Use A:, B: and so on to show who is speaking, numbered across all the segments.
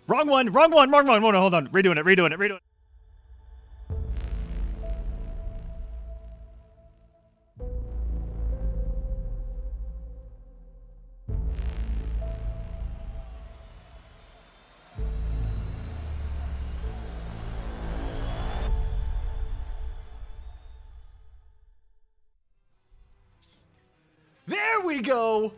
A: Wrong one, wrong one, wrong one. Hold on. Redoing it. There we go.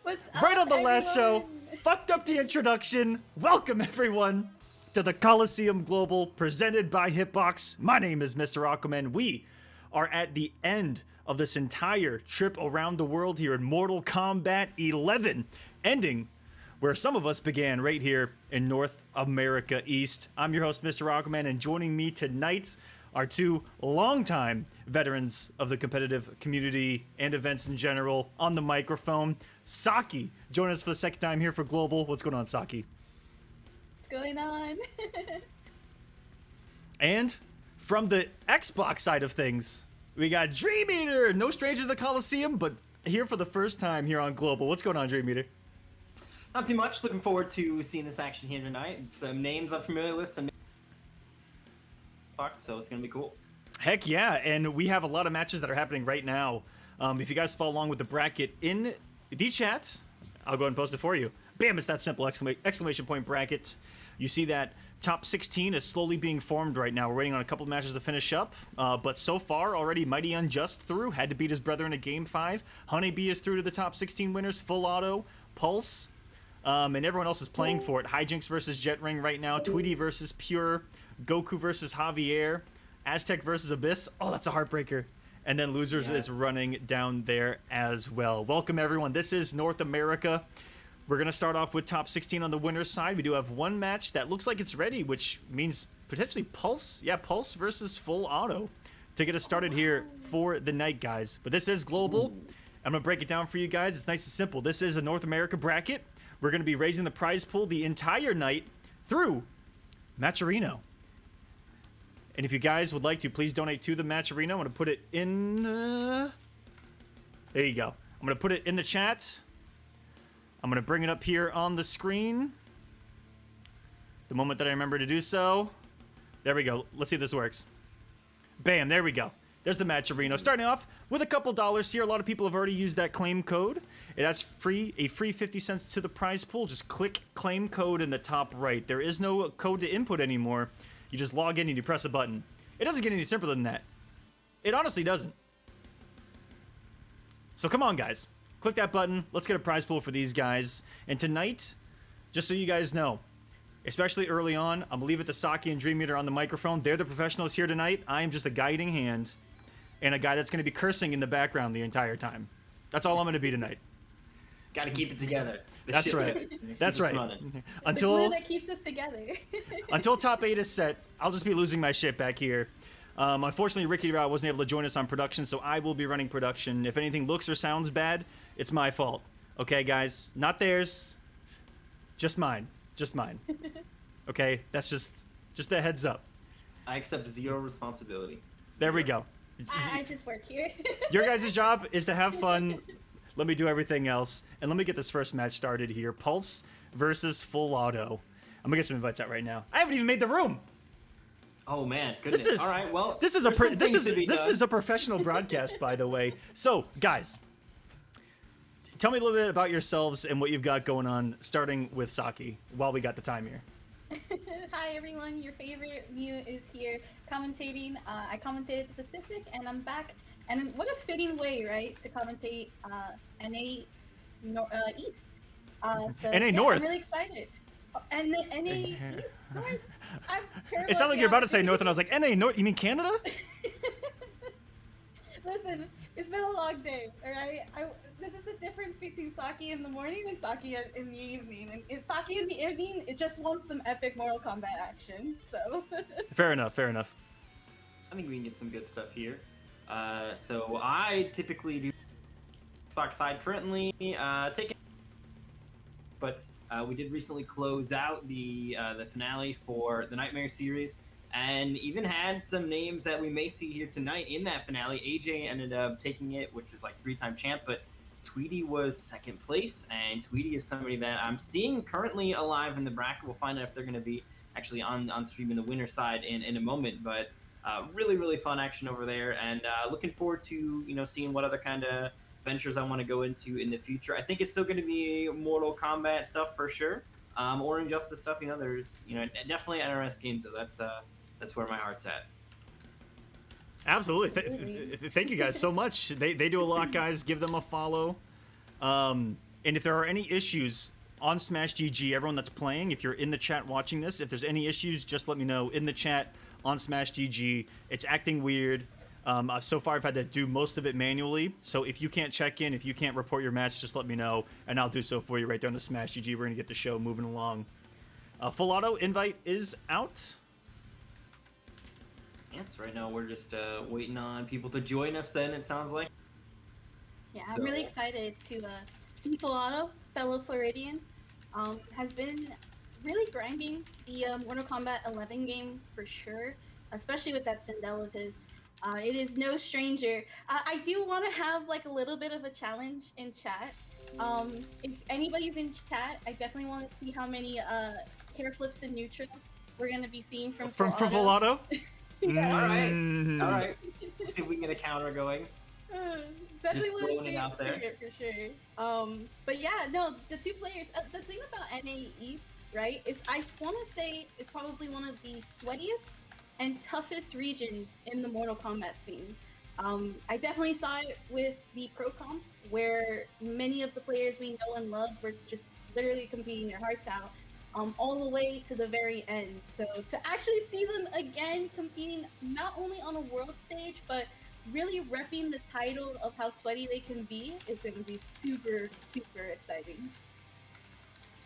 B: What's up,
A: Right on the last show.
B: everyone?
A: Fucked up the introduction. Welcome everyone to the Kolosseum Global presented by Hitbox. My name is MrAquaman. We are at the end of this entire trip around the world here in Mortal Kombat 11, ending where some of us began right here in North America East. I'm your host, MrAquaman, and joining me tonight are two longtime veterans of the competitive community and events in general on the microphone. Saki, join us for the second time here for Global. What's going on, Saki?
B: What's going on?
A: And from the Xbox side of things, we got Dream Eater, no stranger to the Coliseum, but here for the first time here on Global. What's going on, Dream Eater?
C: Not too much. Looking forward to seeing this action here tonight. Some names I'm familiar with, some so it's gonna be cool.
A: Heck yeah, and we have a lot of matches that are happening right now. If you guys follow along with the bracket in the chat, I'll go ahead and post it for you. Bam, it's that simple, exclamation point bracket. You see that top 16 is slowly being formed right now. We're waiting on a couple of matches to finish up, but so far already Mighty Unjust through, had to beat his brother in a game 5. Honeybee is through to the top 16 winners, Full Auto, Pulse, and everyone else is playing for it. Hijinks versus Jet Ring right now, Tweety versus Pure, Goku versus Javier, Aztec versus Abyss. Oh, that's a heartbreaker. And then Losers is running down there as well. Welcome, everyone. This is North America. We're going to start off with top 16 on the winner's side. We do have one match that looks like it's ready, which means potentially Pulse. Yeah, Pulse versus Full Auto to get us started here for the night, guys. But this is Global. I'm going to break it down for you guys. It's nice and simple. This is a North America bracket. We're going to be raising the prize pool the entire night through Matcherino. And if you guys would like to, please donate to the Matcherino. I'm going to put it in... there you go. I'm going to put it in the chat. I'm going to bring it up here on the screen. The moment that I remember to do so. There we go. Let's see if this works. Bam, there we go. There's the Matcherino. Starting off with a couple dollars here. A lot of people have already used that claim code. And that's free, a free 50 cents to the prize pool. Just click claim code in the top right. There is no code to input anymore. You just log in and you press a button. It doesn't get any simpler than that. It honestly doesn't. So come on, guys. Click that button. Let's get a prize pool for these guys. And tonight, just so you guys know, especially early on, I'm going to leave it to Saki and Dream Eater on the microphone. They're the professionals here tonight. I am just a guiding hand and a guy that's going to be cursing in the background the entire time. That's all I'm going to be tonight.
C: Got to keep it together.
A: That's right. That's right.
B: Until the glue that keeps us together.
A: Until top 8 is set, I'll just be losing my shit back here. Unfortunately, Ricky Rao wasn't able to join us on production, so I will be running production. If anything looks or sounds bad, it's my fault. Okay, guys? Not theirs. Just mine. Just mine. Okay? That's just a heads up.
C: I accept zero responsibility.
A: There we go.
B: I just work here.
A: Your guys' job is to have fun. Let me do everything else. And let me get this first match started here. Pulse versus Full Auto. I'm going to get some invites out right now. I haven't even made the room.
C: Oh man, goodness. All right, well,
A: this is a professional broadcast, by the way. So, guys, tell me a little bit about yourselves and what you've got going on, starting with Saki, while we got the time here.
B: Hi everyone, your favorite Mew is here commentating. I commentated the Pacific, and I'm back. And what a fitting way, right, to commentate NA East. So,
A: NA North.
B: I'm really excited. Oh, and NA East, North. I'm terrible.
A: It sounded like you're about to say North, and I was like, NA North? You mean Canada?
B: Listen, it's been a long day, all right? This is the difference between Saki in the morning and Saki in the evening. And Saki in the evening, it just wants some epic Mortal Kombat action, so.
A: Fair enough, fair enough.
C: I think we can get some good stuff here. So I typically do Xbox side currently, but we did recently close out the finale for the Nightmare series, and even had some names that we may see here tonight in that finale. AJ ended up taking it, which was like 3-time champ, but Tweety was second place, and Tweety is somebody that I'm seeing currently alive in the bracket. We'll find out if they're going to be actually on stream in the winner side in a moment, but really, really fun action over there, and looking forward to, seeing what other kind of ventures I want to go into in the future. I think it's still going to be Mortal Kombat stuff for sure, or Injustice stuff. There's, definitely NRS games, so that's where my heart's at.
A: Absolutely. Thank you guys so much. They do a lot, guys. Give them a follow. And if there are any issues on Smash GG, everyone that's playing, if you're in the chat watching this, if there's any issues, just let me know in the chat on Smash GG. It's acting weird. So far, I've had to do most of it manually. So if you can't check in, if you can't report your match, just let me know, and I'll do so for you right down to Smash GG. We're going to get the show moving along. Full Auto invite is out.
C: Yes, right now we're just waiting on people to join us then, it sounds like.
B: Yeah, I'm really excited to see Full Auto, fellow Floridian. Has been really grinding the Mortal Kombat 11 game for sure, especially with that Sindel of his. It is no stranger. I do want to have like a little bit of a challenge in chat. If anybody's in chat, I definitely want to see how many hair flips in neutral we're going to be seeing from Full Auto.
A: Full Auto?
B: Yeah.
C: All right. Let's see if we can get a counter going.
B: Definitely
C: Just
B: want to see
C: it out there.
B: it for sure. But yeah, no, the two players. The thing about NA East, right, is I want to say is probably one of the sweatiest and toughest regions in the Mortal Kombat scene. I definitely saw it with the Pro Comp, where many of the players we know and love were just literally competing their hearts out. All the way to the very end. So to actually see them again competing not only on a world stage, but really repping the title of how sweaty they can be is going to be super, super exciting.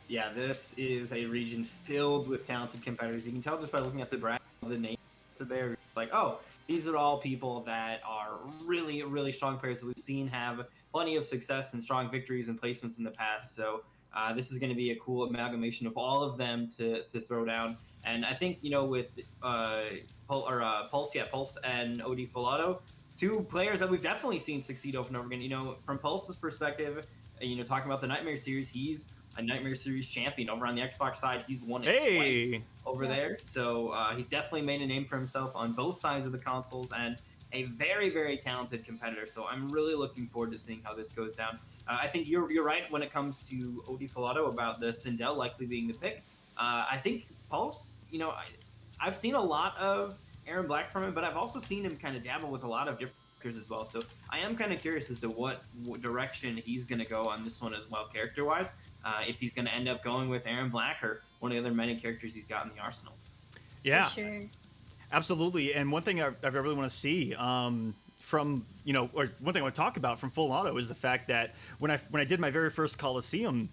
C: Yeah, this is a region filled with talented competitors. You can tell just by looking at the bracket, the names there. Like, oh, these are all people that are really, really strong players that we've seen have plenty of success and strong victories and placements in the past. So this is going to be a cool amalgamation of all of them to throw down. And I think, with Pulse and OD Full Auto, two players that we've definitely seen succeed over and over again. From Pulse's perspective, talking about the Nightmare Series, he's a Nightmare Series champion. Over on the Xbox side, he's won it twice over there. So he's definitely made a name for himself on both sides of the consoles and a very, very talented competitor. So I'm really looking forward to seeing how this goes down. I think you're right when it comes to OD Full Auto about the Sindel likely being the pick. I think Pulse, I've seen a lot of Aaron Black from him, but I've also seen him kind of dabble with a lot of different characters as well. So I am kind of curious as to what direction he's going to go on this one as well, character-wise. If he's going to end up going with Aaron Black or one of the other many characters he's got in the arsenal.
A: Yeah,
B: for sure.
A: Absolutely. And one thing I really want to see from, or one thing I want to talk about from Full Auto is the fact that when I did my very first Kolosseum,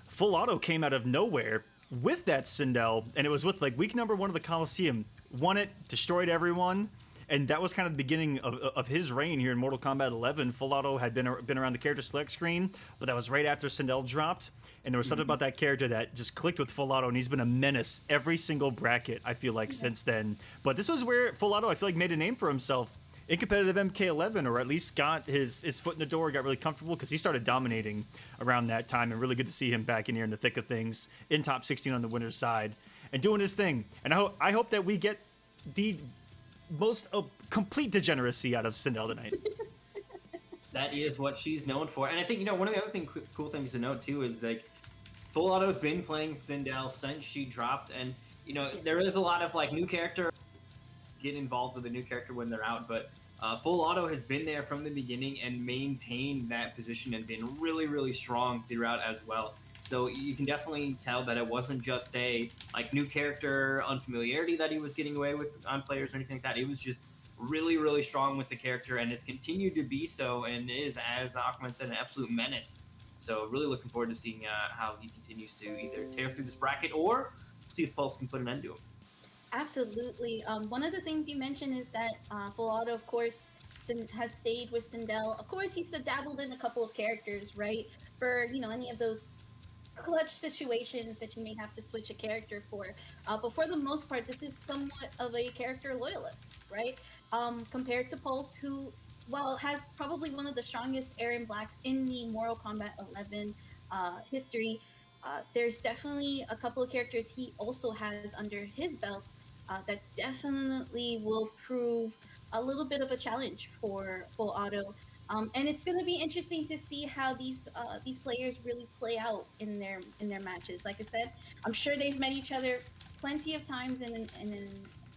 A: Full Auto came out of nowhere with that Sindel, and it was with like week number 1 of the Kolosseum, won it, destroyed everyone. And that was kind of the beginning of his reign here in Mortal Kombat 11. Full Auto had been around the character select screen, but that was right after Sindel dropped. And there was something about that character that just clicked with Full Auto, and he's been a menace every single bracket, I feel like, since then. But this was where Full Auto, I feel like, made a name for himself in competitive MK11, or at least got his foot in the door, got really comfortable, because he started dominating around that time, and really good to see him back in here in the thick of things, in top 16 on the winner's side, and doing his thing. And I hope that we get the most complete degeneracy out of Sindel tonight.
C: That is what she's known for. And I think, one of the other cool things to note, too, is like Full Auto's been playing Sindel since she dropped. And, there is a lot of like new character get involved with a new character when they're out. But Full Auto has been there from the beginning and maintained that position and been really, really strong throughout as well. So you can definitely tell that it wasn't just a new character unfamiliarity that he was getting away with on players or anything like that. It was just really, really strong with the character and has continued to be so, and is, as Aquaman said, an absolute menace. So really looking forward to seeing how he continues to either tear through this bracket or see if Pulse can put an end to him.
B: Absolutely. One of the things you mentioned is that Full Auto, of course, has stayed with Sindel. Of course, he's dabbled in a couple of characters, right? For, any of those clutch situations that you may have to switch a character for. But for the most part, this is somewhat of a character loyalist, right? Compared to Pulse, who well, has probably one of the strongest Aaron Blacks in the Mortal Kombat 11 history. There's definitely a couple of characters he also has under his belt that definitely will prove a little bit of a challenge for Full Auto. And it's going to be interesting to see how these players really play out in their matches. Like I said, I'm sure they've met each other plenty of times in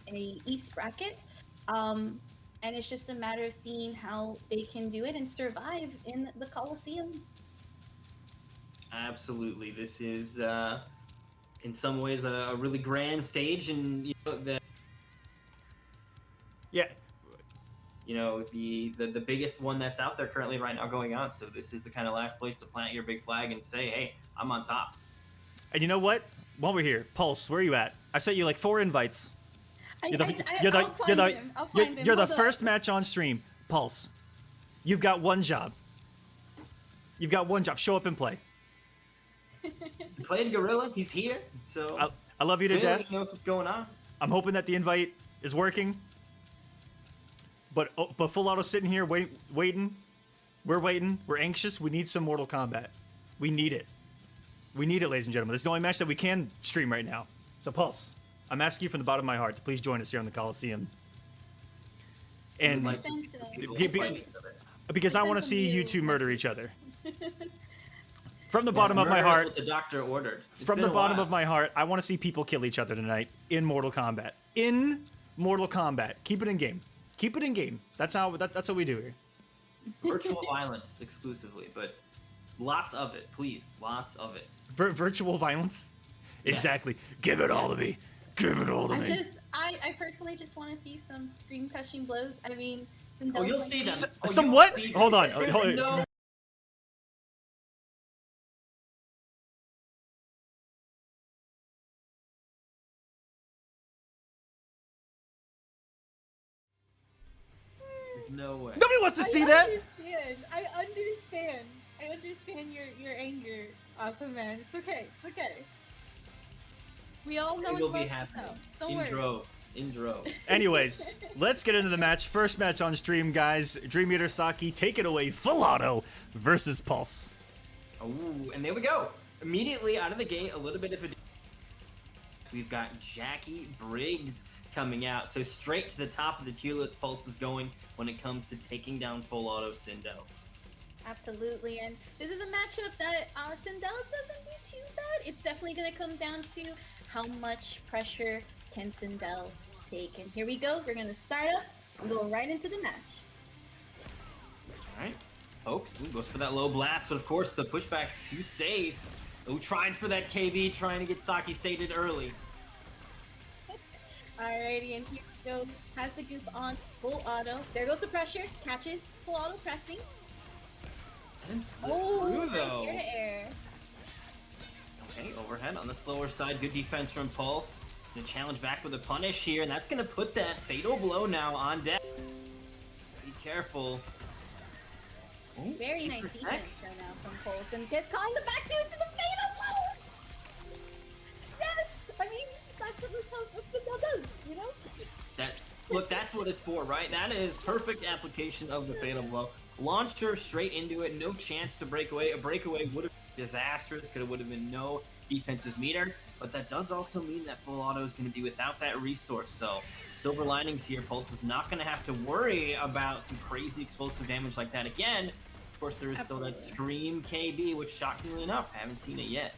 B: a East bracket. And it's just a matter of seeing how they can do it and survive in the Kolosseum.
C: Absolutely, this is in some ways a really grand stage, and
A: Yeah.
C: The biggest one that's out there currently right now going on. So this is the kind of last place to plant your big flag and say, hey, I'm on top.
A: And you know what? While we're here, Pulse, where are you at? I sent you like 4 invites. You're the first match on stream. Pulse, you've got one job. You've got one job. Show up and play.
C: Playing Gorilla, he's here. So
A: I love you to death.
C: He knows what's going on.
A: I'm hoping that the invite is working. But Full Auto's sitting here waiting. We're waiting. We're anxious. We need some Mortal Kombat. We need it. We need it, ladies and gentlemen. This is the only match that we can stream right now. So Pulse, I'm asking you from the bottom of my heart to please join us here on the Kolosseum. And because I want to see you two murder each other. From the bottom of my heart,
C: what the doctor ordered.
A: From the bottom of my heart, I want to see people kill each other tonight in Mortal Kombat. In Mortal Kombat. Keep it in game. Keep it in game. That's how we do here.
C: Virtual violence exclusively, but lots of it, please. Lots of it.
A: Virtual violence? Yes. Exactly. Give it all to me. Give it all to me.
B: I personally just want to see some screen crushing blows. I mean,
C: you'll see them.
A: Some what? Hold on. Hold on.
C: No. No way.
A: Nobody wants to see that.
B: I understand your anger, Aquaman. It's okay. We all know
C: it will be happening.
B: Don't worry.
C: In droves.
A: Anyways, let's get into the match. First match on stream, guys. Dream Eater Saki, take it away. Full Auto versus Pulse.
C: Oh, and there we go. Immediately out of the gate, a little bit of a... We've got Jackie Briggs coming out. So straight to the top of the tier list, Pulse is going when it comes to taking down Full Auto Sindel.
B: Absolutely, and this is a matchup that Sindel doesn't do too bad. It's definitely going to come down to how much pressure can Sindel take. And here we go. We're going to start up and go right into the match.
C: All right. Pokes. Ooh, goes for that low blast, but of course the pushback too safe. Ooh, trying for that KB, trying to get Saki sated early.
B: Alrighty, and here we go. Has the goop on Full Auto. There goes the pressure. Catches Full Auto pressing. Oh, nice air to air.
C: Okay, overhead on the slower side. Good defense from Pulse. Gonna challenge back with a punish here, and that's gonna put that fatal blow now on deck. Be careful.
B: Ooh, very nice defense right now from Pulse, and gets caught in the back two into the fatal blow. Yes, I mean that's what Sindel does, you know.
C: Look, that's what it's for, right? That is perfect application of the fatal blow. Launched her straight into it, no chance to break away. A breakaway would have been disastrous, would have been no defensive meter, but that does also mean that Full Auto is going to be without that resource. So silver linings here. Pulse is not going to have to worry about some crazy explosive damage like that again. Of course, there is still that Scream KB, which shockingly enough, I haven't seen it yet.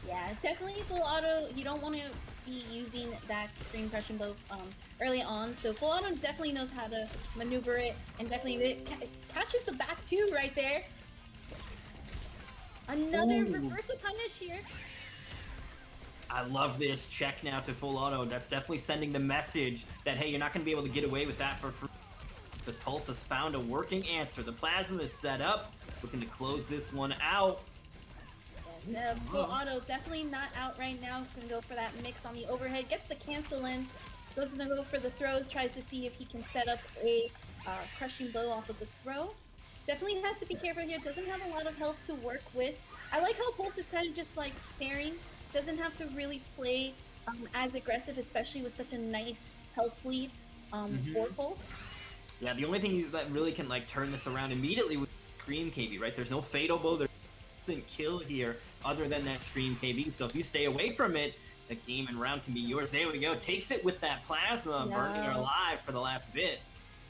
B: Yeah, definitely Full Auto. You don't want to be using that Scream Crushing Blow early on. So Full Auto definitely knows how to maneuver it, and definitely catches the back two right there. Another reversal punish here.
C: I love this check now to Full Auto. That's definitely sending the message that, hey, you're not going to be able to get away with that for free. Because Pulse has found a working answer. The Plasma is set up, looking to close this one out.
B: Yes, Full Auto definitely not out right now. He's going to go for that mix on the overhead. Gets the cancel in. Goes to go for the throws. Tries to see if he can set up a crushing blow off of the throw. Definitely has to be careful here. Doesn't have a lot of health to work with. I like how Pulse is kind of just like staring. Doesn't have to really play as aggressive, especially with such a nice health lead for Pulse.
C: Yeah, the only thing that really can like turn this around immediately with Scream KB, right? There's no Fatal Blow, there's no instant kill here other than that Scream KB. So if you stay away from it, the game and round can be yours. There we go. Takes it with that plasma, burning her alive for the last bit.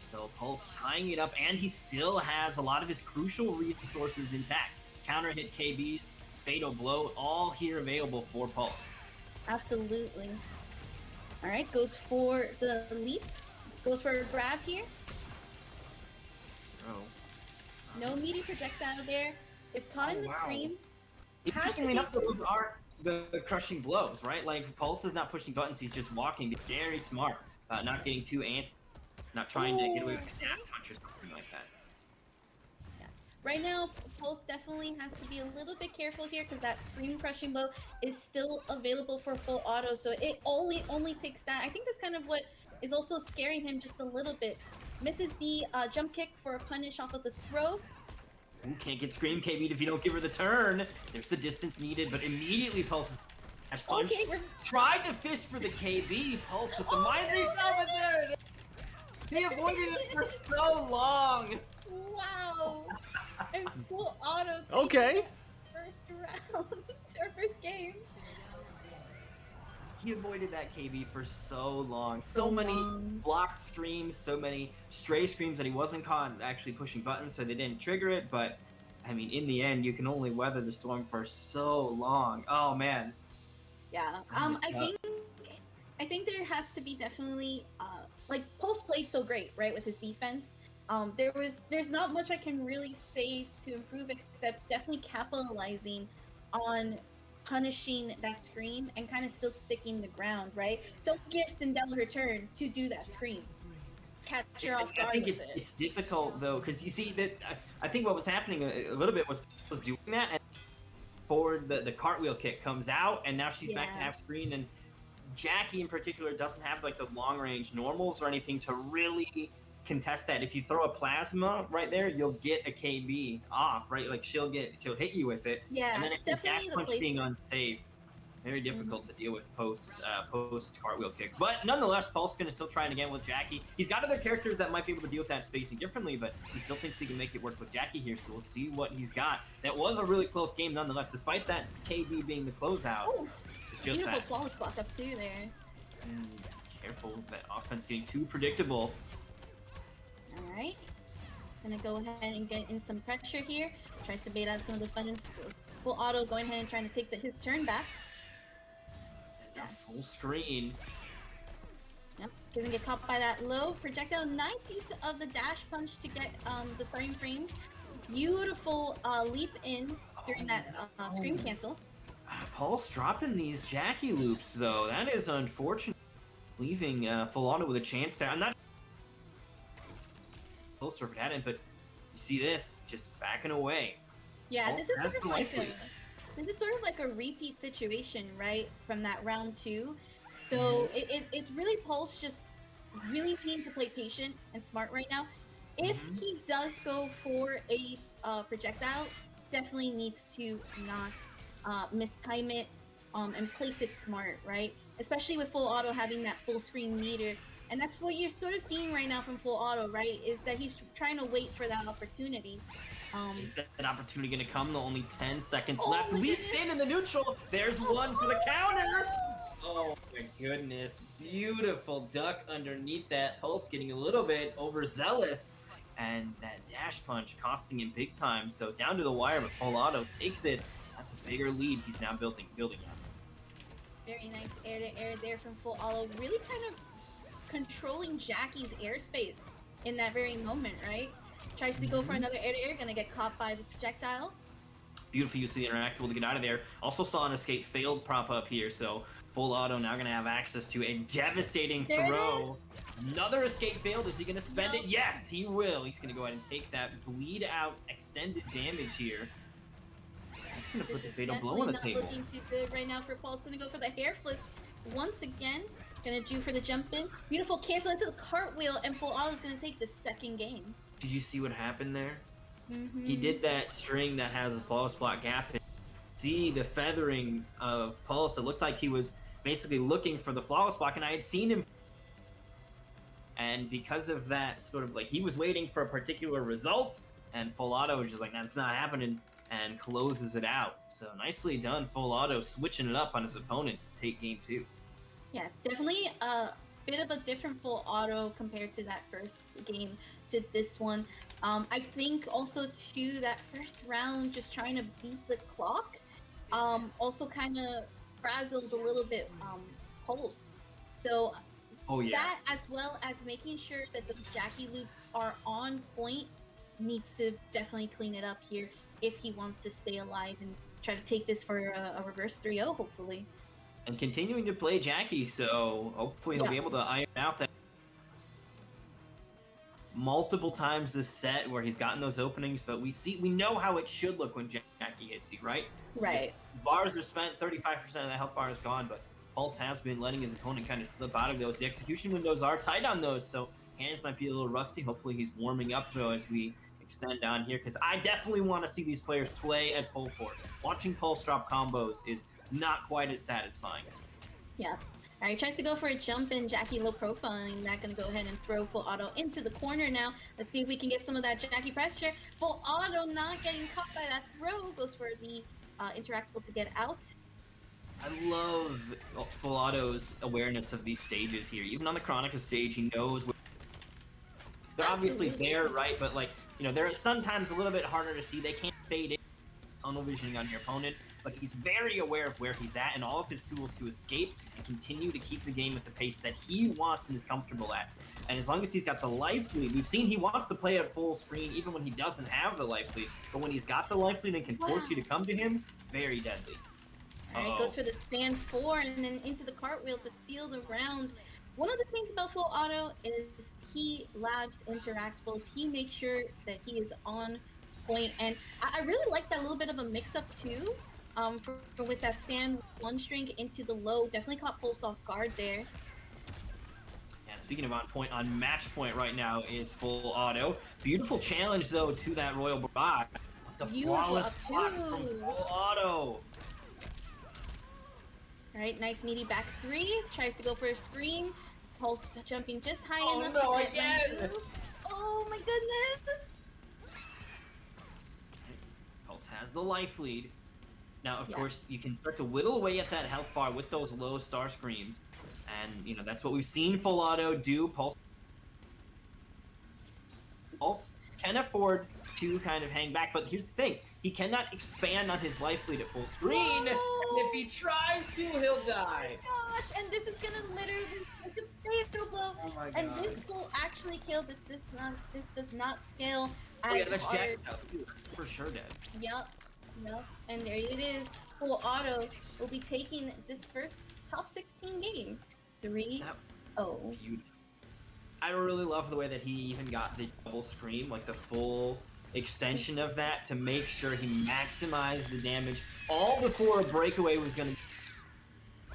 C: So Pulse tying it up, and he still has a lot of his crucial resources intact. Counter hit KBs, Fatal Blow, all here available for Pulse.
B: Absolutely. All right, goes for the leap. Goes for a grab here.
C: Oh.
B: No meaty projectile there. It's caught in the scream.
C: Interestingly enough, those are the crushing blows, right? Like, Pulse is not pushing buttons, he's just walking. He's very smart, not getting too antsy, not trying to get away with a dash punch or something like that.
B: Yeah. Right now, Pulse definitely has to be a little bit careful here because that scream crushing blow is still available for full auto, so it only takes that. I think that's kind of what is also scaring him just a little bit. Misses the jump kick for a punish off of the throw.
C: Ooh, can't get Scream KB'd if you don't give her the turn. There's the distance needed, but immediately Pulse dash punch.
B: Okay,
C: tried to fish for the KB. Pulse with the mind reach over there. He avoided it for so long.
B: Wow. And full auto.
A: Okay.
B: First round, our first game.
C: He avoided that KB for so long. So many blocked screams, so many stray screams that he wasn't caught actually pushing buttons, so they didn't trigger it. But, I mean, in the end, you can only weather the storm for so long. Oh, man.
B: Yeah. I think there has to be definitely, like, Pulse played so great, right, with his defense. There's not much I can really say to improve except definitely capitalizing on punishing that scream and kind of still sticking the ground, right? Don't give Sindel her turn to do that scream. Catch her off guard.
C: I think it's difficult though, because you see that I think what was happening a little bit was doing that, and forward the cartwheel kick comes out, and now she's back to half screen, and Jackie in particular doesn't have like the long range normals or anything to really contest that. If you throw a plasma right there, you'll get a KB off, right? Like she'll hit you with it.
B: Yeah,
C: and then if
B: definitely
C: the dash punch being unsafe, very difficult to deal with post cartwheel kick. But nonetheless, Pulse gonna still try it again with Jackie. He's got other characters that might be able to deal with that spacing differently, but he still thinks he can make it work with Jackie here. So we'll see what he's got. That was a really close game nonetheless, despite that KB being the closeout.
B: Oh,
C: it's just
B: beautiful
C: that.
B: flawless block up too there.
C: Careful, that offense getting too predictable.
B: Alright. Gonna go ahead and get in some pressure here. Tries to bait out some of the buttons. Full auto going ahead and trying to take his turn back.
C: Yeah, full screen.
B: Yep. Doesn't get caught by that low projectile. Nice use of the dash punch to get the starting frames. Beautiful leap in during that screen cancel.
C: Pulse dropping these Jackie loops though. That is unfortunate. Leaving full auto with a chance there. I'm not closer if it hadn't, but you see this just backing away.
B: Yeah,
C: Pulse
B: this is sort of like a repeat situation, right, from that round 2. So it's really Pulse just really needs to play patient and smart right now. If he does go for a projectile, definitely needs to not mistime it and place it smart, right? Especially with full auto having that full screen meter. And that's what you're sort of seeing right now from full auto, right? Is that he's trying to wait for that opportunity.
C: Is that opportunity going to come? Only 10 seconds left. Leaps in the neutral. There's one for the counter. Oh my goodness. Beautiful duck underneath that. Pulse getting a little bit overzealous. And that dash punch costing him big time. So down to the wire, but full auto takes it. That's a bigger lead he's now building up.
B: Very nice air to air there from full auto. Really kind of controlling Jackie's airspace in that very moment, right? Tries to go for another air to air, gonna get caught by the projectile.
C: Beautiful use of the interactable to get out of there. Also saw an escape failed prop up here, so full auto now gonna have access to a devastating throw. Another escape failed. Is he gonna spend it? Yes, he will. He's gonna go ahead and take that bleed out extended damage here. That's gonna put the fatal blow on the table.
B: Not looking too good right now for Pulse. Gonna go for the hair flip once again. Gonna do for the jump in. Beautiful cancel into the cartwheel, and full auto is gonna take the second game.
C: Did you see what happened there? He did that string that has a flawless block gap. See the feathering of Pulse. It looked like he was basically looking for the flawless block, and I had seen him. And because of that, sort of like he was waiting for a particular result, and Full Auto was just like, that's not happening, and closes it out. So nicely done, Full Auto switching it up on his opponent to take game 2.
B: Yeah, definitely a bit of a different Full Auto compared to that first game to this one. I think also too that first round, just trying to beat the clock, also kind of frazzled a little bit Pulse. So
C: Oh yeah.
B: that, as well as making sure that the Jackie loops are on point, needs to definitely clean it up here if he wants to stay alive and try to take this for a reverse 3-0, hopefully.
C: And continuing to play Jackie, so hopefully he'll be able to iron out that multiple times this set where he's gotten those openings, but we know how it should look when Jackie hits you, right?
B: Right.
C: Just bars are spent, 35% of the health bar is gone, but Pulse has been letting his opponent kind of slip out of those. The execution windows are tight on those, so hands might be a little rusty. Hopefully he's warming up though as we extend down here, because I definitely want to see these players play at full force. Watching Pulse drop combos is not quite as satisfying.
B: Yeah. All right, tries to go for a jump in. Jackie low profiling that, gonna go ahead and throw Full Auto into the corner now. Let's see if we can get some of that Jackie pressure. Full Auto not getting caught by that throw, goes for the interactable to get out.
C: I love Full Auto's awareness of these stages here. Even on the Chronica stage, he knows where they're obviously there, right? But like, you know, they're sometimes a little bit harder to see. They can't fade in tunnel visioning on your opponent, but he's very aware of where he's at and all of his tools to escape and continue to keep the game at the pace that he wants and is comfortable at. And as long as he's got the life lead, we've seen he wants to play at full screen even when he doesn't have the life lead. But when he's got the life lead and can force you to come to him, very deadly.
B: All right, goes for the stand 4 and then into the cartwheel to seal the round. One of the things about Full Auto is he labs interactables. He makes sure that he is on point, and I really like that little bit of a mix-up too. With that stand 1 string into the low, definitely caught Pulse off guard there.
C: And speaking of on point, on match point right now is Full Auto. Beautiful challenge though to that Royal Barrage. The flawless blocks from Full Auto.
B: All right, nice meaty back 3. Tries to go for a screen. Pulse jumping just high enough.
C: Oh no,
B: to get
C: again!
B: Oh my goodness!
C: Pulse has the life lead. Now, of course, you can start to whittle away at that health bar with those low star screams. And, you know, that's what we've seen Full Auto do. Pulse can afford to kind of hang back, but here's the thing. He cannot expand on his life lead at full screen.
B: No!
C: And if he tries to, he'll die.
B: Oh my gosh, and this is gonna literally, it's a fatal blow.
C: Oh my
B: and
C: God.
B: this will actually kill. This does not scale as
C: Oh yeah, that's
B: hard.
C: Jack too. For sure dead.
B: Yep. And there it is. Full Auto will be taking this first top 16 game. 3-0.
C: Beautiful. I really love the way that he even got the double scream, like the full extension of that, to make sure he maximized the damage all before a breakaway was going to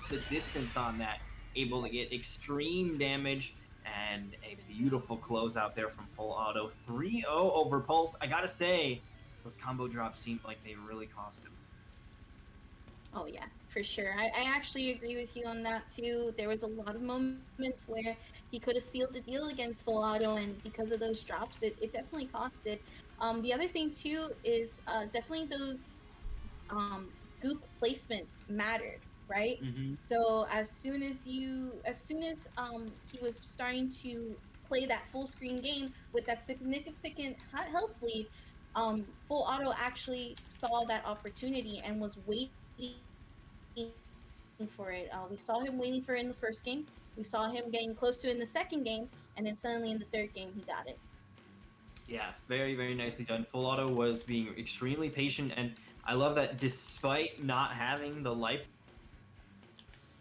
C: the distance on that, able to get extreme damage and a beautiful closeout there from Full Auto. 3-0 over Pulse. I gotta say, those combo drops seemed like they really cost him.
B: Oh yeah, for sure. I actually agree with you on that too. There was a lot of moments where he could have sealed the deal against Full Auto, and because of those drops, it definitely cost it. The other thing too is definitely those goop placements mattered, right?
C: Mm-hmm.
B: So as soon as he was starting to play that full screen game with that significant health lead, Full Auto actually saw that opportunity and was waiting for it. We saw him waiting for it in the first game. We saw him getting close to it in the second game, and then suddenly in the third game he got it.
C: Yeah, very, very nicely done. Full Auto was being extremely patient, and I love that despite not having the life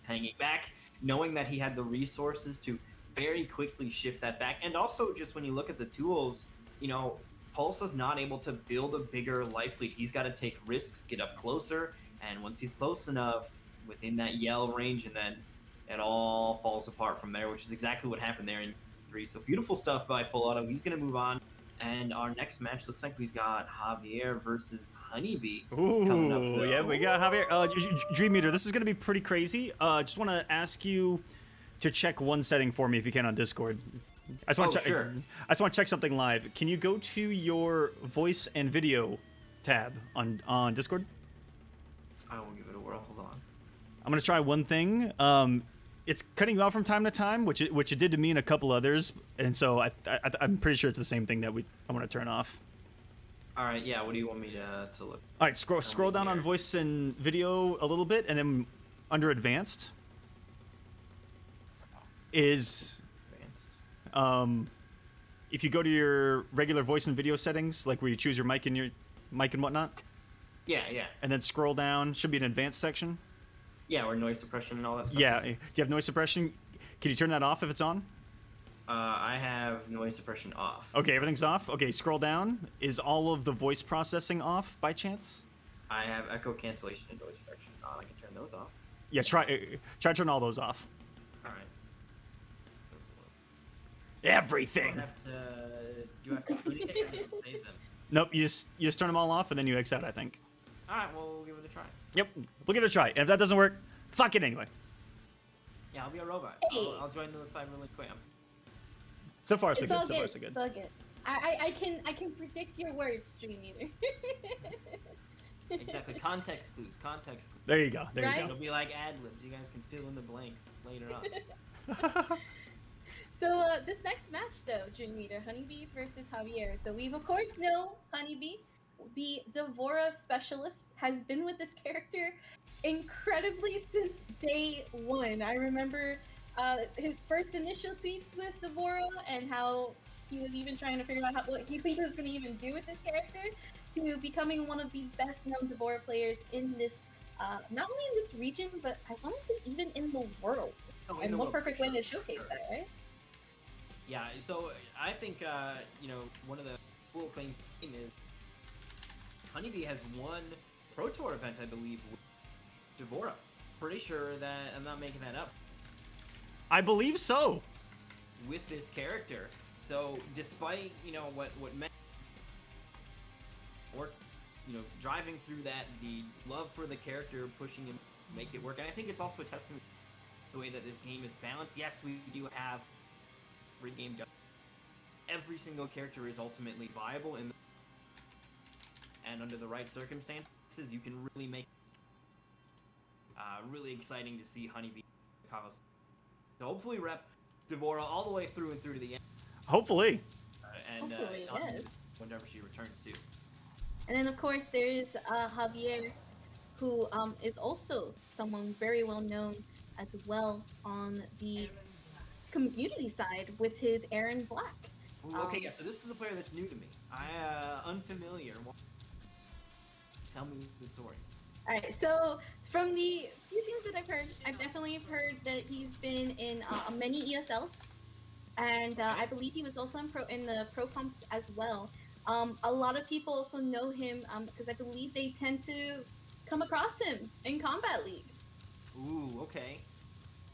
C: hanging back, knowing that he had the resources to very quickly shift that back. And also, just when you look at the tools, you know, Pulse is not able to build a bigger life lead. He's got to take risks, get up closer, and once he's close enough within that yell range, and then it all falls apart from there, which is exactly what happened there in 3. So beautiful stuff by Full Auto. He's going to move on. And our next match looks like we've got Javier versus Honeybee coming up.
A: Ooh, yeah, we got Javier. Dream Meter, this is going to be pretty crazy. Just want to ask you to check one setting for me if you can on Discord. I just want to
C: sure.
A: I just want to check something live. Can you go to your voice and video tab on Discord?
C: I will give it a whirl. Hold on.
A: I'm gonna try one thing. It's cutting you out from time to time, which it did to me and a couple others, and so I'm pretty sure it's the same thing that I want to turn off.
C: All right, yeah. What do you want me to look?
A: All right, scroll down on voice and video a little bit, and then under advanced is if you go to your regular voice and video settings, like where you choose your mic and whatnot.
C: Yeah.
A: And then scroll down. Should be an advanced section.
C: Yeah, or noise suppression and all that stuff.
A: Yeah. Do you have noise suppression? Can you turn that off if it's on?
C: I have noise suppression off.
A: Okay, everything's off. Okay, scroll down. Is all of the voice processing off by chance?
C: I have echo cancellation and noise suppression on. I can turn those off.
A: Yeah, try turn all those off.
C: All right.
A: Everything.
C: Do I have to do anything or just save them?
A: Nope. You just turn them all off and then you X out, I think.
C: All right, well, we'll give it a try.
A: Yep. We'll give it a try. And if that doesn't work, fuck it anyway.
C: Yeah, I'll be a robot.
B: Hey.
C: I'll join the side really quick.
A: So far, so
B: It's
A: good.
B: all
A: So
B: good.
A: far, so good.
B: It's all good. I can predict your words, Stream Eater.
C: Exactly. Context clues. Context clues.
A: There you go. There
B: Right?
A: you
C: It'll be like ad libs. You guys can fill in the blanks later on.
A: go.
B: So this next match, though, Dream Eater, Honeybee versus Javier. So we've of course know Honeybee, the Devora specialist, has been with this character incredibly since day one. I remember his first initial tweets with Devora and how he was even trying to figure out what he was going to even do with this character, to becoming one of the best known Devora players in this, not only in this region, but I want to say even in the world.
C: Oh, in
B: And
C: the
B: what
C: world,
B: perfect
C: for
B: way
C: sure,
B: to showcase
C: sure.
B: that, right?
C: Yeah, so I think, one of the cool things is Honeybee has won Pro Tour event, I believe, with Devora. Pretty sure that I'm not making that up.
A: I believe so.
C: With this character. So despite, what meant or driving through that, the love for the character, pushing him to make it work. And I think it's also a testament to the way that this game is balanced. Yes, we do have every game done. Every single character is ultimately viable and under the right circumstances, you can really make really exciting to see Honeybee Colosseum. So hopefully rep Devora all the way through and through to the end.
A: Hopefully.
B: Hopefully, yes.
C: Whenever she returns to.
B: And then, of course, there is Javier, who is also someone very well known as well on the community side with his Aaron Black.
C: Ooh, okay, yeah, so this is a player that's new to me. Unfamiliar. Tell me the story.
B: All right, so from the few things that I've heard, I've definitely heard that he's been in many ESLs, and I believe he was also in the Pro Comp as well. A lot of people also know him because I believe they tend to come across him in Kombat League.
C: Ooh, okay.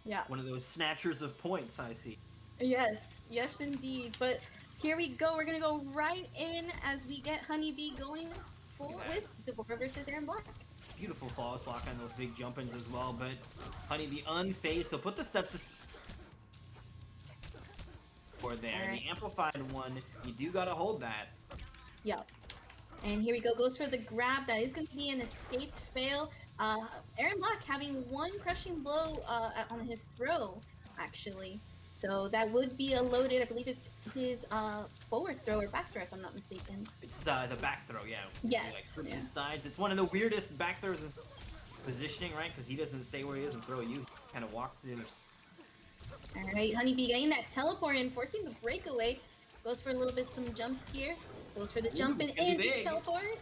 B: Yeah.
C: One of those snatchers of points, I see.
B: Yes, indeed. But here we go. We're gonna go right in as we get Honeybee going full with Devora versus Aaron Black.
C: Beautiful flawless block on those big jump-ins as well, but Honeybee unfazed. He'll put the steps for there.
B: Right.
C: The amplified one, you do gotta hold that.
B: Yep. And here we go. Goes for the grab. That is going to be an escaped fail. Aaron Black having one crushing blow on his throw, actually. So that would be a loaded, I believe it's his forward throw or back throw, if I'm not mistaken.
C: It's the back throw, yeah.
B: Yes,
C: Like,
B: yeah.
C: sides. It's one of the weirdest back throws in positioning, right? Because he doesn't stay where he is and throw you. He kind of walks in.
B: All right, Honeybee getting that teleport in, forcing the breakaway. Goes for a little bit some jumps here. Goes for the jump and
C: it's gonna be
B: into the
C: big.
B: teleport.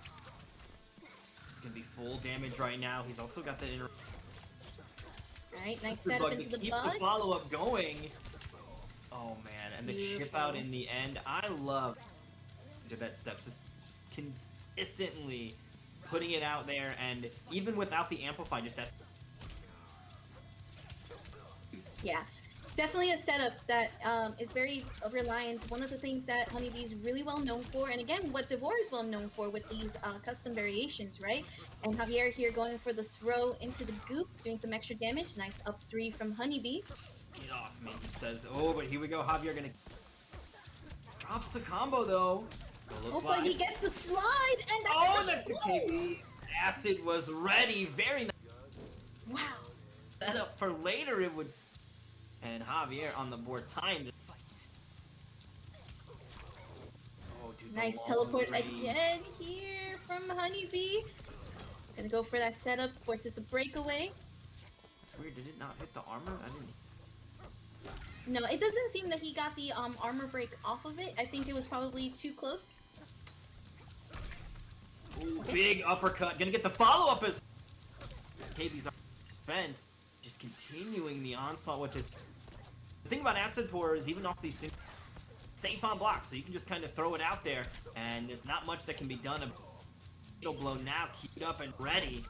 C: This is going to be full damage right now. He's also got the inner...
B: All right, nice
C: the
B: setup
C: bug
B: into
C: to
B: the
C: keep
B: bug.
C: the follow-up going. Oh, man. And the chip out
B: Beautiful.
C: in the end. I love that steps. Just consistently putting it out there. And even without the amplify, just that...
B: Yeah, definitely a setup that is very reliant. One of the things that Honeybee is really well known for, and again, what Devora is well known for with these custom variations, right? And Javier here going for the throw into the goop, doing some extra damage. Nice up 3 from Honeybee.
C: Get off me, he says. Oh, but here we go. Javier gonna Drops the combo though.
B: Oh, but he gets the slide, and that's
C: Oh,
B: a
C: that's the
B: slow.
C: KB. Acid was ready. Very nice.
B: Wow.
C: Set up for later, it would. And Javier on the board timed the fight. Oh, dude,
B: Nice
C: the
B: teleport
C: long range.
B: again here from Honeybee. Gonna go for that setup, forces the breakaway.
C: It's weird, did it not hit the armor? I didn't.
B: No, it doesn't seem that he got the armor break off of it. I think it was probably too close.
C: Ooh, big uppercut. Gonna get the follow-up as KB's spent. Just continuing the onslaught with his. The thing about Acid Pour is even off these things, safe on block, so you can just kind of throw it out there, and there's not much that can be done. Fatal blow now, queued up and ready.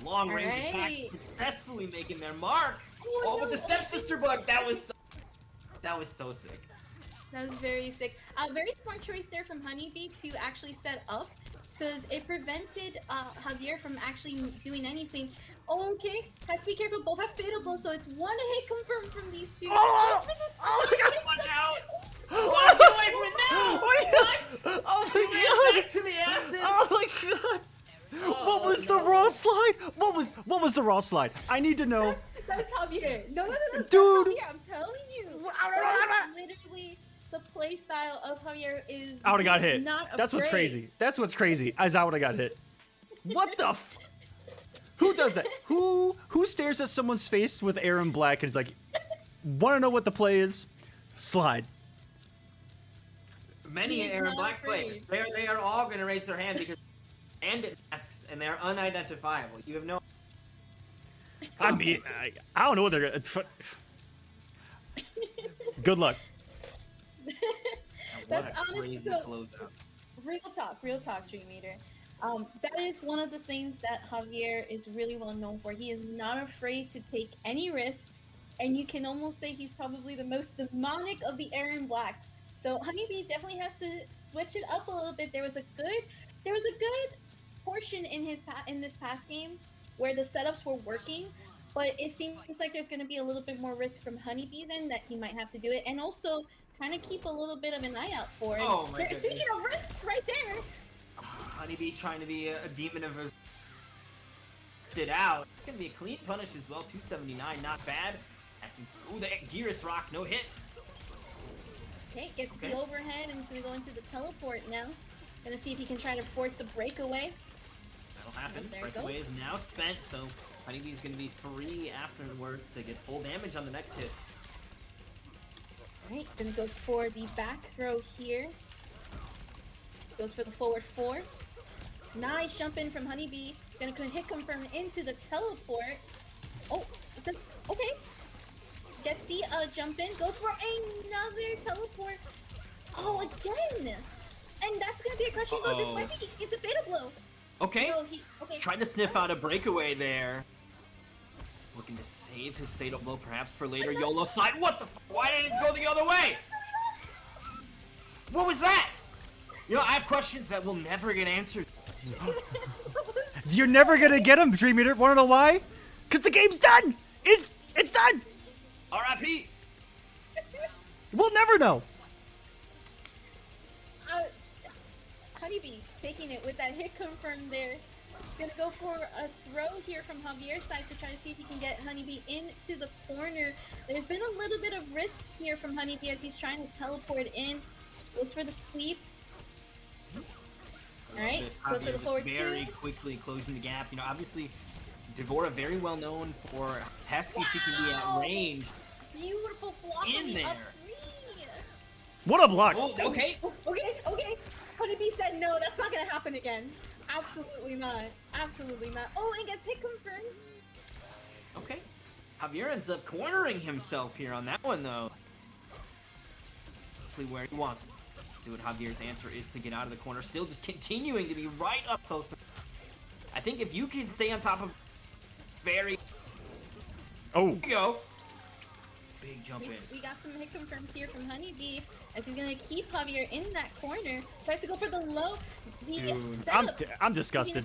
C: Long range attack, successfully making their mark. Oh, with the stepsister bug, that was so sick.
B: That was very sick. Very smart choice there from Honeybee to actually set up, so it prevented Javier from actually doing anything. Oh, okay, has to be careful. Both have fatal blow, so it's one hit confirmed from these two.
A: Oh!
B: Oh
C: my God, watch out! Oh, get away from it now! What?
A: Oh my god!
C: Back to the acid!
A: Oh my god! What was the raw slide? What was the raw slide? I need to know.
B: That's Javier. No,
A: Dude.
B: Javier, I'm telling you. That's literally the play style of Javier is.
A: I would've got hit.
B: Not
A: That's what's
B: afraid.
A: crazy. That's what's crazy. As I would've got hit. What the f? Who does that? Who stares at someone's face with Aaron Black and is like, wanna know what the play is? Slide.
C: Many
B: He is
C: Aaron
B: not
C: Black
B: afraid.
C: players, they are all gonna raise their hand because it masks and they're unidentifiable. You have no.
A: I mean, I don't know what they're gonna. Good luck.
C: What
B: That's
C: a
B: honestly
C: crazy
B: so.
C: closeout.
B: Real talk, Dream Eater. That is one of the things that Javier is really well known for. He is not afraid to take any risks, and you can almost say he's probably the most demonic of the Aaron Blacks. So Honeybee definitely has to switch it up a little bit. There was a good portion in this past game where the setups were working, but it seems like there's going to be a little bit more risk from Honeybee's end that he might have to do it, and also kind of keep a little bit of an eye out for it.
C: Oh my goodness.
B: Speaking of risks, right there.
C: Honeybee trying to be a demon of his. It out. It's gonna be a clean punish as well. 279, not bad. Ooh, the Gearus Rock, no hit.
B: Okay, gets the overhead and he's gonna go into the teleport now. Gonna see if he can try to force the breakaway.
C: That'll happen.
B: There it
C: Breakaway
B: goes.
C: is now spent, so Honeybee's gonna be free afterwards to get full damage on the next hit.
B: Alright, gonna go for the back throw here. Goes for the forward 4. Nice jump in from Honeybee. Gonna hit confirm into the teleport. Oh, okay. Gets the jump in. Goes for another teleport. Oh, again. And that's gonna be a crushing blow. This might be. It's a beta blow.
C: Okay.
B: No, okay.
C: Trying to sniff out a breakaway there. Looking to save his fatal blow, perhaps for later. YOLO slide. What the f? Why didn't it go the other way? What was that? You know, I have questions that will never get answered.
A: You're never gonna get him, Dream Eater. Wanna know why? Cause the game's done. It's done.
C: R.I.P.
A: We'll never know.
B: Honeybee taking it with that hit confirm there. Gonna go for a throw here from Javier's side to try to see if he can get Honeybee into the corner. There's been a little bit of risk here from Honeybee as he's trying to teleport in. Goes for the sweep. Alright, goes for the forward 2.
C: Very quickly closing the gap. You know, obviously, Devora very well known for how pesky she can be at range.
B: Beautiful block
C: In
B: on the
C: there.
B: up 3.
A: What a block.
C: Oh, okay.
B: Okay. Honeybee said no, that's not gonna happen again. Absolutely not. Absolutely not. Oh, and gets hit confirmed.
C: Okay. Javier ends up cornering himself here on that one, though. Where he wants. See what Javier's answer is to get out of the corner. Still just continuing to be right up close. I think if you can stay on top of very...
A: Oh.
C: There you go. Big jump in.
B: We got some hit confirms here from Honeybee as he's gonna keep Javier in that corner. Tries to go for the low.
A: Dude,
B: setup.
A: I'm disgusted.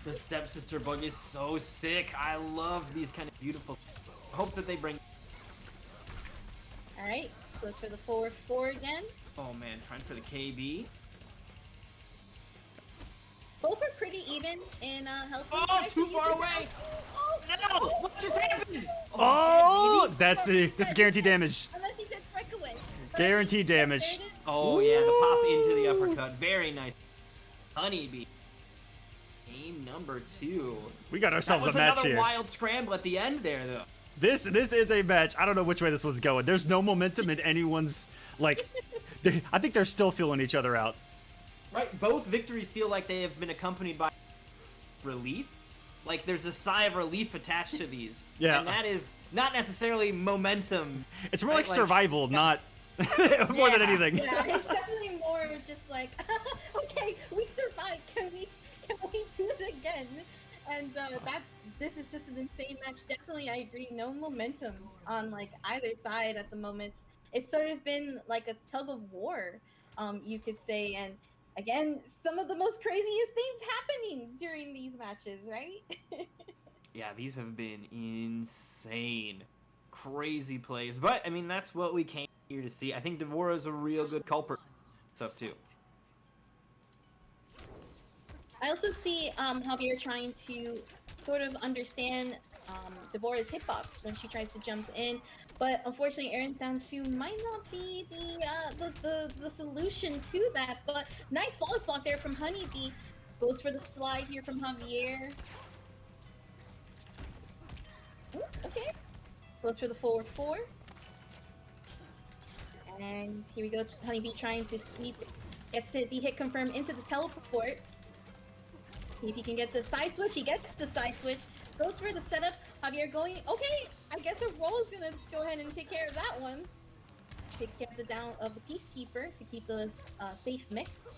C: The stepsister bug is so sick. I love these kind of beautiful... I hope that they bring...
B: Alright, goes for the forward 4 again.
C: Oh man, trying for the KB.
B: Both are pretty even in health.
C: Oh, too far away! No! What just happened?
A: Oh, that's it. This is guaranteed damage.
B: Unless he gets breakaway.
A: Guaranteed damage.
C: Oh yeah, the pop into the uppercut. Very nice. Honeybee. Game number 2.
A: We got ourselves a match
C: another
A: here.
C: Wild scramble at the end there, though.
A: This is a match. I don't know which way this was going. There's no momentum in anyone's, like, I think they're still feeling each other out.
C: Right, both victories feel like they have been accompanied by relief. Like there's a sigh of relief attached to these.
A: Yeah.
C: And that is not necessarily momentum.
A: It's more
C: right?
A: like survival, not more than anything.
B: Yeah, it's definitely more just like, okay, we survived. Can we do it again? And this is just an insane match. Definitely, I agree. No momentum on like either side at the moment. It's sort of been like a tug of war, you could say. And again, some of the most craziest things happening during these matches, right?
C: Yeah, these have been insane. Crazy plays. But, I mean, that's what we came here to see. I think Devora's a real good culprit. What's up, too?
B: I also see Javier trying to sort of understand Devora's hitbox when she tries to jump in, but unfortunately Aaron's down 2 might not be the solution to that. But nice flawless block there from Honeybee. Goes for the slide here from Javier. Ooh, okay. Goes for the forward 4. And here we go, Honeybee trying to sweep. Gets the hit confirmed into the teleport. See if he can get the side switch. He gets the side switch. Goes for the setup. Javier going. Okay, I guess a roll is gonna go ahead and take care of that one. Takes care of the down of the Peacekeeper to keep the safe mix.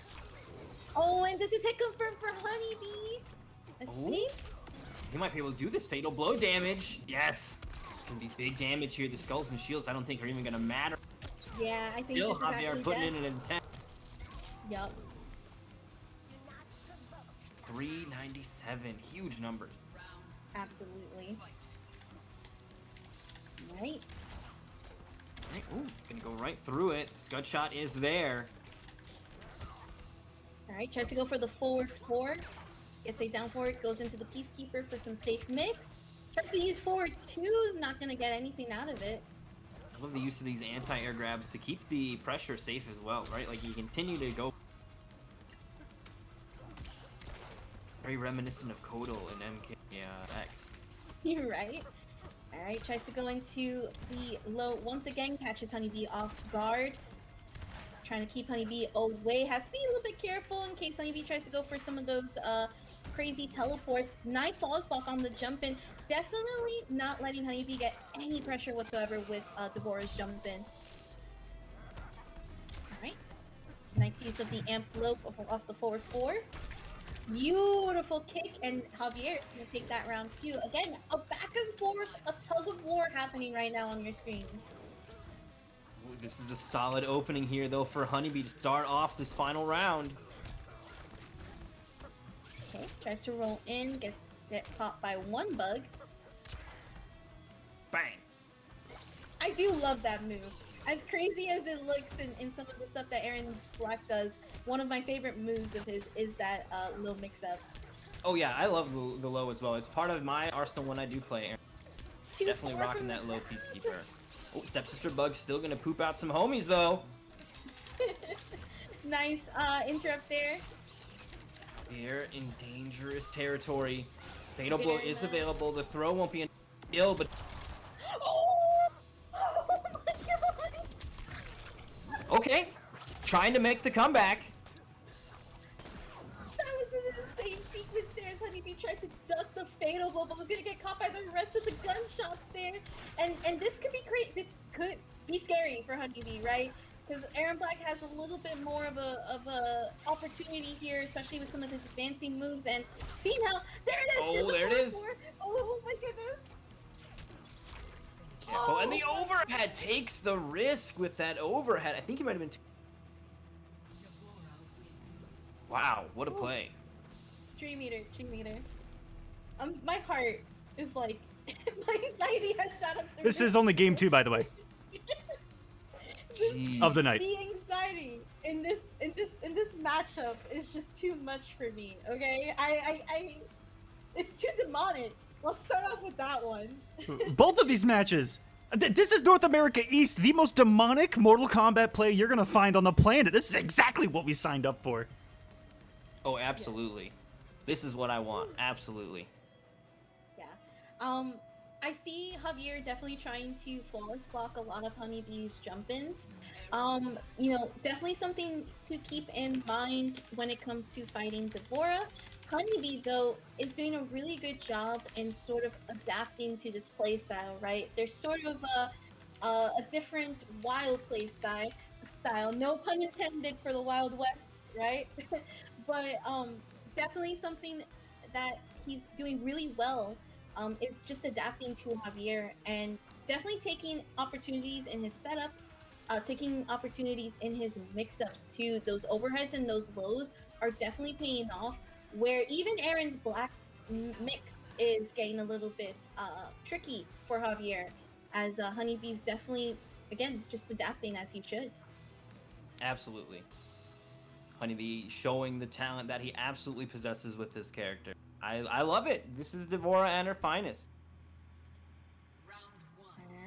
B: Oh, and this is hit confirmed for Honeybee. Let's see.
C: He might be able to do this. Fatal blow damage. Yes. It's gonna be big damage here. The skulls and shields I don't think are even gonna matter.
B: Yeah, I think
C: Still,
B: this is
C: Javier
B: actually
C: putting
B: death.
C: in an attempt.
B: Yup.
C: 397. Huge numbers.
B: Absolutely. Right.
C: Right, ooh, gonna go right through it. Scud shot is there.
B: Alright, tries to go for the forward 4. Gets a down forward, goes into the Peacekeeper for some safe mix. Tries to use forward 2, not gonna get anything out of it.
C: I love the use of these anti-air grabs to keep the pressure safe as well, right? Like you continue to go. Very reminiscent of Kodal and MKX.
B: You're right. Alright, tries to go into the low once again, catches Honeybee off guard. Trying to keep Honeybee away. Has to be a little bit careful in case Honeybee tries to go for some of those crazy teleports. Nice flawless block on the jump in. Definitely not letting Honeybee get any pressure whatsoever with Devora's jump in. Alright. Nice use of the amp loaf off the forward 4. Beautiful kick, and Javier gonna take that round too. Again, a back and forth, a tug of war happening right now on your screen.
C: Ooh, this is a solid opening here, though, for Honeybee to start off this final round.
B: Okay, tries to roll in, get caught by one bug.
C: Bang!
B: I do love that move. As crazy as it looks in some of the stuff that Aaron Black does, one of my favorite moves of his is that low mix-up.
C: Oh yeah, I love the low as well. It's part of my arsenal when I do play. Aaron. Definitely rocking that low Peacekeeper. Oh, Stepsister Bug's still gonna poop out some homies though.
B: Nice interrupt there.
C: They're in dangerous territory. Fatal blow
B: Very
C: is
B: nice.
C: available. The throw won't be an ill, but
B: Oh! Oh my god!
C: okay. Trying to make the comeback.
B: That was an insane sequence there as Honeybee tried to duck the fatal blow, but was gonna get caught by the rest of the gunshots there. And this could be great. This could be scary for Honeybee, right? Because Aaron Black has a little bit more of a opportunity here, especially with some of his advancing moves. And seeing how there it is.
C: Oh, there it is.
B: Oh my goodness.
C: Careful. And the overhead takes the risk with that overhead. I think he might have been. Wow, what a play.
B: Dream Eater. My heart is like, my anxiety has shot up.
A: This is only game 2, by the way,
C: Jeez.
A: of the night.
B: The anxiety. in this matchup is just too much for me. Okay, it's too demonic. Let's start off with that one.
A: Both of these matches. This is North America East, the most demonic Mortal Kombat play you're gonna find on the planet. This is exactly what we signed up for.
C: Oh, absolutely. This is what I want. Absolutely.
B: Yeah. I see Javier definitely trying to flawless block a lot of Honeybee's jump-ins. You know, definitely something to keep in mind when it comes to fighting Devora. Honeybee, though, is doing a really good job in sort of adapting to this playstyle, right? There's sort of a different wild playstyle. No pun intended for the Wild West, right? But definitely something that he's doing really well is just adapting to Javier and definitely taking opportunities in his setups, taking opportunities in his mix-ups too. Those overheads and those lows are definitely paying off, where even Aaron's black mix is getting a little bit tricky for Javier, as Honeybee's definitely, again, just adapting as he should.
C: Absolutely. Honeybee showing the talent that he absolutely possesses with this character. I love it. This is Devora at her finest.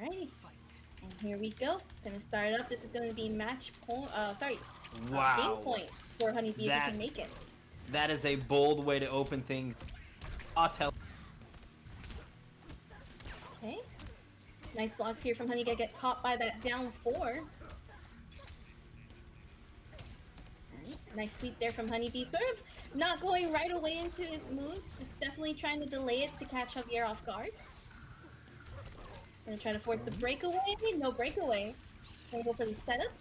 B: Alrighty. And here we go. Gonna start up. This is gonna be match point. Game point for Honeybee if he can make it.
C: That is a bold way to open things. I'll tell.
B: Okay. Nice blocks here from Honeybee. Get caught by that down 4. Nice sweep there from Honeybee. Sort of not going right away into his moves, just definitely trying to delay it to catch Javier off guard. Gonna try to force the breakaway. No breakaway. Gonna go for the setup.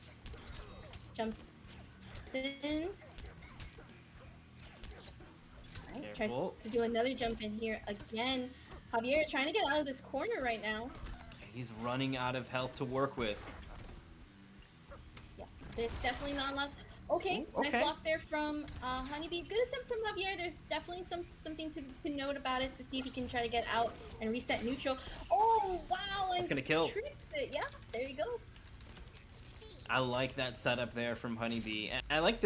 B: Jumps in. Alright, tries to do another jump in here again. Javier trying to get out of this corner right now.
C: He's running out of health to work with.
B: Yeah, there's definitely not a lot. Okay, nice blocks there from Honeybee. Good attempt from Javier. There's definitely something to note about it, to see if he can try to get out and reset neutral. Oh, wow.
C: It's going to kill.
B: Trips it. Yeah, there you go.
C: I like that setup there from Honeybee. And I like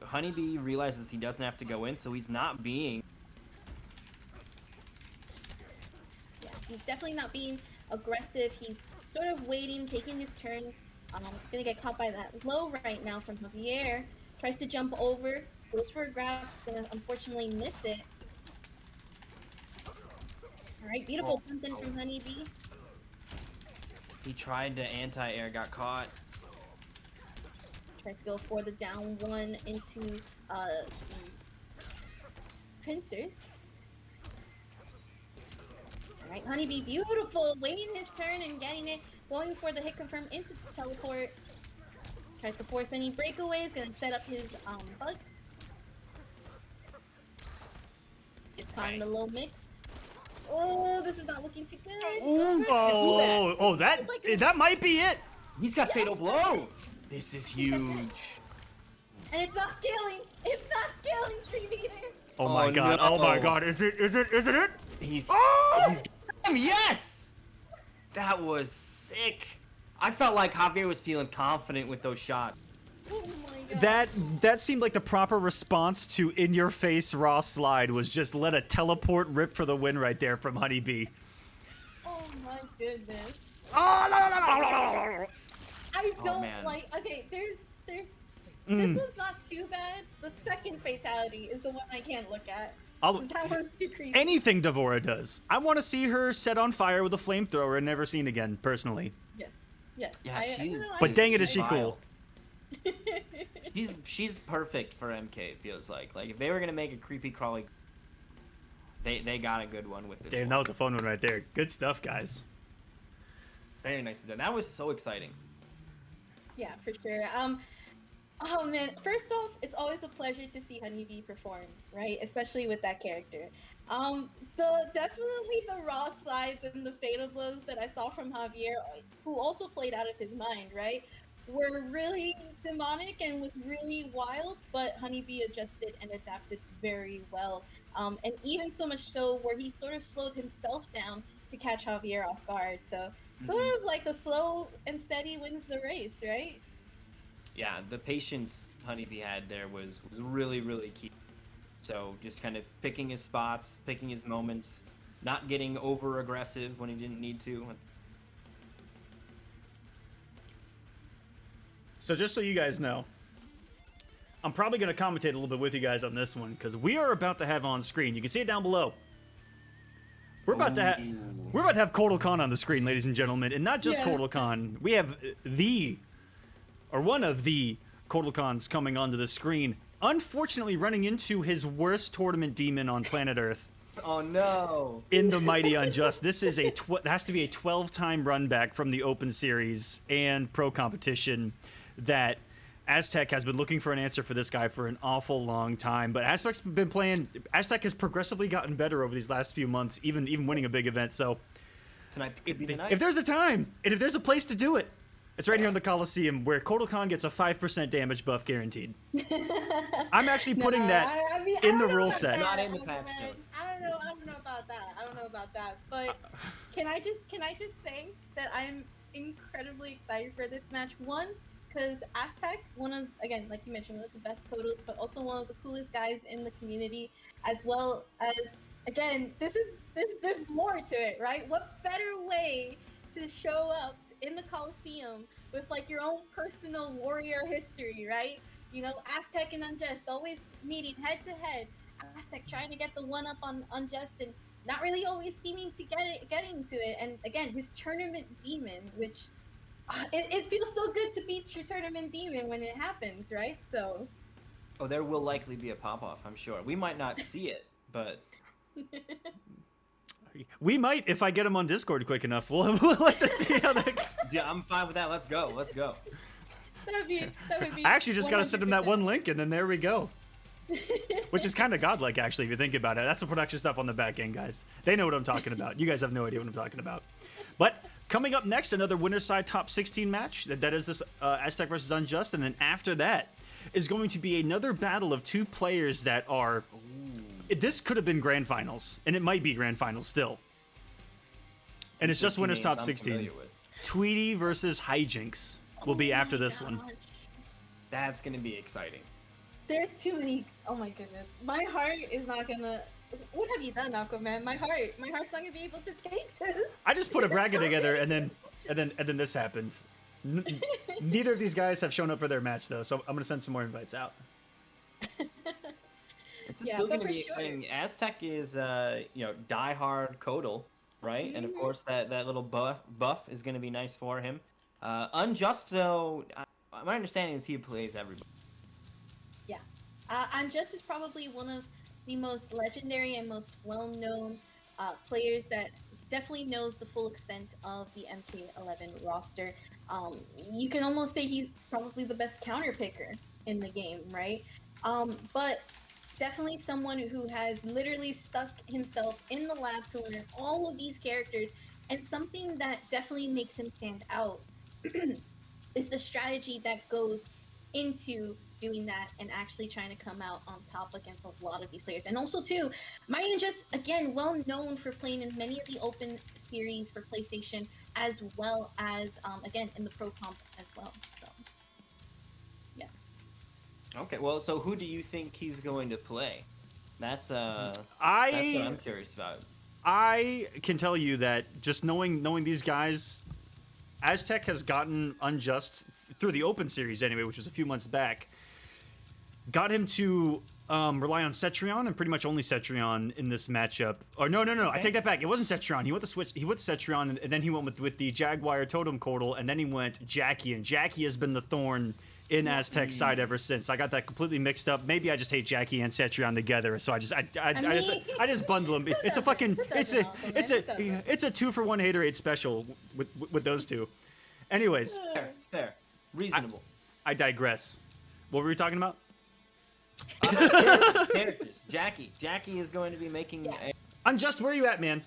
C: Honeybee realizes he doesn't have to go in, so he's not being...
B: Yeah, he's definitely not being aggressive. He's sort of waiting, taking his turn. Gonna get caught by that low right now from Javier. Tries to jump over, goes for a grab, gonna unfortunately miss it. Alright, beautiful jump in from Honeybee.
C: He tried to anti-air, got caught.
B: Tries to go for the down 1 into the pincers. Alright, Honeybee, beautiful, waiting his turn and getting it. Going for the hit confirm into the teleport. Tries to force any breakaways. Gonna set up his bugs. It's caught the low mix. Oh, this is not looking too good.
A: That might be it.
C: He's got fatal blow. This is huge.
B: And it's not scaling. It's not scaling, Tree Beater.
A: Oh my god.
C: No.
A: Oh my god. Is it it?
C: He's yes. That was sick. I felt like Javier was feeling confident with those shots.
B: Oh my god.
A: That seemed like the proper response to in-your-face raw slide, was just let a teleport rip for the win right there from Honeybee.
B: Oh my goodness.
A: Oh, no.
B: I don't
C: man.
B: like. Okay, there's. This one's not too bad. The second fatality is the one I can't look at. That was too creepy.
A: Anything Devora does. I want to see her set on fire with a flamethrower and never seen again, personally.
B: Yes.
C: Yeah,
A: But dang it, is she cool.
C: She's perfect for MK, it feels like. Like, if they were going to make a creepy crawly, they got a good one with this
A: Damn,
C: one.
A: that was a fun one right there. Good stuff, guys.
C: Very nicely done. That was so exciting.
B: Yeah, for sure. Oh man, first off, it's always a pleasure to see Honeybee perform, right? Especially with that character. Definitely the raw slides and the fatal blows that I saw from Javier, who also played out of his mind, right? Were really demonic and was really wild, but Honeybee adjusted and adapted very well. And even so much so where he sort of slowed himself down to catch Javier off guard. So sort of like the slow and steady wins the race, right?
C: yeah, the patience Honeybee had there was really, really key. So just kind of picking his spots, picking his moments, not getting over aggressive when he didn't need to.
A: So just so you guys know, I'm probably going to commentate a little bit with you guys on this one because we are about to have on screen. You can see it down below. We're about to have Kotal Khan on the screen, ladies and gentlemen, and not just Kotal Khan. We have one of the Kotal Khans coming onto the screen. Unfortunately, running into his worst tournament demon on planet Earth.
C: Oh no!
A: In the Mighty Unjust. This is has to be a 12-time run back from the Open Series and Pro Competition that Aztec has been looking for an answer for this guy for an awful long time. But Aztec has progressively gotten better over these last few months, even winning a big event. So
C: tonight could be the night.
A: If there's a time, and if there's a place to do it, it's right here in the Kolosseum, where Kotal Khan gets a 5% damage buff guaranteed. I'm actually putting in the rule set.
C: Not in the patch notes.
B: I don't know about that. But can I just say that I'm incredibly excited for this match. One, because Aztec, again, like you mentioned, one of the best Kotals, but also one of the coolest guys in the community, as well as, again, there's more to it, right? What better way to show up in the Kolosseum with like your own personal warrior history, right? You know, Aztec and Unjust always meeting head to head. Aztec trying to get the one up on Unjust and not really always seeming to getting to it. And again, his tournament demon, which it feels so good to beat your tournament demon when it happens, right? So.
C: Oh, there will likely be a pop-off, I'm sure. We might not see it, but.
A: We might if I get him on Discord quick enough. We'll like to see how that.
C: Yeah, I'm fine with that. Let's go.
B: That would be.
A: I actually just got to send him that one link, and then there we go. Which is kind of godlike, actually, if you think about it. That's the production stuff on the back end, guys. They know what I'm talking about. You guys have no idea what I'm talking about. But coming up next, another winner's side top 16 match. That is this Aztec versus Unjust, and then after that is going to be another battle of two players that are. This could have been grand finals, and it might be grand finals still. And it's just winners top 16. Tweety versus Hijinks will be after this one.
C: That's gonna be exciting.
B: There's too many. Oh my goodness, my heart is not gonna. What have you done, Aquaman? My heart's not gonna be able to take this.
A: I just put a bracket together, and then this happened. Neither of these guys have shown up for their match though, so I'm gonna send some more invites out.
C: It's still going to be exciting. Aztec is, die-hard Kotal, right? And of course, that little buff is going to be nice for him. Unjust, though, my understanding is he plays everybody.
B: Yeah. Unjust is probably one of the most legendary and most well-known players that definitely knows the full extent of the MK11 roster. You can almost say he's probably the best counter picker in the game, right? But definitely someone who has literally stuck himself in the lab to learn all of these characters, and something that definitely makes him stand out is the strategy that goes into doing that and actually trying to come out on top against a lot of these players. And also too, Mayan just, again, well known for playing in many of the open series for PlayStation, as well as again in the Pro Comp as well. So
C: okay, well, so who do you think he's going to play? That's what I'm curious about.
A: I can tell you that just knowing these guys, Aztec has gotten Unjust through the Open Series anyway, which was a few months back. Got him to rely on Cetrion and pretty much only Cetrion in this matchup. Or no, okay. I take that back. It wasn't Cetrion. He went to switch. He went Cetrion, and then he went with the Jaguar Totem Kotal, and then he went Jackie, and Jackie has been the thorn in Aztec's side ever since. I got that completely mixed up. Maybe I just hate Jackie and Cetrion together, so I just bundle them. It's a fucking it's a 2-for-1 hater hate special with those two. Anyways,
C: it's fair, reasonable.
A: I digress. What were we talking about?
C: Characters. Jackie is going to be making.
A: Unjust, where are you at, man?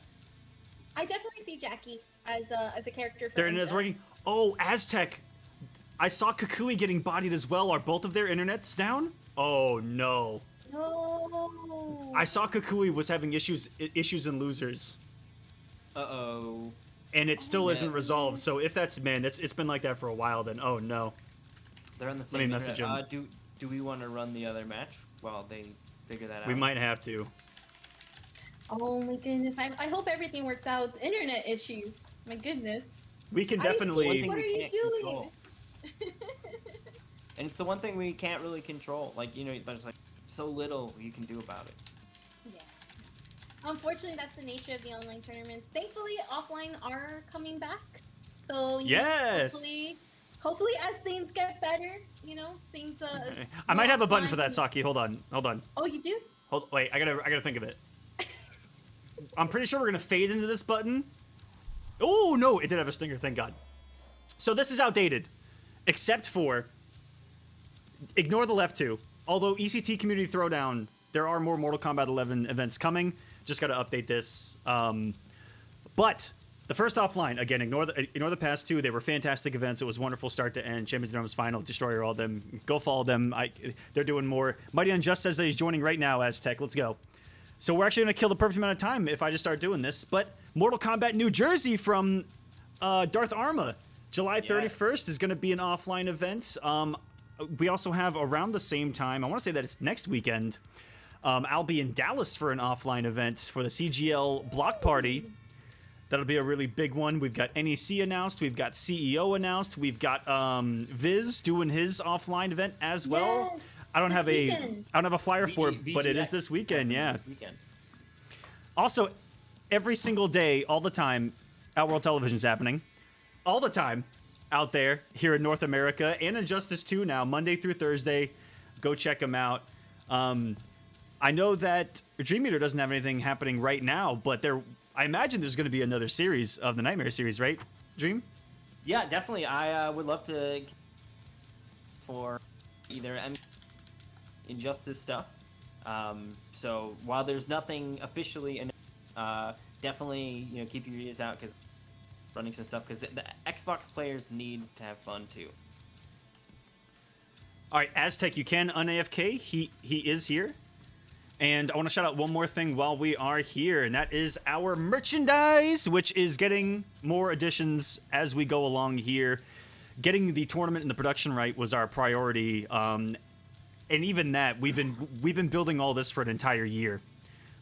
B: I definitely see Jackie as a character. For
A: there it is working. Oh, Aztec. I saw Kukui getting bodied as well. Are both of their internets down? Oh no.
B: No.
A: I saw Kukui was having issues in losers.
C: Uh-oh.
A: And it still isn't resolved. So if that's it's been like that for a while then. Oh no.
C: They're on the
A: Let
C: same
A: me
C: internet.
A: message him.
C: Do we want to run the other match while they figure that out?
A: We might have to.
B: Oh my goodness! I hope everything works out. Internet issues. My goodness.
A: We can
B: Ice
A: definitely.
B: Cube, what are you
C: can't
B: doing?
C: control. And it's the one thing we can't really control. Like, you know, there's like so little you can do about it.
B: Yeah. Unfortunately, that's the nature of the online tournaments. Thankfully, offline are coming back. So
A: Yes.
B: hopefully, as things get better, you know, things.
A: I might have a button
B: offline
A: for that,
B: and-
A: Saki. Hold on.
B: Oh, you do?
A: Wait, I gotta think of it. I'm pretty sure we're gonna fade into this button. Oh no, it did have a stinger, thank God. So this is outdated, except for ignore the left two. Although ECT Community Throwdown, there are more Mortal Kombat 11 events coming. Just gotta update this. But the first offline, again, ignore the past two. They were fantastic events. It was wonderful start to end. Champions of Drums final, Destroyer, all them. Go follow them. They're doing more. Mighty Unjust says that he's joining right now, Aztec. Let's go. So we're actually going to kill the perfect amount of time if I just start doing this. But Mortal Kombat New Jersey from Darth Arma, July 31st is going to be an offline event. We also have around the same time, I want to say that it's next weekend, I'll be in Dallas for an offline event for the CGL Block Party. That'll be a really big one. We've got NEC announced. We've got CEO announced. We've got Viz doing his offline event as well.
B: Yes,
A: I don't have
B: weekend.
A: a flyer for it, but it is this weekend, yeah.
C: This weekend.
A: Also, every single day, all the time, Outworld Television's happening. All the time out there here in North America and Injustice 2 now, Monday through Thursday. Go check them out. I know that Dream Eater doesn't have anything happening right now, but I imagine there's going to be another series of the Nightmare series, right, Dream?
C: Yeah, definitely. I would love to for either Injustice stuff. So while there's nothing officially, definitely keep your ears out because running some stuff because the Xbox players need to have fun too.
A: All right, Aztec, you can un-AFK. He is here. And I want to shout out one more thing while we are here, and that is our merchandise, which is getting more additions as we go along here. Getting the tournament and the production right was our priority, and even that, we've been building all this for an entire year.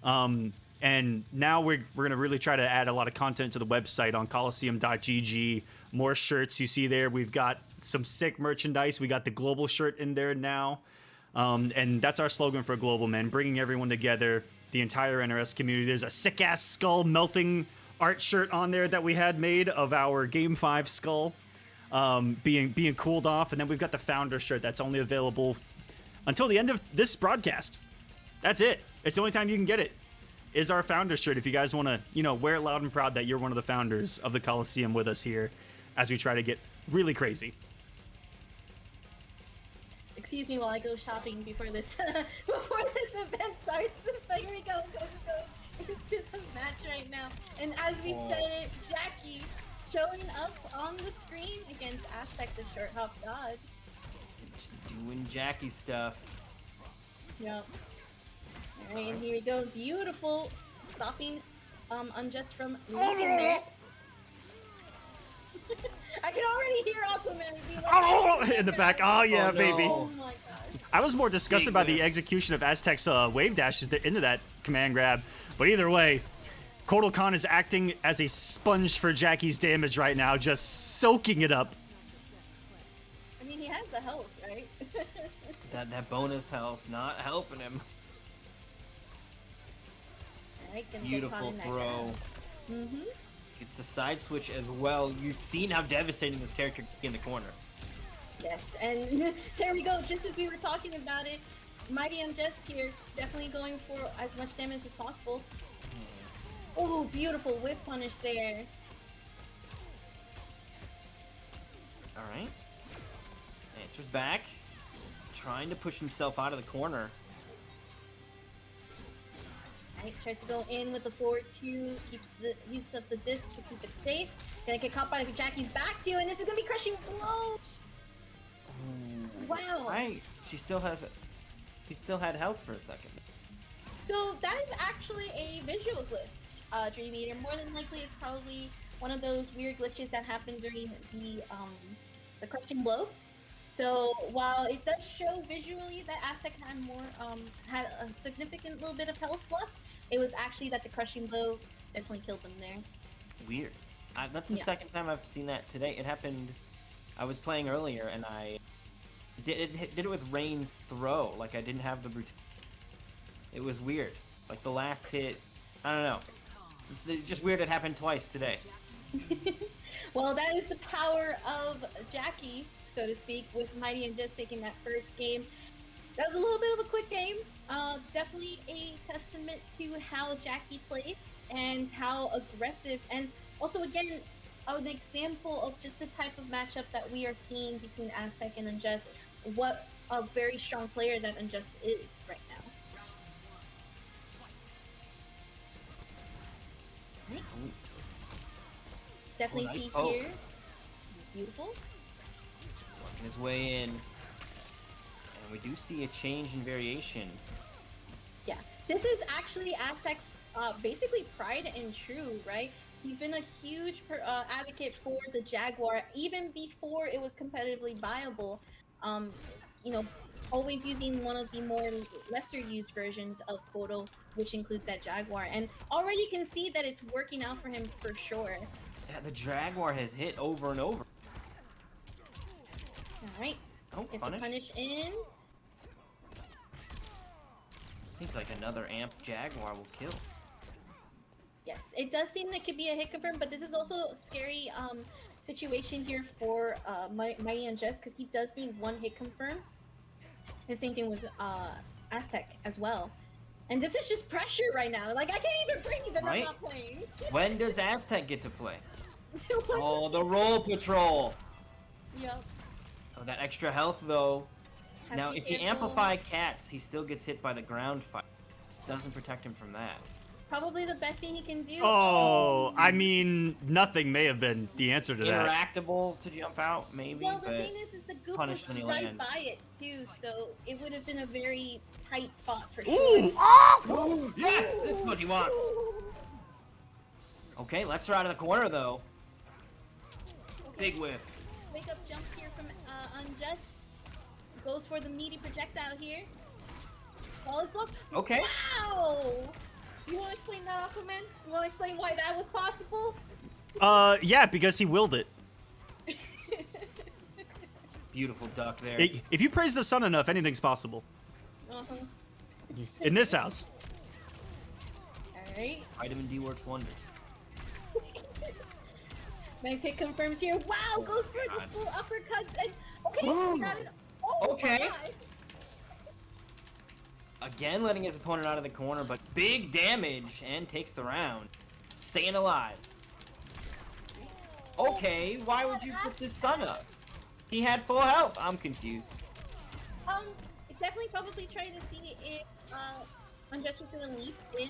A: And now we're going to really try to add a lot of content to the website on Kolosseum.gg. More shirts you see there. We've got some sick merchandise. We got the global shirt in there now. And that's our slogan for Global, man. Bringing everyone together, the entire NRS community. There's a sick-ass skull melting art shirt on there that we had made of our Game 5 skull being cooled off. And then we've got the Founder shirt that's only available until the end of this broadcast. That's it. It's the only time you can get it, is our Founder shirt. If you guys want to, wear it loud and proud that you're one of the founders of the Kolosseum with us here as we try to get really crazy.
B: Excuse me while I go shopping before this event starts. But here we go. Go into the match right now. And as we said it, Jackie showing up on the screen against Aztec, the short hop god.
C: Just doing Jackie stuff.
B: Yep. Alright, and here we go. Beautiful. Stopping Unjust from leaving there. I can already hear Aquaman
A: In the back. Oh, yeah,
C: Oh, no.
A: baby.
B: Oh my gosh.
A: I was more disgusted by the execution of Aztec's wave dashes into that command grab. But either way, Kotal Khan is acting as a sponge for Jackie's damage right now, just soaking it up.
B: I mean, he has the health, right?
C: That bonus health not helping him.
B: Alright, gonna get caught
C: Beautiful
B: in that
C: throw.
B: grab. Mm-hmm.
C: It's a side switch as well. You've seen how devastating this character can be in the corner.
B: Yes, and there we go. Just as we were talking about it, Mighty Unjust here, definitely going for as much damage as possible. Oh, beautiful whip punish there.
C: All right. Answers back. Trying to push himself out of the corner.
B: Right, tries to go in with the forward two, uses up the disc to keep it safe. Gonna get caught by Jackie's back two, and this is gonna be crushing blow. Wow.
C: Right. He still had health for a second.
B: So that is actually a visual glitch, Dream Eater. More than likely, it's probably one of those weird glitches that happen during the crushing blow. So while it does show visually that Aztec had more, had a significant little bit of health left, it was actually that the crushing blow definitely killed them there.
D: Weird. That's the second time I've seen that today. It happened. I was playing earlier and I did it with Rain's throw. Like I didn't have the brutality. It was weird. Like the last hit. I don't know. It's just weird. It happened twice today.
B: Well, that is the power of Jackie, so to speak, with Mighty and Just taking that first game. That was a little bit of a quick game. Definitely a testament to how Jackie plays and how aggressive, and also again an example of just the type of matchup that we are seeing between Aztec and Unjust. What a very strong player that Unjust is right now. Definitely
D: nice
B: see
D: poke.
B: here. Beautiful.
D: Working his way in. And we do see a change in variation.
B: Yeah, this is actually Aztec's basically pride and true, right? He's been a huge advocate for the Jaguar even before it was competitively viable. You know, always using one of the more lesser used versions of Kodo, which includes that Jaguar, and already can see that it's working out for him for sure.
D: Yeah, the Jaguar has hit over and over.
B: All right,
D: Oh,
B: it's
D: punish.
B: a punish in.
D: I think like another amp Jaguar will kill.
B: Yes, it does seem that could be a hit confirm, but this is also a scary situation here for Mighty and Jess, because he does need one hit confirm. And same thing with Aztec as well. And this is just pressure right now. Like, I can't even breathe and
D: Right?
B: I'm not playing.
D: When does Aztec get to play? Oh, the roll patrol.
B: Yep.
D: Oh, that extra health though.
B: Has
D: Now,
B: to be
D: if you
B: careful.
D: amplify cats, he still gets hit by the ground fire. This doesn't protect him from that.
B: Probably the best thing he can do.
A: Oh, I mean, nothing may have been the answer to that.
D: Interactable to jump out, maybe,
B: Well, the
D: but
B: thing is the goop
D: punished
B: was
D: when he
B: right
D: lands.
B: by it too, so it would have been a very tight spot for
A: Ooh!
B: sure.
A: Oh!
D: Yes, this is what he wants. Okay, let's out of the corner though.
B: Okay.
D: Big whiff.
B: Wake up jump here from Unjust. Goes for the meaty projectile here. Flawless block.
D: Okay.
B: Wow! You want to explain that, Aquaman? You want to explain why that was possible?
A: Yeah, because he willed it.
D: Beautiful duck there.
A: If you praise the sun enough, anything's possible.
B: Uh-huh.
A: In this house.
B: Alright.
D: Vitamin D works wonders.
B: Nice hit confirms here. Wow! Goes for the
D: God.
B: full uppercuts and... Okay,
D: Ooh.
B: got it. Oh,
D: Okay.
B: my.
D: Again, letting his opponent out of the corner, but big damage and takes the round. Staying alive. Okay, why would you put this sun up? He had full health. I'm confused.
B: Definitely probably trying to see if Unjust was gonna leap in.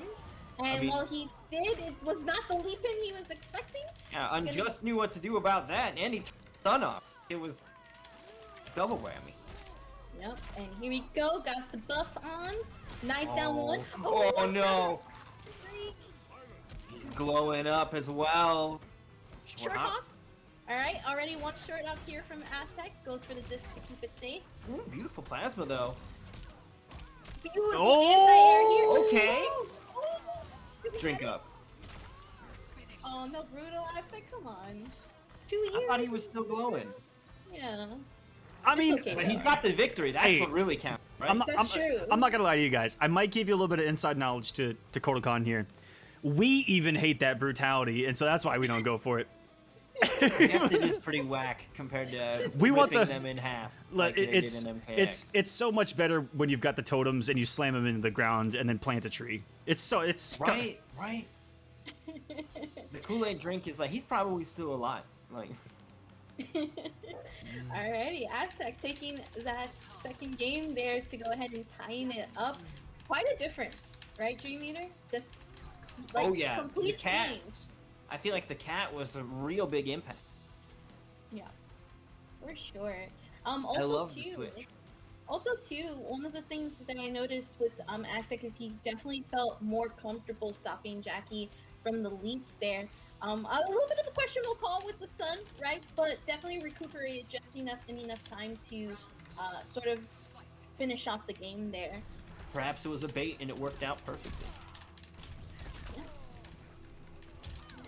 B: And
D: I mean-
B: while he did, it was not the leap in he was expecting.
D: Yeah, Unjust knew what to do about that, and he turned the sun off. It was double whammy.
B: Yep, and here we go. Got the buff on. Nice down one.
D: Oh,
B: my
D: no.
B: God. Freak.
D: He's glowing up as well.
B: Short hops. Alright, already one short up here from Aztec. Goes for the disc to keep it safe.
D: Ooh, beautiful plasma though.
B: Beautiful
A: Oh!
B: anti-air here.
D: Okay.
B: Oh! Did we
D: Drink
B: get it?
D: up.
B: Oh, no, brutal Aztec. Come on. 2 years.
D: I thought he was still glowing.
B: Yeah.
A: I mean,
B: okay.
D: But he's got the victory. That's
A: Hey,
D: what really counts, right?
B: That's true.
A: I'm not gonna lie to you guys. I might give you a little bit of inside knowledge to Kodokan here. We even hate that brutality, and so that's why we don't go for it.
D: I guess it is pretty whack compared to
A: We want
D: ripping
A: the-
D: them in half.
A: Like,
D: they did
A: it's
D: in MKX.
A: so much better when you've got the totems and you slam them into the ground and then plant a tree. It's
D: right. The Kool-Aid drink is like he's probably still alive. Like
B: Alrighty, Aztec taking that second game there to go ahead and tying it up. Quite a difference, right, Dream Eater? Just like
D: Oh, yeah, the
B: complete
D: cat.
B: change.
D: I feel like the cat was a real big impact.
B: Yeah, for sure.
D: I
B: Also
D: love the
B: too,
D: switch.
B: one of the things that I noticed with Aztec is he definitely felt more comfortable stopping Jackie from the leaps there. A little bit of a questionable call with the sun, right? But definitely recuperated just enough time to sort of finish off the game there.
D: Perhaps it was a bait and it worked out perfectly.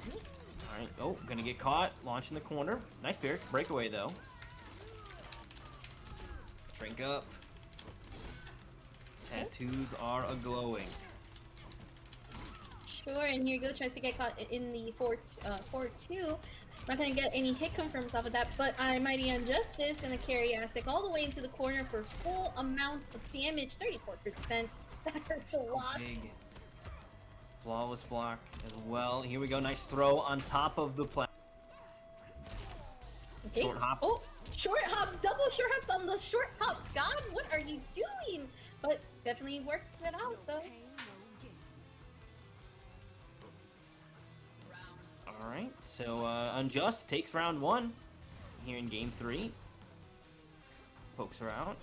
D: All right. Oh, gonna get caught. Launch in the corner. Nice breakaway though. Drink up. Tattoos are a glowing.
B: Sure, and here you go. Tries to get caught in the 4-2. Not gonna get any hit confirms off of that, but Mighty Injustice gonna carry Aztec all the way into the corner for full amount of damage, 34%. That hurts a lot.
D: Big. Flawless block as well. Here we go. Nice throw on top of the platform.
B: Okay.
D: Short hop.
B: Oh, short hops, double short hops on the short hop. God, what are you doing? But definitely works it out though.
D: All right, so Unjust takes round 1 here in game 3. Pokes her out.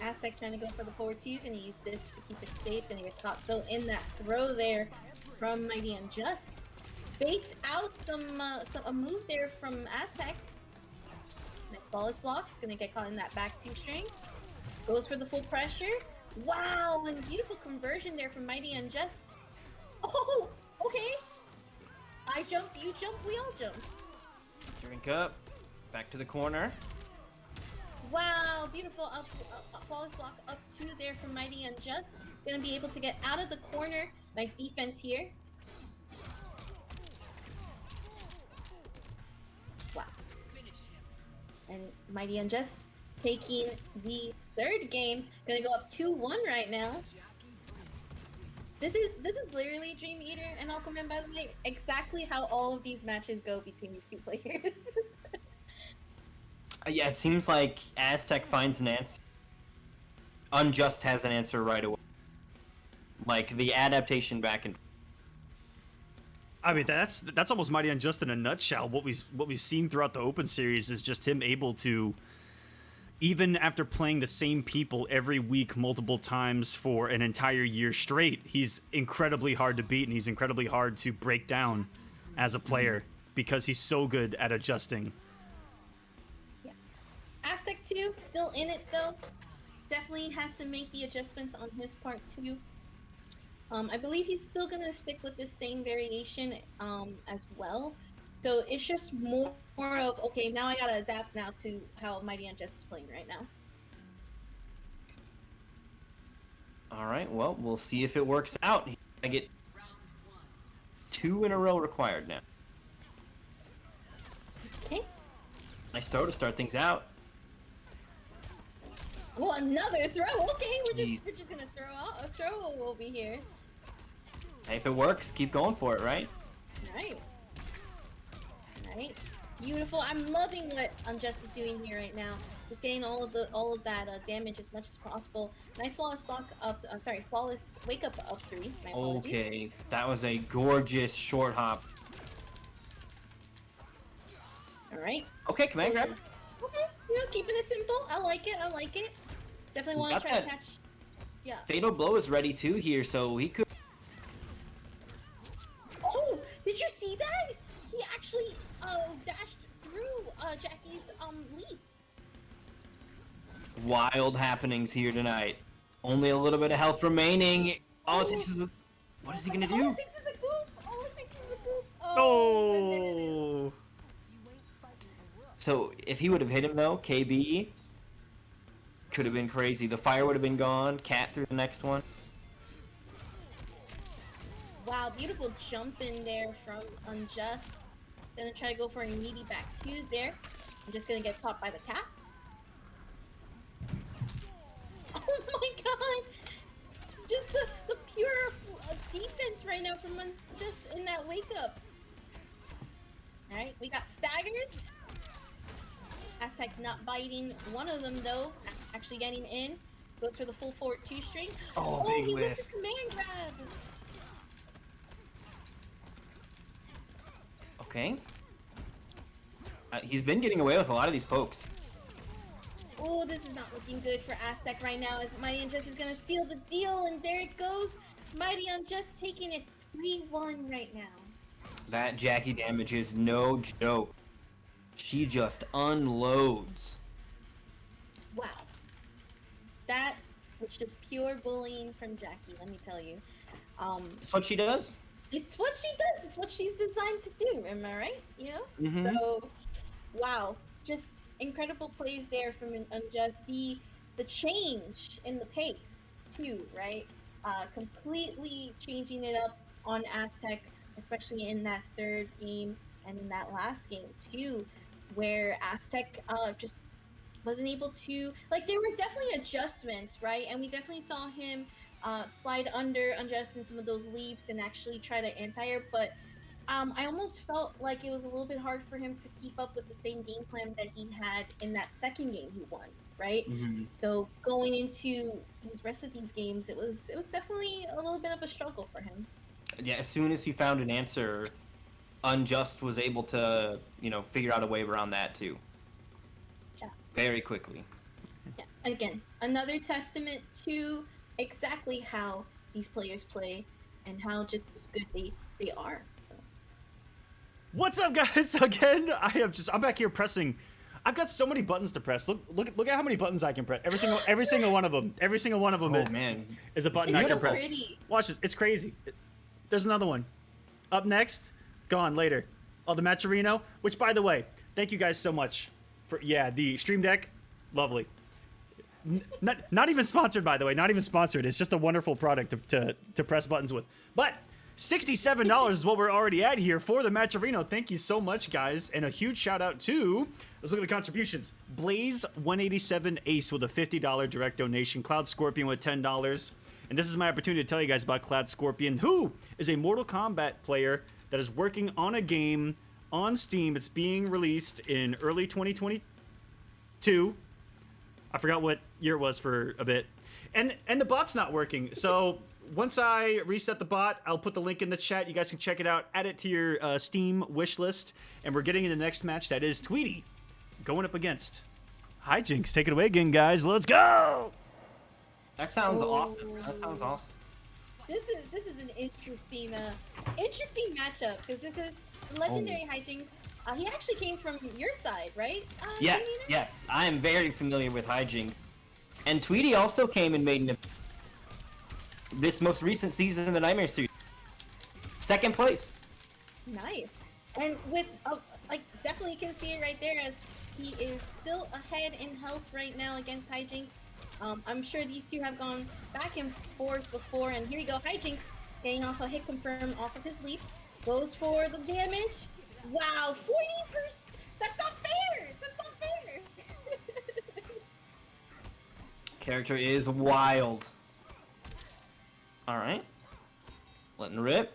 B: Aztec trying to go for the 4-2, gonna use this to keep it safe, gonna get caught though in that throw there from Mighty Unjust. Baits out a move there from Aztec. Next ball is blocks, gonna get caught in that back 2 string. Goes for the full pressure. Wow, and beautiful conversion there from Mighty Unjust. Oh, okay. I jump, you jump, we all jump.
D: Drink up. Back to the corner.
B: Wow, beautiful flawless block up 2 there from Mighty Unjust. Gonna be able to get out of the corner. Nice defense here. Wow. And Mighty Unjust taking the 3rd game. Gonna go up 2-1 right now. This is literally Dream Eater and Aquaman, by the way. Exactly how all of these matches go between these 2 players.
D: Yeah, it seems like Aztec finds an answer. Unjust has an answer right away. Like the adaptation back and.
A: I mean, that's almost Mighty Unjust in a nutshell. What we've seen throughout the Open Series is just him able to, even after playing the same people every week multiple times for an entire year straight, he's incredibly hard to beat and he's incredibly hard to break down as a player because he's so good at adjusting.
B: Yeah. Aztec 2, still in it though. Definitely has to make the adjustments on his part too. I believe he's still gonna stick with the same variation as well. So it's just more of, okay, now I gotta adapt now to how Mighty Unjust is playing right now.
D: All right, well, we'll see if it works out. I get 2 in a row required now.
B: Okay.
D: Nice throw to start things out.
B: Well, another throw. Okay, we're just gonna throw out a throw over here.
D: Hey, if it works, keep going for it, right?
B: Right. Right. Beautiful. I'm loving what Unjust is doing here right now. Just getting all of that damage as much as possible. Nice flawless block up. Flawless wake up 3. My apologies.
D: Okay, that was a gorgeous short hop.
B: All right.
D: Okay, command grab.
B: Okay. Keeping it simple. I like it. Definitely want to try to catch. Yeah.
D: Fatal blow is ready too here, so he could.
B: Oh, did you see that? He actually dashed through Jackie's lead.
D: Wild happenings here tonight. Only a little bit of health remaining. All it takes is a... What is he gonna do?
B: All it takes is a boop.
A: Oh.
D: So if he would have hit him though, KB could have been crazy. The fire would have been gone. Cat through the next one.
B: Wow, beautiful jump in there from Unjust. Gonna try to go for a meaty back 2 there. I'm just gonna get caught by the cat. Oh my god! Just the pure defense right now from Unjust in that wake up. Alright, we got staggers. Aztec not biting one of them though. Actually getting in. Goes for the full 4-2 string.
D: Oh, big
B: he
D: whiff.
B: loses command grab.
D: Okay. He's been getting away with a lot of these pokes.
B: Oh, this is not looking good for Aztec right now as Mighty Unjust is going to seal the deal, and there it goes. Mighty Unjust taking it 3-1 right now.
D: That Jackie damage is no joke. She just unloads.
B: Wow. That was just pure bullying from Jackie, let me tell you.
D: That's what she does?
B: It's what she does. It's what she's designed to do, am I right? You know?
D: Mhm.
B: So, wow. Just incredible plays there from Unjust. The change in the pace, too, right? Completely changing it up on Aztec, especially in that third game and in that last game, too, where Aztec just wasn't able to, like, there were definitely adjustments, right? And we definitely saw him slide under Unjust in some of those leaps and actually try to anti-air, but I almost felt like it was a little bit hard for him to keep up with the same game plan that he had in that second game he won, right?
D: Mhm.
B: So going into the rest of these games, it was definitely a little bit of a struggle for him.
D: Yeah, as soon as he found an answer, Unjust was able to, figure out a way around that too.
B: Yeah.
D: Very quickly.
B: Yeah. Again, another testament to exactly how these players play and how just good they are. So.
A: What's up, guys? Again, I'm back here pressing. I've got so many buttons to press. Look at how many buttons I can press. Every single one of them. Every single one of them
D: Oh man.
A: is a button
B: It's
A: I can
B: so
A: press.
B: pretty.
A: Watch this. It's crazy. There's another one. Up next. Gone later. Oh, the Matcherino. Which, by the way, thank you guys so much for the Stream Deck. Lovely. Not even sponsored, by the way. Not even sponsored. It's just a wonderful product to press buttons with. But $67 is what we're already at here for the Matcherino. Thank you so much, guys. And a huge shout out to, let's look at the contributions. Blaze187 Ace with a $50 direct donation. Cloud Scorpion with $10. And this is my opportunity to tell you guys about Cloud Scorpion, who is a Mortal Kombat player that is working on a game on Steam. It's being released in early 2022. I forgot what year it was for a bit. And the bot's not working. So once I reset the bot, I'll put the link in the chat. You guys can check it out. Add it to your Steam wish list. And we're getting into the next match. That is Tweety going up against Hijinks. Take it away again, guys. Let's go!
D: That sounds awesome. That sounds awesome.
B: This is an interesting matchup because this is legendary Hijinks. He actually came from your side, right?
D: Yes. I am very familiar with Hijinks. And Tweety also came and made this most recent season in the Nightmare series. Second place.
B: Nice. And with definitely can see it right there as he is still ahead in health right now against Hijinks. I'm sure these two have gone back and forth before, and here we go. Hijinks getting off a hit confirm off of his leap. Goes for the damage. Wow, 40%! That's not fair! That's not fair!
D: Character is wild. Alright. Letting rip.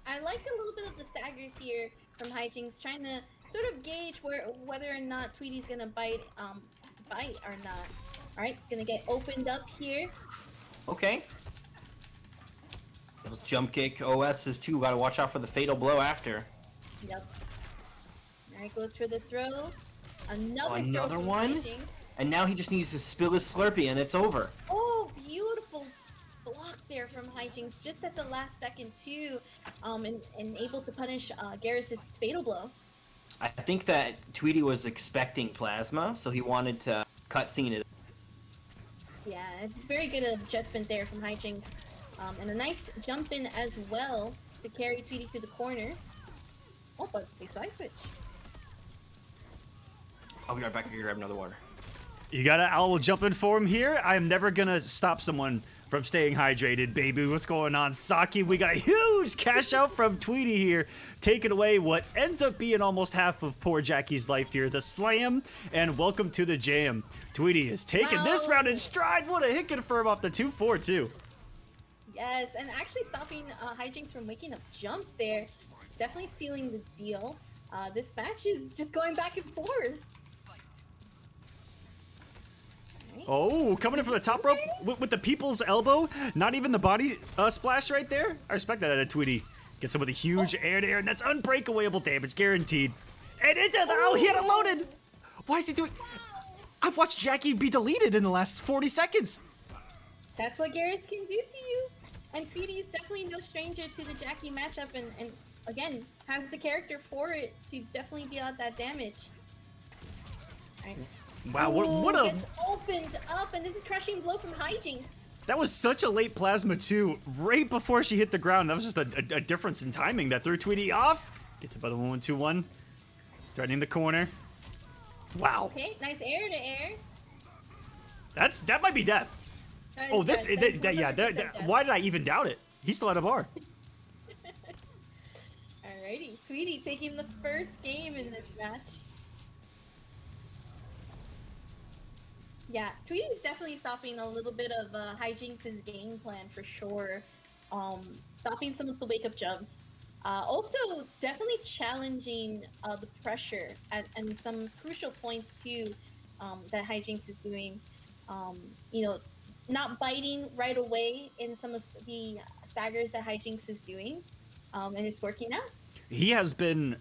B: I like a little bit of the staggers here from Hijinks, trying to sort of gauge whether or not Tweety's gonna bite or not. Alright, gonna get opened up here.
D: Okay. Those jump kick OSs too. Gotta watch out for the fatal blow after.
B: Yep. Alright, goes for the throw. Another throw from
D: one?
B: Hijinks.
D: And now he just needs to spill his Slurpee and it's over.
B: Oh, beautiful block there from Hijinks just at the last second too, and able to punish Garrus's fatal blow.
D: I think that Tweety was expecting plasma, so he wanted to cutscene it.
B: Yeah, very good adjustment there from Hijinks, and a nice jump in as well to carry Tweety to the corner. Oh, but they swag switch.
D: I'll be right back here, grab another water.
A: I will jump in for him here. I am never gonna stop someone from staying hydrated, baby. What's going on, Saki? We got a huge cash out from Tweety here, taking away what ends up being almost half of poor Jackie's life here. The slam, and welcome to the jam. Tweety is taking this round in stride. What a hit confirm off the 2-4 too.
B: Yes, and actually stopping Hijinks from making a jump there. Definitely sealing the deal. This match is just going back and forth.
A: Oh, coming in from the top rope with the people's elbow. Not even the body splash right there. I respect that out of Tweety. Get some of the huge air there, and that's unbreakable damage, guaranteed. And into the, he had it loaded. Why is he doing? I've watched Jackie be deleted in the last 40 seconds.
B: That's what Garrus can do to you. And Tweety's definitely no stranger to the Jackie matchup, and again, has the character for it to definitely deal out that damage. Alright.
A: Wow, what a...
B: Gets opened up, and this is crushing blow from Hijinks.
A: That was such a late plasma too, right before she hit the ground. That was just a difference in timing that threw Tweety off. Gets it by the 1-1-2-1. Threatening the corner. Wow.
B: Okay, nice air to air.
A: That might be death. Oh, this, yeah, why did I even doubt it? He still had a bar.
B: Alrighty, Tweety taking the first game in this match. Yeah, Tweety's definitely stopping a little bit of Hijinks' game plan for sure. Stopping some of the wake-up jumps. Also, definitely challenging the pressure and some crucial points too that Hijinks is doing. You know, not biting right away in some of the staggers that Hijinks is doing, and it's working out.
A: He has been,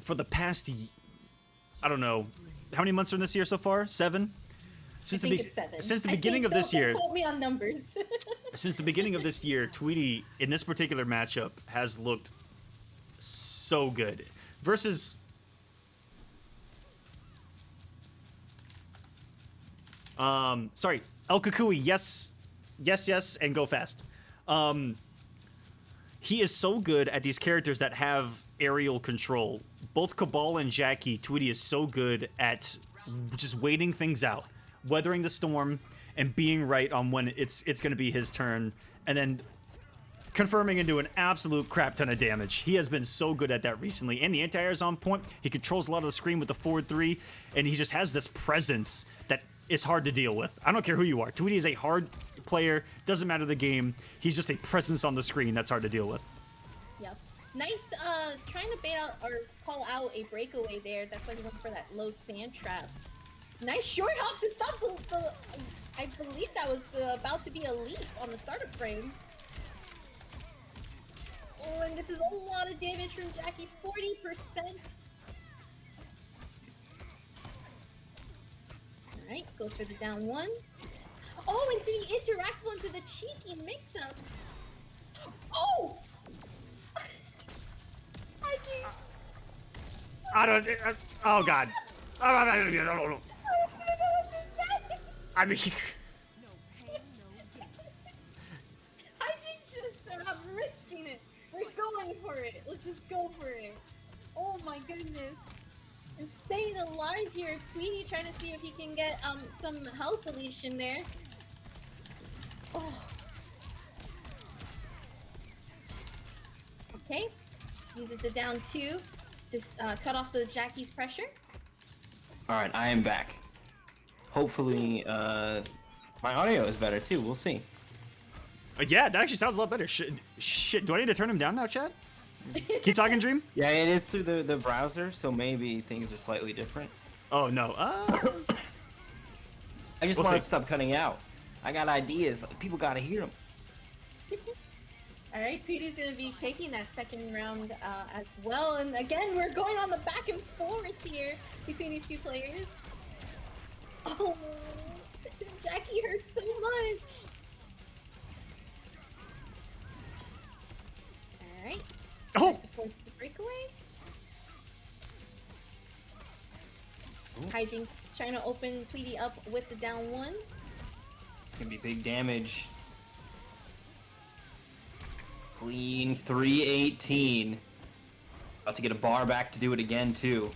A: for the past, I don't know, how many months are in this year so far? 7? Since the beginning of this year.
B: Don't quote me on numbers.
A: Since the beginning of this year, Tweety in this particular matchup has looked so good. Versus sorry, El Kukui, yes, and go fast. He is so good at these characters that have aerial control. Both Cabal and Jackie, Tweety is so good at just waiting things out, weathering the storm, and being right on when it's going to be his turn, and then confirming into an absolute crap ton of damage. He has been so good at that recently, and the anti-air is on point. He controls a lot of the screen with the forward 3, and he just has this presence that is hard to deal with. I don't care who you are. Tweety is a hard player. Doesn't matter the game. He's just a presence on the screen that's hard to deal with.
B: Yep. Nice, trying to bait out or call out a breakaway there. That's why he went for that low sand trap. Nice short hop to stop the I believe that was about to be a leap on the startup frames. Oh, and this is a lot of damage from Jackie, 40%. Alright, goes for the down 1. Oh, and the interact one to the cheeky mix-up. Oh!
A: I don't. Oh God. I mean.
B: I think just I'm risking it. We're going for it. Let's just go for it. Oh my goodness. And staying alive here, Tweety trying to see if he can get some health deletion there. Oh. Okay. Uses the down 2 to cut off the Jackie's pressure.
D: Alright, I am back. Hopefully, my audio is better too. We'll see.
A: Yeah, that actually sounds a lot better. Shit, do I need to turn him down now, chat? Keep talking, Dream?
D: Yeah, it is through the browser, so maybe things are slightly different.
A: Oh, no.
D: I just want to stop cutting out. I got ideas. People gotta hear them.
B: Alright, Tweety's gonna be taking that second round as well. And again, we're going on the back and forth here between these two players. Oh, Jackie hurts so much. Alright.
A: Oh!
B: Tries to force the breakaway. Hijinks trying to open Tweety up with the down 1.
D: It's gonna be big damage. Clean 318. About to get a bar back to do it again too.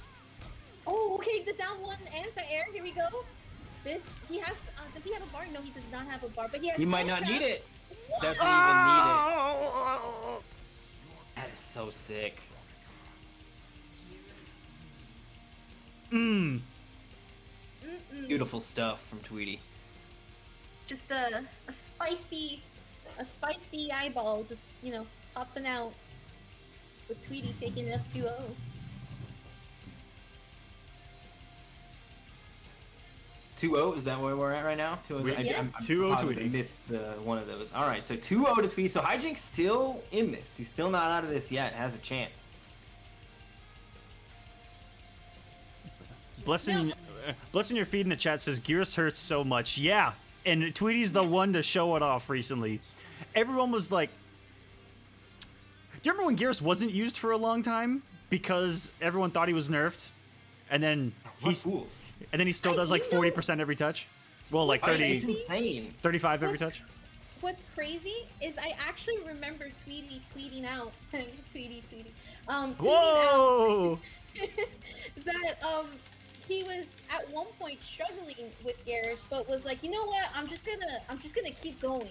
B: Oh, okay, the down 1 anti-air. Here we go. This he has. Does he have a bar? No, he does not have a bar. But he has.
D: He might not need it. Doesn't even need it. That is so sick. Beautiful stuff from Tweety.
B: Just a spicy eyeball, just, you know, popping out with Tweety taking it up 2-0.
D: 2-0, is that where we're at right now? 2-0.
B: Yeah.
A: 2-0 Tweety.
D: I missed one of those. All right, so 2-0 to Tweety. So Hijinks still in this. He's still not out of this yet. Has a chance.
A: Blessing your feed in the chat says Gears hurts so much. Yeah, and Tweety's the one to show it off recently. everyone was like, do you remember when Gears wasn't used for a long time because everyone thought he was nerfed, and then he still does like 40% every touch. Well, like 30,
C: It's insane.
A: 35 every touch.
B: What's crazy is I actually remember tweeting out, tweeting
A: Whoa!
B: out that he was at one point struggling with Garrus, but was like, you know what? I'm just gonna keep going.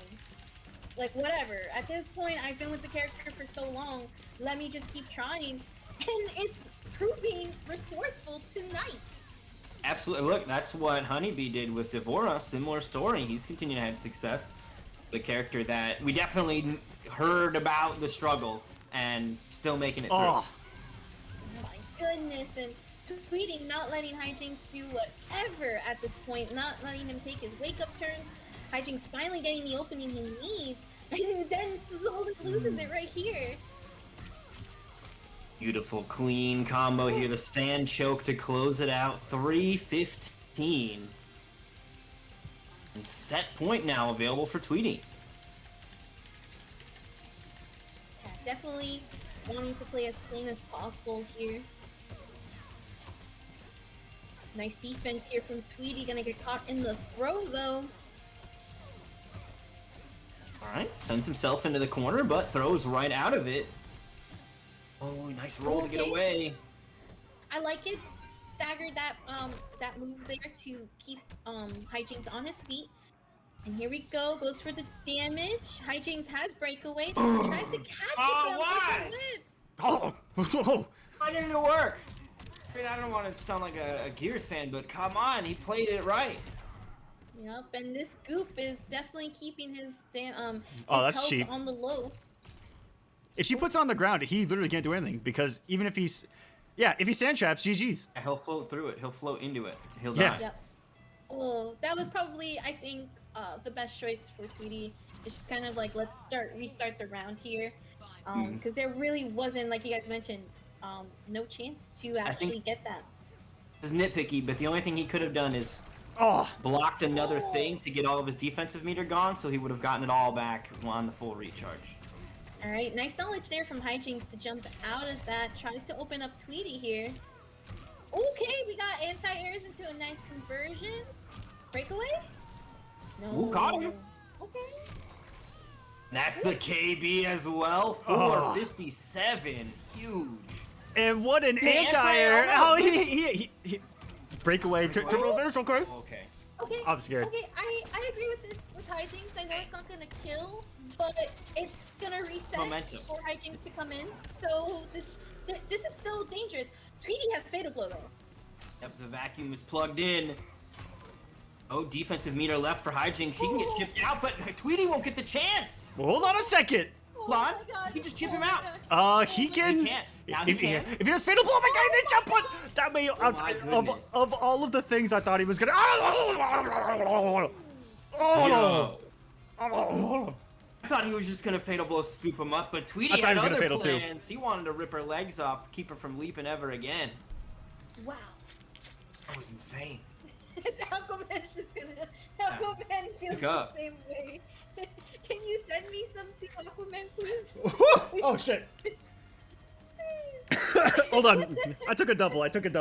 B: Like whatever. At this point, I've been with the character for so long. Let me just keep trying, and it's proving resourceful tonight.
D: Absolutely. Look, that's what Honeybee did with Devora. Similar story. He's continuing to have success. The character that we definitely heard about the struggle and still making it through.
A: Oh,
B: My goodness, and tweeting not letting Hijinks do whatever at this point, not letting him take his wake-up turns. Hijinks finally getting the opening he needs, and then slowly loses it right here.
D: Beautiful, clean combo here. The stand choke to close it out. 3:15. And set point now available for Tweety.
B: Yeah, definitely wanting to play as clean as possible here. Nice defense here from Tweety. Gonna get caught in the throw though.
D: Alright, sends himself into the corner, but throws right out of it. Oh, nice roll to get away.
B: I like it. Staggered that that move there to keep Hijinks on his feet. And here we go. Goes for the damage. Hijinks has breakaway. Tries to catch it.
D: Why?
B: Whips.
A: oh,
D: Why didn't it work? I mean, I don't want to sound like a Gears fan, but come on, he played it right.
B: Yep, and this goop is definitely keeping his his
A: that's
B: health
A: cheap.
B: on the low.
A: if she puts it on the ground, he literally can't do anything because even if he's, if he sand traps, GG's.
D: He'll float through it. He'll float into it. He'll
A: Yeah.
D: die.
B: Yep. Oh, that was probably, I think, the best choice for Tweety. It's just kind of like, let's restart the round here. Because there really wasn't, like you guys mentioned, no chance to actually get that.
D: This is nitpicky, but the only thing he could have done is blocked another thing to get all of his defensive meter gone, so he would have gotten it all back on the full recharge.
B: All right, nice knowledge there from Hijinks to jump out of that. Tries to open up Tweety here. Okay, we got anti-airs into a nice conversion. Breakaway? No.
D: Ooh, caught him.
B: Okay.
D: That's the KB as well. 457. Huge.
A: And what an
D: The
A: anti-air!
D: anti-air,
A: Oh, he breakaway. There's okay.
D: Okay.
B: Okay.
A: I'm scared.
B: Okay, I agree with this with Hijinks. I know it's not gonna kill, but it's gonna reset
D: Momentum.
B: for Hijinks to come in. So this is still dangerous. Tweety has Fatal Blow though.
D: Yep, the vacuum is plugged in. Oh, defensive meter left for Hijinks. He can get chipped out, but Tweety won't get the chance.
A: Well, hold on a second.
B: Oh
D: Hold on.
B: my God.
D: He can just chip
B: Oh
D: him
B: my
D: out.
B: God.
A: He can.
D: He can't. Now he can.
A: If he does fatal blow, my guy didn't jump one. That may
D: my goodness.
A: of all of the things I thought he was gonna.
D: Yo. I thought he was just gonna fatal blow, scoop him up, but Tweety
A: I thought he
D: had
A: was gonna
D: other
A: fatal too.
D: plans. He wanted to rip her legs off, keep her from leaping ever again.
B: Wow.
D: That was insane.
B: Aquaman's just gonna. Aquaman feels
D: Pick
B: the
D: up.
B: same way. Can you send me some to Aquaman, please?
A: Oh shit! Hold on, I took a double.
B: I
D: Fit it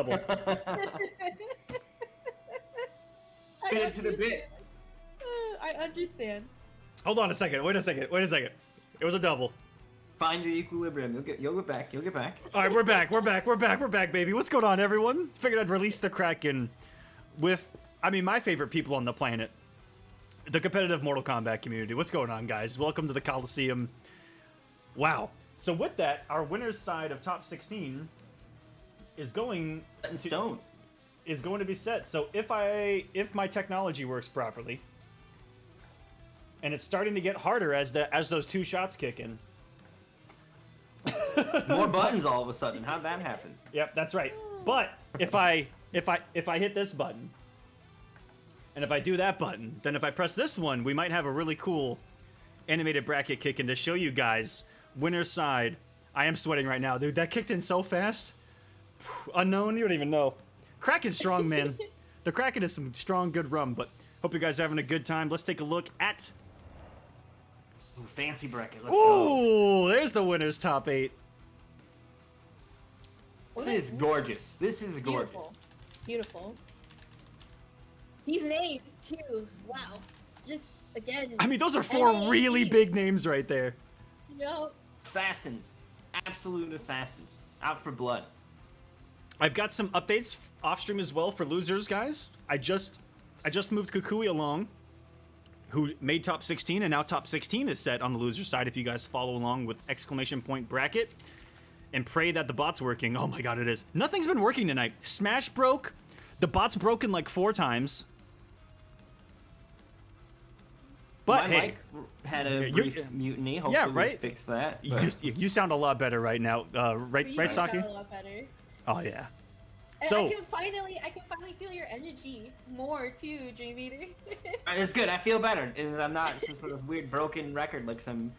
D: to the
B: understand.
D: bit.
B: I understand.
A: Hold on a second. Wait a second. It was a double.
D: Find your equilibrium. You'll get back. You'll get back.
A: All right, we're back, baby. What's going on, everyone? Figured I'd release the Kraken with, my favorite people on the planet, the competitive Mortal Kombat community. What's going on, guys? Welcome to the Kolosseum. Wow. So with that, our winner's side of top 16 is going
D: Set in stone.
A: to be set. So if my technology works properly, and it's starting to get harder as those two shots kick in.
D: More buttons all of a sudden. How'd that happen?
A: Yep, that's right. But if I hit this button, and if I do that button, then if I press this one, we might have a really cool animated bracket kick in to show you guys winner's side. I am sweating right now, dude. That kicked in so fast. Unknown, you don't even know. Kraken's strong, man. The Kraken is some strong, good rum. But hope you guys are having a good time. Let's take a look at
D: fancy bracket. Let's go.
A: Ooh, there's the winner's top 8.
D: This is gorgeous. This is gorgeous.
B: Beautiful. Beautiful. These names too. Wow. Just again.
A: I mean, those are 4 really big names right there.
B: Yup.
D: Assassins. Absolute assassins. Out for blood.
A: I've got some updates off stream as well for losers, guys. I just moved Kukui along, who made top 16, and now top 16 is set on the loser side. If you guys follow along with exclamation point bracket, and pray that the bot's working. Oh my god, it is. Nothing's been working tonight. Smash broke. The bot's broken like 4 times. But
D: My
A: hey,
D: mic had a brief mutiny. Hopefully
A: yeah, right.
D: we fix that.
A: You sound a lot better right now, right, Saki?
B: A lot better.
A: Oh yeah.
B: And
A: So
B: I can finally feel your energy more too, Dream Eater.
D: It's good. I feel better. And I'm not some sort of weird broken record like some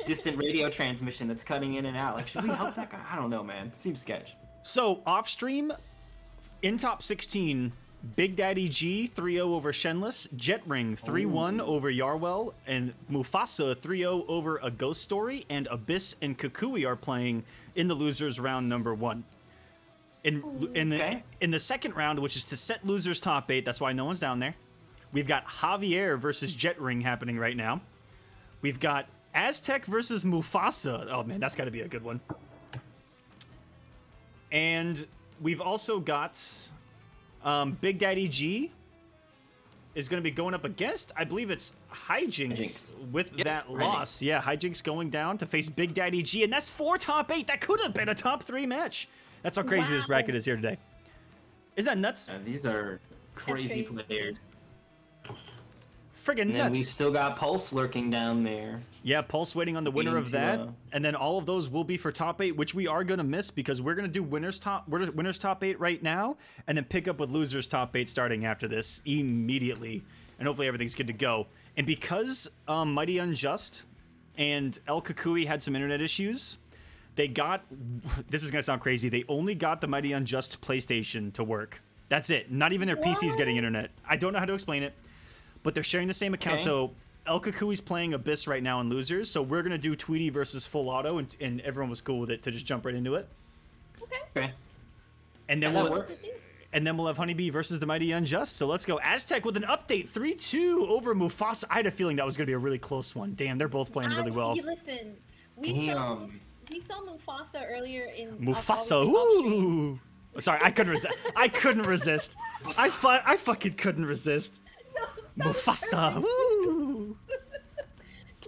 D: distant radio transmission that's cutting in and out. Like, should we help that guy? I don't know, man. Seems sketch.
A: So off stream, in top 16, Big Daddy G 3-0 over Shenless, Jetring 3-1 over Yarwell, and Mufasa 3-0 over A Ghost Story, and Abyss and Kukui are playing in the losers round number 1. In the second round, which is to set losers top 8, that's why no one's down there. We've got Javier versus Jetring happening right now. We've got Aztec versus Mufasa. Oh man, that's got to be a good one. And we've also got Big Daddy G is going to be going up against, I believe it's Hijinks with that loss. Yeah, Hijinks going down to face Big Daddy G, and that's 4 top 8. That could have been a top 3 match. That's how crazy this bracket is here today. Is that nuts?
D: These are crazy players.
A: Friggin'
D: And then
A: nuts.
D: we still got Pulse lurking down there.
A: Yeah, Pulse waiting on the winner of that. And then all of those will be for top 8, which we are going to miss because we're going to do winners top 8 right now and then pick up with losers top 8 starting after this immediately. And hopefully everything's good to go. And because Mighty Unjust and El Kukui had some internet issues, they got, this is going to sound crazy, they only got the Mighty Unjust PlayStation to work. That's it. Not even their PC's getting internet. I don't know how to explain it, but they're sharing the same account.
D: Okay.
A: So El Kukui's playing Abyss right now in losers, so we're going to do Tweety versus Full Auto, and everyone was cool with it to just jump right into it.
D: Okay.
A: And then
D: that
A: we'll
D: works.
A: And then we'll have Honeybee versus the Mighty Unjust. So let's go. Aztec with an update, 3-2 over Mufasa. I had a feeling that was going to be a really close one. Damn, they're both playing really well.
B: Listen, we saw Mufasa earlier in
A: Mufasa, woo! Sorry, I couldn't resist. I couldn't resist. I fucking couldn't resist.
B: No,
A: Mufasa, woo!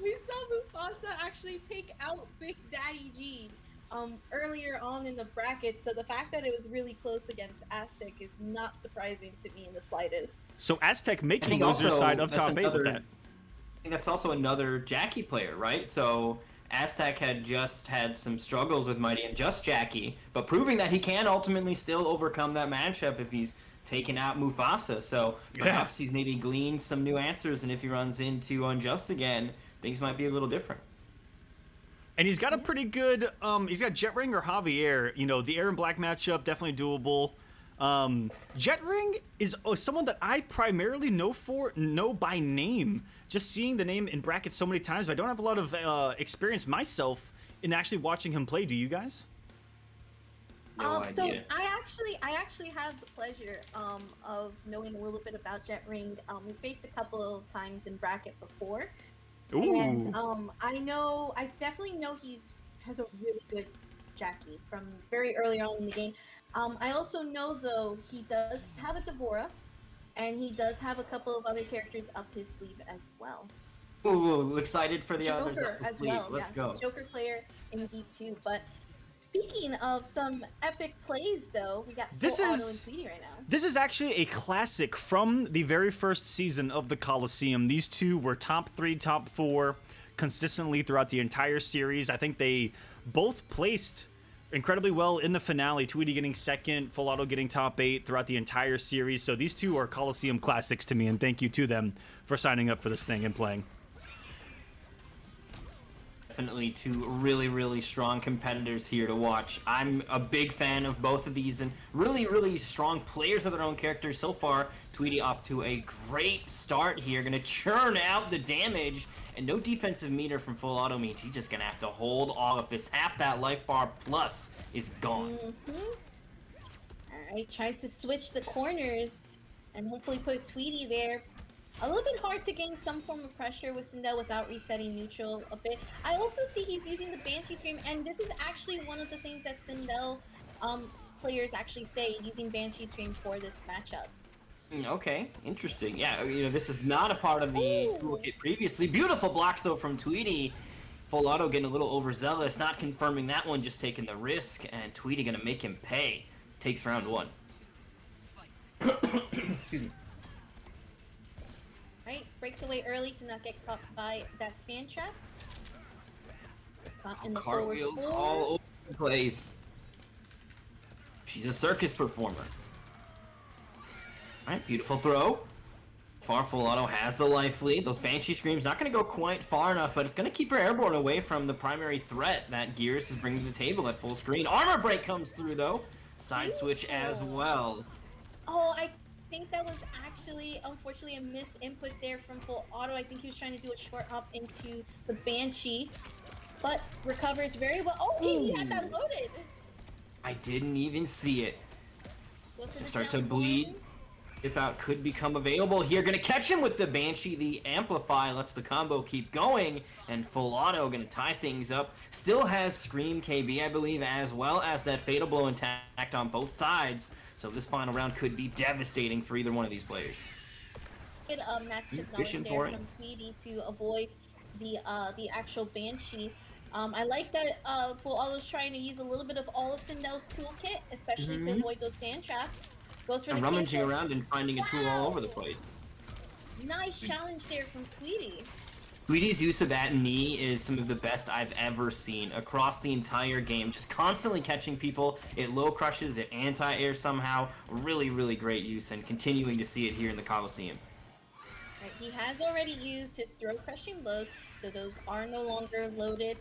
B: We saw Mufasa actually take out Big Daddy G earlier on in the bracket, so the fact that it was really close against Aztec is not surprising to me in the slightest.
A: So Aztec
D: I
A: making
D: think
A: loser
D: also
A: side of
D: that's
A: top 8 with that.
D: I think that's also another Jackie player, right? So Aztec had just had some struggles with Mighty and just Jackie, but proving that he can ultimately still overcome that matchup if he's taken out Mufasa. So perhaps he's maybe gleaned some new answers, and if he runs into Unjust again, things might be a little different.
A: And he's got a pretty good, he's got Jetring or Javier. You know, the Aaron Black matchup, definitely doable. Jetring is someone that I primarily know by name. Just seeing the name in brackets so many times, but I don't have a lot of experience myself in actually watching him play. Do you guys?
D: No idea.
B: So I actually have the pleasure of knowing a little bit about Jetring. We faced a couple of times in bracket before.
A: Ooh.
B: And I definitely know has a really good Jackie from very early on in the game. I also know though he does have a Devora, and he does have a couple of other characters up his sleeve as well.
D: Ooh, excited for the others
B: Joker
D: up the
B: as
D: sleeve.
B: well.
D: Let's go.
B: Joker player indeed too. But speaking of some epic plays though, we got
A: This
B: Full Auto
A: is-
B: and Tweety right now.
A: This is actually a classic from the very first season of the Kolosseum. These two were top 3, top 4 consistently throughout the entire series. I think they both placed incredibly well in the finale. Tweety getting second, Full Auto getting top 8 throughout the entire series. So these two are Kolosseum classics to me, and thank you to them for signing up for this thing and playing.
D: Definitely two really, really strong competitors here to watch. I'm a big fan of both of these and really, really strong players of their own characters so far. Tweety off to a great start here, gonna churn out the damage, and no defensive meter from Full Auto means he's just gonna have to hold all of this. Half that life bar plus is gone.
B: Alright, tries to switch the corners and hopefully put Tweety there. A little bit hard to gain some form of pressure with Sindel without resetting neutral a bit. I also see he's using the Banshee Scream, and this is actually one of the things that Sindel players actually say, using Banshee Scream for this matchup.
D: Okay, interesting. Yeah, this is not a part of the toolkit previously. Beautiful blocks, though, from Tweety. Full Auto getting a little overzealous, not confirming that one, just taking the risk, and Tweety gonna make him pay. Takes round one. Excuse me.
B: Right, breaks away early to not get caught by that sand trap. It's not in the forward
D: Cartwheels
B: four.
D: all over the place. She's a circus performer. Alright, beautiful throw. Full Auto has the life lead. Those Banshee Screams not going to go quite far enough, but it's going to keep her airborne away from the primary threat that Gears is bringing to the table at full screen. Armor break comes through, though. Side switch as well.
B: Oh, I think that was actually, unfortunately, a missed input there from Full Auto. I think he was trying to do a short hop into the Banshee, but recovers very well. Oh, he had that loaded.
D: I didn't even see it.
B: Goes for the
D: Start to
B: down
D: bleed.
B: one.
D: If out could become available here. Gonna catch him with the Banshee. The Amplify lets the combo keep going. And Full Auto gonna tie things up. Still has Scream KB, I believe, as well as that Fatal Blow intact on both sides. So this final round could be devastating for either one of these players.
B: Get a matchup knowledge
D: Fishing
B: there
D: for it.
B: from Tweety to avoid the actual Banshee. I like that Full Auto's trying to use a little bit of all of Sindel's toolkit, especially to avoid those sand traps. Goes for
D: And
B: the
D: rummaging
B: cancel.
D: around and finding a tool all over the place.
B: Nice challenge there from Tweety.
D: Tweety's use of that knee is some of the best I've ever seen across the entire game. Just constantly catching people. It low crushes, it anti-air somehow. Really, really great use, and continuing to see it here in the Kolosseum.
B: Right, he has already used his throw crushing blows, so those are no longer loaded.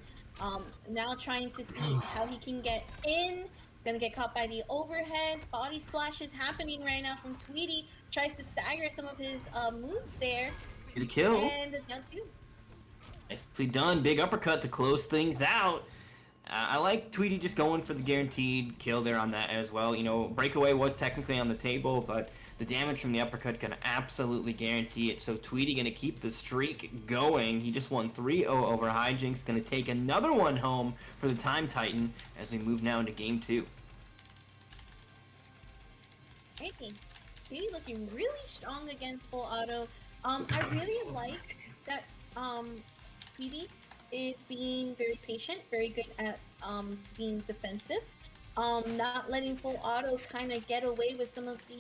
B: Now trying to see how he can get in. Gonna get caught by the overhead. Body splash is happening right now from Tweety. Tries to stagger some of his moves there.
D: Get a kill.
B: And down two.
D: Nicely done. Big uppercut to close things out. I like Tweety just going for the guaranteed kill there on that as well. Breakaway was technically on the table, but the damage from the uppercut gonna absolutely guarantee it. So Tweety gonna keep the streak going. He just won 3-0 over Hijinks. Gonna take another one home for the Time Titan as we move now into game 2.
B: Hey, Tweety looking really strong against Full Auto. I really like that Tweety is being very patient, very good at being defensive. Not letting Full Auto kind of get away with some of the,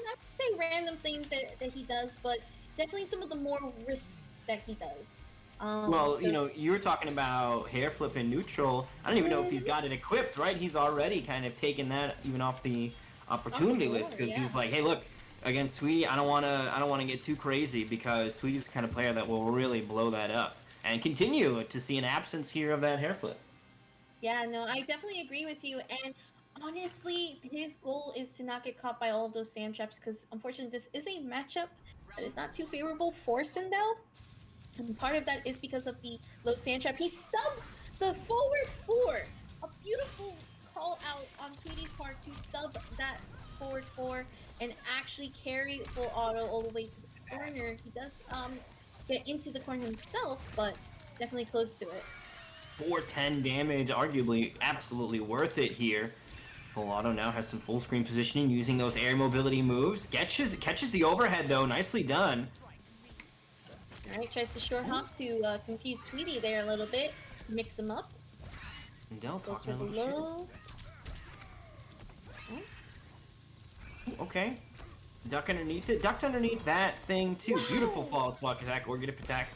B: not to say random things that he does, but definitely some of the more risks that he does.
D: Well, you were talking about hair flip in neutral. I don't even know if he's got it equipped, right? He's already kind of taken that even off the opportunity list because he's like, hey, look, against Tweety, I don't want to get too crazy because Tweety's the kind of player that will really blow that up and continue to see an absence here of that hair flip.
B: Yeah, no, I definitely agree with you. And honestly, his goal is to not get caught by all of those sand traps because unfortunately this is a matchup that is not too favorable for Sindel. And part of that is because of the low sand trap. He stubs the forward four. A beautiful call out on Tweety's part to stub that forward four and actually carry Full Auto all the way to the corner. He does get into the corner himself, but definitely close to it.
D: 410 damage, arguably absolutely worth it here. Full Auto now has some full screen positioning using those air mobility moves. Catches the overhead though, nicely done.
B: Alright, tries to short hop to confuse Tweety there a little bit, mix him up.
D: Del
B: Goes for
D: talking a
B: the
D: little shit.
B: low.
D: Okay. Duck underneath it. Ducked underneath that thing too.
B: Wow.
D: Beautiful false block attack or get a attack.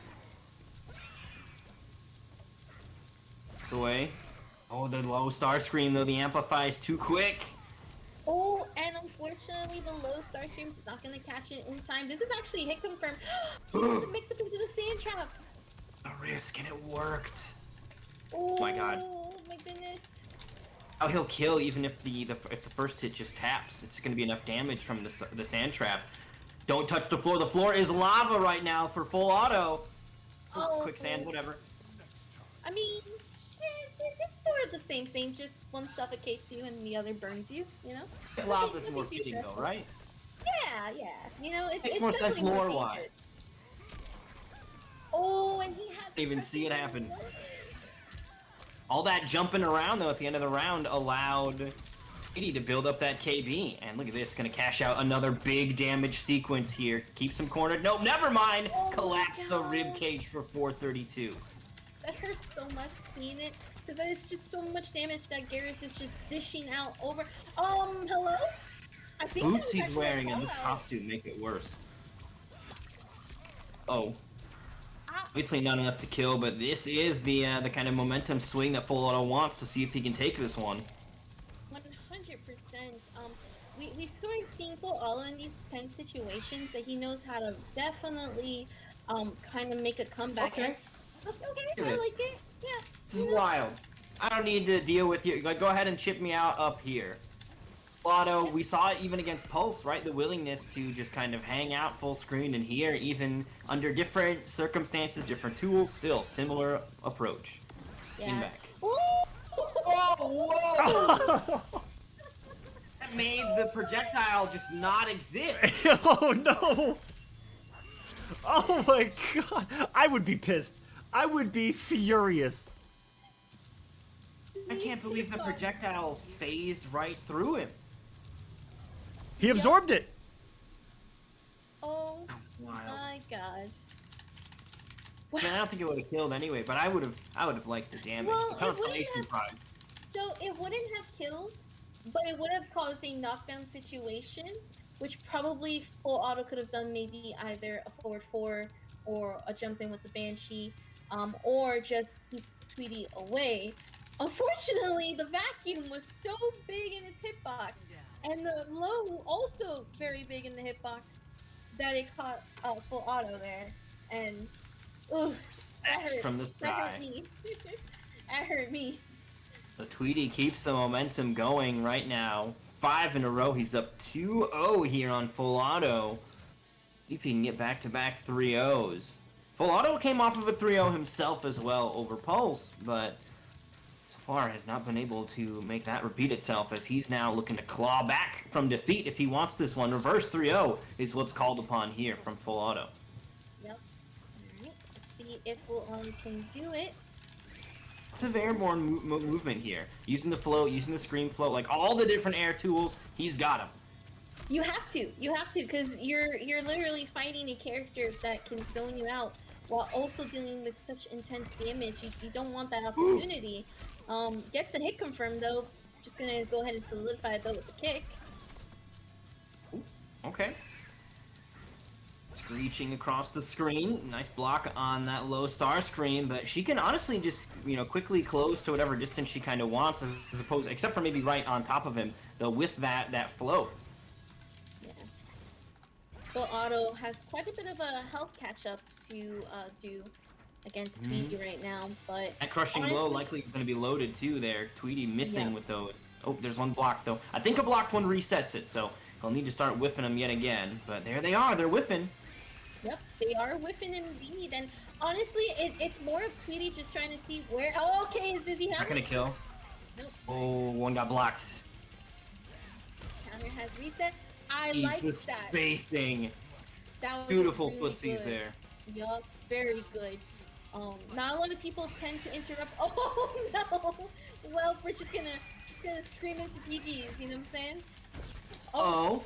D: It's away. Oh, the low star scream though. The amplify is too quick.
B: Oh, and unfortunately, the low star stream's not going to catch it in time. This is actually hit confirmed. He mixed up into the sand trap.
D: A risk and it worked.
B: Oh
D: my God.
B: my goodness.
D: Oh, he'll kill even if the first hit just taps. It's gonna be enough damage from the sand trap. Don't touch the floor. The floor is lava right now for full auto.
B: Oh,
D: Quicksand, whatever.
B: I mean, it's sort of the same thing. Just one suffocates you and the other burns you. You know.
D: Lava's
B: Nothing
D: more
B: too
D: fitting though,
B: stressful.
D: right?
B: Yeah. You know, it's
D: more sense
B: definitely more
D: lore-wise.
B: dangerous. Oh, and he had.
D: Didn't even see it happen.
B: What?
D: All that jumping around though at the end of the round allowed Kitty to build up that KB. And look at this, gonna cash out another big damage sequence here. Keeps him cornered. Nope, never mind.
B: Oh my
D: Collapse the
B: gosh.
D: rib cage for 432.
B: That hurts so much seeing it because that is just so much damage that Garrus is just dishing out over. Hello? I think that
D: Boots
B: was
D: he's
B: actually a
D: wearing in this
B: call-out.
D: costume make it worse. Oh.
B: Ah.
D: Obviously not enough to kill, but this is the kind of momentum swing that Full Auto wants to see if he can take this one.
B: 100%. We've sort of seen Full Auto in these tense situations that he knows how to definitely kind of make a comeback.
D: Okay.
B: Okay,
D: Look
B: I
D: at this.
B: like it. Yeah.
D: This is wild. I don't need to deal with you. Like, go ahead and chip me out up here. Auto, we saw it even against Pulse, right? The willingness to just kind of hang out full screen, and here, even under different circumstances, different tools, still similar approach.
B: Yeah.
D: Came back.
B: Ooh.
D: Whoa! That made the projectile just not exist.
A: Oh no! Oh my god! I would be pissed. I would be furious.
D: I can't believe the projectile phased right through him.
A: He absorbed it.
B: Oh
D: That was wild.
B: my god.
D: I mean, I don't think it would have killed anyway, but I would have liked the damage.
B: Well,
D: The
B: it wouldn't
D: consolation
B: have-
D: prize.
B: So it wouldn't have killed, but it would have caused a knockdown situation, which probably Full Auto could have done maybe either a forward 4 or a jump in with the Banshee, or just keep Tweety away. Unfortunately, the vacuum was so big in its hitbox, and the low also very big in the hitbox, that it caught Full Auto there, and ooh, that
D: X
B: hurt.
D: from the
B: That
D: sky.
B: hurt me. That hurt me.
D: The Tweety keeps the momentum going right now. 5 in a row. He's up 2-0 here on Full Auto. See if he can get back-to-back 3-0s. Full Auto came off of a 3-0 himself as well over Pulse, but so far has not been able to make that repeat itself, as he's now looking to claw back from defeat if he wants this one. Reverse 3-0 is what's called upon here from Full Auto.
B: Yep. Alright, let's see if Full Auto can do it.
D: It's a airborne movement here. Using the float, using the scream float, like all the different air tools, he's got them.
B: You have to, because you're literally fighting a character that can zone you out while also dealing with such intense damage. You don't want that opportunity. Gets the hit confirmed though. Just gonna go ahead and solidify it though with the kick.
D: Ooh, okay. Screeching across the screen. Nice block on that low star screen, but she can honestly just, quickly close to whatever distance she kind of wants, as opposed, except for maybe right on top of him, though, with that float.
B: Yeah. Full Auto has quite a bit of a health catch up to do against Tweety right now, but
D: That crushing blow
B: honestly-
D: likely going to be loaded too there. Tweety missing
B: Yeah.
D: with those. Oh, there's one block though. I think a blocked one resets it, so he'll need to start whiffing them yet again. But there they are, they're whiffing.
B: Yep, they are whiffing indeed, and honestly, it's more of Tweety just trying to see where. Oh, okay, does he have
D: Not gonna
B: it?
D: kill.
B: Nope.
D: Oh, one got blocked.
B: Counter has reset. I
D: He's
B: like
D: the
B: that.
D: spacing.
B: That was
D: Beautiful
B: really
D: footsies
B: good.
D: there.
B: Yup, very good. Not a lot of people tend to interrupt. Oh no! Well, we're just gonna scream into GGs. You know what I'm saying?
D: Oh.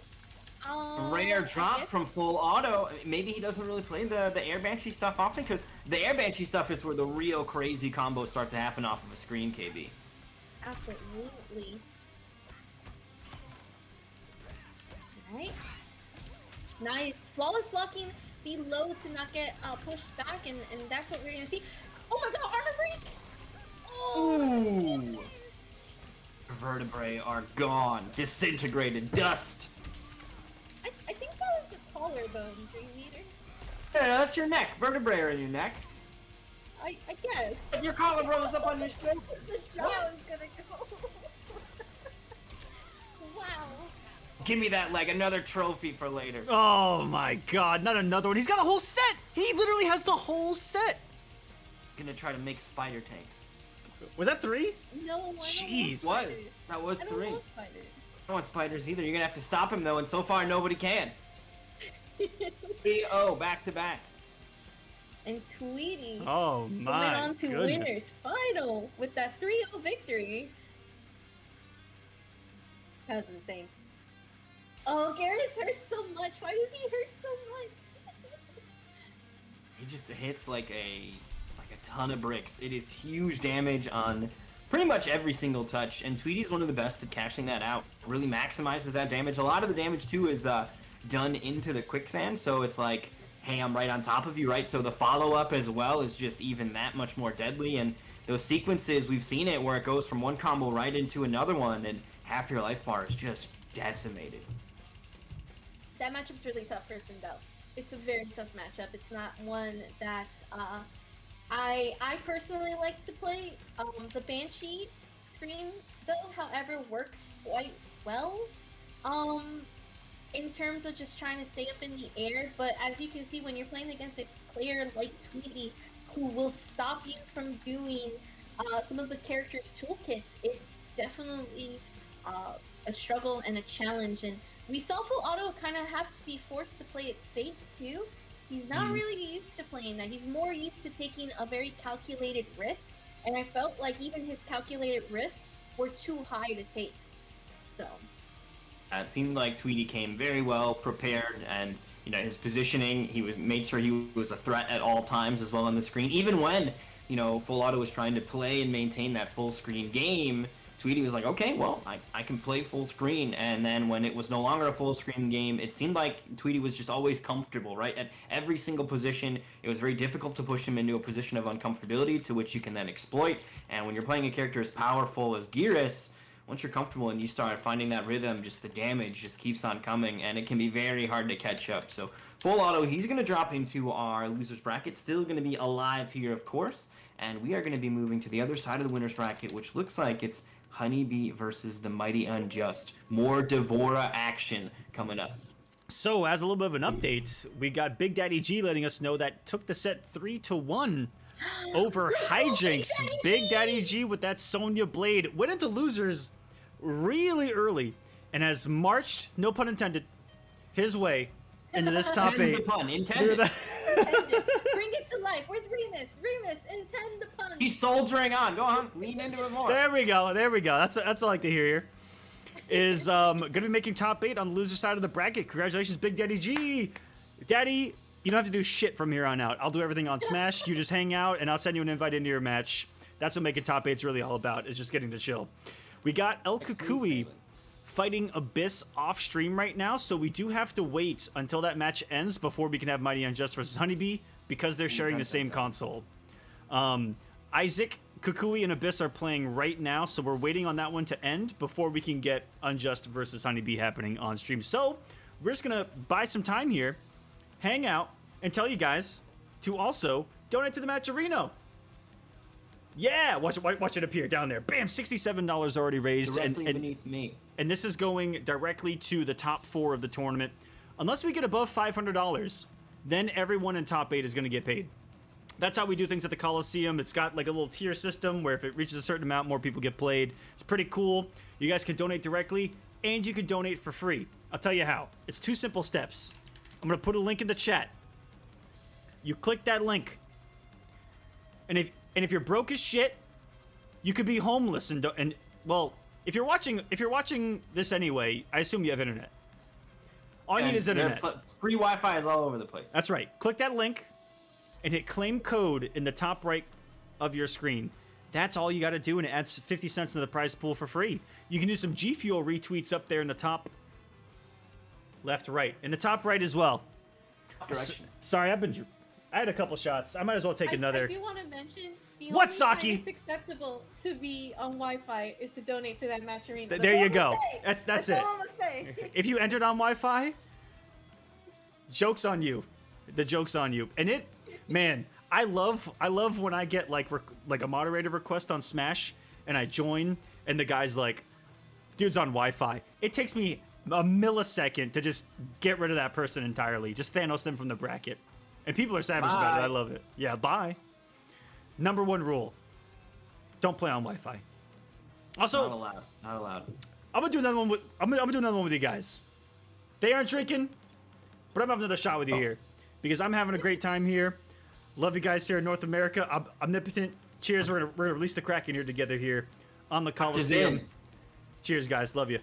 D: Rare
B: I
D: drop
B: guess-
D: from Full Auto. Maybe he doesn't really play the Air Banshee stuff often, because the Air Banshee stuff is where the real crazy combos start to happen off of a screen, KB.
B: Absolutely. Right. Nice. Flawless blocking the low to not get pushed back, and that's what we're gonna see. Oh my god, armor break! Oh,
D: Ooh. Vertebrae are gone. Disintegrated. Dust.
B: I think that was the collarbone, Dream Eater.
D: Yeah, that's your neck. Vertebrae are in your neck.
B: I guess.
C: Your collarbone's up on your shoulder.
B: The jaw is gonna go. Wow.
D: Give me that leg, another trophy for later.
A: Oh my god, not another one. He's got a whole set. He literally has the whole set.
D: Gonna try to make spider tanks.
A: Was that 3?
B: No, I
A: Jeez.
B: don't want spiders.
D: That was
B: I
D: 3.
B: don't want spiders.
D: I don't want spiders either. You're gonna have to stop him though, and so far nobody can. 3-0 back to back.
B: And Tweety
A: Oh
B: went
A: my
B: on to
A: goodness.
B: winners final with that 3-0 victory. That was insane. Oh, Garrus hurts so much. Why does he hurt so much?
D: He just hits like a ton of bricks. It is huge damage on pretty much every single touch, and Tweety's one of the best at cashing that out. Really maximizes that damage. A lot of the damage too is done into the quicksand, so it's like, hey, I'm right on top of you, right? So the follow-up as well is just even that much more deadly, and those sequences, we've seen it where it goes from one combo right into another one, and half your life bar is just decimated.
B: That matchup's really tough for Sindel. It's a very tough matchup. It's not one that I personally like to play. The Banshee screen, though, however, works quite well. In terms of just trying to stay up in the air, but as you can see, when you're playing against a player like Tweety, who will stop you from doing some of the characters' toolkits, it's definitely a struggle and a challenge. And we saw Full Auto kind of have to be forced to play it safe too. He's not really used to playing that. He's more used to taking a very calculated risk, and I felt like even his calculated risks were too high to take. So
D: It seemed like Tweety came very well prepared, and his positioning, made sure he was a threat at all times as well on the screen. Even when Full Auto was trying to play and maintain that full screen game, Tweety was like, okay, well, I can play full screen. And then when it was no longer a full screen game, it seemed like Tweety was just always comfortable, right? At every single position, it was very difficult to push him into a position of uncomfortability to which you can then exploit. And when you're playing a character as powerful as Geras, once you're comfortable and you start finding that rhythm, just the damage just keeps on coming, and it can be very hard to catch up. So Full Auto, he's going to drop into our losers bracket, still going to be alive here, of course, and we are going to be moving to the other side of the winners bracket, which looks like it's Honeybee versus the Mighty Unjust. More Devora action coming up.
A: So, as a little bit of an update, we got Big Daddy G letting us know that took the set 3-1 over Hijinks. Big Daddy G with that Sonya Blade went into losers really early and has marched, no pun intended, his way into this top 8.
D: The pun intended.
B: bring it to life. Where's Remus? Remus, intend the pun.
D: He's soldiering on. Go on, lean into it more.
A: There we go. That's what I like to hear here. Is gonna be making top 8 on the loser side of the bracket. Congratulations, Big Daddy G. Daddy, you don't have to do shit from here on out. I'll do everything on Smash. You just hang out, and I'll send you an invite into your match. That's what making top 8's really all about, is just getting to chill. We got El Kukui fighting Abyss off stream right now, so we do have to wait until that match ends before we can have Mighty Unjust versus Honeybee, because they're sharing the same console. Isaac, Kukui, and Abyss are playing right now, so we're waiting on that one to end before we can get Unjust versus Honeybee happening on stream. So we're just gonna buy some time here, hang out, and tell you guys to also donate to the Match Arena. Yeah, watch it appear down there. Bam, $67 already raised,
D: Directly beneath me.
A: and this is going directly to the top 4 of the tournament. Unless we get above $500, then everyone in top 8 is going to get paid. That's how we do things at the Kolosseum. It's got like a little tier system where if it reaches a certain amount, more people get played. It's pretty cool. You guys can donate directly, and you can donate for free. I'll tell you how. It's 2 simple steps. I'm going to put a link in the chat. You click that link, and if you're broke as shit, you could be homeless and well, if you're watching this anyway, I assume you have internet. All you need is internet.
D: Free Wi-Fi is all over the place.
A: That's right. Click that link and hit claim code in the top right of your screen. That's all you got to do, and it adds 50 cents to the prize pool for free. You can do some G Fuel retweets up there in the top left, right, in the top right as well. Sorry, I had a couple shots. I might as well take another.
B: I do want to mention the
A: What,
B: only
A: Saki?
B: time it's acceptable to be on Wi-Fi is to donate to that match arena. That's
A: There
B: all
A: you
B: I'm
A: go.
B: gonna say.
A: That's it.
B: all I'm gonna say.
A: If you entered on Wi-Fi, joke's on you. The joke's on you. And man, I love when I get like a moderator request on Smash and I join and the guy's like, dude's on Wi-Fi. It takes me a millisecond to just get rid of that person entirely. Just Thanos them from the bracket. And people are savage about it. I love it. Yeah, bye. Number 1 rule. Don't play on Wi-Fi. Also,
C: Not allowed. Not allowed.
A: I'm gonna do another one with I'm gonna do another one with you guys. They aren't drinking, but I'm having another shot with you here because I'm having a great time here. Love you guys here in North America. Omnipotent. Cheers. We're gonna release the Kraken here together here on the Kolosseum. Cheers, guys. Love you.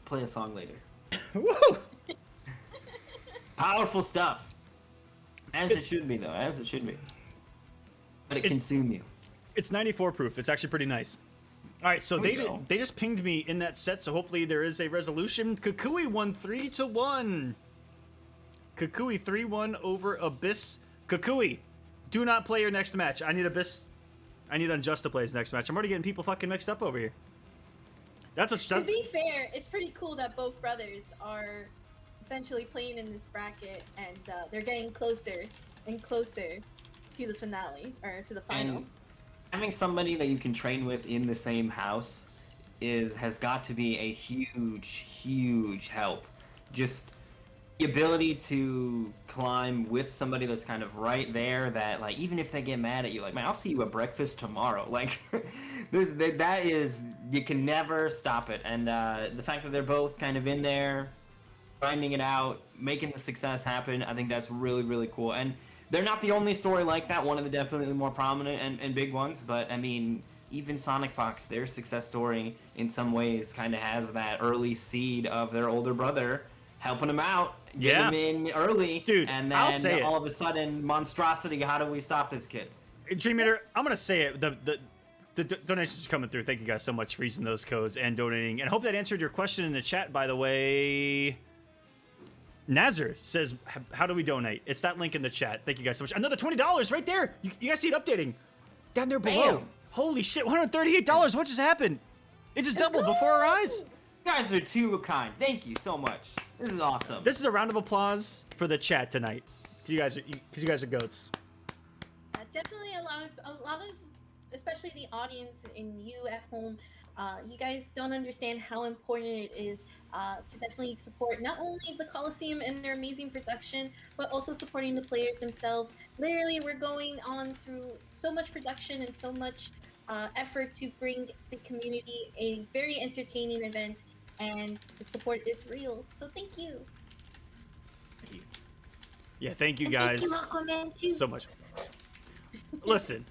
C: Play a song later.
A: Woo!
C: Powerful stuff. As it should be, though. As it should be. But it consume you.
A: It's 94 proof. It's actually pretty nice. All right, so they just pinged me in that set, so hopefully there is a resolution. Kukui won 3-1. Kukui 3-1 over Abyss. Kukui, do not play your next match. I need Abyss. I need Unjust to play his next match. I'm already getting people fucking mixed up over here. That's what.
B: To be fair, it's pretty cool that both brothers are essentially playing in this bracket, and they're getting closer and closer to the finale or to the final.
C: And having somebody that you can train with in the same house has got to be a huge help. Just the ability to climb with somebody that's kind of right there, that like even if they get mad at you, like, man, I'll see you at breakfast tomorrow. Like that is, you can never stop it. And the fact that they're both kind of in there grinding it out, making the success happen, I think that's really cool. And they're not the only story like that, one of the definitely more prominent and big ones, but I mean, even Sonic Fox, their success story in some ways kind of has that early seed of their older brother helping them out, getting them in early,
A: dude,
C: and then all of a sudden, monstrosity, how do we stop this kid?
A: Dream Eater, I'm going to say it, the donations are coming through. Thank you guys so much for using those codes and donating, and I hope that answered your question in the chat, by the way. Nazar says, how do we donate? It's that link in the chat. Thank you guys so much. Another $20 right there. You guys see it updating. Down there below.
C: Bam.
A: Holy shit, $138. What just happened? It just doubled before our eyes.
C: You guys are too kind. Thank you so much. This is awesome.
A: This is a round of applause for the chat tonight. Because you guys are goats.
B: Definitely a lot of, especially the audience and you at home, you guys don't understand how important it is to definitely support not only the Kolosseum and their amazing production, but also supporting the players themselves. Literally, we're going on through so much production and so much effort to bring the community a very entertaining event, and the support is real. So thank you.
C: Thank you.
A: Yeah, thank you guys
B: thank you, Aquaman, too.
A: so much. Listen.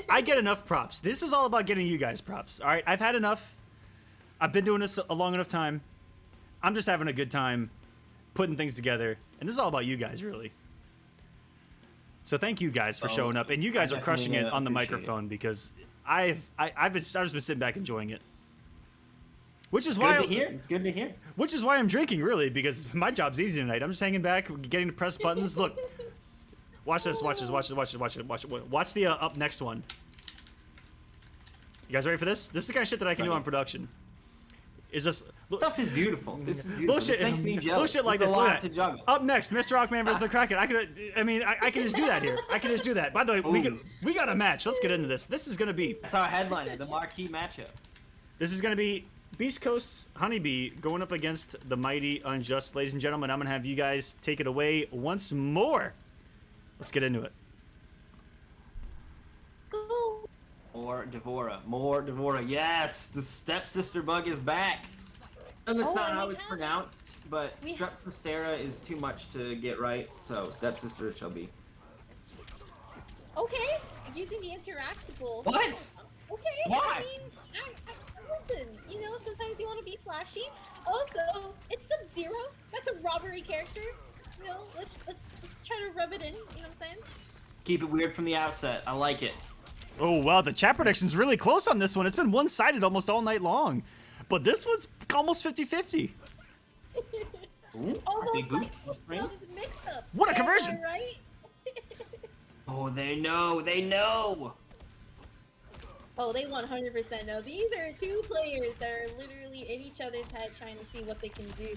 A: I get enough props. This is all about getting you guys props. All right, I've had enough. I've been doing this a long enough time. I'm just having a good time putting things together, and this is all about you guys, really. So thank you guys for showing up, and you guys are crushing it on the microphone because I've just been sitting back enjoying it. Which is why
C: it's good to hear.
A: Which is why I'm drinking, really, because my job's easy tonight. I'm just hanging back, getting to press buttons. Look. Watch this, watch the up next one. You guys ready for this? This is the kind of shit that I can do on production. Is just
C: stuff is beautiful. This is beautiful.
A: Bullshit,
C: this makes me jealous.
A: Bullshit like
C: this.
A: Look at
C: to juggle.
A: Up next, MrAquaman versus the Kraken. I can just do that here. I can just do that. By the way, we got a match. Let's get into this. This is gonna be.
C: That's our headliner, the marquee matchup.
A: This is gonna be Beast Coast's Honeybee going up against the mighty Unjust, ladies and gentlemen. I'm gonna have you guys take it away once more. Let's get into it.
B: Go.
C: More Devora. Yes, the stepsister bug is back. And that's not how it's pronounced, but Strepsistera is too much to get right, so stepsister it shall be.
B: Okay, using the interactable.
C: What?
B: Okay.
C: Why?
B: I mean, I listen. You know, sometimes you want to be flashy. Also, it's Sub-Zero. That's a robbery character. You know, let's try to rub it in. You know what I'm saying?
C: Keep it weird from the outset. I like it.
A: Oh, wow, the chat prediction's really close on this one. It's been one-sided almost all night long. But this one's almost 50-50.
B: Almost like Love's mix-up.
A: What a conversion!
B: Right?
C: Oh, they know.
B: Oh, they 100% know. These are two players that are literally in each other's head trying to see what they can do.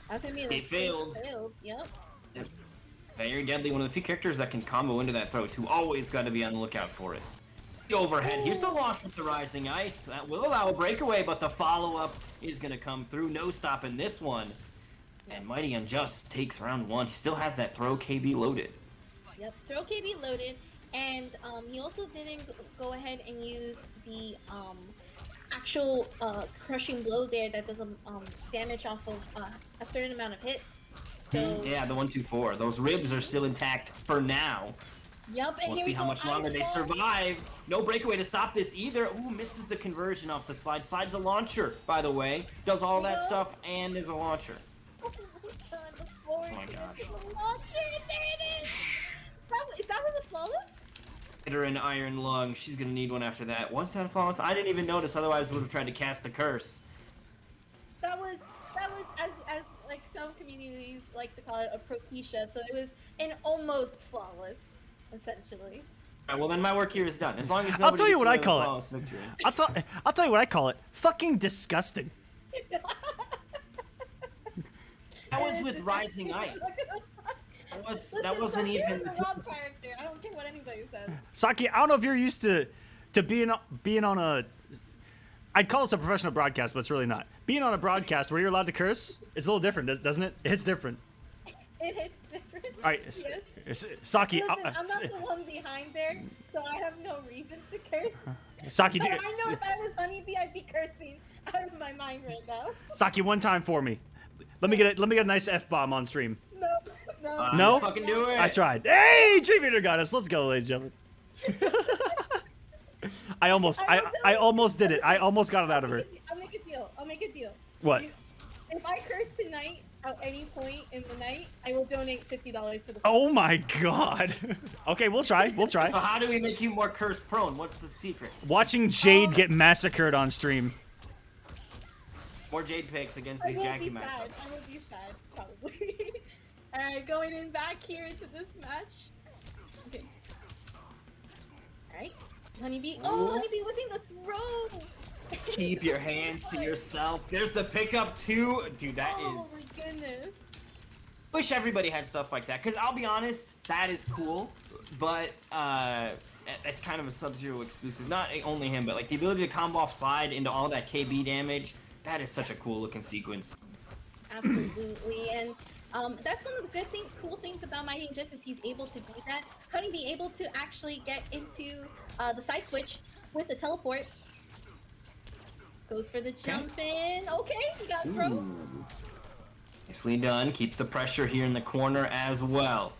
B: That's gonna be an
C: They
B: escape
C: failed.
B: Yep.
C: Very deadly. One of the few characters that can combo into that throw too. Always got to be on the lookout for it. The overhead. Here's the launch with the rising ice. That will allow a breakaway, but the follow-up is going to come through. No stopping this one. And Mighty Unjust takes round one. He still has that throw KB loaded.
B: Yep, throw KB loaded. And he also didn't go ahead and use the actual crushing blow there that does damage off of a certain amount of hits. So
C: yeah, the 1-2-4. Those ribs are still intact for now.
B: Yep, and
C: We'll see how much longer they survive. No breakaway to stop this either. Ooh, misses the conversion off the slide. Slide's a launcher, by the way. Does all that stuff and is a launcher.
B: Oh my gosh. Launcher, there it is! Is that was a flawless?
C: Hit her in Iron Lung. She's gonna need one after that. Was that flawless? I didn't even notice, otherwise would have tried to cast a curse.
B: That was as like some communities like to call it a propecia, so it was an almost flawless, essentially.
C: Alright, well then my work here is done. As long as
A: I'll tell you what I
C: gets
A: call
C: a
A: it.
C: flawless victory.
A: I'll tell you what I call it. Fucking disgusting.
C: That was with Rising Ice. That wasn't even
B: the wrong character. I don't care what anybody says.
A: Saki, I don't know if you're used to being on a. I'd call this a professional broadcast, but it's really not. Being on a broadcast where you're allowed to curse, it's a little different, doesn't it? It hits different.
B: It hits different.
A: All right,
B: Yes.
A: Saki.
B: Listen, I'm not the one behind there, so I have no reason to curse.
A: Saki,
B: But I know if I was Honeybee, I'd be cursing out of my mind right now.
A: Saki, one time for me. Let me get a nice F-bomb on stream.
B: No.
A: No?
C: Just fucking do it.
A: I tried. Hey, Dream got us. Let's go, ladies and gentlemen. I almost did it. I almost got it out of her.
B: I'll make a deal.
A: What?
B: If I curse tonight at any point in the night, I will donate $50 to the.
A: Oh my god. Okay, we'll try.
C: So how do we make you more curse prone? What's the secret?
A: Watching Jade get massacred on stream.
C: More Jade picks against these Jackie matchups.
B: I will be sad, probably. Alright, going in back here into this match. Okay. Alright. Honeybee. Oh, Honeybee whipping the throw!
C: Keep your hands to yourself. There's the pickup too. Dude, that is...
B: Oh my goodness.
C: Wish everybody had stuff like that. Because I'll be honest, that is cool. But, it's kind of a Sub-Zero exclusive. Not only him, but like the ability to combo off slide into all that KB damage. That is such a cool looking sequence.
B: Absolutely, and that's one of the cool things about Mighty Injustice. He's able to do that. Honeybee able to actually get into the side switch with the teleport. Goes for the jump in. Okay, he got throw.
C: Nicely done. Keeps the pressure here in the corner as well.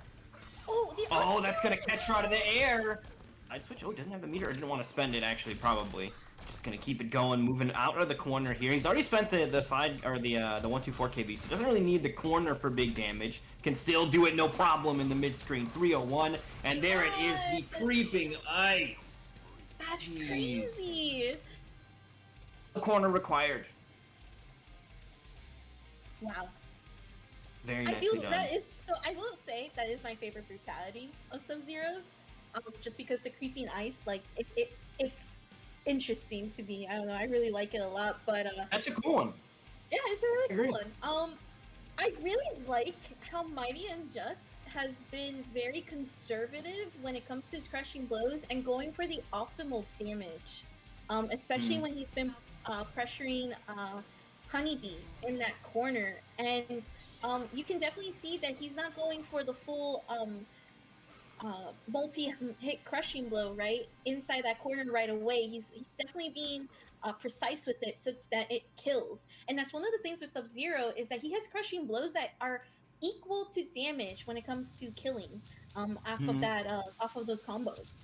B: Oh,
C: that's gonna catch her out of the air. Side switch. Oh, doesn't have the meter. I didn't want to spend it actually. Probably. Just gonna keep it going, moving out of the corner here. He's already spent the side or the 1-2-4 KB, so doesn't really need the corner for big damage. Can still do it no problem in the mid screen. 301, and there it is, the creeping ice.
B: That's crazy.
C: No corner required.
B: Wow.
C: Very nicely done.
B: I will say that is my favorite brutality of Sub-Zero's. Just because the creeping ice, like it's interesting to me. I don't know. I really like it a lot, but
C: That's a cool one.
B: yeah, it's a really cool one. I really like how Mighty Unjust has been very conservative when it comes to his crushing blows and going for the optimal damage, especially when he's been pressuring Honeybee in that corner, and you can definitely see that he's not going for the full multi-hit crushing blow right inside that corner right away. He's definitely being precise with it so that it kills. And that's one of the things with Sub-Zero is that he has crushing blows that are equal to damage when it comes to killing off of those combos.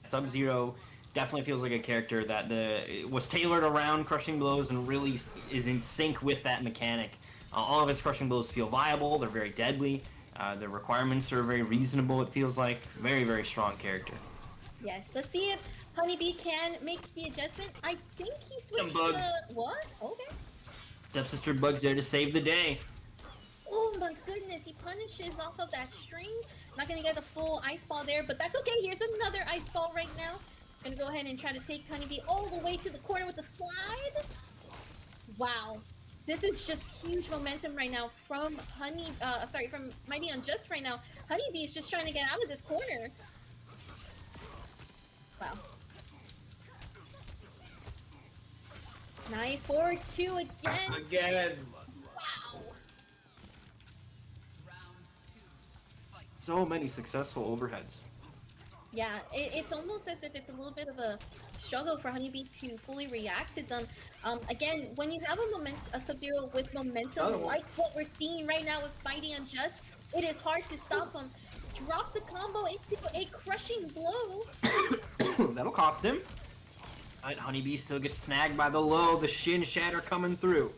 C: Sub-Zero definitely feels like a character that was tailored around crushing blows and really is in sync with that mechanic. All of his crushing blows feel viable. They're very deadly. The requirements are very reasonable, it feels like. Very, very strong character.
B: Yes, let's see if Honeybee can make the adjustment. I think he switched
C: bugs.
B: What? Okay.
C: Stepsister Bug's there to save the day.
B: Oh my goodness, he punishes off of that string. Not gonna get the full ice ball there, but that's okay. Here's another ice ball right now. Gonna go ahead and try to take Honeybee all the way to the corner with the slide. Wow. This is just huge momentum right now from from Mighty Unjust right now. Honeybee is just trying to get out of this corner. Wow. Nice forward 2 again.
C: Again.
B: Wow.
D: So many successful overheads.
B: Yeah, it's almost as if it's a little bit of a struggle for Honeybee to fully react to them. Again, when you have a Sub-Zero with momentum, like what we're seeing right now with Mighty Unjust, it is hard to stop him. Drops the combo into a crushing blow.
D: That'll cost him. Alright, Honeybee still gets snagged by the low, the Shin Shatter coming through.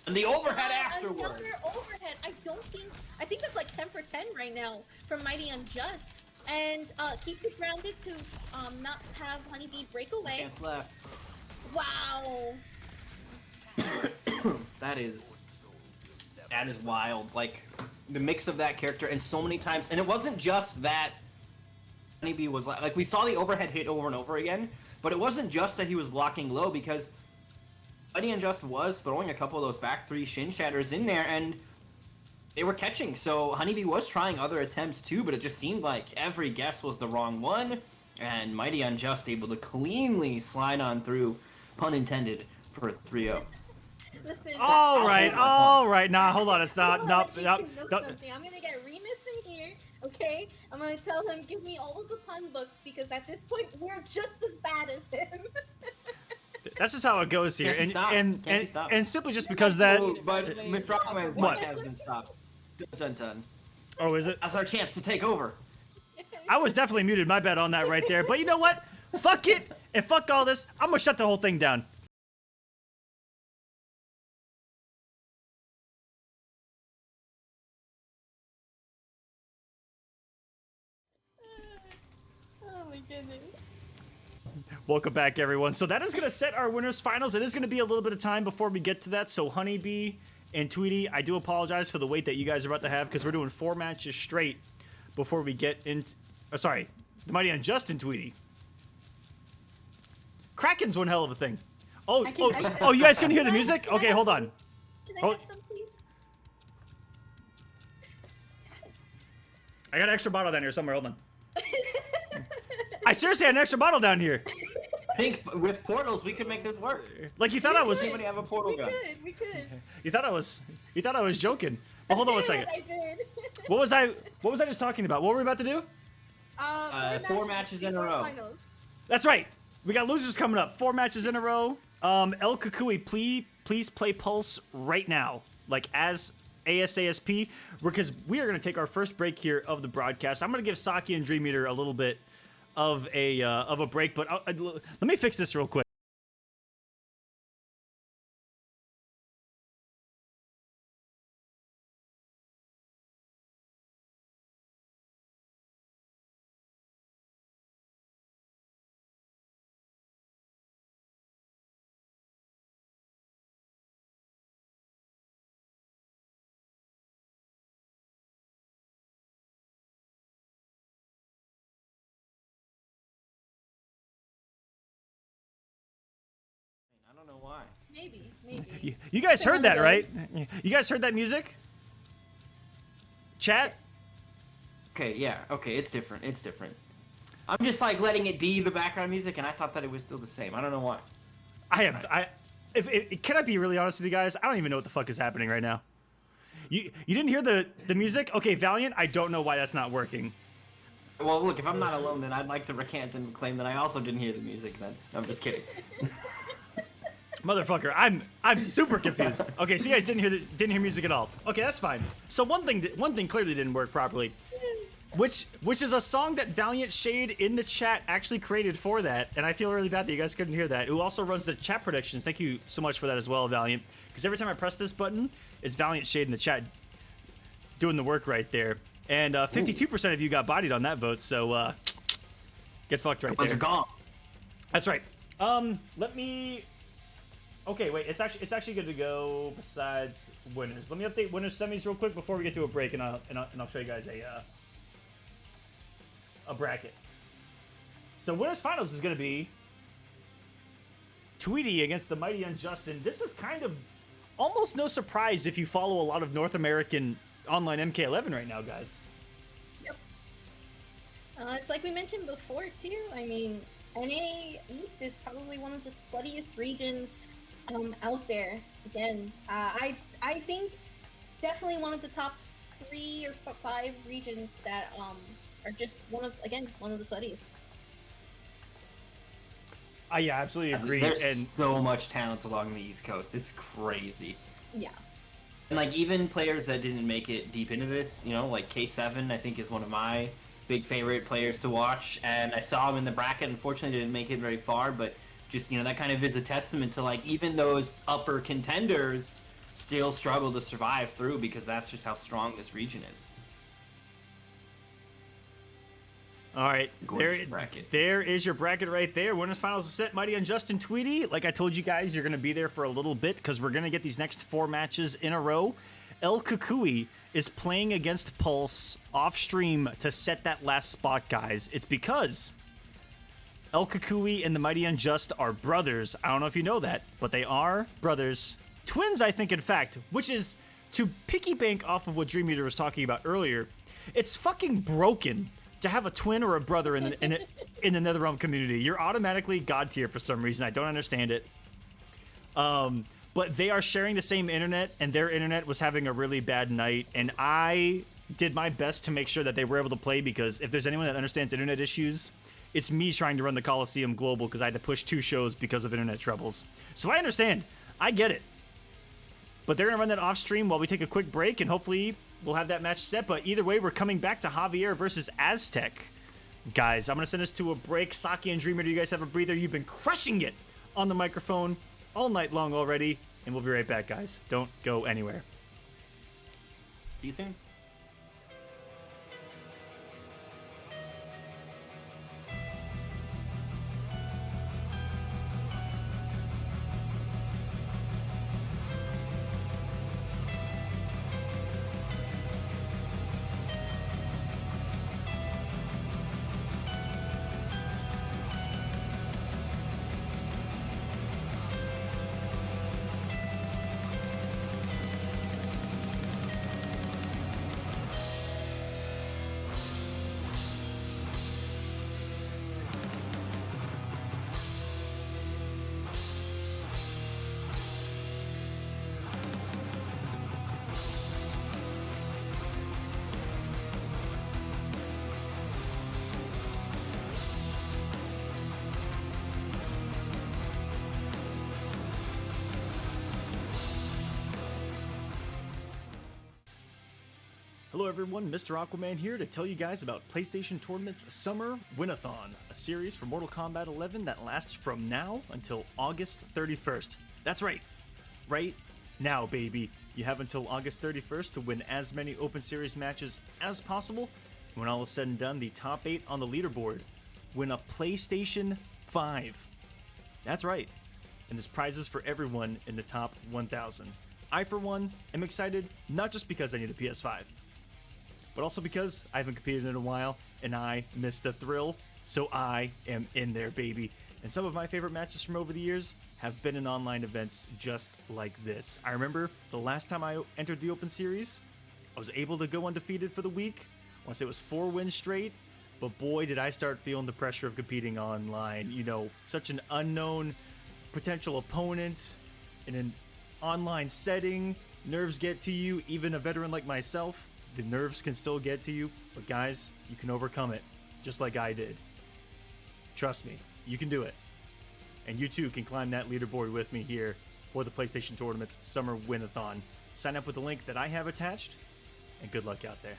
D: And the overhead afterward.
B: Another overhead. I think it's like 10 for 10 right now from Mighty Unjust. And keeps it grounded to not have Honeybee break away.
D: Chance left.
B: Wow.
D: That is wild. Like, the mix of that character and so many times. And it wasn't just that Honeybee was like we saw the overhead hit over and over again, but it wasn't just that he was blocking low, because Mighty Unjust was throwing a couple of those back 3 Shin Shatters in there, and they were catching. So Honeybee was trying other attempts too, but it just seemed like every guess was the wrong one, and Mighty Unjust able to cleanly slide on through, pun intended, for a 3-0.
B: Listen.
A: All right. Nah, hold on. It's not.
B: I'm
A: No.
B: gonna get Remus in here. Okay, I'm gonna tell him give me all of the pun books, because at this point we're just as bad as him.
A: That's just how it goes here,
D: Can't be stopped.
A: and simply just because that.
C: Oh, but MrAquaman's
A: What?
C: mic has been stopped.
D: Dun dun.
A: Oh, is it?
D: That's our chance to take over.
A: I was definitely muted. My bad on that right there. But you know what? Fuck it and fuck all this. I'm gonna shut the whole thing down.
B: Oh my goodness.
A: Welcome back, everyone. So that is going to set our winners finals. It is going to be a little bit of time before we get to that. So Honeybee and Tweety, I do apologize for the wait that you guys are about to have, because we're doing 4 matches straight before we get into... sorry, the Mighty Unjust and Tweety. Kraken's one hell of a thing. Oh, you guys can hear the music? Okay, hold on.
B: Can I have some, please?
A: I got an extra bottle down here somewhere. Hold on. I seriously had an extra bottle down here.
D: I think with portals we could make this work.
A: Like you thought I was.
D: Anybody have a portal gun?
B: We could.
A: You thought I was joking. But hold on a second.
B: I did.
A: What was I just talking about? What were we about to do?
D: 4 matches in a row.
B: Finals.
A: That's right. We got losers coming up. 4 matches in a row. El Kukui, please play Pulse right now. Like ASASP, because we are going to take our first break here of the broadcast. I'm going to give Saki and Dream Eater a little bit of a break, but let me fix this real quick.
D: I don't know why.
B: Maybe.
A: You guys heard that, right? You guys heard that music? Chat?
D: Okay, yeah. Okay, it's different. I'm just like letting it be the background music, and I thought that it was still the same. I don't know why.
A: Can I be really honest with you guys? I don't even know what the fuck is happening right now. You didn't hear the music? Okay, Valiant, I don't know why that's not working.
D: Well, look, if I'm not alone, then I'd like to recant and claim that I also didn't hear the music then. No, I'm just kidding.
A: Motherfucker, I'm super confused. Okay, so you guys didn't hear music at all. Okay, that's fine. So one thing clearly didn't work properly, which is a song that Valiant Shade in the chat actually created for that, and I feel really bad that you guys couldn't hear that. Who also runs the chat predictions. Thank you so much for that as well, Valiant. Because every time I press this button, it's Valiant Shade in the chat doing the work right there. And 52% of you got bodied on that vote, so get fucked right there.
D: Are gone.
A: That's right. Let me. Okay, wait. It's actually good to go. Besides winners, let me update winners semis real quick before we get to a break, and I'll show you guys a bracket. So winners finals is going to be Tweety against the mighty Unjust. And this is kind of almost no surprise if you follow a lot of North American online MK11 right now, guys.
B: Yep. It's like we mentioned before, too. I mean, NA East is probably one of the sweatiest regions out there. Again, I think definitely one of the top 3 or 5 regions that are just one of the sweatiest.
A: Yeah, absolutely agree.
C: There's so much talent along the East Coast. It's crazy.
B: Yeah.
C: And like even players that didn't make it deep into this, you know, like K7, I think is one of my big favorite players to watch. And I saw him in the bracket. Unfortunately, didn't make it very far, but just, you know, that kind of is a testament to like even those upper contenders still struggle to survive through because that's just how strong this region is.
A: All right,
C: Bracket.
A: there is your bracket right there. Winners finals is set. Mighty Unjust and Tweety. Like I told you guys, you're going to be there for a little bit because we're going to get these next 4 matches in a row. El Kukui is playing against Pulse off stream to set that last spot, guys. It's because El Kukui and the Mighty Unjust are brothers. I don't know if you know that, but they are brothers. Twins, I think, in fact, which is to piggy bank off of what Dream Eater was talking about earlier. It's fucking broken to have a twin or a brother in the NetherRealm community. You're automatically god tier for some reason. I don't understand it. But they are sharing the same internet, and their internet was having a really bad night. And I did my best to make sure that they were able to play because if there's anyone that understands internet issues, it's me trying to run the Kolosseum Global because I had to push 2 shows because of internet troubles. So I understand. I get it. But they're going to run that off stream while we take a quick break, and hopefully we'll have that match set. But either way, we're coming back to Javier versus Aztec. Guys, I'm going to send us to a break. Saki and Dreamer, do you guys have a breather? You've been crushing it on the microphone all night long already. And we'll be right back, guys. Don't go anywhere.
C: See you soon.
A: Hello everyone, MrAquaman here to tell you guys about PlayStation Tournament's Summer Win-a-thon, a series for Mortal Kombat 11 that lasts from now until August 31st. That's right now, baby. You have until August 31st to win as many Open Series matches as possible. When all is said and done, the top 8 on the leaderboard win a PlayStation 5. That's right. And there's prizes for everyone in the top 1,000. I, for one, am excited, not just because I need a PS5, but also because I haven't competed in a while, and I miss the thrill, so I am in there, baby. And some of my favorite matches from over the years have been in online events just like this. I remember the last time I entered the Open Series, I was able to go undefeated for the week. I want to say it was 4 wins straight, but boy, did I start feeling the pressure of competing online. You know, such an unknown potential opponent in an online setting. Nerves get to you, even a veteran like myself. The nerves can still get to you, but guys, you can overcome it, just like I did. Trust me, you can do it. And you too can climb that leaderboard with me here for the PlayStation Tournament's Summer Win-a-thon. Sign up with the link that I have attached, and good luck out there.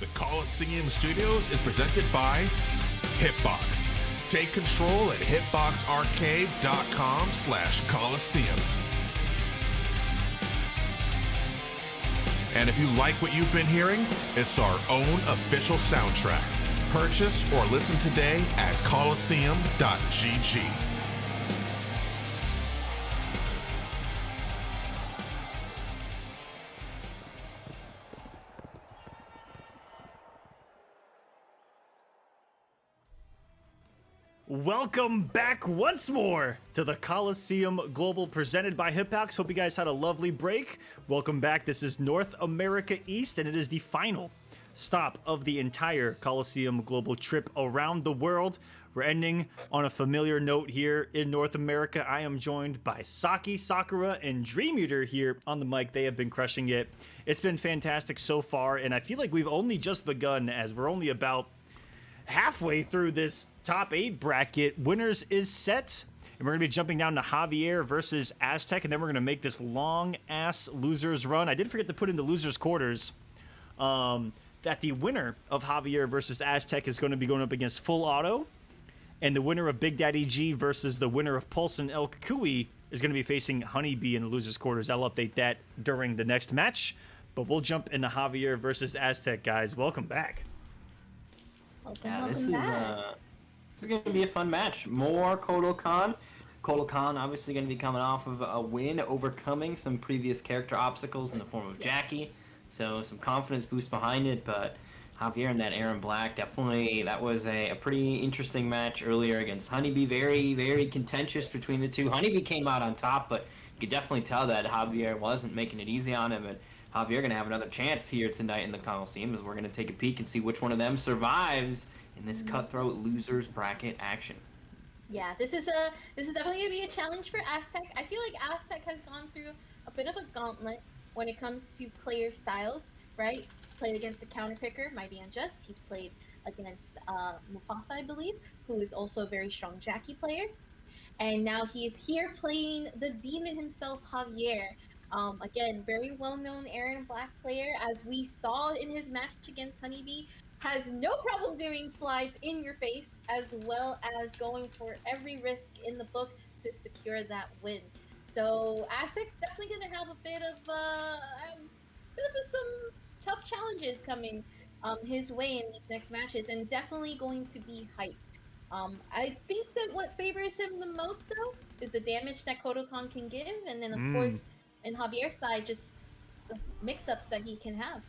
E: the Kolosseum Studios is presented by Hitbox. Take control at hitboxarcade.com/Kolosseum. And if you like what you've been hearing, it's our own official soundtrack. Purchase or listen today at Kolosseum.gg.
A: Welcome back once more to the Kolosseum Global presented by Hitbox. Hope you guys had a lovely break. Welcome back. This is North America East, and it is the final stop of the entire Kolosseum Global trip around the world. We're ending on a familiar note here in North America. I am joined by Saki, Sakura, and Dream Eater here on the mic. They have been crushing it. It's been fantastic so far, and I feel like we've only just begun, as we're only about halfway through this top 8 bracket. Winners is set, and we're going to be jumping down to Javier versus Aztec, and then we're going to make this long-ass losers run. I did forget to put in the losers quarters that the winner of Javier versus Aztec is going to be going up against Full Auto, and the winner of Big Daddy G versus the winner of Pulse and El Kukui is going to be facing Honeybee in the losers quarters. I'll update that during the next match, but we'll jump into Javier versus Aztec, guys. Welcome back.
D: Yeah, this is going to be a fun match. More Kotal Khan. Kotal Khan obviously going to be coming off of a win, overcoming some previous character obstacles in the form of Jackie. So some confidence boost behind it, but Javier and that Aaron Black, definitely, that was a pretty interesting match earlier against Honeybee. Very, very contentious between the two. Honeybee came out on top, but you could definitely tell that Javier wasn't making it easy on him, and Javier going to have another chance here tonight in the Kolosseum, as we're going to take a peek and see which one of them survives in this cutthroat losers bracket action.
B: Yeah, this is definitely going to be a challenge for Aztec. I feel like Aztec has gone through a bit of a gauntlet when it comes to player styles, right? He's played against the counter picker, Mighty Unjust. He's played against Mufasa, I believe, who is also a very strong Jackie player. And now he is here playing the demon himself, Javier. Again, very well-known Aaron Black player, as we saw in his match against Honeybee, has no problem doing slides in your face, as well as going for every risk in the book to secure that win. So Aztec's definitely going to have a bit of some tough challenges coming his way in these next matches, and definitely going to be hype. I think that what favors him the most, though, is the damage that Kotal Khan can give, and then, of course, in Javier's side, just the mix-ups that he can have.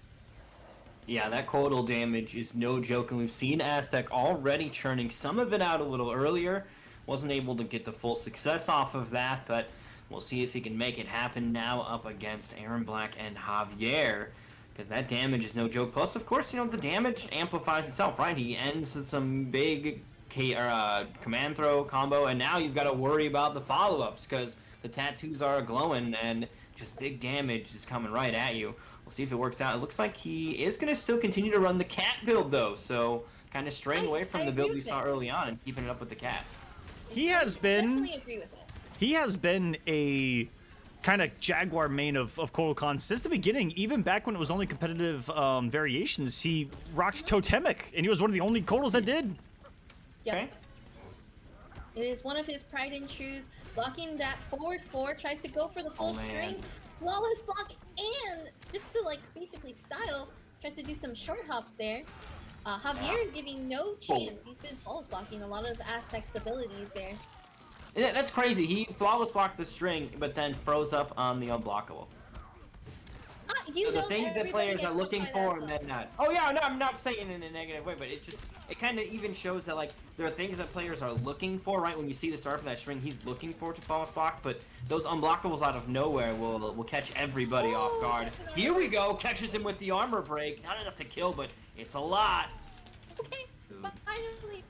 D: Yeah, that Kotal damage is no joke, and we've seen Aztec already churning some of it out a little earlier. Wasn't able to get the full success off of that, but we'll see if he can make it happen now up against Aaron Black and Javier, because that damage is no joke. Plus, of course, the damage amplifies itself, right? He ends some big command throw combo, and now you've got to worry about the follow-ups, because the tattoos are glowing, and just big damage is coming right at you. We'll see if it works out. It looks like he is going to still continue to run the cat build, though, so kind of straying away from the build we saw early on and keeping it up with the cat.
A: He has been...
B: Definitely agree with it.
A: He has been a kind of Jaguar main of Kotal Khan since the beginning. Even back when it was only competitive variations, he rocked Totemic, and he was one of the only Kotals that did.
B: Yep.
D: Okay.
B: It is one of his pride and shoes. Blocking that forward 4, tries to go for the full string. Flawless block, and just to basically style, tries to do some short hops there. Javier giving no chance. He's been flawless blocking a lot of Aztec's abilities there.
D: Yeah, that's crazy. He flawless blocked the string, but then froze up on the unblockable. So the things that players are looking for and then not. Oh yeah, no, I'm not saying it in a negative way, but it kind of even shows that there are things that players are looking for, right? When you see the start of that string, he's looking for to flawless block, but those unblockables out of nowhere will catch everybody off guard. Here we go, catches him with the armor break. Not enough to kill, but it's a lot.
B: Okay, but finally,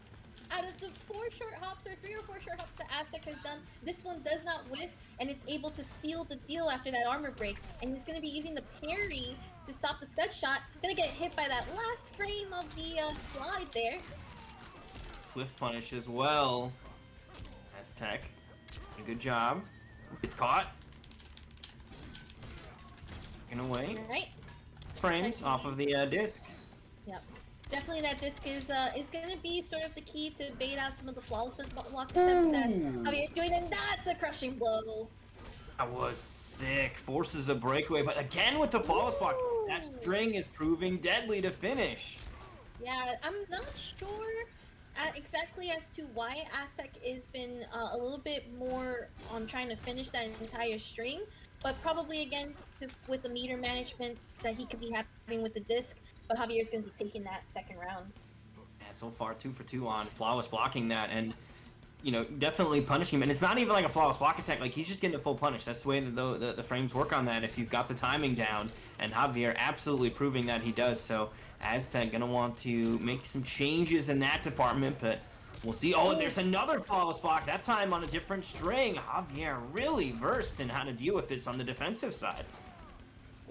B: out of the 4 short hops, or 3 or 4 short hops that Aztec has done, this one does not whiff, and it's able to seal the deal after that armor break. And he's going to be using the parry to stop the scud shot. Going to get hit by that last frame of the slide there.
D: Swift punish as well. Aztec, good job. It's caught. Taken away.
B: Right.
D: Frames off of the disc.
B: Yep. Definitely that disc is going to be sort of the key to bait out some of the flawless block attempts that Javier's doing, and that's a crushing blow.
D: That was sick. Forces a breakaway, but again with the flawless block, that string is proving deadly to finish.
B: Yeah, I'm not sure exactly as to why Aztec has been a little bit more on trying to finish that entire string, but probably again with the meter management that he could be having with the disc. But Javier's going to be taking that second round.
D: Yeah, so far 2 for 2 on flawless blocking that, and you know, definitely punishing him. And it's not even like a flawless block attack, like he's just getting a full punish. That's the way that the frames work on that if you've got the timing down, and Javier absolutely proving that he does. So Aztec gonna want to make some changes in that department, but we'll see. Oh, there's another flawless block, that time on a different string. Javier really versed in how to deal with this on the defensive side.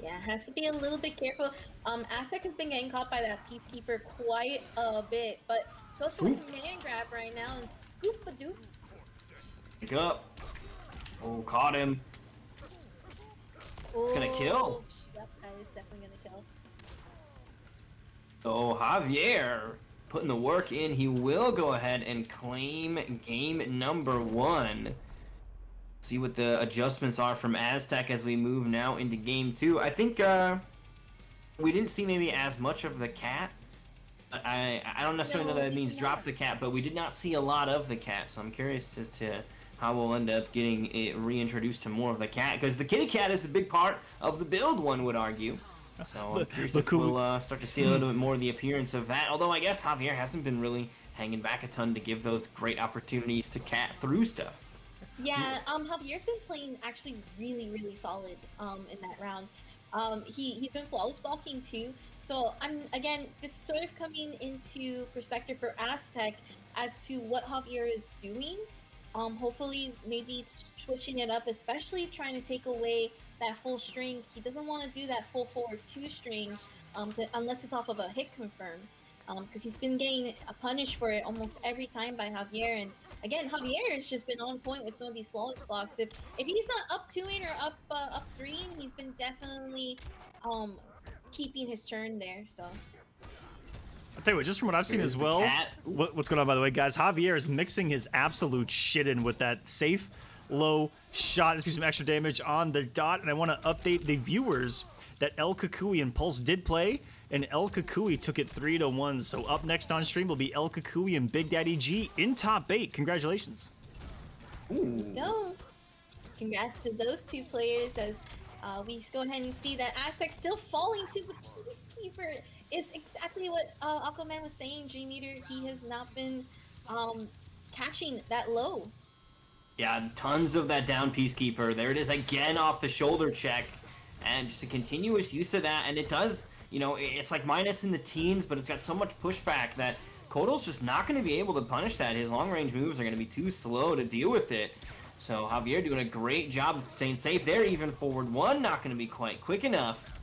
B: Yeah, has to be a little bit careful. Aztec has been getting caught by that Peacekeeper quite a bit, but goes for a command grab right now and scoop-a-doop.
D: Pick up. Oh, caught him. It's gonna kill.
B: Yep, that is definitely gonna kill.
D: So Javier putting the work in. He will go ahead and claim game number 1. See what the adjustments are from Aztec as we move now into game 2. I think we didn't see maybe as much of the cat. I don't necessarily know that it means drop the cat, but we did not see a lot of the cat. So I'm curious as to how we'll end up getting it reintroduced to more of the cat, because the kitty cat is a big part of the build, one would argue. So I'm curious if we'll start to see a little bit more of the appearance of that. Although I guess Javier hasn't been really hanging back a ton to give those great opportunities to cat through stuff.
B: Yeah, Javier's been playing actually really solid in that round. He's been flawless blocking too. So again, this is sort of coming into perspective for Aztec as to what Javier is doing. Hopefully maybe switching it up, especially trying to take away that full string. He doesn't want to do that full forward 2 string unless it's off of a hit confirm. Because he's been getting punished for it almost every time by Javier. And again, Javier has just been on point with some of these flawless blocks. If he's not up 2-ing or up 3-ing, he's been definitely keeping his turn there. So
A: I'll tell you what, just from what I've seen as well, what's going on, by the way, guys, Javier is mixing his absolute shit in with that safe, low shot. This gives some extra damage on the dot, and I want to update the viewers that El Kukui and Pulse did play, and El Kukui took it 3-1. So up next on stream will be El Kukui and Big Daddy G in top 8. Congratulations.
B: Ooh. Go. Congrats to those 2 players as we go ahead and see that Aztec still falling to the Peacekeeper. Is exactly what Aquaman was saying, Dream Eater. He has not been catching that low.
D: Yeah, tons of that down Peacekeeper. There it is again off the shoulder check. And just a continuous use of that. And it does, you know, it's like minus in the teens, but it's got so much pushback that Kotal's just not going to be able to punish that. His long-range moves are going to be too slow to deal with it. So Javier doing a great job of staying safe there. Even forward 1, not going to be quite quick enough.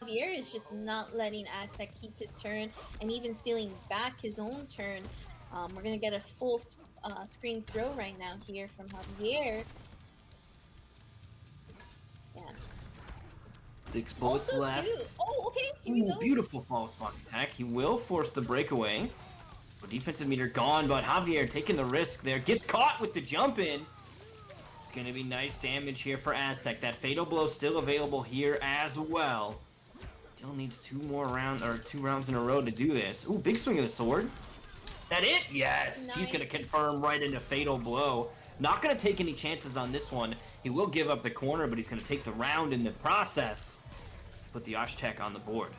B: Javier is just not letting Aztec keep his turn and even stealing back his own turn. We're going to get a full screen throw right now here from Javier. Yeah.
D: The explosive left.
B: Too. Oh, okay. Here we go.
D: Beautiful flawless block attack. He will force the breakaway. Defensive meter gone, but Javier taking the risk there. Gets caught with the jump in. It's going to be nice damage here for Aztec. That fatal blow still available here as well. Still needs 2 rounds in a row to do this. Ooh, big swing of the sword. That it? Yes. Nice. He's going to confirm right into fatal blow. Not going to take any chances on this one. He will give up the corner, but he's going to take the round in the process. Put the Aztec on the board.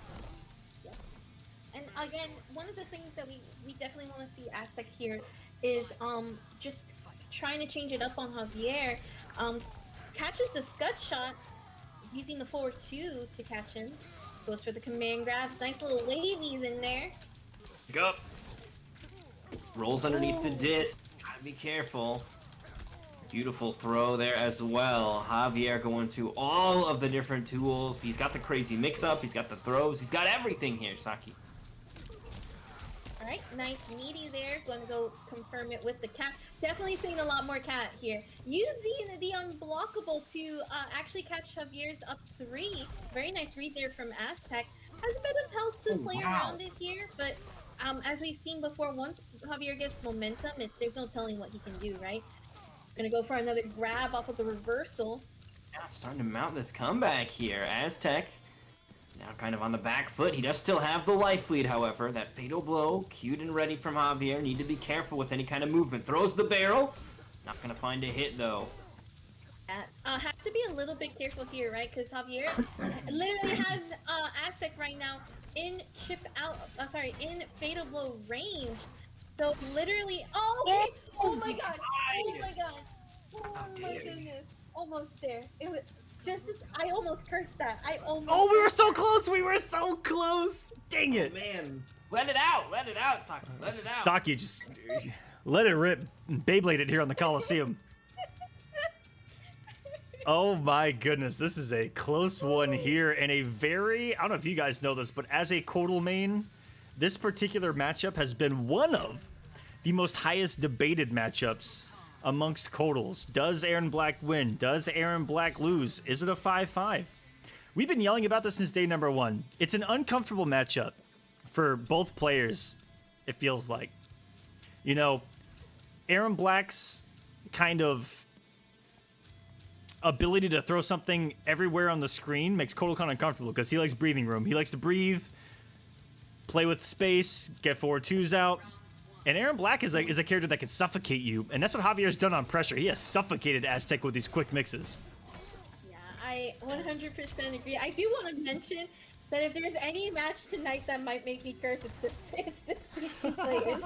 B: And again, one of the things that we definitely want to see Aztec here is just trying to change it up on Javier. Catches the scud shot using the forward 2 to catch him. Goes for the command grab. Nice little wavies in there.
D: Go. Rolls underneath the disc. Gotta be careful. Beautiful throw there as well. Javier going through all of the different tools. He's got the crazy mix-up. He's got the throws. He's got everything here, Saki.
B: All right, nice meaty there. Going to go confirm it with the cat. Definitely seeing a lot more cat here. Using the unblockable to actually catch Javier's up 3. Very nice read there from Aztec. has a bit of help to play
C: wow.
B: around it here, but as we've seen before, once Javier gets momentum, there's no telling what he can do, right? Gonna go for another grab off of the reversal.
D: Now it's starting to mount this comeback here. Aztec now kind of on the back foot. He does still have the life lead, however. That fatal blow, cued and ready from Javier. Need to be careful with any kind of movement. Throws the barrel. Not gonna find a hit though.
B: Has to be a little bit careful here, right? Because Javier literally has Aztec right now in in fatal blow range. So literally, oh my god, oh my god, oh my goodness, almost there. It was just as I almost cursed that.
A: Oh, we were so close. We were so close. Dang it.
D: Oh, man. Let it out, Saki. Let it out.
A: Saki, just let it rip. Beyblade it here on the Kolosseum. Oh my goodness, this is a close one here, and a very, I don't know if you guys know this, but as a Kodal main, this particular matchup has been one of the most highest debated matchups amongst Kodals. Does Aaron Black win? Does Aaron Black lose? Is it a 5-5? We've been yelling about this since day number one. It's an uncomfortable matchup for both players, it feels like. You know, Aaron Black's kind of ability to throw something everywhere on the screen makes Kodal kind of uncomfortable because he likes breathing room. He likes to breathe, play with space, get forward twos out. And Aaron Black is a character that can suffocate you, and that's what Javier's done on pressure. He has suffocated Aztec with these quick mixes.
B: Yeah, I 100% agree. I do want to mention that if there's any match tonight that might make me curse, it's these two players.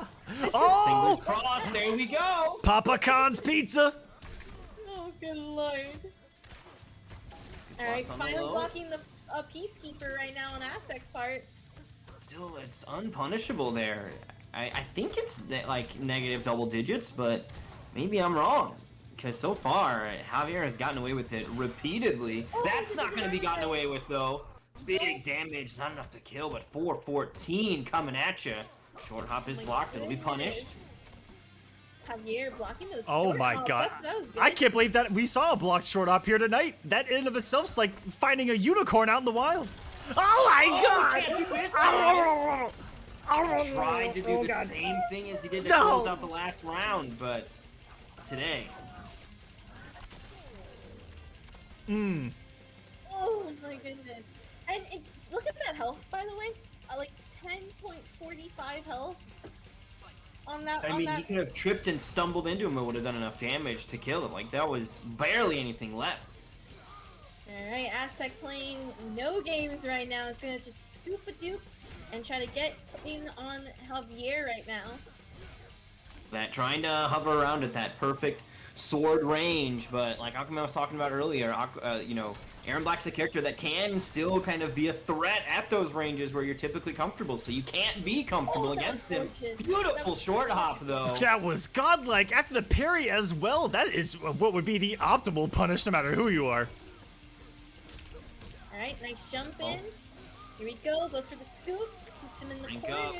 A: Oh!
D: Fingers crossed, there we go!
A: Papa Khan's pizza!
B: Oh, good lord. Alright,
D: on the
B: finally
D: low.
B: blocking the Peacekeeper right now on Aztec's part.
D: Still, it's unpunishable there. I think it's like negative double digits, but maybe I'm wrong. Because so far, Javier has gotten away with it repeatedly.
B: Oh,
D: That's
B: this
D: not
B: is
D: going to be gotten
B: another-
D: away with, though. Big damage, not enough to kill, but 414 coming at you. Short hop is
B: my
D: blocked, it'll be
B: goodness.
D: punished.
B: Javier blocking those
A: Oh
B: short
A: my
B: hops.
A: god.
B: That was good.
A: I can't believe that we saw a blocked short up here tonight. That in and of itself's like finding a unicorn out in the wild. Oh my god!
D: can't do this,
A: Oh,
D: Tried to do the
A: God.
D: same thing as he did to
A: No.
D: close out the last round, but today.
B: Oh my goodness. And look at that health, by the way. Like 10.45 health on that.
D: I mean, he could have tripped and stumbled into him and would have done enough damage to kill him. Like, that was barely anything left.
B: Alright, Aztec playing no games right now. It's gonna just scoop a dupe and try to get in on Javier right now.
D: That trying to hover around at that perfect sword range, but like Aquaman was talking about earlier, you know, Aaron Black's a character that can still kind of be a threat at those ranges where you're typically comfortable, so you can't be comfortable
B: Oh, that
D: against
B: was
D: him.
B: gorgeous. That
D: Beautiful
B: was
D: short
B: so
D: hop, though.
A: That was godlike. After the parry as well, that is what would be the optimal punish no matter who you are.
B: Alright, nice jump in. Here we go. Goes for the scoops. Keeps him in the
D: Rank
B: corner.
D: up.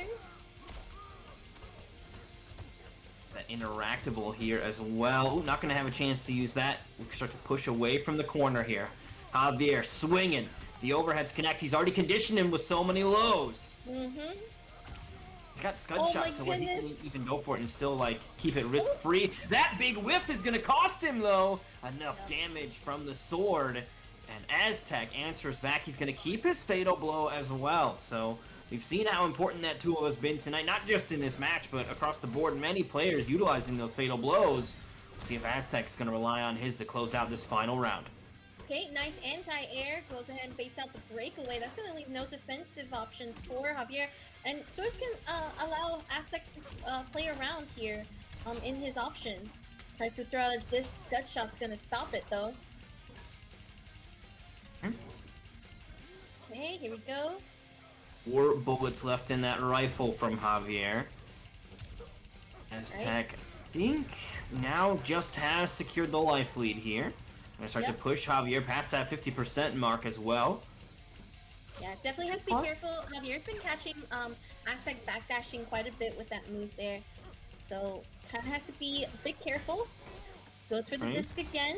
D: That interactable here as well. Ooh, not going to have a chance to use that. We start to push away from the corner here. Javier swinging. The overheads connect. He's already conditioned him with so many lows.
B: Mm-hmm.
D: He's got scud
B: Oh
D: shot
B: my
D: to where he
B: goodness.
D: can even go for it and still like keep it risk free. That big whiff is gonna cost him though. Enough damage from the sword, and Aztec answers back. He's gonna keep his fatal blow as well. So we've seen how important that tool has been tonight, not just in this match, but across the board. Many players utilizing those fatal blows. See if Aztec's gonna rely on his to close out this final round.
B: Okay, nice anti-air. Goes ahead and baits out the breakaway. That's going to leave no defensive options for Javier. And Sword can allow Aztec to play around here in his options. Tries to throw out a disc. Scud shot's going to stop it, though. Okay, here we go.
D: 4 bullets left in that rifle from Javier. Aztec, I think, now just has secured the life lead here. Gonna start to push Javier past that 50% mark as well.
B: Yeah, definitely has to be careful. Javier's been catching Aztec backdashing quite a bit with that move there. So, kind of has to be a bit careful. Goes for the
D: Right.
B: disc again.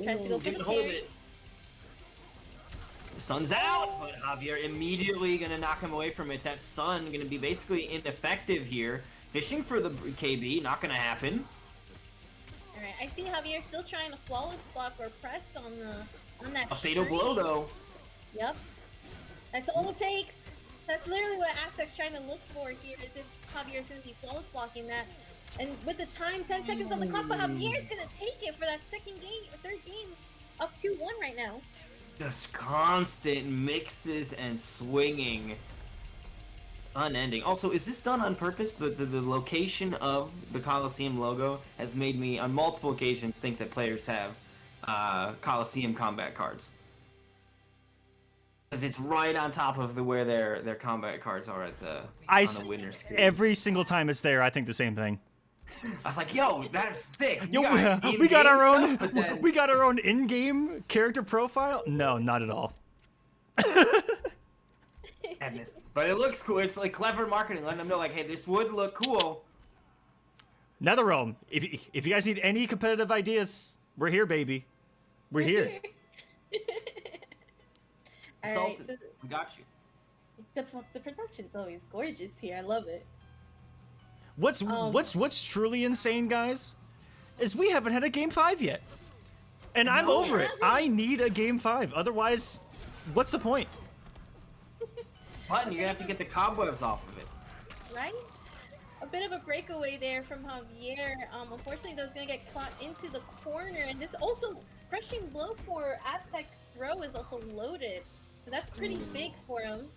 B: Tries to go for
D: didn't
B: the
D: hold
B: parry.
D: it. The sun's out, but Javier immediately gonna knock him away from it. That sun gonna be basically ineffective here. Fishing for the KB, not gonna happen.
B: Alright, I see Javier still trying to flawless block or press on that
D: A fatal
B: string.
D: blow though.
B: Yep. That's all it takes. That's literally what Aztec's trying to look for here, is if Javier's going to be flawless blocking that. And with the time, 10 seconds on the clock, but Javier's going to take it for that second game, or third game, up 2-1 right now.
D: Just constant mixes and swinging. Unending. Also, is this done on purpose? The location of the Kolosseum logo has made me, on multiple occasions, think that players have Kolosseum combat cards. Because it's right on top of where their combat cards are at the on the winner's screen.
A: Every single time it's there, I think the same thing.
D: I was like, yo, that's sick.
A: Yo, we got our own in-game character profile? No, not at all.
D: Madness. But it looks cool. It's like clever marketing, letting them know, like, hey, this would look cool.
A: NetherRealm, if you guys need any competitive ideas, we're here, baby. We're here.
B: Alright, so
D: We got you.
B: the production's always gorgeous here. I love it.
A: What's truly insane, guys, is we haven't had a game 5 yet. And I'm over it. I need a game 5. Otherwise, what's the point?
D: Button, you're gonna have to get the cobwebs off of it.
B: Right? A bit of a breakaway there from Javier. Unfortunately, that was going to get caught into the corner. And this also, crushing blow for Aztec's throw is also loaded. So that's pretty big for him.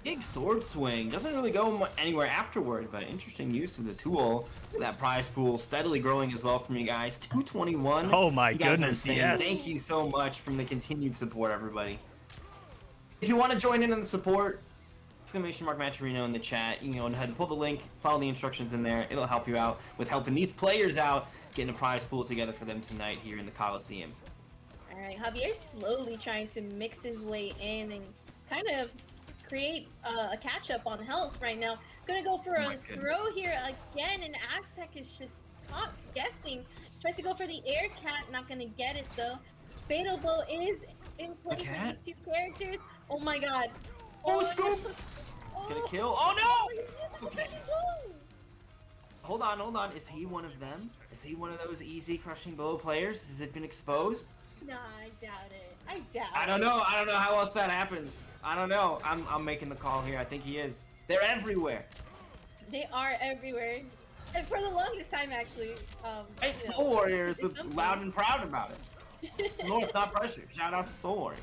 D: Big sword swing. Doesn't really go anywhere afterward, but interesting use of the tool. That prize pool steadily growing as well from you guys. 221.
A: Oh my
D: You guys are
A: goodness,
D: insane.
A: yes.
D: Thank you so much from the continued support, everybody. If you want to join in on the support, !Matcherino in the chat. You can go ahead and pull the link, follow the instructions in there. It'll help you out with helping these players out, getting a prize pool together for them tonight here in the Kolosseum.
B: Alright, Javier's slowly trying to mix his way in and kind of create a catch-up on health right now. Gonna go for a throw here again, and Aztec is just caught guessing. Tries to go for the air cat, not gonna get it though. Fatal blow is in play for these two characters. Oh my god.
D: Oh, scoop!
B: No.
D: It's gonna kill. Oh no!
B: Okay.
D: Hold on. Is he one of them? Is he one of those easy crushing blow players? Has it been exposed?
B: Nah, I doubt it.
D: I don't know how else that happens. I don't know. I'm making the call here. I think he is. They're everywhere.
B: They are everywhere. And for the longest time, actually.
D: Soul Warrior is loud and proud about it. North, not pressure. Shout out to Soul Warrior.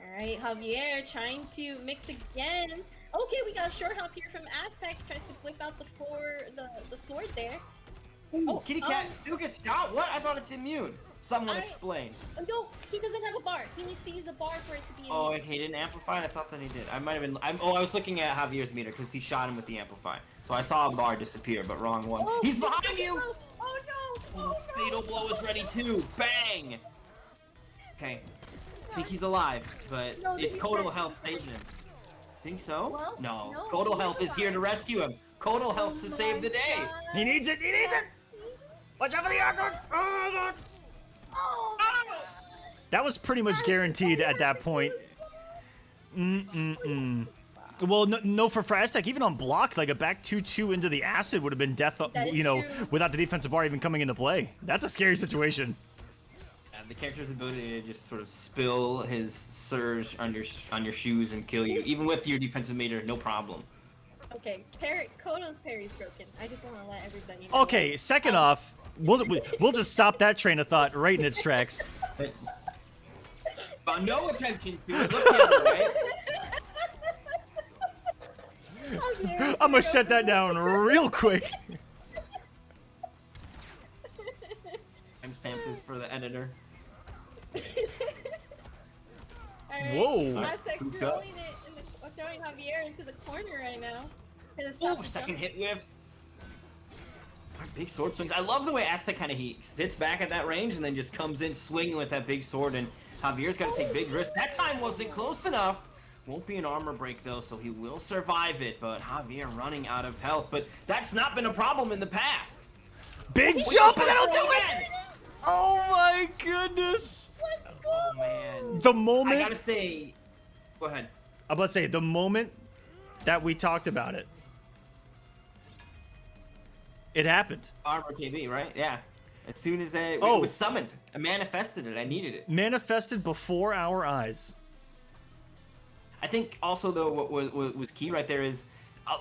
B: Alright, Javier trying to mix again. Okay, we got a short hop here from Aztec. Tries to flip out the sword there.
D: Ooh, Kitty Cat still gets shot? What? I thought it's immune. Someone explain.
B: No, he doesn't have a bar. He needs to use a bar for it to be immune.
D: Oh, he didn't amplify it? I thought that he did. I might have been... I was looking at Javier's meter because he shot him with the amplify. So I saw a bar disappear, but wrong one.
B: Oh,
D: He's behind you!
B: Oh no! Oh, no!
D: Fatal blow is ready too. Bang! Okay. I think he's alive, but it's Kodal Health saving him. Think so?
B: Well,
D: no.
B: no,
D: Kodal Health is here to rescue him. Kodal Health to save the day.
B: God.
A: He needs it! Watch out for the archer! Oh my god!
B: Oh,
A: That was pretty much guaranteed at that point. Well, no for Aztec, even on block, like a back 2-2 into the acid would have been death,
B: true.
A: without the defensive bar even coming into play. That's a scary situation.
D: The character's ability to just sort of spill his surge on your shoes and kill you, even with your defensive meter, no problem.
B: okay, Kodal's parry's broken. I just want to let everybody know.
A: Okay, second off, we'll just stop that train of thought right in its tracks.
D: But no attention to it. Look the other way.
A: I'm gonna shut that down real quick.
D: I'm stamped this for the editor.
B: Alright,
A: Whoa.
B: Aztec throwing Javier into the corner right now.
D: Oh, second hit whiffs. Big sword swings. I love the way Aztec he sits back at that range and then just comes in swinging with that big sword, and Javier's got to take big risks. That time wasn't close enough. Won't be an armor break though, so he will survive it, but Javier running out of health. But that's not been a problem in the past.
A: Big jump and that'll do it! Oh my goodness!
D: Oh man.
A: The moment
C: I gotta say, go ahead.
A: I'm about to say the moment that we talked about it, it happened.
D: Armor KB, right? Yeah. As soon as it
A: Oh.
D: was summoned, I manifested it. I needed it.
A: Manifested before our eyes.
D: I think also though what was key right there is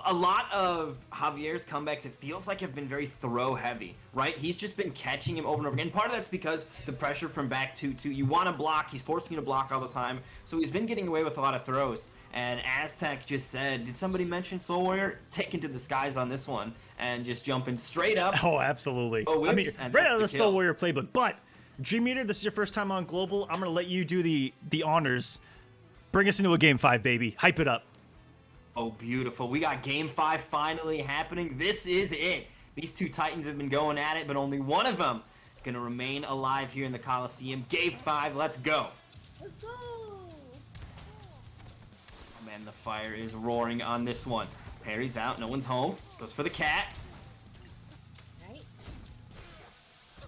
D: a lot of Javier's comebacks, it feels like have been very throw heavy, right? He's just been catching him over and over again. Part of that's because the pressure from back to you want to block, he's forcing you to block all the time. So he's been getting away with a lot of throws. And Aztec just said, did somebody mention Soul Warrior? Taking to the skies on this one and just jumping straight up.
A: Oh, absolutely.
D: Oh,
A: I mean,
D: and
A: right
D: that's
A: out of the
D: the
A: Soul
D: kill.
A: Warrior playbook. But Dream Eater, this is your first time on Global. I'm gonna let you do the honors. Bring us into a game 5, baby. Hype it up.
D: Oh, beautiful. We got game 5 finally happening. This is it. These two Titans have been going at it, but only one of them going to remain alive here in the Kolosseum. Game 5, let's go.
B: Let's go.
D: Oh, man, the fire is roaring on this one. Parry's out. No one's home. Goes for the cat.
B: Right.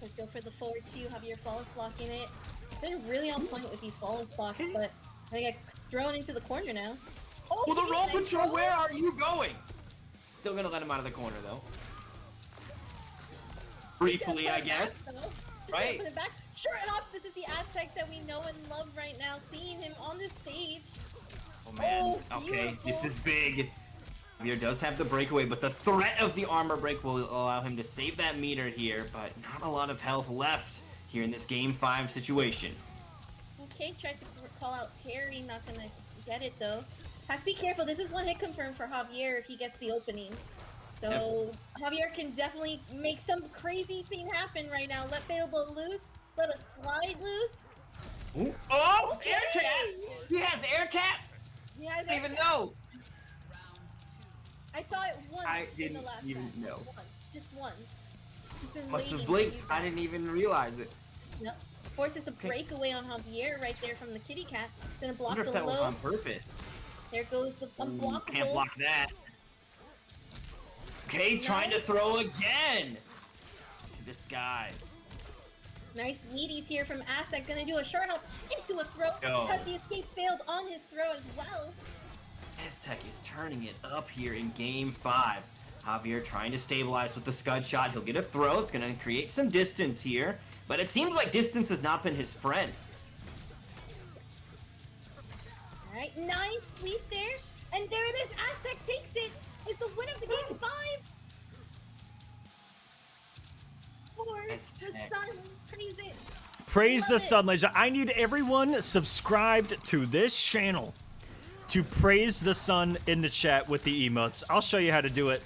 B: Let's go for the forward 2. Javier flawless blocking it. Been really on point with these flawless blocks, but I got thrown into the corner now.
D: Oh, the
B: geez,
D: roll
B: nice
D: patrol,
B: roll.
D: where are you going? Still going to let him out of the corner, though. Briefly, I guess.
B: Just
D: Right.
B: Put it back. Sure, and ops, this is the Aztec that we know and love right now. Seeing him on the stage.
D: Oh, man.
B: Oh,
D: Okay, this
B: beautiful.
D: is big. Javier does have the breakaway, but the threat of the armor break will allow him to save that meter here, but not a lot of health left here in this game 5 situation.
B: Okay, tried to call out Perry, not gonna get it though. Has to be careful. This is one hit confirmed for Javier if he gets the opening. So Javier can definitely make some crazy thing happen right now. Let Fatal Blow loose. Let a slide loose.
D: Ooh. Oh,
B: Okay.
D: air cat! He has air cat?
B: He has
D: I didn't even
B: it.
D: know.
B: I saw it once
D: I
B: in the
D: didn't
B: last
D: even
B: match.
D: know.
B: Once. Just once. He's been
D: Must have
B: waiting to
D: blinked.
B: use
D: I
B: that.
D: didn't even realize it.
B: Yep. Forces a breakaway on Javier right there from the kitty cat. Gonna
D: I
B: block
D: wonder
B: the
D: if that was
B: low.
D: on purpose.
B: There goes the
D: Ooh,
B: unblockable.
D: can't block that. Okay, trying to throw again. To the skies.
B: Nice Wheaties here from Aztec. Gonna do a short hop into a throw
D: Go.
B: because the escape failed on his throw as well.
D: Aztec is turning it up here in game 5. Javier trying to stabilize with the scud shot. He'll get a throw. It's going to create some distance here. But it seems like distance has not been his friend.
B: Alright, nice sweep there. And there it is. Aztec takes it. Is the win of the game 5. For the
D: Aztec.
B: sun. Praise it.
A: Praise
B: Love
A: the
B: it.
A: sun, ladies. I need everyone subscribed to this channel to praise the sun in the chat with the emotes. I'll show you how to do it.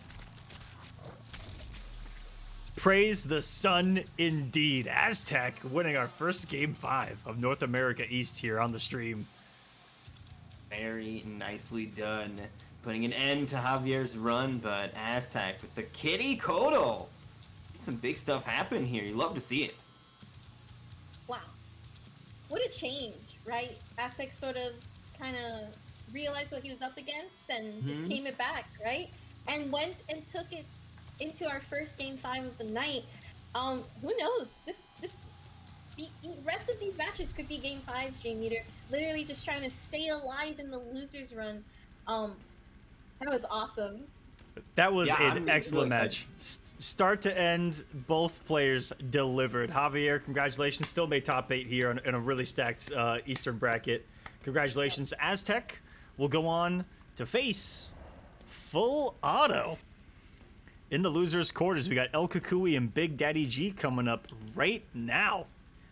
A: Praise the sun indeed. Aztec winning our first game 5 of North America East here on the stream.
D: Very nicely done. Putting an end to Javier's run, but Aztec with the kitty Kodo. Some big stuff happen here. You love to see it.
B: Wow. What a change, right? Aztec sort of kind of realized what he was up against and just came it back, right? And went and took it into our first game 5 of the night. Who knows? The rest of these matches could be game 5, Stream Meter. Literally just trying to stay alive in the losers run. That was awesome.
A: That was
D: Yeah,
A: an
D: I'm
A: excellent
D: really
A: match. Start to end, both players delivered. Javier, congratulations. Still made top 8 here in a really stacked Eastern bracket. Congratulations. Aztec will go on to face Full Auto. In the losers' quarters, we got El Kukui and Big Daddy G coming up right now.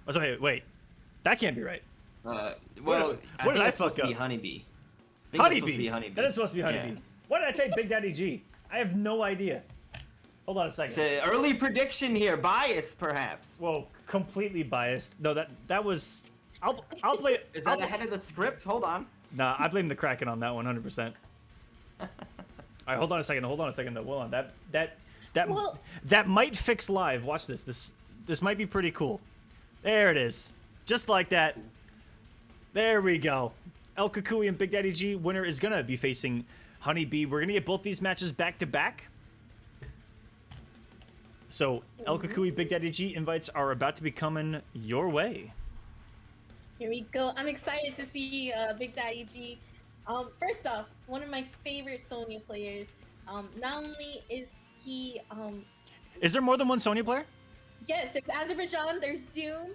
A: Oh, so wait. That can't be right.
D: Well,
A: what
D: I
A: did
D: think
A: I
D: that's supposed
A: fuck
D: to be
A: up?
D: Honeybee. I think that's supposed to
A: Honeybee.
D: be Honeybee.
A: That is supposed to be Honeybee.
D: Yeah.
A: Why did I take Big Daddy G? I have no idea. Hold on a second.
D: It's an early prediction here. Bias, perhaps.
A: Whoa, completely biased. No, that was. I'll play.
D: Is that ahead of the script? Hold on.
A: Nah, I blame the Kraken on that 100%. All right, hold on a second. Though. Hold on.
B: Well-
A: That might fix live. Watch this. This might be pretty cool. There it is. Just like that. There we go. El Kukui and Big Daddy G winner is gonna be facing Honeybee. We're gonna get both these matches back to back. So El Kukui, Big Daddy G invites are about to be coming your way.
B: Here we go. I'm excited to see Big Daddy G. First off, one of my favorite Sonya players. Not only is he
A: Is there more than one Sonya player?
B: yes, there's Azerbaijan, there's Doom,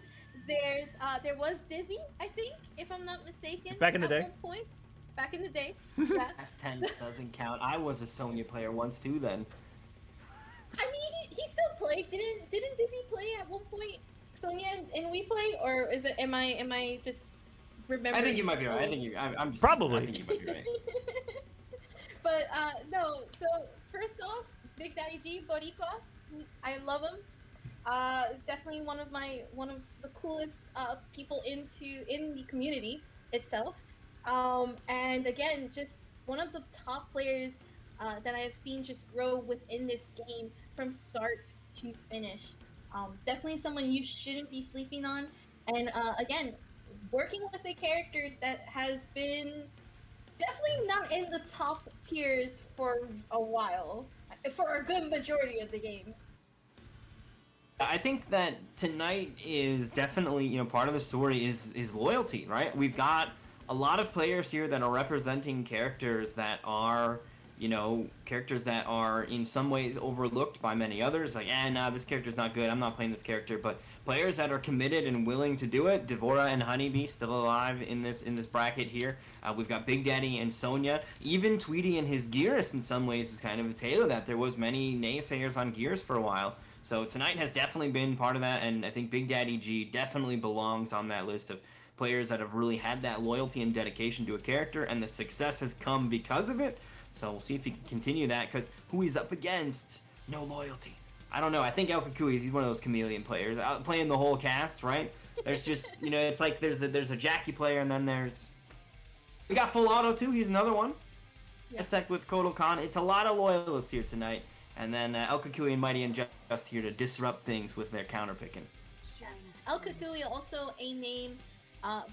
B: there was Dizzy, I think, if I'm not mistaken.
A: Back in the
B: at
A: day.
B: one point. Back in the day. Yeah.
D: S10 doesn't count. I was a Sonya player once too then.
B: I mean, he still played. Didn't Dizzy play at one point? Sonya and we play, or is it? Am I just remembering?
D: I think you might be right. I think you. I'm just,
A: Probably.
D: I think you might be right.
B: But no. So first off, Big Daddy G, Boricua, I love him. Definitely one of the coolest people in the community itself. And again, just one of the top players that I have seen just grow within this game from start to finish. Definitely someone you shouldn't be sleeping on. And again, working with a character that has been definitely not in the top tiers for a while, for a good majority of the game.
D: I think that tonight is definitely, part of the story is loyalty, right? We've got a lot of players here that are representing characters that are, characters that are in some ways overlooked by many others. Like, nah, this character's not good. I'm not playing this character. But players that are committed and willing to do it. Devora and Honeybee still alive in this bracket here. We've got Big Daddy and Sonya. Even Tweety and his Gears in some ways is kind of a tale of that. There was many naysayers on Gears for a while. So tonight has definitely been part of that, and I think Big Daddy G definitely belongs on that list of players that have really had that loyalty and dedication to a character, and the success has come because of it. So we'll see if he can continue that, because who he's up against, no loyalty. I don't know. I think El Kukui, he's one of those chameleon players, playing the whole cast, right? There's just, it's like there's a Jackie player, and then we got Full Auto too. He's another one.
B: Yeah.
D: Aztec with Kotal Khan. It's a lot of loyalists here tonight. And then El Kukui and Mighty and Just here to disrupt things with their counter picking.
B: El Kukui, also a name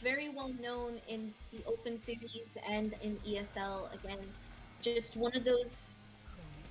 B: very well known in the Open Series and in ESL. Again, just one of those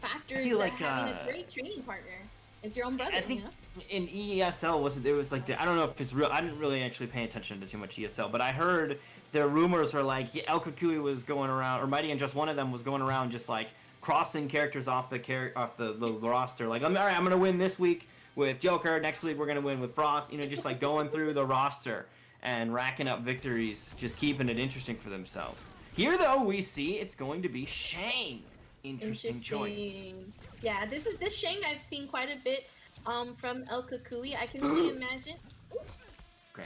B: factors that
D: like,
B: having a great training partner is your own brother.
D: I think in ESL there was like I don't know if it's real. I didn't really actually pay attention to too much ESL, but I heard the rumors were like El Kukui was going around, or Mighty and Just one of them was going around just like crossing characters off the roster. Like, all right, I'm gonna win this week with Joker. Next week we're gonna win with Frost. Just like going through the roster and racking up victories, just keeping it interesting for themselves. Here, though, we see it's going to be Shang. Interesting choice.
B: Yeah, this Shang I've seen quite a bit from El Kukui. I can only imagine.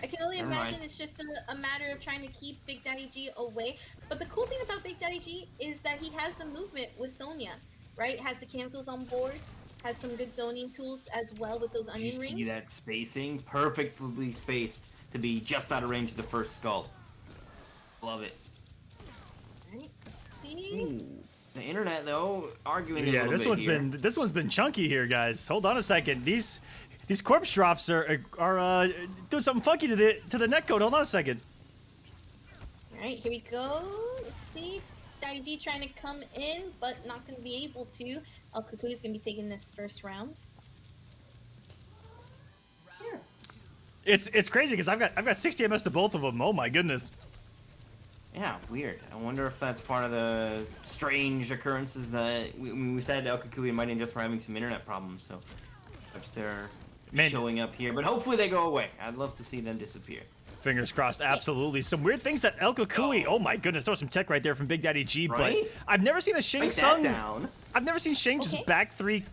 B: I can only imagine it's just a matter of trying to keep Big Daddy G away. But the cool thing about Big Daddy G is that he has the movement with Sonya, right? Has the cancels on board, has some good zoning tools as well with those onion rings.
D: You see that spacing? Perfectly spaced to be just out of range of the first skull. Love it.
B: Right, see?
D: Ooh. The internet, though, arguing a
A: Yeah,
D: little bit here.
A: this one's been chunky here, guys. Hold on a second. These corpse drops are doing something funky to the netcode. Hold on a second.
B: All right, here we go. Let's see. Daddy G trying to come in, but not going to be able to. El Kukui is going to be taking this first round.
A: It's crazy because I've got 60 MS to both of them. Oh my goodness.
D: Yeah, weird. I wonder if that's part of the strange occurrences that we said El Kukui and Mighty and Just were having some internet problems, so perhaps they're showing up here. But hopefully they go away. I'd love to see them disappear.
A: Fingers crossed, absolutely. Some weird things that El Kukui. Oh my goodness, there was some tech right there from Big Daddy G.
D: Right?
A: But I've never seen a Shang Tsung. I've never seen Shang just back 3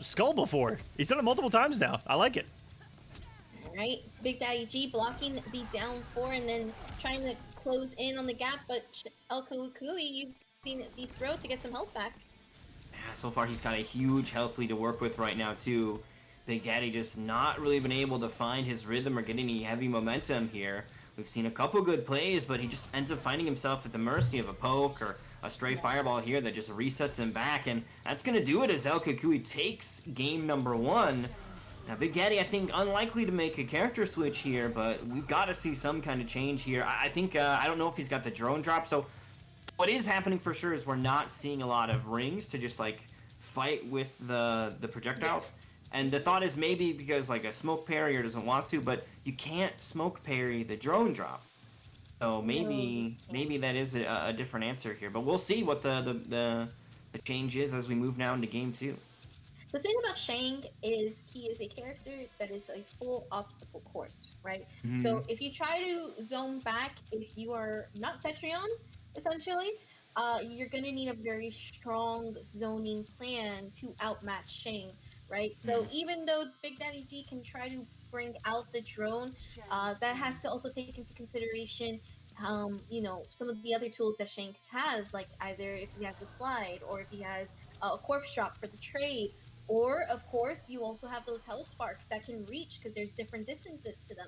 A: skull before. He's done it multiple times now. I like it.
B: All right, Big Daddy G blocking the down 4 and then trying to close in on the gap, but El Kukui using the throw to get some health back.
D: Yeah, so far he's got a huge health lead to work with right now too. Big Daddy just not really been able to find his rhythm or get any heavy momentum here. We've seen a couple good plays, but he just ends up finding himself at the mercy of a poke or a stray fireball here that just resets him back, and that's going to do it as El Kukui takes game number 1. Now, Big Daddy, I think, unlikely to make a character switch here, but we've got to see some kind of change here. I think, I don't know if he's got the drone drop, so what is happening for sure is we're not seeing a lot of rings to just, like, fight with the projectiles. And the thought is maybe because like a smoke parrier doesn't want to, but you can't smoke parry the drone drop. So maybe that is a different answer here. But we'll see what the change is as we move now into game 2.
B: The thing about Shang is he is a character that is a full obstacle course, right? So if you try to zone back, if you are not Cetrion, essentially, you're gonna need a very strong zoning plan to outmatch Shang, right? So even though Big Daddy G can try to bring out the drone, that has to also take into consideration some of the other tools that Shanks has, like either if he has the slide or if he has a corpse drop for the trade, or of course you also have those hell sparks that can reach because there's different distances to them.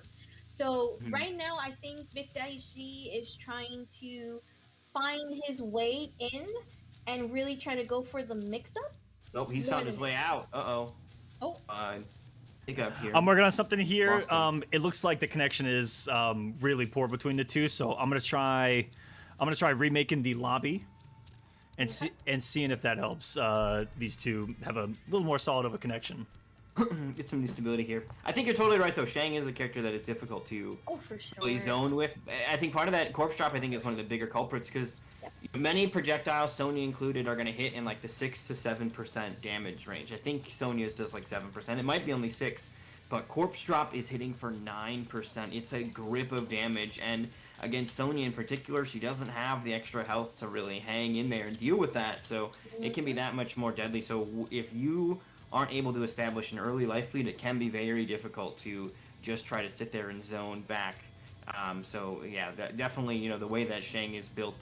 B: So right now I think Big Daddy G is trying to find his way in and really try to go for the mix-up.
D: Oh, he's found his way out. Oh. Pick up here.
A: I'm working on something here. It looks like the connection is really poor between the two, so I'm gonna try remaking the lobby and seeing if that helps these two have a little more solid of a connection.
D: Get some new stability here. I think you're totally right though. Shang is a character that is difficult to
B: for sure.
D: really zone with. I think part of that corpse drop I think is one of the bigger culprits because many projectiles, Sonya included, are going to hit in like the 6 to 7% damage range. I think Sonya's does like 7%. It might be only 6, but corpse drop is hitting for 9%. It's a grip of damage, and against Sonya in particular, she doesn't have the extra health to really hang in there and deal with that, so it can be that much more deadly. So if you aren't able to establish an early life lead, it can be very difficult to just try to sit there and zone back. So yeah, definitely, the way that Shang is built,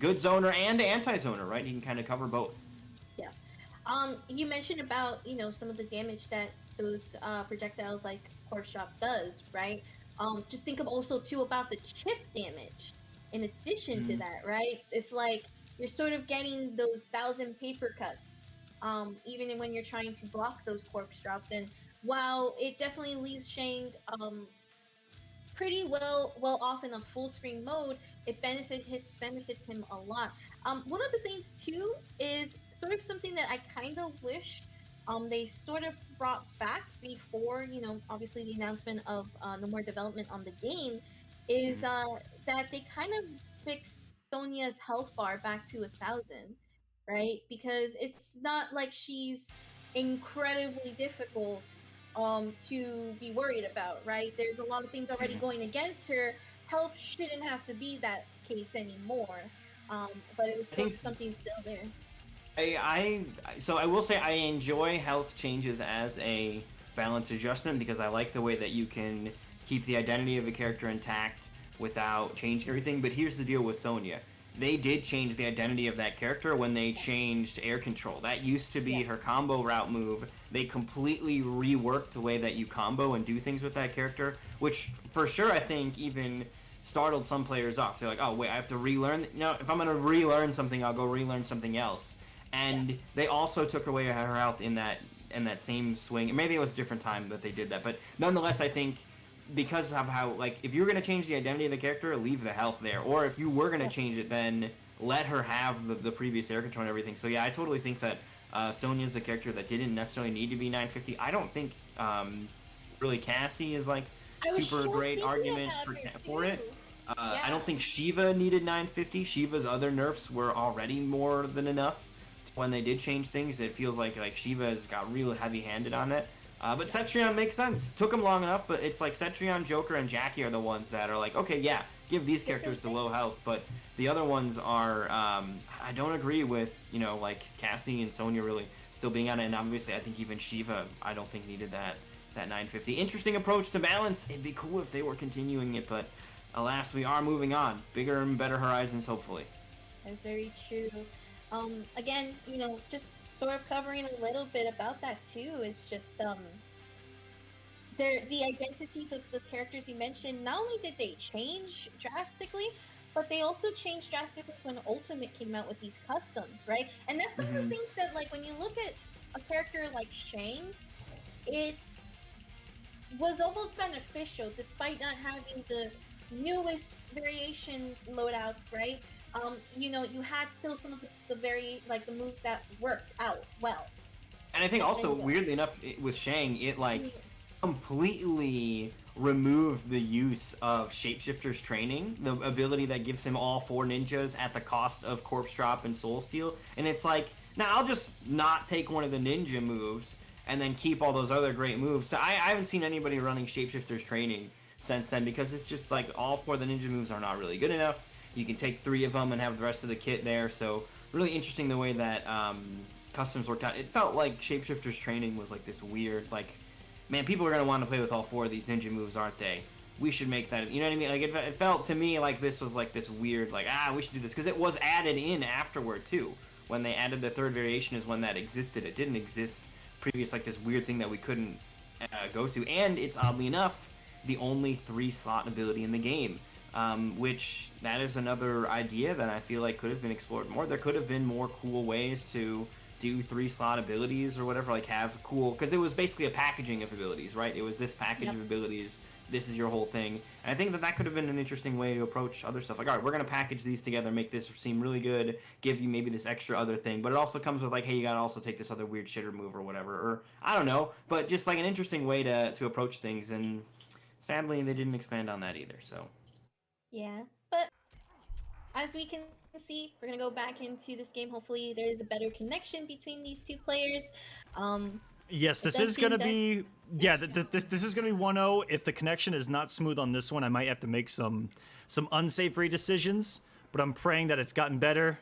D: good zoner and anti-zoner, right? He can kind of cover both.
B: Yeah. You mentioned about, some of the damage that those projectiles like Corpse Drop does, right? Just think of also too about the chip damage in addition to that, right? It's like you're sort of getting those 1,000 paper cuts, even when you're trying to block those Corpse Drops. And while it definitely leaves Shang pretty well off in a full screen mode, it benefits him a lot. One of the things too is sort of something that I kind of wish they sort of brought back before, obviously the announcement of no more development on the game, is that they kind of fixed Sonya's health bar back to 1,000, right? Because it's not like she's incredibly difficult to be worried about, right? There's a lot of things already going against her. Health shouldn't have to be that case anymore. But it was sort of something still there.
D: So I will say I enjoy health changes as a balance adjustment because I like the way that you can keep the identity of a character intact without changing everything. But here's the deal with Sonya. They did change the identity of that character when they changed air control. That used to be her combo route move. They completely reworked the way that you combo and do things with that character, which for sure I think even startled some players off. They're like, oh wait, I have to relearn? No, if I'm going to relearn something, I'll go relearn something else. And they also took away her health in that same swing. Maybe it was a different time that they did that, but nonetheless, I think because of how, like, if you were going to change the identity of the character, leave the health there. Or if you were going to change it, then let her have the previous air control and everything. So yeah, I totally think that Sonya's the character that didn't necessarily need to be 950. I don't think really Cassie is like super great argument for it. I don't think Shiva needed 950. Shiva's other nerfs were already more than enough. When they did change things, it feels like Shiva's got real heavy-handed on it. But Cetrion makes sense. Took him long enough, but it's like Cetrion, Joker, and Jackie are the ones that are like, okay, yeah, give these characters the low health, but the other ones are, I don't agree with, like Cassie and Sonya really still being on it, and obviously I think even Shiva, I don't think needed that 950. Interesting approach to balance. It'd be cool if they were continuing it, but alas, we are moving on. Bigger and better horizons, hopefully.
B: That's very true. Again, just sort of covering a little bit about that too. It's just the identities of the characters you mentioned. Not only did they change drastically, but they also changed drastically when Ultimate came out with these customs, right? And that's some of the things that, like, when you look at a character like Shang, it was almost beneficial despite not having the newest variations loadouts, right? You had still some of the very, like, the moves that worked out well.
D: And I think also, weirdly enough, with Shang, it like completely removed the use of Shapeshifter's training, the ability that gives him all 4 ninjas at the cost of Corpse Drop and Soul Steal. And it's like, now I'll just not take one of the ninja moves and then keep all those other great moves. So I haven't seen anybody running Shapeshifter's training since then, because it's just like all 4 of the ninja moves are not really good enough. You can take 3 of them and have the rest of the kit there. So really interesting the way that customs worked out. It felt like Shapeshifter's training was like this weird, like, man, people are going to want to play with all 4 of these ninja moves, aren't they? We should make that, you know what I mean? Like, it felt to me like this was like this weird, like, we should do this. Because it was added in afterward, too. When they added the 3rd variation is when that existed. It didn't exist previous, like this weird thing that we couldn't go to. And it's, oddly enough, the only 3-slot ability in the game. Which, that is another idea that I feel like could have been explored more. There could have been more cool ways to do 3-slot abilities or whatever, like have cool, because it was basically a packaging of abilities, right? It was this package of abilities, this is your whole thing. And I think that could have been an interesting way to approach other stuff. Like, all right, we're going to package these together, make this seem really good, give you maybe this extra other thing, but it also comes with like, hey, you got to also take this other weird shitter move or whatever, or I don't know, but just like an interesting way to approach things, and sadly they didn't expand on that either, so.
B: Yeah, but as we can see, we're gonna go back into this game. Hopefully there's a better connection between these 2 players.
A: Yes, this is going to be... Yeah, this is going to be 1-0. If the connection is not smooth on this one, I might have to make some unsavory decisions, but I'm praying that it's gotten better.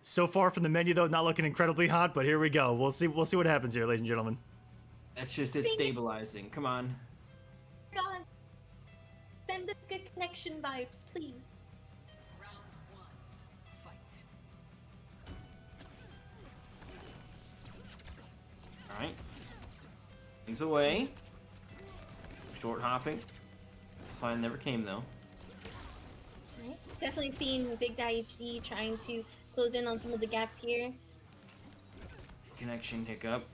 A: So far from the menu, though, not looking incredibly hot, but here we go. We'll see what happens here, ladies and gentlemen.
D: That's just it stabilizing. Come on.
B: God, send us good connection vibes, please.
D: Alright. Things away. Short hopping. Fine, never came though.
B: Right. Definitely seeing Big Daddy G trying to close in on some of the gaps here.
D: Connection hiccup.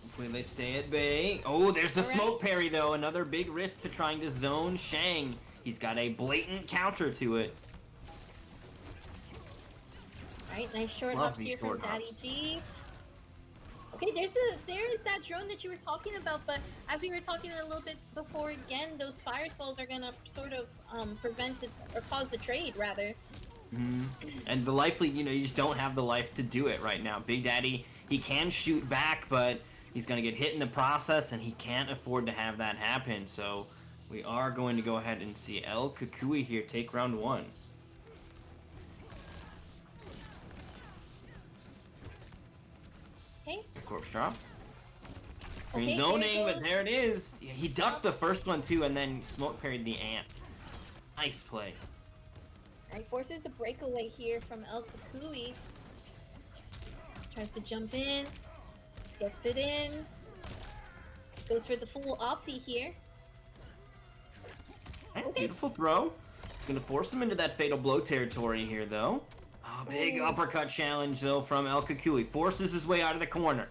D: Hopefully they stay at bay. Oh, there's the smoke parry though. Another big risk to trying to zone Shang. He's got a blatant counter to it.
B: Right, nice short hops here from Daddy G. Okay, there's that drone that you were talking about, but as we were talking a little bit before, again, those fire spells are gonna sort of prevent or cause the trade, rather.
D: And the life lead, you just don't have the life to do it right now. Big Daddy, he can shoot back, but he's gonna get hit in the process, and he can't afford to have that happen. So we are going to go ahead and see El Kukui here take round 1.
B: Okay.
D: Corpse drop. Green zoning, but there it is. Yeah, he ducked the first one too, and then smoke parried the ant. Nice play.
B: Alright, forces the breakaway here from El Kukui. Tries to jump in. Gets it in. Goes for the full opti here.
D: Okay. Beautiful throw. It's going to force him into that fatal blow territory here, though. Oh, big uppercut challenge, though, from El Kukui. Forces his way out of the corner.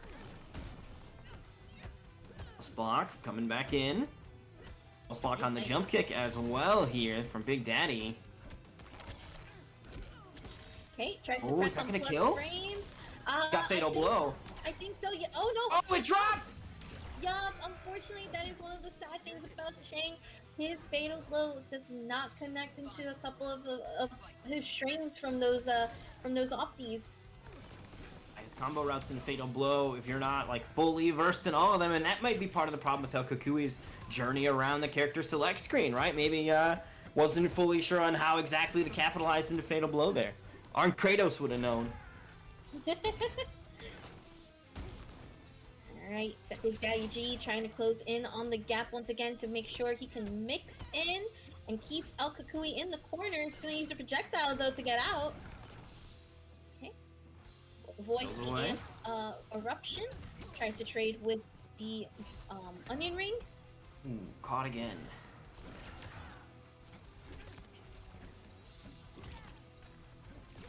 D: Block coming back in. Block on the jump kick as well here from Big Daddy.
B: Okay, tries to press on plus
D: kill?
B: frames.
D: Got fatal blow.
B: I think so, yeah. Oh, no.
D: Oh, it dropped!
B: Yup, unfortunately, that is one of the sad things about Shang. His fatal blow does not connect into a couple of his strings from those opties.
D: His combo routes into fatal blow, if you're not like fully versed in all of them, and that might be part of the problem with El Kukui's journey around the character select screen, right? Maybe wasn't fully sure on how exactly to capitalize into fatal blow there. Arn Kratos would have known.
B: Alright, Big Daddy G trying to close in on the gap once again to make sure he can mix in and keep El Kukui in the corner. It's going to use a projectile, though, to get out. Okay. Avoids the eruption. Tries to trade with the onion ring.
D: Ooh, caught again.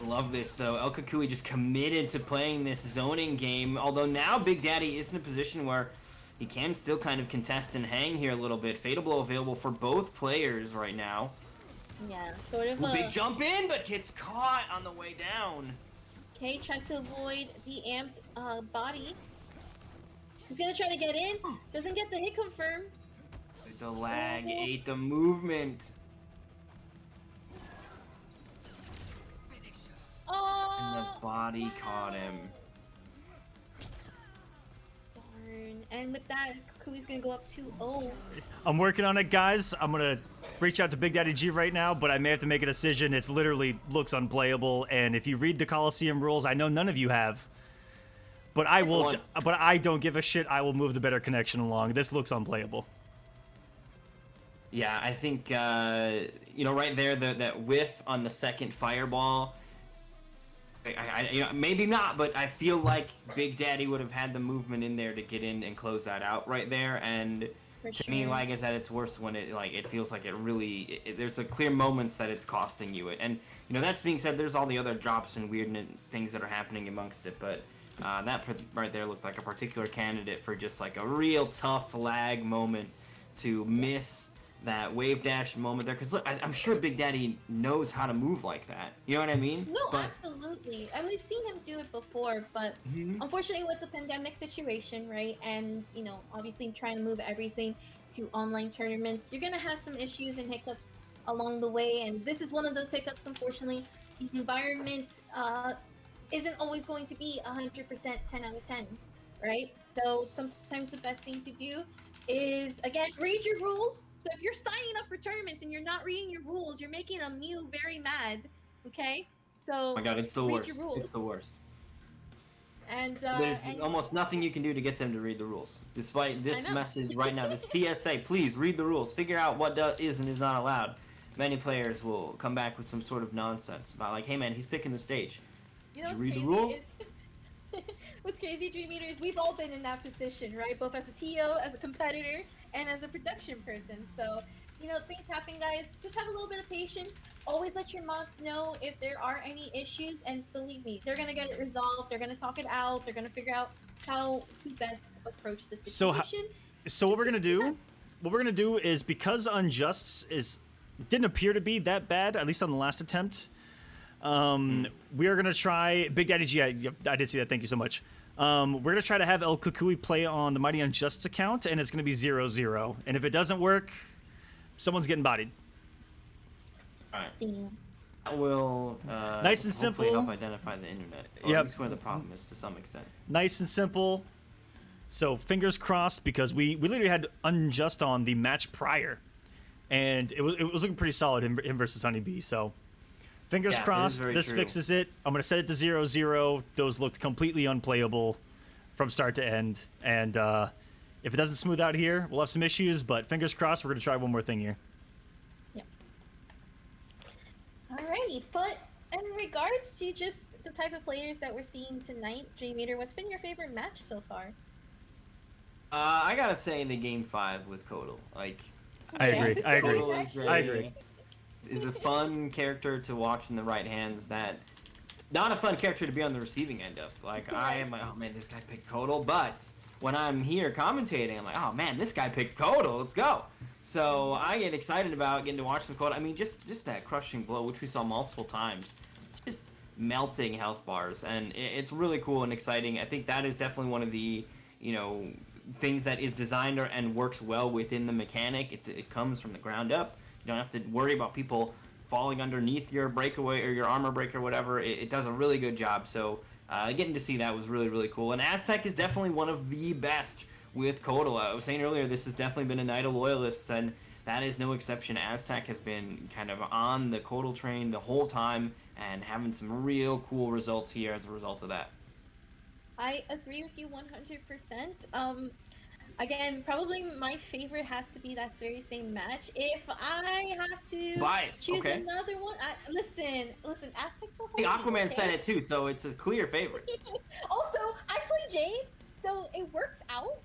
D: Love this, though. El Kukui just committed to playing this zoning game, although now Big Daddy is in a position where he can still kind of contest and hang here a little bit. Fatal blow available for both players right now.
B: Yeah, sort of
D: big jump in, but gets caught on the way down.
B: Okay, tries to avoid the amped body. He's gonna try to get in. Doesn't get the hit confirmed.
D: The lag ate the movement.
B: Oh!
D: And the body caught him.
B: Darn. And with that, Kukui's gonna go up 2-0.
A: I'm working on it, guys. I'm gonna reach out to Big Daddy G right now, but I may have to make a decision. It's literally looks unplayable, and if you read the Kolosseum rules, I know none of you have, but I will. But I don't give a shit. I will move the better connection along. This looks unplayable.
D: Yeah, I think right there, that whiff on the second fireball. Maybe not, but I feel like Big Daddy would have had the movement in there to get in and close that out right there. And to me, like, is that it's worse when it feels like it really. There's a clear moments that it's costing you it. And that's being said, there's all the other drops and weird things that are happening amongst it, but. That right there looked like a particular candidate for just like a real tough lag moment to miss that wave dash moment there. Because look, I'm sure Big Daddy knows how to move like that. You know what I mean?
B: No, absolutely. And we've seen him do it before, but unfortunately with the pandemic situation, right? And, obviously trying to move everything to online tournaments, you're going to have some issues and hiccups along the way. And this is one of those hiccups, unfortunately. The environment, isn't always going to be 100% 10 out of 10, right? So sometimes the best thing to do is, again, read your rules. So if you're signing up for tournaments and you're not reading your rules, you're making a Mew very mad, okay? So
D: oh my god, it's the
B: read
D: worst.
B: your rules.
D: It's the worst.
B: And
D: there's almost nothing you can do to get them to read the rules. Despite this message right now, this PSA, please read the rules. Figure out what is and is not allowed. Many players will come back with some sort of nonsense about like, hey man, he's picking the stage.
B: Did you
D: read the rules?
B: What's crazy, Dream Eaters, we've all been in that position, right? Both as a TO, as a competitor, and as a production person. So, things happen, guys. Just have a little bit of patience. Always let your mods know if there are any issues, and believe me, they're going to get it resolved. They're going to talk it out. They're going to figure out how to best approach the situation.
A: So what we're going to do is, because Unjusts didn't appear to be that bad, at least on the last attempt, we are going to try Big Daddy G. I did see that. Thank you so much. We're going to try to have El Kukui play on the Mighty Unjusts account, and it's going to be 0-0. And if it doesn't work, someone's getting bodied.
D: All right. That will
A: nice and simple.
D: Help identify the internet. Or at least where the problem is to some extent. Nice
A: and simple. So fingers crossed, because we literally had Unjust on the match prior, and it was looking pretty solid, him versus Honeybee. So. Fingers crossed, this fixes it. I'm going to set it to 0-0. Those looked completely unplayable from start to end. And if it doesn't smooth out here, we'll have some issues. But fingers crossed, we're going to try one more thing here.
B: Yep. Alrighty, but in regards to just the type of players that we're seeing tonight, J-Meter, what's been your favorite match so far?
D: I got to say the Game 5 with Kodal. Like,
A: I agree.
D: Is a fun character to watch in the right hands. That not a fun character to be on the receiving end of. Like I am like, oh man, this guy picked Kodal. But when I'm here commentating, I'm like, oh man, this guy picked Kodal. Let's go. So I get excited about getting to watch the Kodal. I mean, just that crushing blow, which we saw multiple times, just melting health bars, and it's really cool and exciting. I think that is definitely one of the things that is designed and works well within the mechanic. It comes from the ground up. You don't have to worry about people falling underneath your breakaway or your armor break or whatever. It does a really good job. So getting to see that was really, really cool. And Aztec is definitely one of the best with Kodal. I was saying earlier, this has definitely been a night of loyalists, and that is no exception. Aztec has been kind of on the Kodal train the whole time and having some real cool results here as a result of that.
B: I agree with you 100%. Again, probably my favorite has to be that very same match. If I have to choose another one, listen, Aztec the whole
D: The Aquaman said it too, so it's a clear favorite.
B: Also, I play Jade, so it works out.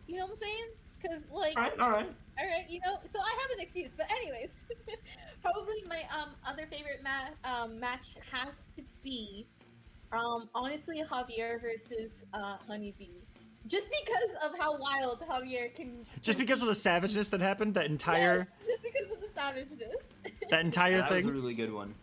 B: You know what I'm saying? Because like,
D: all right.
B: So I have an excuse. But anyways, probably my other favorite match has to be, honestly, Javier versus Honeybee. Just because of how wild Javier can...
A: Just because of the savageness that happened, that entire...
B: Yes, just because of the savageness.
A: That entire thing.
D: That was a really good one.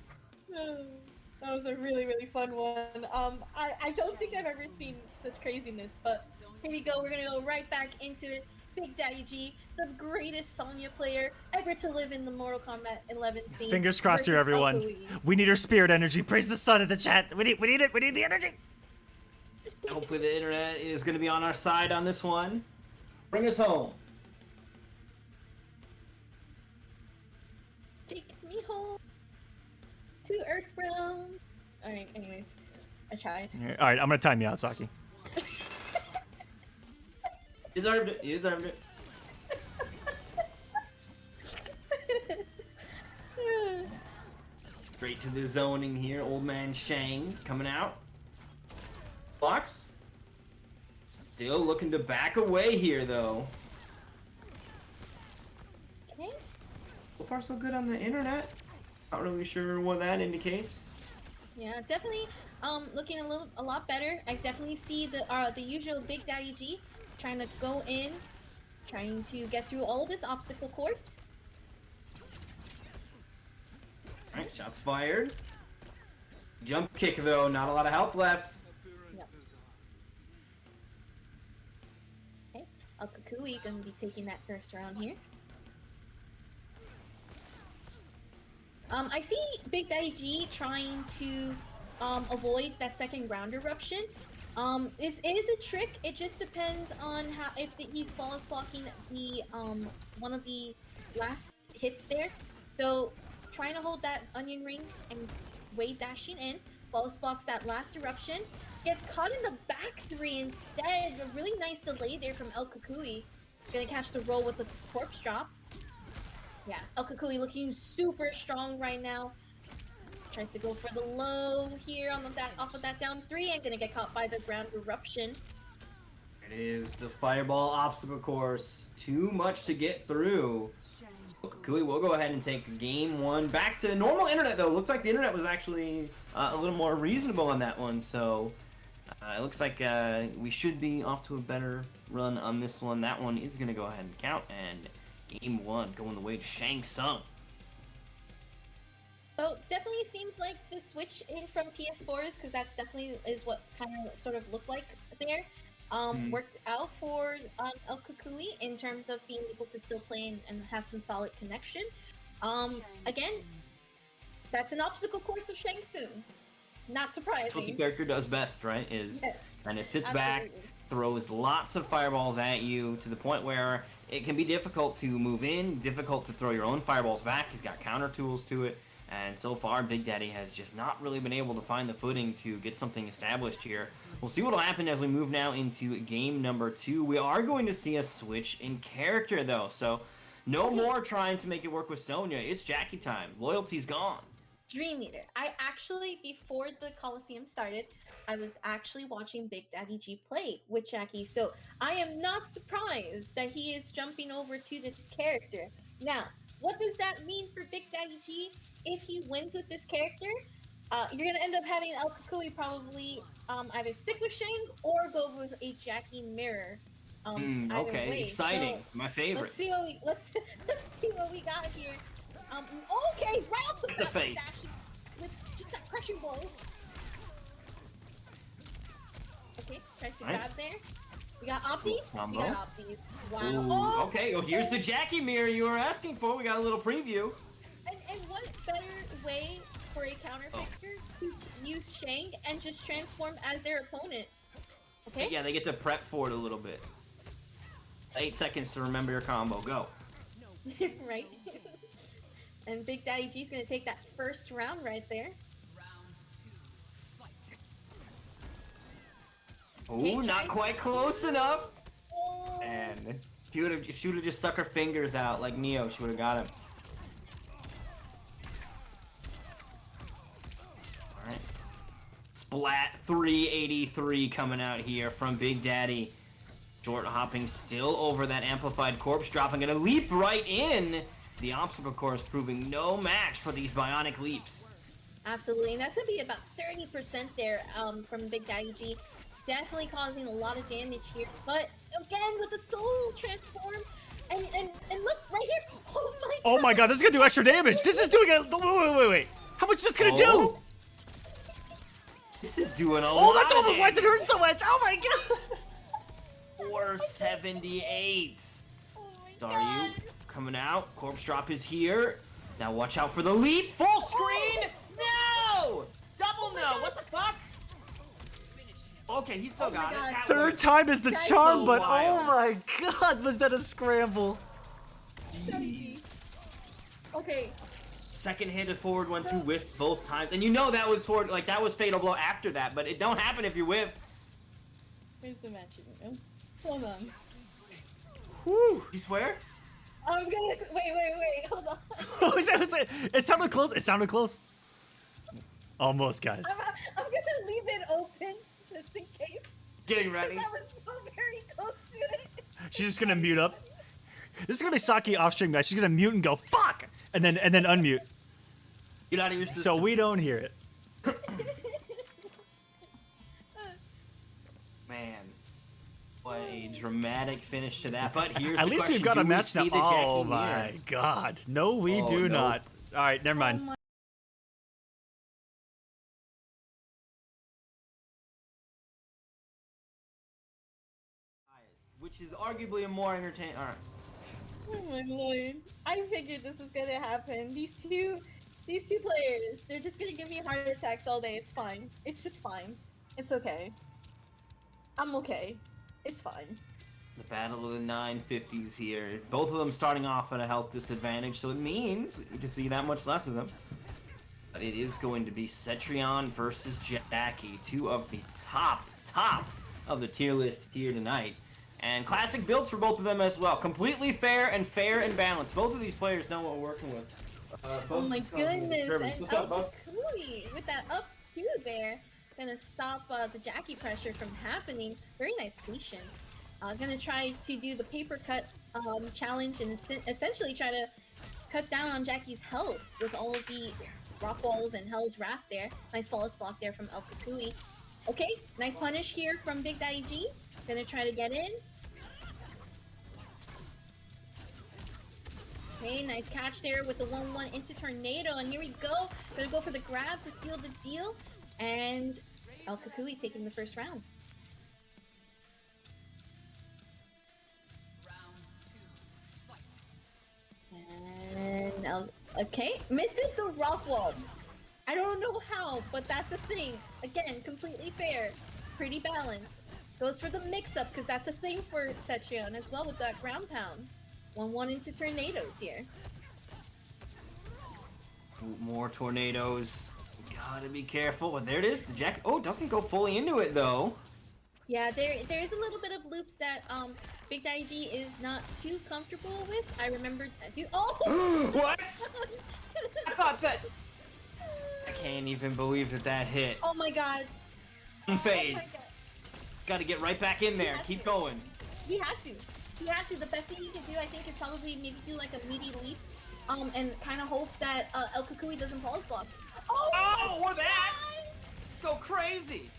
B: That was a really, really fun one. I don't think I've ever seen such craziness, but here we go. We're gonna go right back into it. Big Daddy G, the greatest Sonya player ever to live in the Mortal Kombat 11 scene.
A: Fingers crossed here,
B: versus
A: everyone.
B: Ugly.
A: We need our spirit energy. Praise the sun in the chat. We need it. We need the energy.
D: Hopefully the internet is going to be on our side on this one. Bring us home.
B: Take me home to Earthrealm. Alright, anyways. I tried.
A: All right, I'm gonna time you out, Saki.
D: Deserved it. You deserved it. Straight to the zoning here. Old man Shang coming out. Box. Still looking to back away here, though.
B: Okay.
D: So far, so good on the internet. Not really sure what that indicates.
B: Yeah, definitely looking a lot better. I definitely see the usual Big Daddy G trying to go in, trying to get through all of this obstacle course.
D: Alright, shots fired. Jump kick, though. Not a lot of health left.
B: Yep. Okay, Kukui gonna be taking that first round here. I see Big Daddy G trying to avoid that second ground eruption. This is a trick. It just depends on how he's balls blocking the one of the last hits there. So trying to hold that onion ring and wave dashing in. Balls blocks that last eruption. Gets caught in the back three instead. A really nice delay there from El Kukui. Gonna catch the roll with the corpse drop. Yeah, El Kukui looking super strong right now. Tries to go for the low here on off of that down three and gonna get caught by the ground eruption.
D: It is the fireball obstacle course. Too much to get through. Kukui will go ahead and take game one. Back to normal internet, though. Looks like the internet was actually a little more reasonable on that one. So it looks like we should be off to a better run on this one. That one is going to go ahead and count. And game one going the way to Shang Tsung.
B: So definitely seems like the switch in from PS4s, because that's definitely is what kind of sort of looked like there. Worked out for El Kukui in terms of being able to still play and have some solid connection. Again, that's an obstacle course of Shang Tsung. Not surprising.
D: That's what the character does best, right? Is
B: yes,
D: kind of sits
B: absolutely.
D: back, throws lots of fireballs at you to the point where it can be difficult to move in, difficult to throw your own fireballs back. He's got counter tools to it. And so far, Big Daddy has just not really been able to find the footing to get something established here. We'll see what will happen as we move now into game number 2. We are going to see a switch in character, though. So no more trying to make it work with Sonya. It's Jackie time. Loyalty's gone.
B: Dream Eater. I actually, before the Kolosseum started, I was actually watching Big Daddy G play with Jackie. So I am not surprised that he is jumping over to this character. Now, what does that mean for Big Daddy G? If he wins with this character, you're going to end up having El Kukui probably either stick with Shang or go with a Jackie mirror.
D: Okay,
B: way.
D: exciting.
B: So,
D: my favorite.
B: Let's see what we got here. Okay, right off the
D: With the
B: bat,
D: face.
B: with just that crushing blow. Okay, tries to
D: Nice.
B: grab there. We got Opties.
D: combo.
B: We got Opties. Wow.
D: Ooh,
B: Oh,
D: okay, well, here's the Jackie mirror you were asking for. We got a little preview.
B: And what better way for a counter picker to use Shang and just transform as their opponent? Okay.
D: Yeah, they get to prep for it a little bit. 8 seconds to remember your combo. Go.
B: Right. And Big Daddy G's gonna take that first round right there.
D: Ooh, not quite close enough.
B: Oh.
D: And if she would have just stuck her fingers out like Neo, she would have got him. Alright. Splat 383 coming out here from Big Daddy. Short hopping still over that amplified corpse drop. I'm gonna leap right in. The obstacle course proving no match for these bionic leaps.
B: Absolutely, and that's gonna be about 30% there from Big Daddy G. Definitely causing a lot of damage here. But again, with the soul transform, and look right here. Oh my god.
A: Oh my god, this is gonna do extra damage. This is doing a wait. How much is this gonna do?
D: This is doing a lot.
A: Oh, that's almost why it hurt so much. Oh my god.
D: 478.
B: Oh my
D: Daryu coming out. Corpse drop is here. Now watch out for the leap. Full screen. No! Double no. What the fuck? Okay, he still got it.
B: God.
D: That
A: Third
D: was-
A: time is the
B: That's
A: charm,
D: so
A: but
D: wild.
A: oh my god, was that a scramble?
B: Jeez. Okay.
D: Second hit of forward 1-2 whiffed both times, and you know that was forward, like that was fatal blow after that, but it don't happen if you whiff.
B: Where's the match? Hold on.
A: Whew.
D: You swear?
B: I'm gonna wait. Hold on.
A: It sounded close. It sounded close. Almost, guys.
B: I'm gonna leave it open just in case.
D: Getting ready.
B: That was so very close to it.
A: She's just gonna mute up. This is gonna be Saki off stream, guys. She's gonna mute and go fuck, and then unmute,
D: Get out of your system.
A: so we don't hear it.
D: Man, what a dramatic finish to that. But here's
A: At
D: the
A: least we've
D: question,
A: got a
D: do we
A: match now.
D: see the
A: Oh
D: Jackie
A: my
D: Lear?
A: god. No, we
D: Oh,
A: do
D: no.
A: not. All right, never mind.
B: Oh my-
D: Which is arguably a more entertaining. All right.
B: Oh my lord. I figured this was gonna happen. These two players, they're just gonna give me heart attacks all day. It's fine. It's just fine. It's okay. I'm okay. It's fine.
D: The battle of the 950s here. Both of them starting off at a health disadvantage, so it means you can see that much less of them. But it is going to be Cetrion versus Jackie, two of the top of the tier list here tonight. And classic builds for both of them as well. Completely fair and balanced. Both of these players know what we're working with.
B: Oh my goodness. And
D: What's up, bud?
B: Alkakui with that up two there, gonna stop the Jackie pressure from happening. Very nice patience. Gonna try to do the paper cut challenge and essentially try to cut down on Jackie's health with all of the rock walls and Hell's Wrath there. Nice flawless block there from Alkakui. Okay, nice punish here from Big Daddy G. Gonna try to get in. Okay, nice catch there with the 1-1 into Tornado, and here we go. Gonna go for the grab to steal the deal, and Alkakui taking the first round. And okay, misses the rock wall. I don't know how, but that's a thing. Again, completely fair, pretty balanced. Goes for the mix-up, because that's a thing for Cetrion as well with that ground pound. 1-1 into Tornadoes here.
D: More tornadoes. Gotta be careful. But there it is. The Jack. Oh, doesn't go fully into it though.
B: Yeah, there is a little bit of loops that Big Daddy G is not too comfortable with. I remember that dude. Oh!
D: What? I thought that. I can't even believe that hit.
B: Oh my god.
D: Unfazed.
B: Oh my god.
D: Gotta get right back in there. Keep going.
B: He had to. He had to. The best thing he could do, I think, is probably maybe do like a meaty leap, and kind of hope that Alkakui doesn't pulse block.
D: Oh, or that! Go crazy.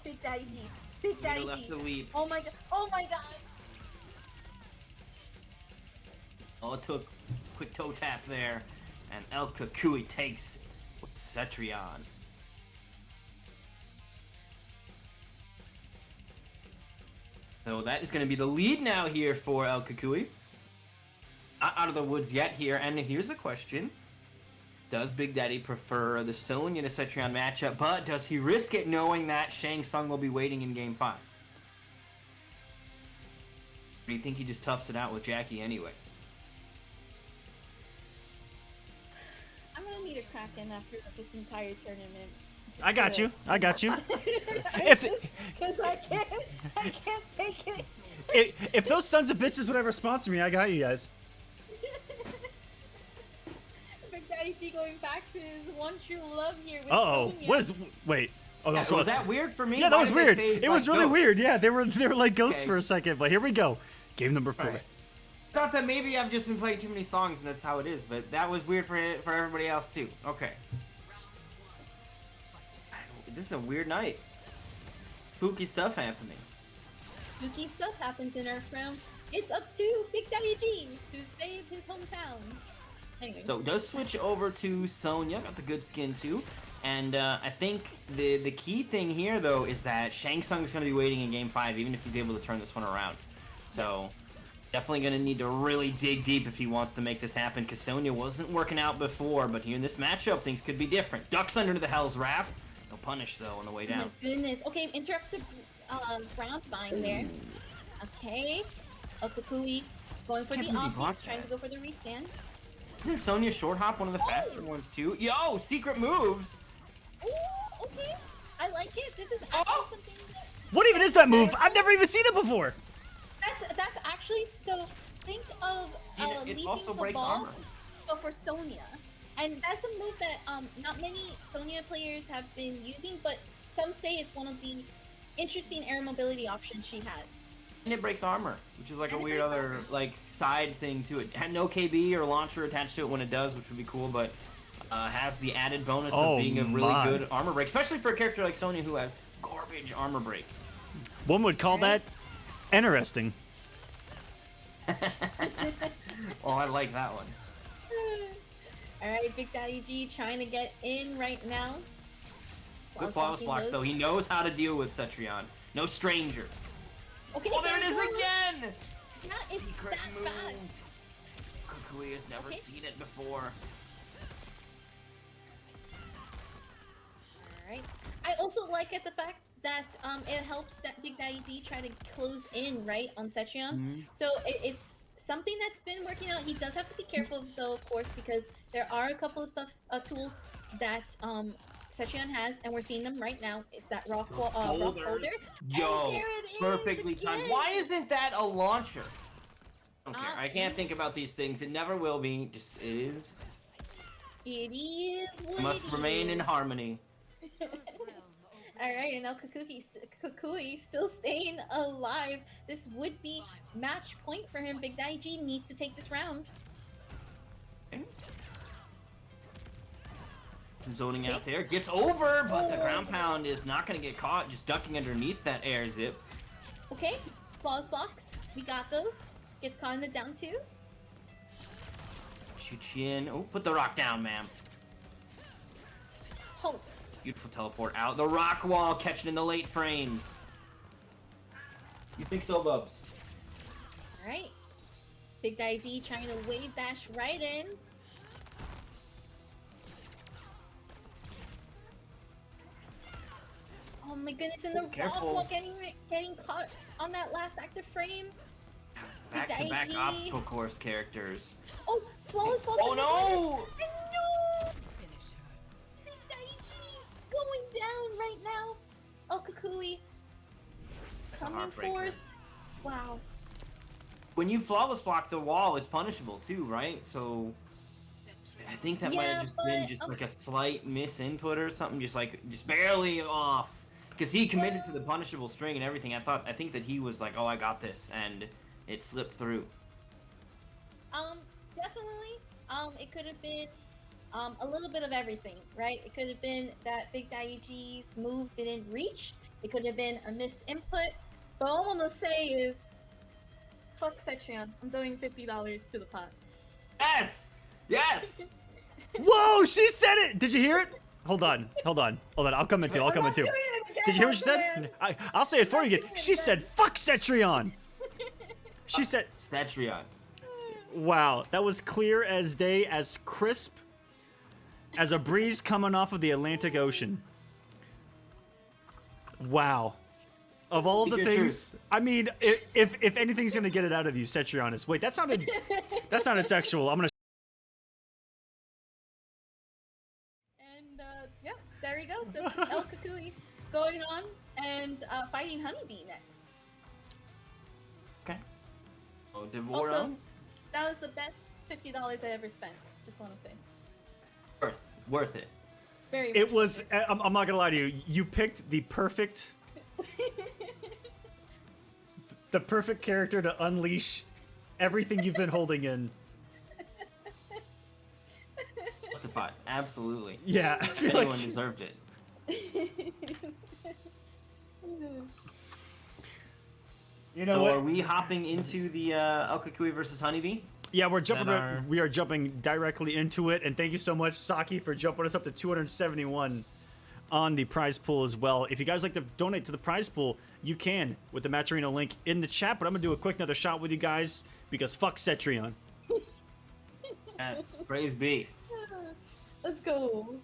B: Big Daddy G. Big Daddy
D: left
B: G.
D: the leap.
B: Oh my god. Oh my god.
D: Oh, it took a quick toe tap there, and Alkakui takes it with Cetrion. So that is going to be the lead now here for Alkakui. Not out of the woods yet here, and here's the question. Does Big Daddy prefer the Sonya to Cetrion matchup, but does he risk it knowing that Shang Tsung will be waiting in Game 5? Or do you think he just toughs it out with Jackie anyway?
B: I'm gonna need a Kraken after this entire tournament.
A: I got you. I got you.
B: Because I can't take it.
A: If those sons of bitches would ever sponsor me, I got you guys.
B: Big Daddy G going back to his one true love here with
A: Uh-oh.
B: Sonya.
A: What is... Wait. Oh,
D: Yeah,
A: that's
D: was that weird for me?
A: Yeah, that
D: Why
A: was
D: did they
A: weird.
D: fade
A: It was
D: like
A: really
D: ghosts?
A: weird. Yeah, they were like ghosts
D: Okay.
A: for a second, but here we go. Game number 4.
D: Alright. Thought that maybe I've just been playing too many songs and that's how it is, but that was weird for everybody else too. Okay. This is a weird night. Spooky stuff happening.
B: Spooky stuff happens in Earth Realm. It's up to Big Daddy G to save his hometown. Anyway.
D: So it does switch over to Sonya, got the good skin too. And I think the key thing here, though, is that Shang Tsung's going to be waiting in Game 5, even if he's able to turn this one around. So definitely going to need to really dig deep if he wants to make this happen, because Sonya wasn't working out before, but here in this matchup, things could be different. Ducks under the Hell's Wrath. No punish, though, on the way
B: Oh
D: down.
B: my goodness. Okay, interrupts the ground bind there. Okay. Okukui going for
D: Can't
B: the
D: believe he blocked
B: offense, trying
D: that.
B: to go for the restand.
D: Isn't Sonya short hop one of the faster ones, too? Yo, secret moves!
B: Ooh, okay. I like it. This is actually something that...
A: What even is that move? I've never even seen it before.
B: That's actually, so think of
D: It
B: leaping
D: also
B: the
D: breaks
B: ball,
D: armor.
B: but for Sonya. And that's a move that not many Sonya players have been using, but some say it's one of the interesting air mobility options she has.
D: And it breaks armor, which is like a
B: And it
D: weird
B: breaks
D: other
B: armor.
D: like side thing to it. Had no KB or launcher attached to it when it does, which would be cool, but has the added bonus
A: Oh
D: of being a really
A: my.
D: good armor break, especially for a character like Sonya who has garbage armor break.
A: One would call that interesting.
D: Oh, I like that one.
B: Alright, Big Daddy G trying to get in right now.
D: Good flawless block, though. He knows how to deal with Cetrion. No stranger.
B: Okay,
D: Oh, there it is
B: goes.
D: again!
B: Yeah, it's
D: Secret
B: that
D: move.
B: fast.
D: Kukui has never
B: Okay.
D: seen it before.
B: Alright. I also like it the fact that it helps that Big Daddy D try to close in, right, on Cetrion. So it's something that's been working out. He does have to be careful, though, of course, because there are a couple of tools that Cetrion has, and we're seeing them right now. It's that rock holder.
D: Yo,
B: And there it is
D: perfectly timed.
B: again.
D: Why isn't that a launcher? I don't care.
B: Uh,
D: I can't think about these things. It never will be. Just is.
B: It is what
D: Must
B: it
D: remain in
B: is.
D: harmony.
B: Alright, and now Kukui still staying alive. This would be match point for him. Big Daddy G needs to take this round.
D: Some zoning out there. Gets over, but the ground pound is not going to get caught. Just ducking underneath that air zip.
B: Okay, flawless blocks. We got those. Gets caught in the down two.
D: Shoot you in. Oh, put the rock down, ma'am.
B: Halt.
D: Beautiful teleport out. The rock wall catching in the late frames. You think so, Bubs?
B: Alright. Big Daddy G trying to wave dash right in. Oh my goodness, and the rock
D: careful.
B: wall getting caught on that last active frame.
D: Back-to-back
B: Dicey.
D: obstacle course characters.
B: Oh, flawless ball.
D: Oh, no!
B: No! Big Daddy G going down right now. Oh, Kukui
D: That's a
B: coming
D: heartbreaker.
B: forth. Wow.
D: When you flawless block the wall, it's punishable too, right? So I think that might
B: Yeah,
D: have just been
B: but,
D: just like a slight misinput or something, just barely off. Because he committed to the punishable string and everything. I think that he was like, oh, I got this, and it slipped through.
B: Definitely. It could have been a little bit of everything, right? It could have been that Big Daddy G's move didn't reach. It could have been a misinput. But all I'm gonna say is, fuck Cetrion. I'm doing $50 to the pot.
D: Yes! Yes!
A: Whoa, she said it! Did you hear it? Hold on. I'll come in too.
B: I'm not doing it again,
A: Did you hear what she said?
B: man.
A: I'll say it for you again. She said, fuck Cetrion! She said,
D: Cetrion.
A: wow, that was clear as day, as crisp as a breeze coming off of the Atlantic Ocean. Wow. Of all the
D: Speak your
A: things,
D: truth.
A: I mean, if anything's gonna get it out of you, Cetrion is. Wait, that sounded sexual. I'm gonna.
B: And yeah, there we go. So El Kukui going on and fighting Honeybee next.
D: Okay. Oh, Devora.
B: Also, that was the best $50 I ever spent. Just want to say,
D: Worth it.
B: very.
A: It
B: much
A: was.
B: worth
A: I'm not gonna lie to you. You picked the perfect character to unleash everything you've been holding in.
D: Justified. Absolutely.
A: Yeah, I feel
D: Anyone
A: like
D: deserved it.
A: you know
D: So
A: what.
D: are we hopping into the El Kukui versus Honeybee?
A: Yeah, we are jumping directly into it, and thank you so much, Saki, for jumping us up to 271 on the prize pool as well. If you guys like to donate to the prize pool, you can with the Match Arena link in the chat. But I'm gonna do a quick another shot with you guys because fuck Cetrion.
D: Yes, praise be.
B: Let's go.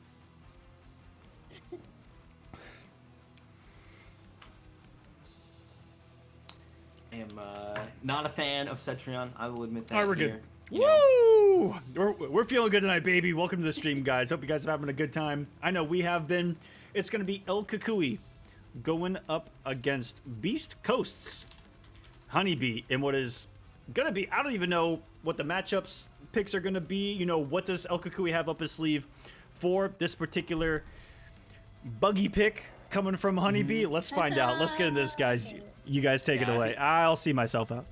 D: I am not a fan of Cetrion. I will admit that.
A: All right, we're
D: here.
A: good. Woo! We're feeling good tonight, baby. Welcome to the stream, guys. Hope you guys are having a good time. I know we have been. It's gonna be El Kukui going up against Beast Coast's Honeybee in what is gonna be. I don't even know what the matchups picks are gonna be. You know, what does El Kukui have up his sleeve for this particular buggy pick coming from Honeybee? Let's find out. Let's get into this, guys. You guys take it away. I'll see myself out.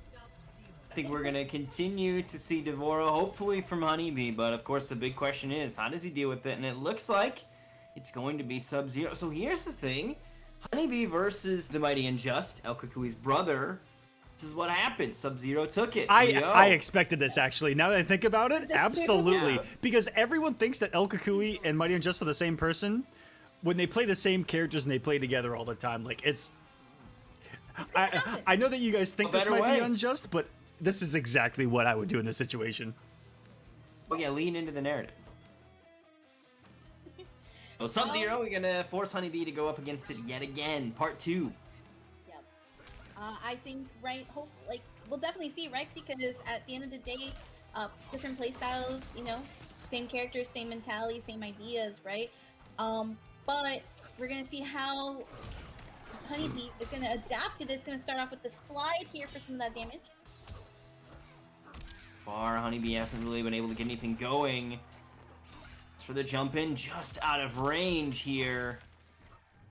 D: I think we're going to continue to see Devoro, hopefully from Honeybee, but of course the big question is, how does he deal with it? And it looks like it's going to be Sub-Zero. So here's the thing. Honeybee versus the Mighty Unjust, El Kukui's brother. This is what happened. Sub-Zero took it.
A: I expected this, actually. Now that I think about it, absolutely.
D: Yeah.
A: Because everyone thinks that El Kukui and Mighty Unjust are the same person when they play the same characters and they play together all the time. Like, it's... I know that you guys think this might be unjust, but this is exactly what I would do in this situation.
D: Oh yeah, lean into the narrative. So Sub-Zero, we're gonna force Honeybee to go up against it yet again. Part 2.
B: Yep. I think, right, we'll definitely see, right? Because at the end of the day, different playstyles, you know, same characters, same mentality, same ideas, right? But we're gonna see how Honeybee is gonna adapt to this. Gonna start off with the slide here for some of that damage.
D: Far, Honeybee hasn't really been able to get anything going. For the jump in, just out of range here.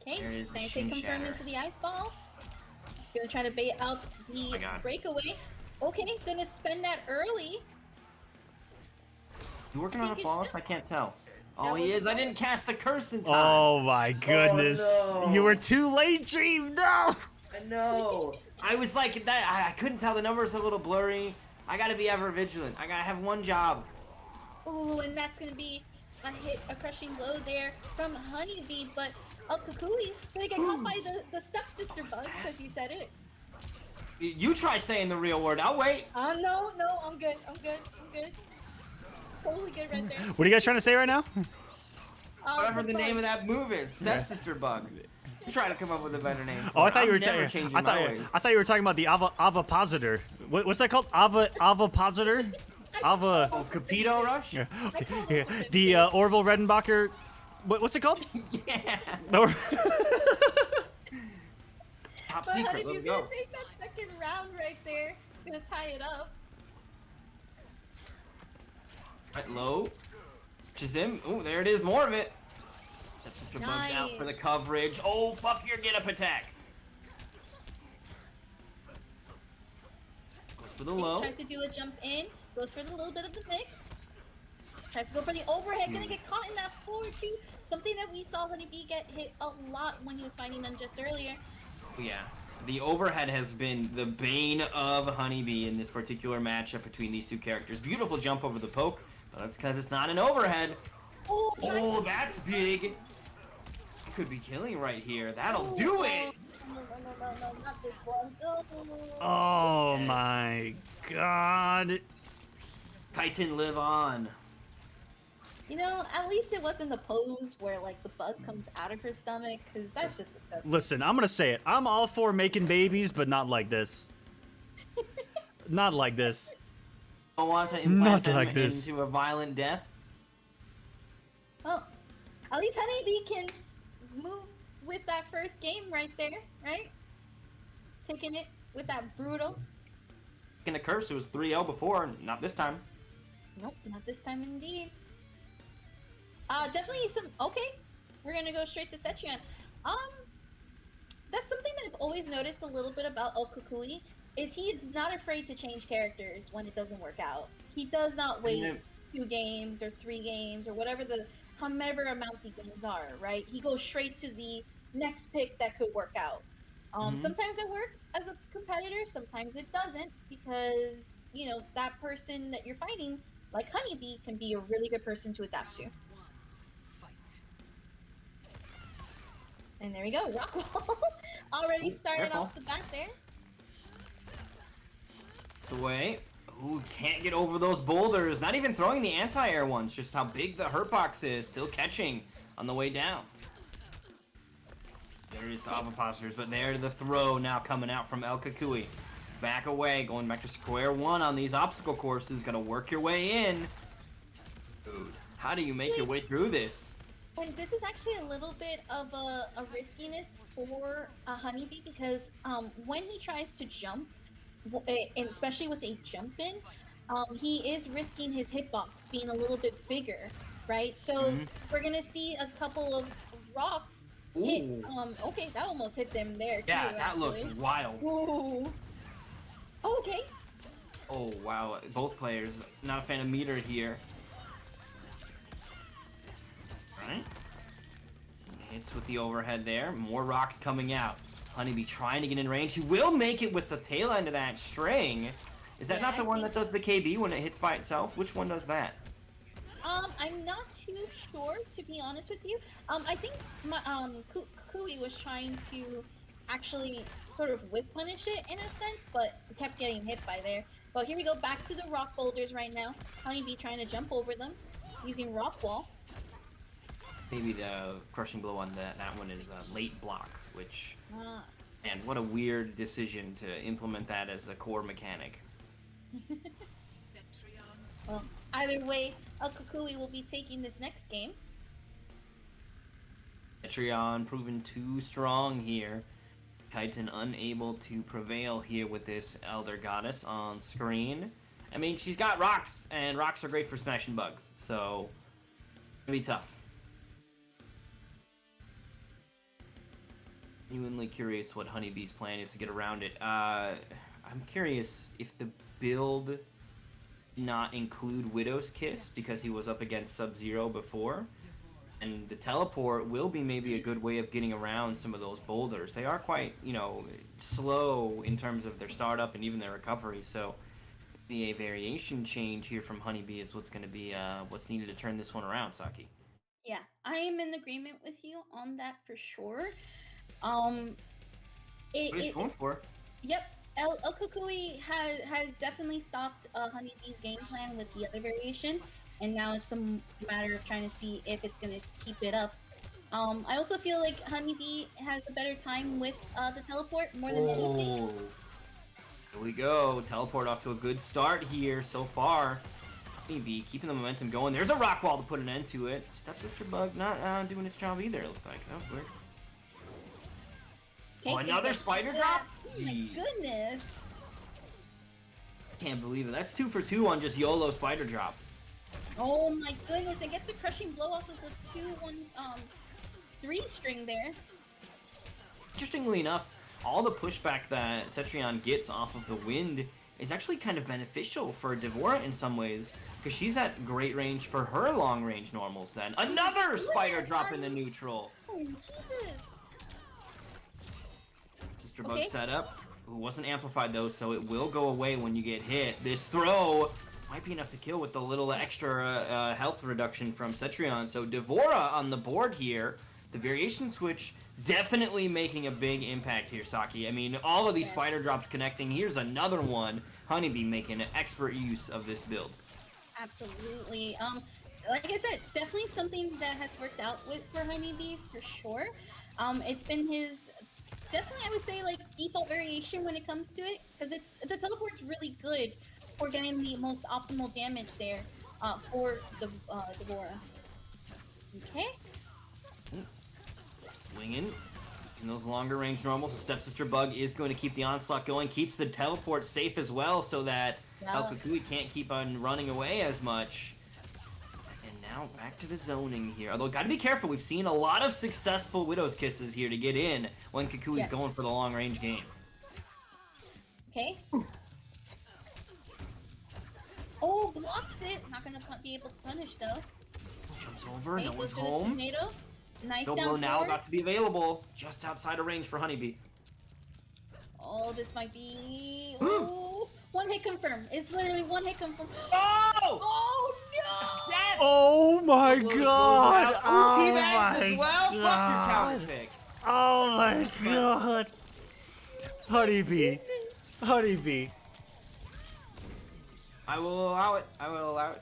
B: Okay, nice hit confirmed into the ice ball. Gonna try to bait out the breakaway. Okay, gonna spend that early.
D: You working on a flawless? I can't tell. Oh, he is. I didn't cast the curse in time.
A: Oh my goodness.
D: Oh, no.
A: You were too late, Dream. No!
D: I know. I was like, that. I couldn't tell. The numbers a little blurry. I gotta be ever vigilant. I gotta have one job.
B: Oh, and that's gonna be a crushing blow there from Honeybee, but El Kukui gonna get caught by the stepsister bug, because you said it.
D: You try saying the real word. I'll wait.
B: No, I'm good. Totally good right there.
A: What are you guys trying to say right now?
D: Whatever the name of that move is, stepsister bug. You try to come up with a better name.
A: Oh, I thought you were
D: changing my ways.
A: I thought you were talking about the Avapositor. What's that called? Avapositor?
D: Oh, Capito Rush?
A: Yeah. The Orville Redenbacher. What's it called?
D: Yeah. Top
B: But
D: secret.
B: Honeybee's
D: Let's
B: gonna
D: go.
B: take that second round right there. It's gonna tie it up.
D: Right low. Shazim. Oh, there it is. More of it. Stepsister Bug's out for the coverage. Oh, fuck your get up attack. Goes for the low.
B: Tries to do a jump in. Goes for the little bit of the mix. Tries to go for the overhead. Gonna get caught in that forward too. Something that we saw Honeybee get hit a lot when he was fighting them just earlier.
D: Yeah. The overhead has been the bane of Honeybee in this particular matchup between these two characters. Beautiful jump over the poke, but that's because it's not an overhead. Oh, that's big. Could be killing right here. That'll do it.
B: No, not this one.
A: Oh my god.
D: Titan live on.
B: You know, at least it wasn't the pose where like the bug comes out of her stomach, because that's just disgusting.
A: Listen, I'm gonna say it. I'm all for making babies, but not like this. Not like this.
D: I want to implant them
A: like this.
D: into a violent death.
B: Well, at least Honeybee can move with that first game right there, right? Taking it with that brutal.
D: In the curse, it was 3-0 before, not this time.
B: Nope, not this time indeed. Definitely some. Okay, we're gonna go straight to Cetrion. That's something that I've always noticed a little bit about El Kukui, is he is not afraid to change characters when it doesn't work out. He does not wait 2 games or 3 games or however amount the games are, right? He goes straight to the next pick that could work out. Sometimes it works as a competitor, sometimes it doesn't, because you know, that person that you're fighting, like Honeybee, can be a really good person to adapt to. And there we go, Rockwall. Already started
C: careful.
B: off the bat there.
C: It's away. Ooh, can't get over those boulders. Not even throwing the anti-air ones, just how big the Hitbox is. Still catching on the way down. There is the Avaposters, but there the throw now coming out from El Kukui. Back away, going back to square one on these obstacle courses. Gotta work your way in. Dude, how do you make your way through this?
B: And this is actually a little bit of a riskiness for Honeybee because when he tries to jump, and especially with a jump in, he is risking his hitbox being a little bit bigger, right? So we're gonna see a couple of rocks hit. Okay, that almost hit them there too.
C: Yeah, that looked wild.
B: Ooh. Oh, okay.
C: Oh wow, both players not a fan of meter here. Right. Hits with the overhead there. More rocks coming out. Honeybee trying to get in range. He will make it with the tail end of that string. Is that not the one that does the KB when it hits by itself? Which one does that?
B: I'm not too sure, to be honest with you. I think my Kukui was trying to actually sort of whip punish it in a sense, but kept getting hit by there. But here we go, back to the rock boulders right now. Honeybee trying to jump over them using rock wall.
C: Maybe the crushing blow on that one is a late block, which... And what a weird decision to implement that as a core mechanic.
B: Well, either way, El Kukui will be taking this next game.
C: Cetrion proven too strong here. Titan unable to prevail here with this Elder Goddess on screen. I mean, she's got rocks, and rocks are great for smashing bugs, so it's gonna be tough. Genuinely curious what Honeybee's plan is to get around it. I'm curious if the build did not include Widow's Kiss because he was up against Sub-Zero before. And the teleport will be maybe a good way of getting around some of those boulders. They are quite, you know, slow in terms of their startup and even their recovery. So maybe a variation change here from Honeybee is what's going to be what's needed to turn this one around, Saki.
B: Yeah, I am in agreement with you on that for sure.
C: What are you going for?
B: Yep, El Kukui has definitely stopped Honeybee's game plan with the other variation, and now it's a matter of trying to see if it's gonna keep it up. I also feel like Honeybee has a better time with the teleport more than anything.
C: Here we go. Teleport off to a good start here so far. Honeybee keeping the momentum going. There's a rock wall to put an end to it. Stepsister Bug not doing its job either, it looks like. That was weird. Oh, another spider drop?
B: Oh my goodness.
C: Can't believe it. That's 2 for 2 on just YOLO spider drop.
B: Oh my goodness, it gets a crushing blow off of the 2-1-3 string there.
C: Interestingly enough, all the pushback that Cetrion gets off of the wind is actually kind of beneficial for Devora in some ways, because she's at great range for her long range normals then. Another spider drop into neutral.
B: Oh, Jesus.
C: Sister Bug setup. It wasn't amplified though, so it will go away when you get hit. This throw might be enough to kill with the little extra health reduction from Cetrion. So Devora on the board here. The variation switch definitely making a big impact here, Saki. I mean, all of these spider drops connecting. Here's another one. Honeybee making an expert use of this build.
B: Absolutely. Like I said, definitely something that has worked out for Honeybee for sure. It's been his definitely, I would say, like default variation when it comes to it, because the teleport's really good for getting the most optimal damage there for the Devora. Okay.
C: Swinging. In those longer range normals, the Stepsister Bug is going to keep the onslaught going, keeps the teleport safe as well, so that El Kukui can't keep on running away as much. And now back to the zoning here. Although, gotta be careful, we've seen a lot of successful Widow's Kisses here to get in when Kukui's going for the long range game.
B: Okay. Oh, blocks it! Not gonna be able to punish though.
C: Jumps over,
B: Okay,
C: no one's
B: goes for the
C: home.
B: tomato. Nice
C: No
B: down
C: blow now
B: forward.
C: about to be available, just outside of range for Honeybee.
B: Oh, this might be... Oh, One hit confirm. It's literally one hit confirm.
D: Oh!
B: Oh no!
D: Death!
A: Oh my god! Oh
D: Teabags
A: my
D: as well? Fuck your
A: god!
D: counter pick.
A: Oh my god! Honeybee. Honeybee.
D: I will allow it. I will allow it.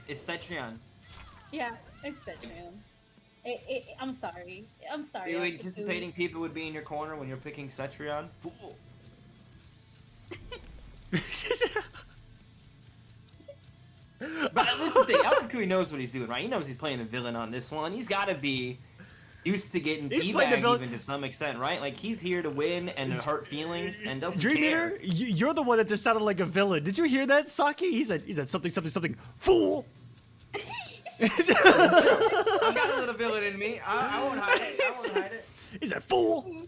D: It's Cetrion.
B: Yeah, it's Cetrion. I'm sorry. I'm sorry.
D: Are you anticipating people would be in your corner when you're picking Cetrion? Fool. But listen, Alcacui knows what he's doing, right? He knows he's playing a villain on this one. He's got to be used to getting teabagged even to some extent, right? Like, he's here to win and to hurt feelings and doesn't
A: Dream
D: care.
A: Eater, you're the one that just sounded like a villain. Did you hear that, Saki? He said something, fool.
D: I've got a little villain in me. I won't hide it. I won't hide it.
A: He said, fool.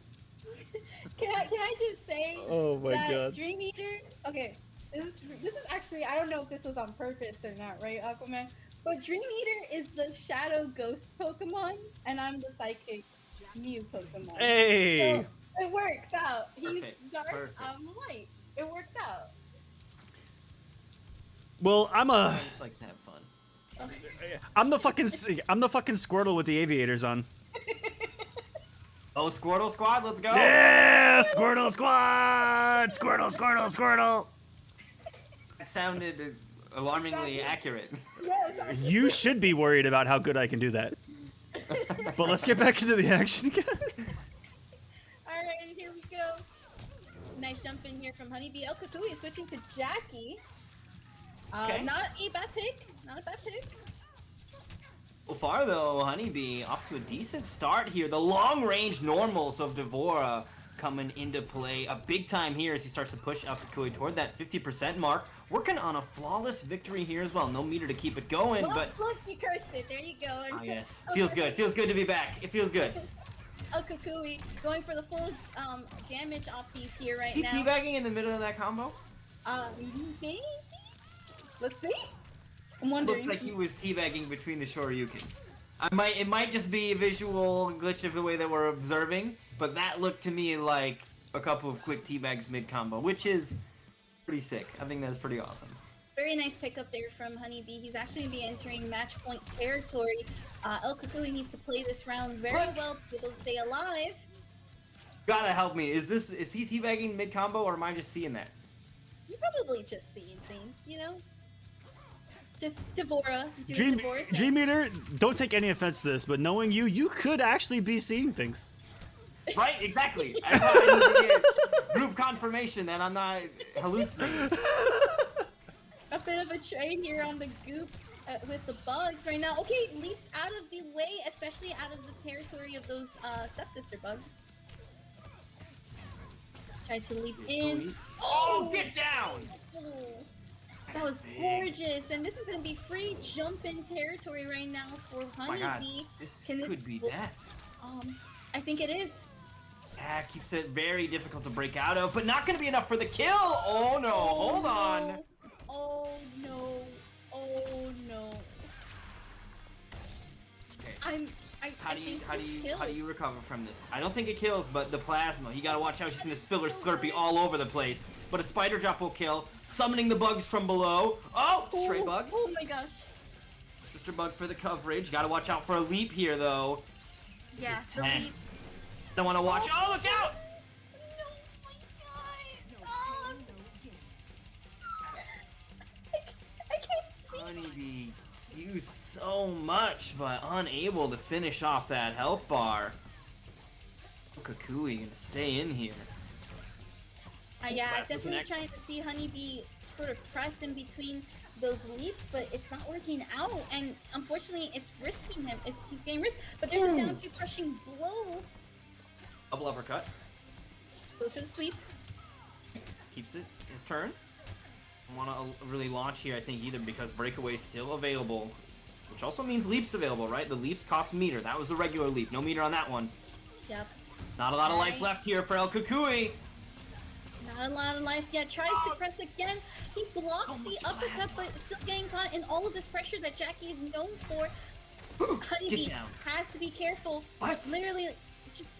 B: Can I just say
A: Oh my
B: that
A: god.
B: Dream Eater? Okay, this is actually, I don't know if this was on purpose or not, right, Aquaman? But Dream Eater is the Shadow Ghost Pokemon, and I'm the Psychic Mew Pokemon.
A: Hey.
B: So it works out. He's
D: Perfect,
B: dark,
D: perfect.
B: I'm light. It works out.
A: Well,
D: I just like to have fun.
A: I'm the fucking Squirtle with the aviators on.
D: Oh, Squirtle Squad, let's go!
A: Yeah, Squirtle Squad! Squirtle.
D: That sounded alarmingly accurate.
B: Yes.
A: You should be worried about how good I can do that. But let's get back into the action, guys.
B: Alright, here we go. Nice jump in here from Honeybee. El Kukui is switching to Jackie.
D: Okay.
B: Not a bad pick. Not a bad pick.
D: So far, though, Honeybee off to a decent start here. The long-range normals of Devora coming into play a big time here as he starts to push Alcacui toward that 50% mark. Working on a flawless victory here as well. No meter to keep it going, but...
B: Look, you cursed it. There you go.
D: Ah, yes. Feels good. Feels good to be back. It feels good.
B: El Kukui going for the full damage off piece here right
D: Is he
B: now.
D: teabagging in the middle of that combo?
B: Maybe? Let's see. I'm
D: It
B: wondering.
D: looked like he was teabagging between the Shoryukens. It might just be a visual glitch of the way that we're observing, but that looked to me like a couple of quick teabags mid-combo, which is pretty sick. I think that's pretty awesome.
B: Very nice pickup there from Honeybee. He's actually going to be entering match point territory. El Kukui needs to play this round very well to be able to stay alive.
D: Gotta help me. Is he teabagging mid-combo, or am I just seeing that?
B: You're probably just seeing things, you know? Just Devora.
A: Dream Eater, don't take any offense to this, but knowing you, you could actually be seeing things.
D: Right, exactly. That's why I need to get group confirmation that I'm not hallucinating.
B: A bit of a trade here on the goop with the bugs right now. Okay, leaps out of the way, especially out of the territory of those stepsister bugs. Tries to leap in.
D: Oh, get down!
B: Oh, that was gorgeous, and this is going to be free jump-in territory right now for
D: Oh my god,
B: Honeybee.
D: this
B: Can this
D: could be death.
B: I think it is.
D: Yeah, keeps it very difficult to break out of, but not going to be enough for the kill! Oh no, hold on!
B: Oh no! Oh no!
D: Okay. How do you recover from this? I don't think it kills, but the plasma, you gotta watch out. She's gonna spill her Slurpee all over the place. But a spider drop will kill, summoning the bugs from below. Oh, stray bug.
B: Oh my gosh.
D: Sister bug for the coverage. Gotta watch out for a leap here, though. This is
B: the leap.
D: tense. Don't want to watch. Oh, look out!
B: No, my god! Oh. I can't see.
D: Honeybee used so much, but unable to finish off that health bar. Kukui gonna stay in here.
B: Yeah,
D: That's
B: definitely
D: connect.
B: trying to see Honeybee sort of press in between those leaps, but it's not working out, and unfortunately, it's risking him. He's getting risked, but there's a down 2 crushing blow.
D: Double uppercut.
B: Goes for the sweep.
D: Keeps it his turn. Don't want to really launch here, I think, either, because breakaway is still available, which also means leaps available, right? The leaps cost meter. That was a regular leap. No meter on that one.
B: Yep.
D: Not a lot of life left here for El Kukui.
B: Not a lot of life yet. Tries to press again. He blocks the uppercut, but still getting caught in all of this pressure that Jackie is known for. Honeybee has to be careful.
D: What?
B: Literally, just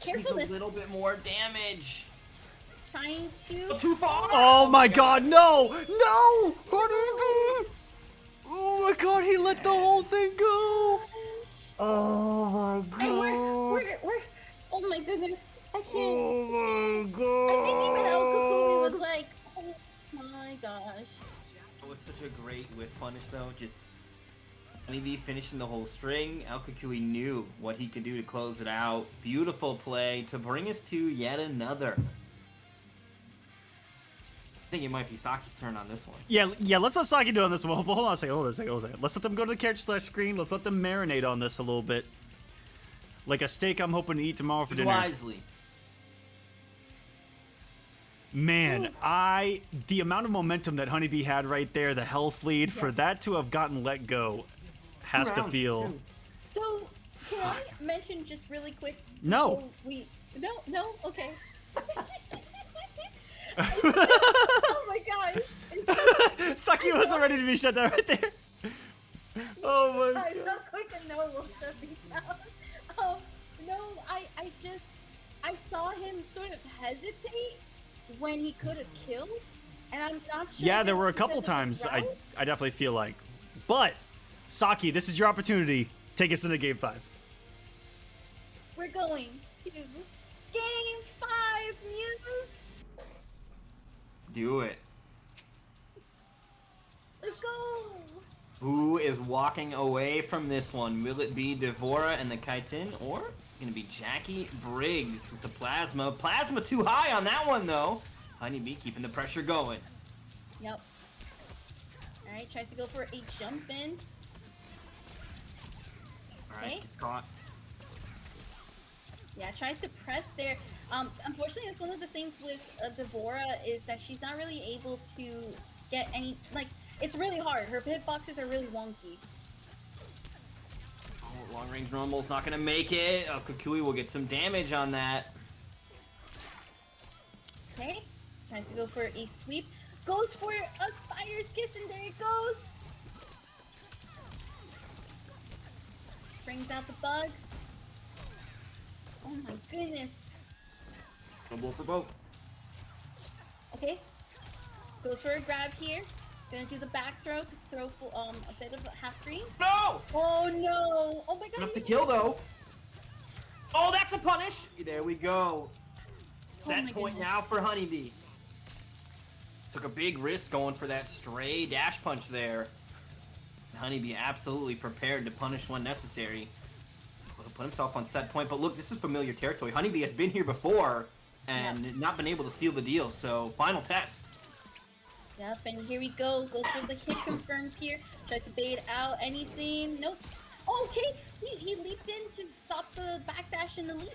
D: Needs
B: carefulness.
D: a little bit more damage.
B: trying to.
C: Too far.
A: Oh my God, no! No! Honeybee! Oh my God, he let the whole thing go! Oh my God!
B: And we're. Oh my goodness! I can't.
A: Oh my God!
B: I think even El Kukui was like, oh my gosh.
D: It was such a great whiff punish though. Just Honeybee finishing the whole string. El Kukui knew what he could do to close it out. Beautiful play to bring us to yet another. I think it might be Saki's turn on this one.
A: Yeah, let's let Saki do on this one. Hold on a second, hold on a second. Let's let them go to the character select screen. Let's let them marinate on this a little bit. Like a steak I'm hoping to eat tomorrow for dinner.
D: Wisely.
A: Man, the amount of momentum that Honeybee had right there, the health lead, for that to have gotten let go has to feel...
B: So, can I mention just really quick?
A: No.
B: No? Okay. Oh my gosh.
A: Saki wasn't ready to be shut down right there. Oh my
B: God.
A: God.
B: So quick and no will shut me down. No, I saw him sort of hesitate when he could have killed, and I'm not sure.
A: Yeah, there were a couple times I definitely feel like. But, Saki, this is your opportunity. Take us into Game 5.
B: We're going to Game 5, Muse.
D: Let's do it.
B: Let's go.
D: Who is walking away from this one? Will it be Devora and the Kaitin, or gonna be Jackie Briggs with the Plasma? Plasma too high on that one though. Honeybee keeping the pressure going.
B: Yep. All right, tries to go for a jump in.
D: All right,
B: Okay.
D: gets caught.
B: Yeah, tries to press there. Unfortunately, that's one of the things with Devora is that she's not really able to get any, like, it's really hard. Her hitboxes are really wonky.
D: Oh, long range normal's not gonna make it. Kukui will get some damage on that.
B: Okay, tries to go for a sweep. Goes for a spider's kiss, and there it goes. Brings out the bugs. Oh my goodness.
D: Double for both.
B: Okay. Goes for a grab here. Gonna do the back throw to throw a bit of a half screen.
D: No!
B: Oh no! Oh my god!
D: Enough to kill though. Oh, that's a punish! There we go. Set
B: my
D: point
B: goodness.
D: now for Honeybee. Took a big risk going for that stray dash punch there. Honeybee absolutely prepared to punish when necessary. Put himself on set point, but look, this is familiar territory. Honeybee has been here before and not been able to seal the deal, so final test.
B: Yep, and here we go. Goes for the hit confirms here. Tries to bait out anything. Nope. Oh, okay. He leaped in to stop the backdash and the leap.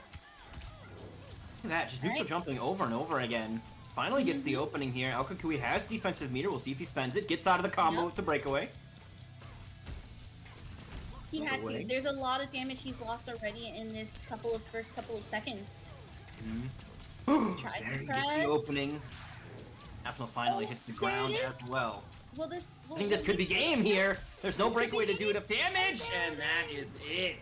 D: Look at that, just neutral
B: Alright.
D: jumping over and over again. Finally gets the opening here. El Kukui has defensive meter. We'll see if he spends it. Gets out of the combo
B: Yep.
D: with the breakaway.
B: He had
D: away.
B: to. There's a lot of damage he's lost already in this first couple of seconds. Tries
D: There
B: to
D: he
B: press.
D: gets the opening. Apple finally
B: Oh,
D: hits the
B: there
D: ground
B: it is.
D: as well.
B: Will this?
D: I think this could be game here. There's no
B: This could
D: breakaway
B: be
D: to do
B: game.
D: enough damage, and that is it.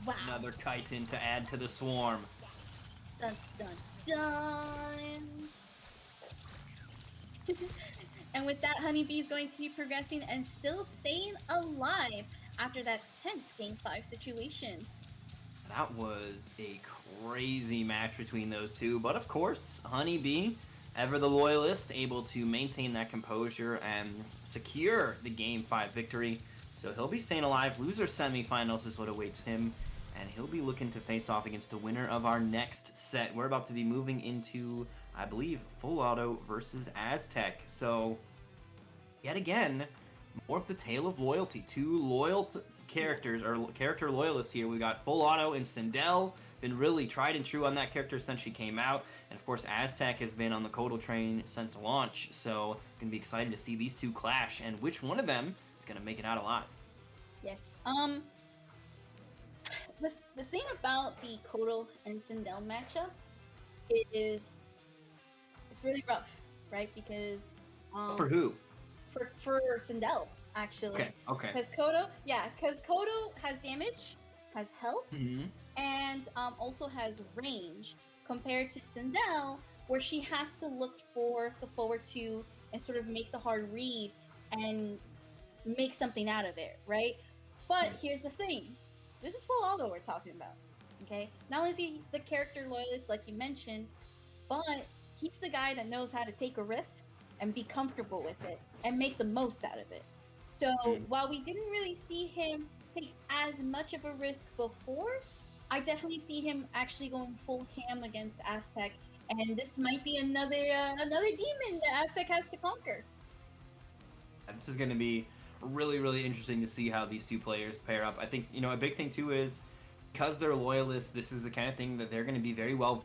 B: Wow.
D: Another chitin to add to the swarm.
B: Dun dun dun. And with that, Honeybee is going to be progressing and still staying alive after that tense Game 5 situation.
D: That was a crazy match between those two, but of course, Honeybee, ever the loyalist, able to maintain that composure and secure the Game 5 victory. So he'll be staying alive. Loser semifinals is what awaits him, and he'll be looking to face off against the winner of our next set. We're about to be moving into, I believe, Full Auto versus Aztec. So, yet again, more of the tale of loyalty. Two loyal characters, or character loyalists here. We got Full Auto and Sindel, been really tried and true on that character since she came out. And of course, Aztec has been on the Kodo train since launch. So, gonna be excited to see these two clash and which one of them is gonna make it out alive.
B: Yes. The thing about the Kodo and Sindel matchup is it's really rough, right? Because
D: For who?
B: for Sindel actually.
D: Okay.
B: Because Kodo has damage, has health,
D: Mm-hmm.
B: and also has range. compared to Sindel, where she has to look for the forward two and sort of make the hard read and make something out of it, right? But here's the thing. This is full auto we're talking about, okay? Not only is he the character loyalist, like you mentioned, but he's the guy that knows how to take a risk and be comfortable with it and make the most out of it. So while we didn't really see him take as much of a risk before, I definitely see him actually going full ham against Aztec, and this might be another demon that Aztec has to conquer.
D: This is going to be really, really interesting to see how these two players pair up. I think, you know, a big thing too is because they're loyalists, this is the kind of thing that they're going to be very well.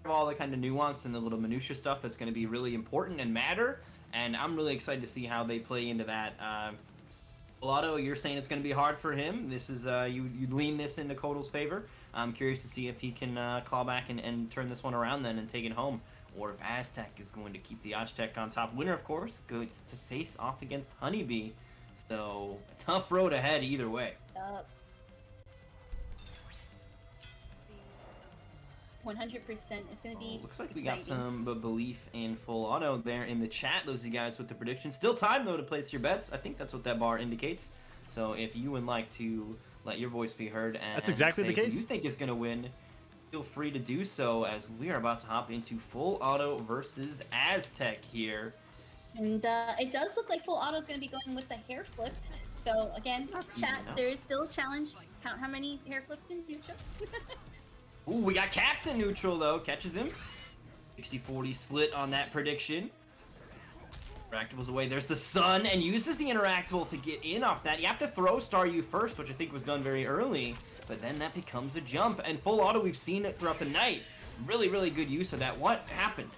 D: All the kind of nuance and the little minutia stuff that's going to be really important and matter, and I'm really excited to see how they play into that. Otto, you're saying it's going to be hard for him. This is you lean this into Kotal's favor. I'm curious to see if he can claw back and turn this one around then and take it home, or if Aztec is going to keep the Aztec on top. Winner, of course, goes to face off against Honeybee. So a tough road ahead either way.
B: 100%. It's going to be
D: looks like we
B: exciting.
D: got some belief in full auto there in the chat. Those of you guys with the predictions. Still time, though, to place your bets. I think that's what that bar indicates. So if you would like to let your voice be heard and
A: that's exactly the case.
D: Who you think is going to win, feel free to do so, as we are about to hop into full auto versus Aztec here.
B: And it does look like full auto is going to be going with the hair flip. So again, chat, there is still a challenge. Count how many hair flips in neutral.
D: Ooh, we got Cats in neutral, though. Catches him. 60-40 split on that prediction. Interactable's away. There's the Sun, and uses the Interactable to get in off that. You have to throw Staryu first, which I think was done very early, but then that becomes a jump. And full auto, we've seen it throughout the night. Really, really good use of that. What happened?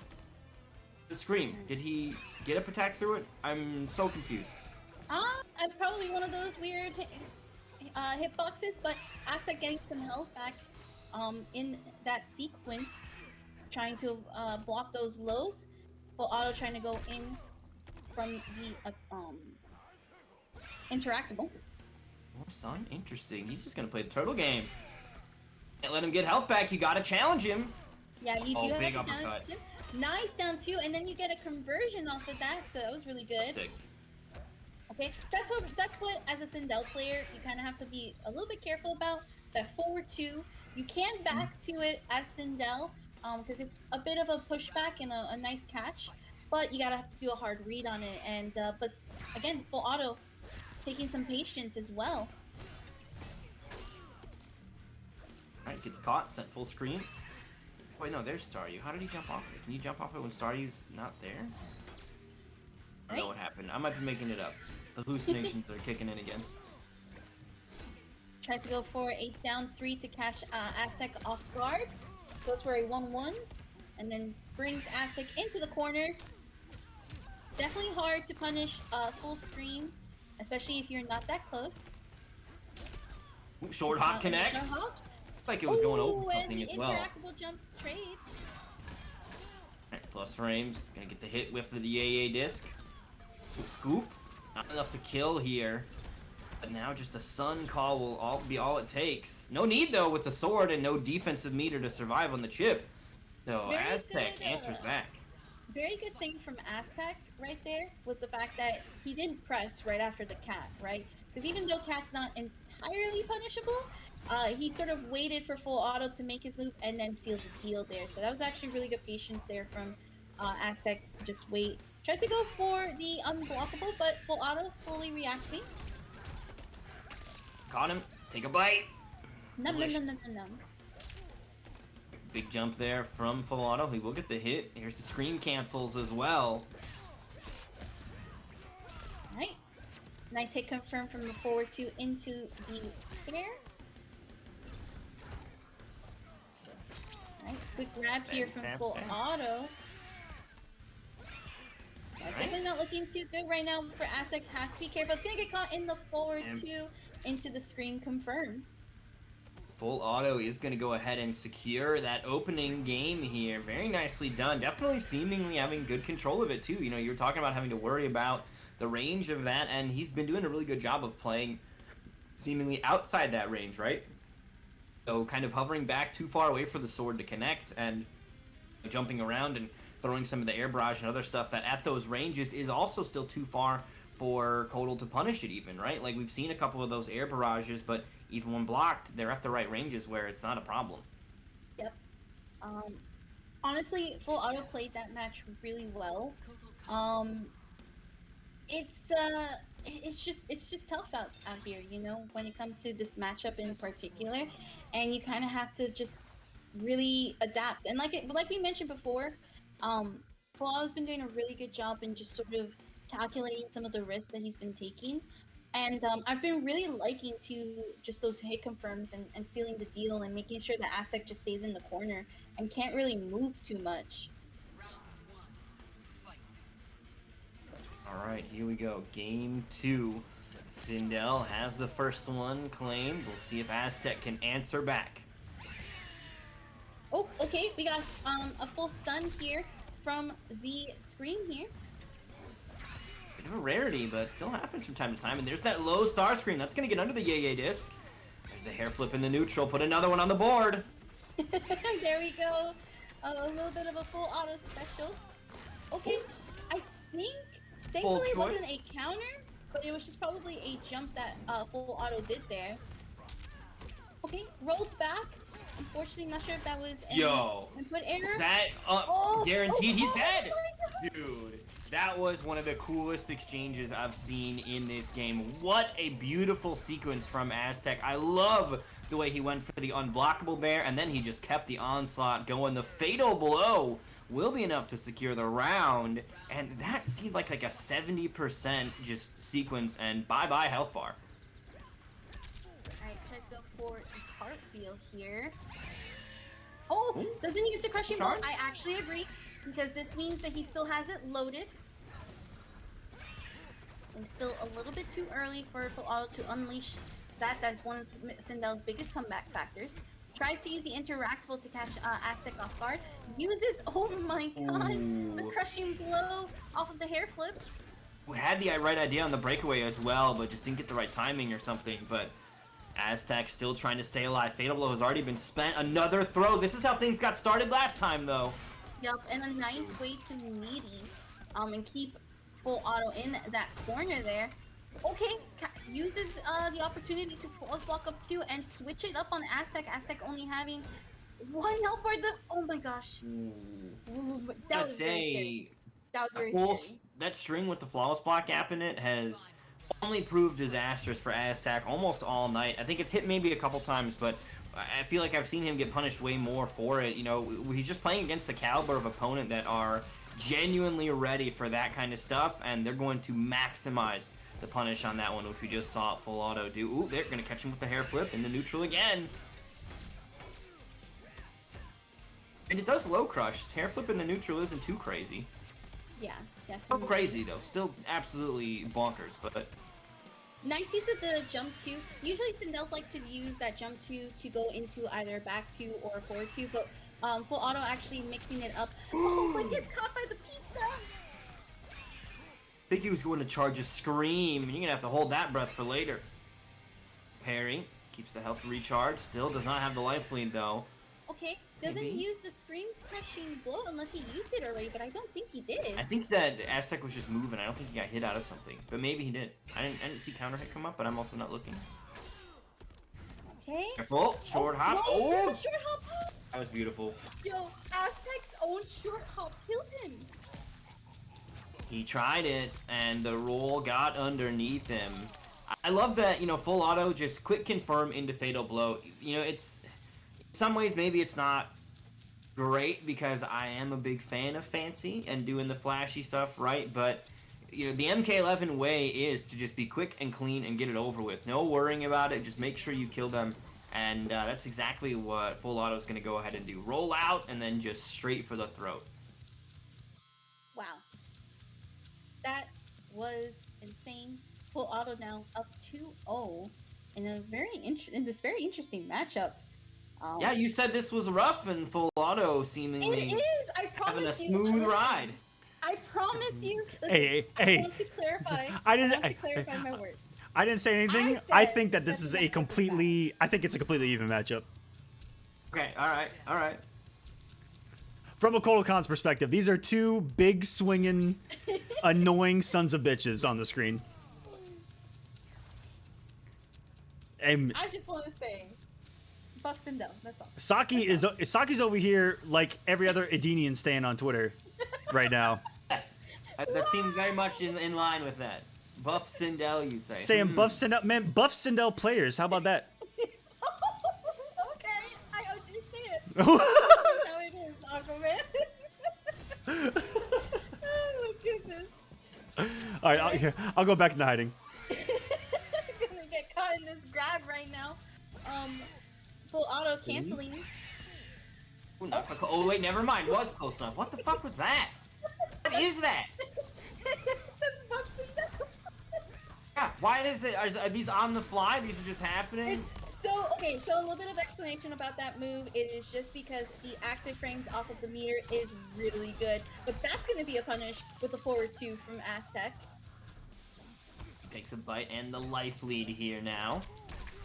D: The Scream. Did he get a protect through it? I'm so confused.
B: I'm probably one of those weird hitboxes, but Aztec getting some health back in that sequence, trying to block those lows, while Auto trying to go in from the interactable.
D: More Sun? Interesting. He's just gonna play the turtle game. Can't let him get health back. You gotta challenge him.
B: Yeah, you do have
D: big
B: to
D: uppercut.
B: challenge him. Nice down two, and then you get a conversion off of that, so that was really good.
D: Sick.
B: Okay, that's what as a Sindel player you kind of have to be a little bit careful about. That forward two, you can back to it as Sindel, because it's a bit of a pushback and a nice catch, but you gotta have to do a hard read on it. And but again, full auto, taking some patience as well.
D: Alright, gets caught, sent full screen. Wait, no, there's Staryu. How did he jump off it? Can you jump off it when Staryu's not there? I don't know what happened. I might be making it up. The hallucinations are kicking in again.
B: Tries to go for a down three to catch Aztec off guard. Goes for a 1-1, and then brings Aztec into the corner. Definitely hard to punish full screen, especially if you're not that close.
D: Ooh, short hop connects.
B: Short hops.
D: Like it was going over
B: Ooh,
D: something
B: and
D: as well.
B: interactable jump trade.
D: Right, plus frames. Gonna get the hit whiff of the AA disc. Ooh, scoop. Not enough to kill here. But now just a Sun call will be all it takes. No need, though, with the sword and no defensive meter to survive on the chip. So
B: Very
D: Aztec
B: good,
D: answers back.
B: Very good thing from Aztec right there was the fact that he didn't press right after the cat, right? Because even though cat's not entirely punishable, he sort of waited for full auto to make his move and then sealed the deal there. So that was actually really good patience there from Aztec. Just wait. Tries to go for the unblockable, but full auto fully reacting.
D: Caught him. Take a bite.
B: Num.
D: Big jump there from full auto. He will get the hit. Here's the screen cancels as well.
B: Alright. Nice hit confirmed from the forward two into the air. Alright, quick grab here from full auto. Definitely not looking too good right now for Aztec. Has to be careful. It's gonna get caught in the forward two into the screen confirmed.
D: Full auto is going to go ahead and secure that opening game here. Very nicely done. Definitely seemingly having good control of it too. You know, you were talking about having to worry about the range of that, and he's been doing a really good job of playing seemingly outside that range, right? So kind of hovering back too far away for the sword to connect, and jumping around and throwing some of the air barrage and other stuff that at those ranges is also still too far for Kotal to punish it even, right? Like, we've seen a couple of those air barrages, but even when blocked, they're at the right ranges where it's not a problem.
B: Yep. Honestly, Full Auto played that match really well. It's just tough out here, you know, when it comes to this matchup in particular, and you kind of have to just really adapt. And like we mentioned before, Full Auto's been doing a really good job in just sort of calculating some of the risks that he's been taking. And I've been really liking to just those hit confirms and sealing the deal and making sure that Aztec just stays in the corner and can't really move too much.
D: All right, here we go. Game 2. Sindel has the first one claimed. We'll see if Aztec can answer back.
B: Oh, okay. We got a full stun here from the screen here.
D: Bit of a rarity, but still happens from time to time. And there's that low star screen. That's going to get under the Yay disc. There's the hair flip in the neutral. Put another one on the board.
B: There we go. A little bit of a Full Auto special. Okay, I think, thankfully it wasn't a counter, but it was just probably a jump that Full Auto did there. Okay, rolled back. Unfortunately, not sure if that was an input error.
D: That guaranteed he's dead. Dude, that was one of the coolest exchanges I've seen in this game. What a beautiful sequence from Aztec. I love the way he went for the unblockable there, and then he just kept the onslaught going. The fatal blow will be enough to secure the round, and that seemed like a 70% just sequence, and bye-bye health bar.
B: Alright, tries to go for the cartwheel here. Oh, doesn't use the crushing blow. I actually agree, because this means that he still has it loaded. It's still a little bit too early for Full Auto to unleash that. That's one of Sindel's biggest comeback factors. Tries to use the interactable to catch Aztec off guard. Uses, oh my god, the crushing blow off of the hair flip.
D: We had the right idea on the breakaway as well, but just didn't get the right timing or something. But Aztec still trying to stay alive. Fatal blow has already been spent. Another throw. This is how things got started last time, though.
B: Yep, and a nice way to meaty and keep Full Auto in that corner there. Okay, uses the opportunity to force walk up 2 and switch it up on Aztec. Aztec only having 1 health bar. Oh my gosh. That was very scary. That was very scary.
D: That string with the flawless block gap in it has only proved disastrous for Aztec almost all night. I think it's hit maybe a couple times, but I feel like I've seen him get punished way more for it. You know, he's just playing against the caliber of opponent that are genuinely ready for that kind of stuff, and they're going to maximize the punish on that one, which we just saw Full Auto do. Ooh, they're going to catch him with the hair flip in the neutral again. And it does low crush. Hair flip in the neutral isn't too crazy.
B: Yeah, definitely.
D: Still crazy, though. Still absolutely bonkers, but...
B: Nice use of the jump 2. Usually Sindels like to use that jump 2 to go into either back 2 or forward 2, but Full Auto actually mixing it up. Oh, but gets caught by the pizza!
D: I think he was going to charge a scream, and you're going to have to hold that breath for later. Parry keeps the health recharge. Still does not have the life lead, though.
B: Okay, doesn't use the screen crushing blow unless he used it already, but I don't think he did.
D: I think that Aztec was just moving. I don't think he got hit out of something, but maybe he did. I didn't see counter hit come up, but I'm also not looking.
B: Okay.
D: Careful, short hop.
B: Oh, short hop.
D: That was beautiful.
B: Yo, Aztec's own short hop killed him.
D: He tried it, and the roll got underneath him. I love that, you know, Full Auto just quick confirm into fatal blow. You know, it's in some ways maybe it's not great because I am a big fan of fancy and doing the flashy stuff, right? But you know, the MK11 way is to just be quick and clean and get it over with. No worrying about it. Just make sure you kill them. And that's exactly what Full Auto is going to go ahead and do. Roll out and then just straight for the throat.
B: Wow. That was insane. Full Auto now up 2-0 in this very interesting matchup.
D: Yeah, you said this was rough, and Full Auto seemingly
B: it is. I promise
D: having a smooth ride.
B: I promise you. Listen,
A: Hey,
B: I want to clarify.
A: I didn't-
B: want to clarify my words.
A: I didn't say anything.
B: I
A: I
B: said
A: think that this
B: that
A: is
B: the
A: a
B: matchup was
A: completely. I think it's a completely even matchup.
C: Okay, all right.
A: From a Kolokan's perspective, these are two big swinging, annoying sons of bitches on the screen. And
B: I just want to say, buff Sindel. That's all.
A: Saki's over here like every other Edenian stan on Twitter right now,
D: Yes, that seems very much in line with that. Buff Sindel, you say?
A: saying buff Sindel. Man, buff Sindel players. How about that?
B: Okay, I understand. That's how it is, Aquaman. Oh my goodness.
A: All right, I'll go back into hiding.
B: I'm gonna get caught in this grab right now. Full auto canceling.
D: Ooh, not quite oh wait, never mind. Was close enough. What the fuck was that? What is that?
B: That's buff Sindel.
D: Yeah, why is it? Are these on the fly? These are just happening?
B: So a little bit of explanation about that move. It is just because the active frames off of the meter is really good, but that's going to be a punish with the forward 2 from Aztec.
D: Takes a bite and the life lead here now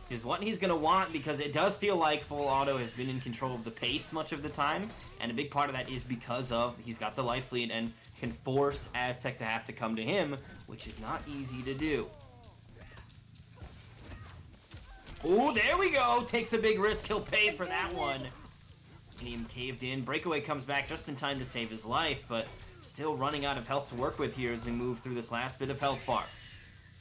D: is what he's gonna want, because it does feel like Full Auto has been in control of the pace much of the time, and a big part of that is because of he's got the life lead and can force Aztec to have to come to him, which is not easy to do. Oh, there we go. Takes a big risk. He'll pay for that one. Team caved in. Breakaway comes back just in time to save his life, but still running out of health to work with here as we move through this last bit of health bar.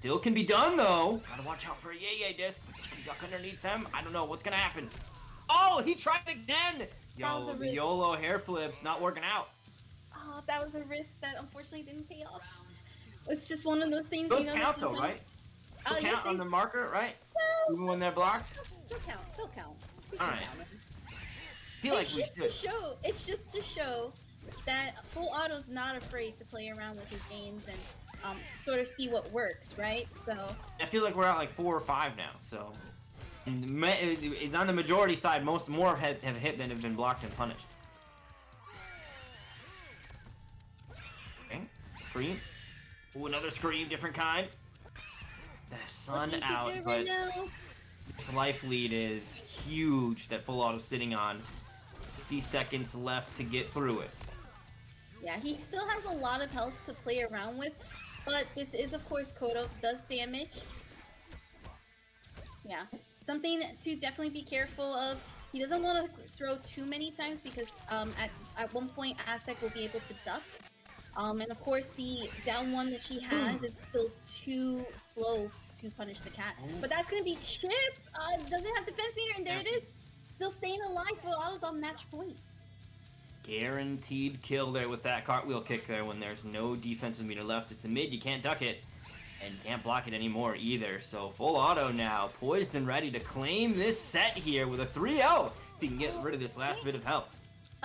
D: Still can be done, though. Gotta watch out for a yay disc. Can duck underneath them. I don't know what's gonna happen. Oh, he tried again. Yo, the YOLO hair flip's not working out.
B: Oh, that was a risk that unfortunately didn't pay off. It's just one of those things.
D: Those
B: you know,
D: count,
B: that
D: though, right?
B: sometimes-
D: Those count on the marker, right?
B: Well,
D: Even when they're blocked?
B: they'll count. They'll count. We
D: All
B: can
D: right.
B: count 'em.
D: Feel like
B: It's
D: we
B: just
D: should.
B: to show. It's just to show that Full Auto's not afraid to play around with his games and sort of see what works, right? So
D: I feel like we're at like 4 or 5 now, so it's on the majority side. More have hit than have been blocked and punished. Okay, scream. Ooh, another scream, different kind. The sun
B: looking to
D: out,
B: do
D: but
B: right now.
D: this life lead is huge that Full Auto's sitting on. 50 seconds left to get through it.
B: Yeah, he still has a lot of health to play around with, but this is, of course, Kodo does damage. Yeah, something to definitely be careful of. He doesn't want to throw too many times because at one point Aztec will be able to duck. And of course the down one that she has is still too slow to punish the cat. But that's gonna be Chip. Doesn't have defense meter, and there it is. Still staying alive for hours on match point.
D: Guaranteed kill there with that cartwheel kick there when there's no defensive meter left. It's a mid, you can't duck it, and you can't block it anymore either. So Full Auto now poised and ready to claim this set here with a 3-0 if he can get rid of this last bit of health.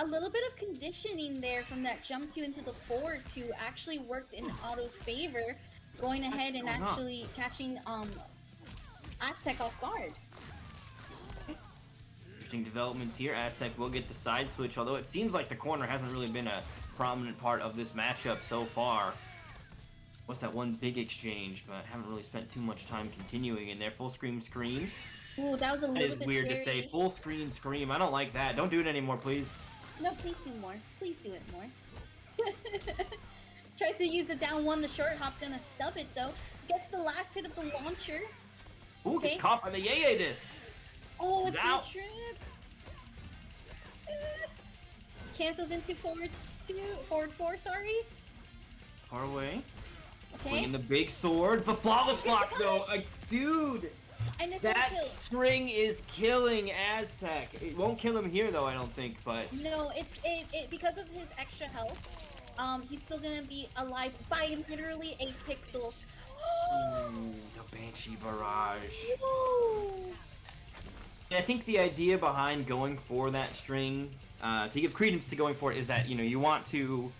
B: A little bit of conditioning there from that jump 2 into the forward 2 actually worked in Auto's favor, going ahead and actually catching Aztec off guard.
D: Interesting developments here. Aztec will get the side switch, although it seems like the corner hasn't really been a prominent part of this matchup so far. What's that one big exchange, but haven't really spent too much time continuing in there. Full screen scream.
B: Ooh, that was a
D: That
B: little
D: is
B: bit
D: weird to
B: scary.
D: say. Full screen scream. I don't like that. Don't do it anymore, please.
B: No, please do more. Please do it more. Tries to use the down one, the short hop, gonna stub it though. Gets the last hit of the launcher.
D: Ooh, gets caught by the yay disc.
B: Oh, it's
D: out.
B: a trip. Cancels into forward 4, sorry.
D: Far away.
B: Okay.
D: Bringing the big sword. The flawless block though.
B: punish.
D: Dude.
B: And this
D: That
B: one kill.
D: string is killing Aztec. It won't kill him here though, I don't think, but
B: No, it's because of his extra health. He's still gonna be alive by literally a pixel.
D: Ooh, the Banshee barrage.
B: Woo.
D: And I think the idea behind going for that string, to give credence to going for it, is that, you know, you want to,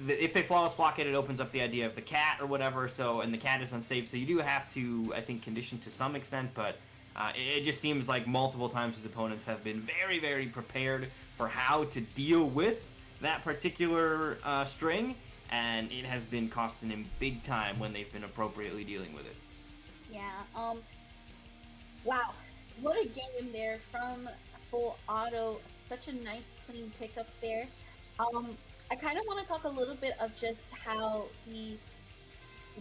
D: if they flawless block it, it opens up the idea of the cat or whatever, so, and the cat is unsafe, so you do have to, I think, condition to some extent, but it just seems like multiple times his opponents have been very, very prepared for how to deal with that particular string, and it has been costing him big time when they've been appropriately dealing with it.
B: Yeah. Wow. What a game there from Full Auto. Such a nice, clean pickup there. I kind of want to talk a little bit of just how the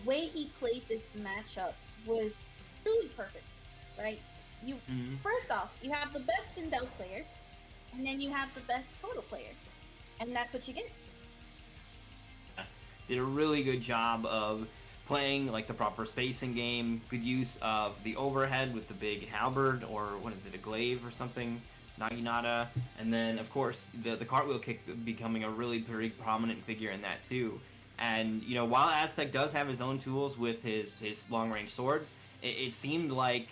B: way he played this matchup was truly perfect, right? You First off, you have the best Sindel player, and then you have the best Kodo player, and that's what you get.
D: Did a really good job of playing like the proper spacing game, good use of the overhead with the big halberd, or what is it, a glaive or something, naginata, and then of course the cartwheel kick becoming a really very prominent figure in that too. And you know, while Aztec does have his own tools with his long range swords, it seemed like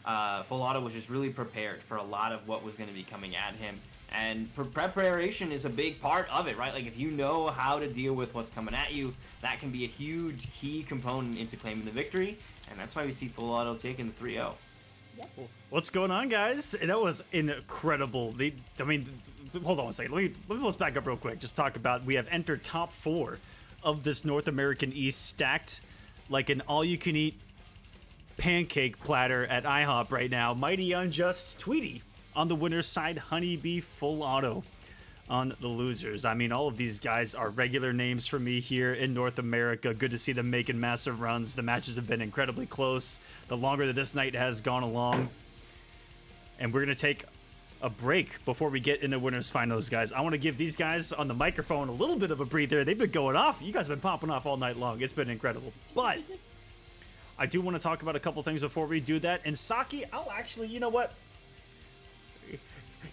D: Full Auto was just really prepared for a lot of what was going to be coming at him. And preparation is a big part of it, right? Like, if you know how to deal with what's coming at you, that can be a huge key component into claiming the victory. And that's why we see Full Auto taking the 3-0.
B: Yep.
A: What's going on, guys? That was incredible. Hold on a second. Let me let's back up real quick. Just talk about, we have entered top 4 of this North American East, stacked like an all-you-can-eat pancake platter at IHOP right now. Mighty Unjust Tweety on the winner's side, Honeybee Full Auto on the losers. I mean, all of these guys are regular names for me here in North America. Good to see them making massive runs. The matches have been incredibly close the longer that this night has gone along. And we're going to take a break before we get into winners finals, guys. I want to give these guys on the microphone a little bit of a breather. They've been going off. You guys have been popping off all night long. It's been incredible. But I do want to talk about a couple things before we do that. And Saki, I'll actually, you know what?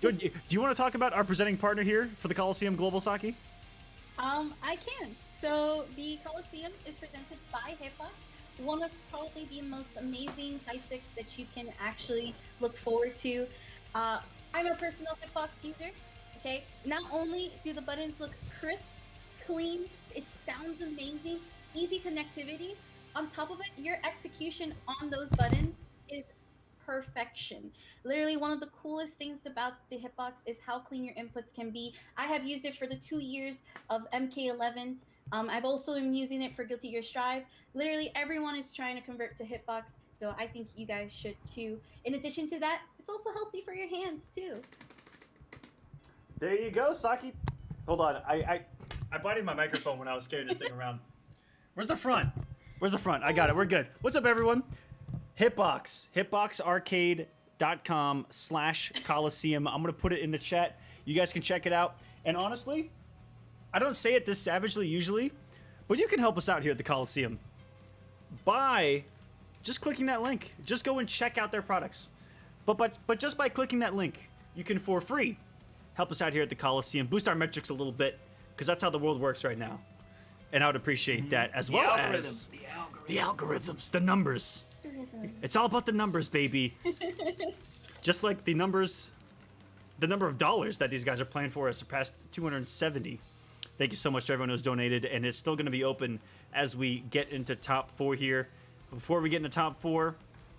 A: Do you want to talk about our presenting partner here for the Kolosseum Global, Saki?
B: I can. So the Kolosseum is presented by Hitbox, one of probably the most amazing high six that you can actually look forward to. I'm a personal Hitbox user. Okay, not only do the buttons look crisp, clean, it sounds amazing, easy connectivity. On top of it, your execution on those buttons is perfection. Literally, one of the coolest things about the Hitbox is how clean your inputs can be. I have used it for the 2 years of MK11. I've also been using it for Guilty Gear Strive. Literally, everyone is trying to convert to Hitbox, so I think you guys should too. In addition to that, it's also healthy for your hands too.
A: There you go, Saki. Hold on, I bited my microphone when I was carrying this thing around. Where's the front? Where's the front? I got it. We're good. What's up, everyone? Hitbox. Hitboxarcade.com/Kolosseum. I'm going to put it in the chat. You guys can check it out. And honestly, I don't say it this savagely usually, but you can help us out here at the Kolosseum by just clicking that link. Just go and check out their products. But just by clicking that link, you can for free help us out here at the Kolosseum. Boost our metrics a little bit, because that's how the world works right now. And I would appreciate that, as well as the algorithms, the numbers. It's all about the numbers, baby. Just like the number of dollars that these guys are playing for has surpassed 270. Thank you so much to everyone who's donated, and it's still going to be open as we get into top 4 here. Before we get into top 4,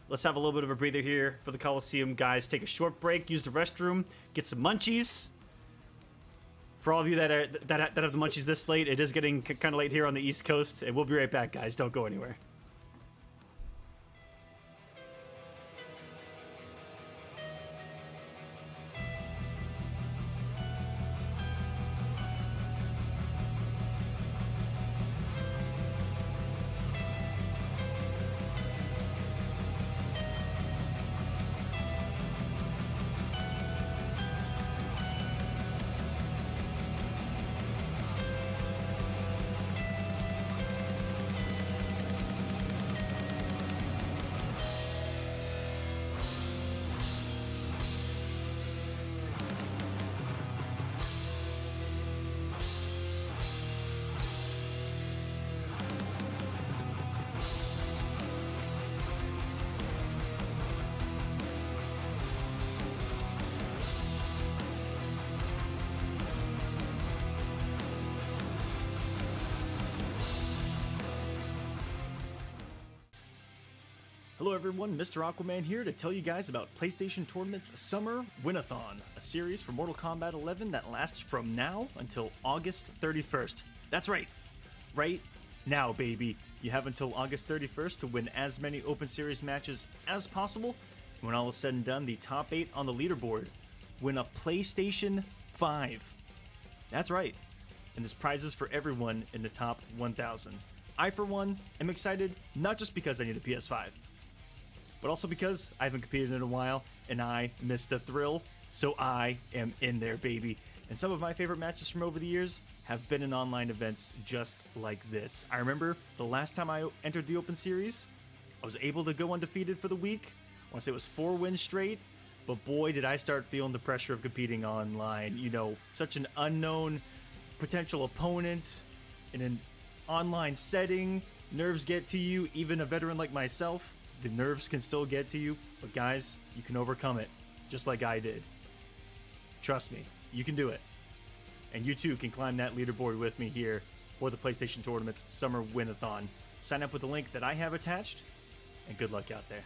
A: let's have a little bit of a breather here for the Kolosseum, guys. Take a short break, use the restroom, get some munchies. For all of you that have the munchies this late, it is getting kind of late here on the East Coast, and we'll be right back, guys. Don't go anywhere. Hello everyone, MrAquaman here to tell you guys about PlayStation Tournament's Summer Win-a-thon, a series for Mortal Kombat 11 that lasts from now until August 31st. That's right, right now, baby. You have until August 31st to win as many Open Series matches as possible. When all is said and done, the top 8 on the leaderboard win a PlayStation 5. That's right. And there's prizes for everyone in the top 1,000. I, for one, am excited, not just because I need a PS5, but also because I haven't competed in a while, and I missed the thrill, so I am in there, baby. And some of my favorite matches from over the years have been in online events just like this. I remember the last time I entered the Open Series, I was able to go undefeated for the week. I want to say it was 4 wins straight, but boy, did I start feeling the pressure of competing online. You know, such an unknown potential opponent in an online setting. Nerves get to you. Even a veteran like myself, the nerves can still get to you. But guys, you can overcome it, just like I did. Trust me, you can do it. And you too can climb that leaderboard with me here for the PlayStation Tournament's Summer Win-a-thon. Sign up with the link that I have attached, and good luck out there.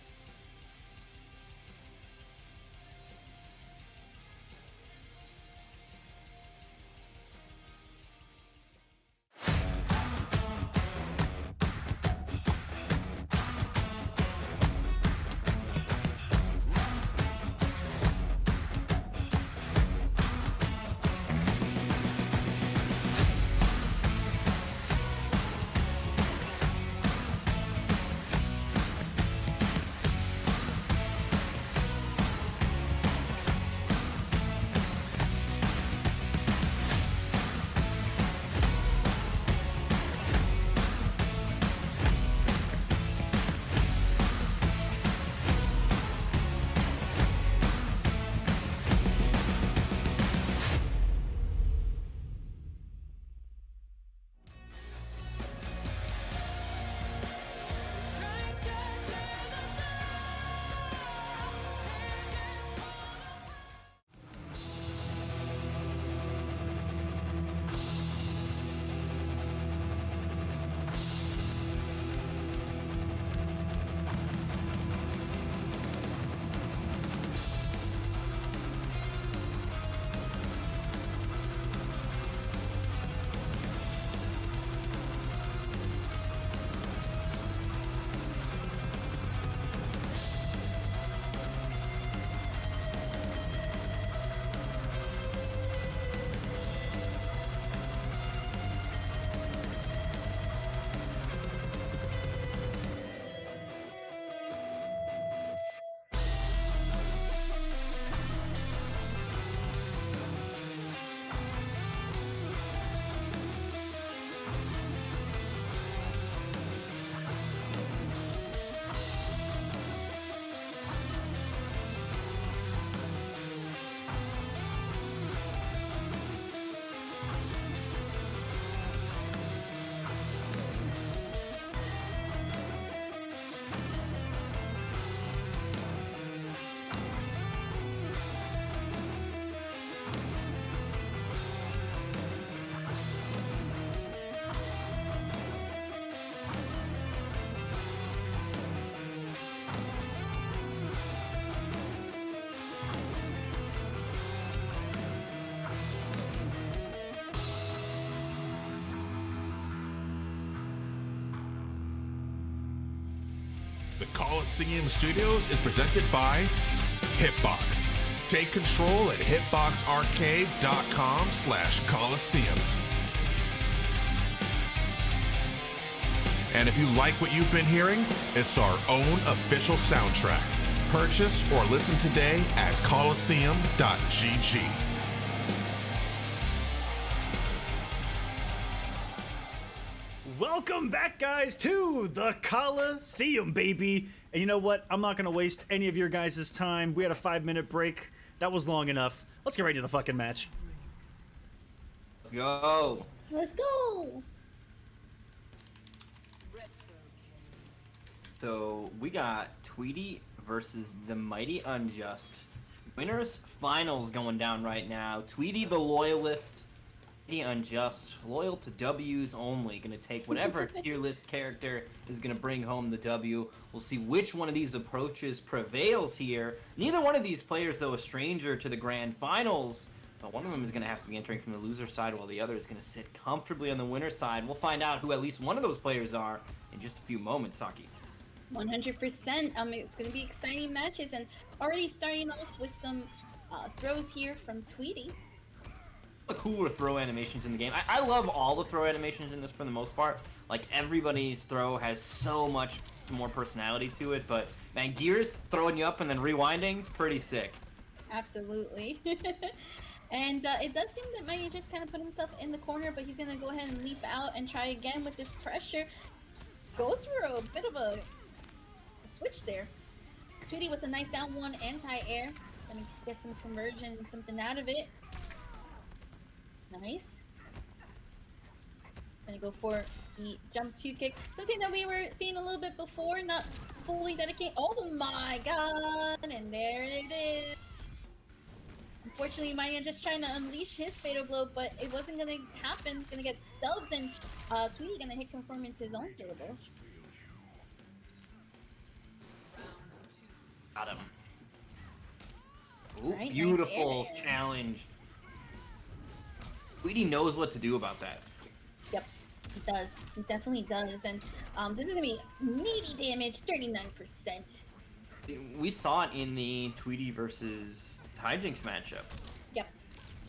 E: The Kolosseum Studios is presented by Hitbox. Take control at hitboxarcade.com/Kolosseum. And if you like what you've been hearing, it's our own official soundtrack. Purchase or listen today at Kolosseum.gg.
A: Welcome back, guys, to the Kolosseum, baby. And you know what? I'm not going to waste any of your guys' time. We had a 5-minute break. That was long enough. Let's get right into the fucking match.
C: Let's go.
B: Let's go.
D: So we got Tweety versus the Mighty Unjust. Winners finals going down right now. Tweety the Loyalist, Mighty Unjust, loyal to W's only. Gonna take whatever tier list character is gonna bring home the W. We'll see which one of these approaches prevails here. Neither one of these players, though, a stranger to the grand finals. But one of them is going to have to be entering from the loser side while the other is going to sit comfortably on the winner side. We'll find out who at least one of those players are in just a few moments, Saki.
B: 100%. It's going to be exciting matches, and already starting off with some throws here from Tweety.
D: The cooler throw animations in the game. I love all the throw animations in this for the most part. Like, everybody's throw has so much more personality to it, but man, Gears throwing you up and then rewinding, pretty sick.
B: Absolutely. And it does seem that Mighty just kind of put himself in the corner, but he's going to go ahead and leap out and try again with this pressure. Goes for a bit of a switch there. Tweety with a nice down one anti-air. Gonna get some conversion, something out of it. Nice. Gonna go for the jump 2 kick. Something that we were seeing a little bit before, not fully dedicated. Oh my god! And there it is. Unfortunately, Mighty just trying to unleash his fatal blow, but it wasn't gonna happen. Gonna get stubbed, and Tweety gonna hit confirm into his own fatal blow.
D: Got him. Ooh,
B: Right,
D: beautiful
B: nice
D: challenge. Tweety knows what to do about that.
B: Yep, he does. He definitely does. And this is gonna be meaty damage, 39%.
D: We saw it in the Tweety versus Hijinks matchup.
B: Yep.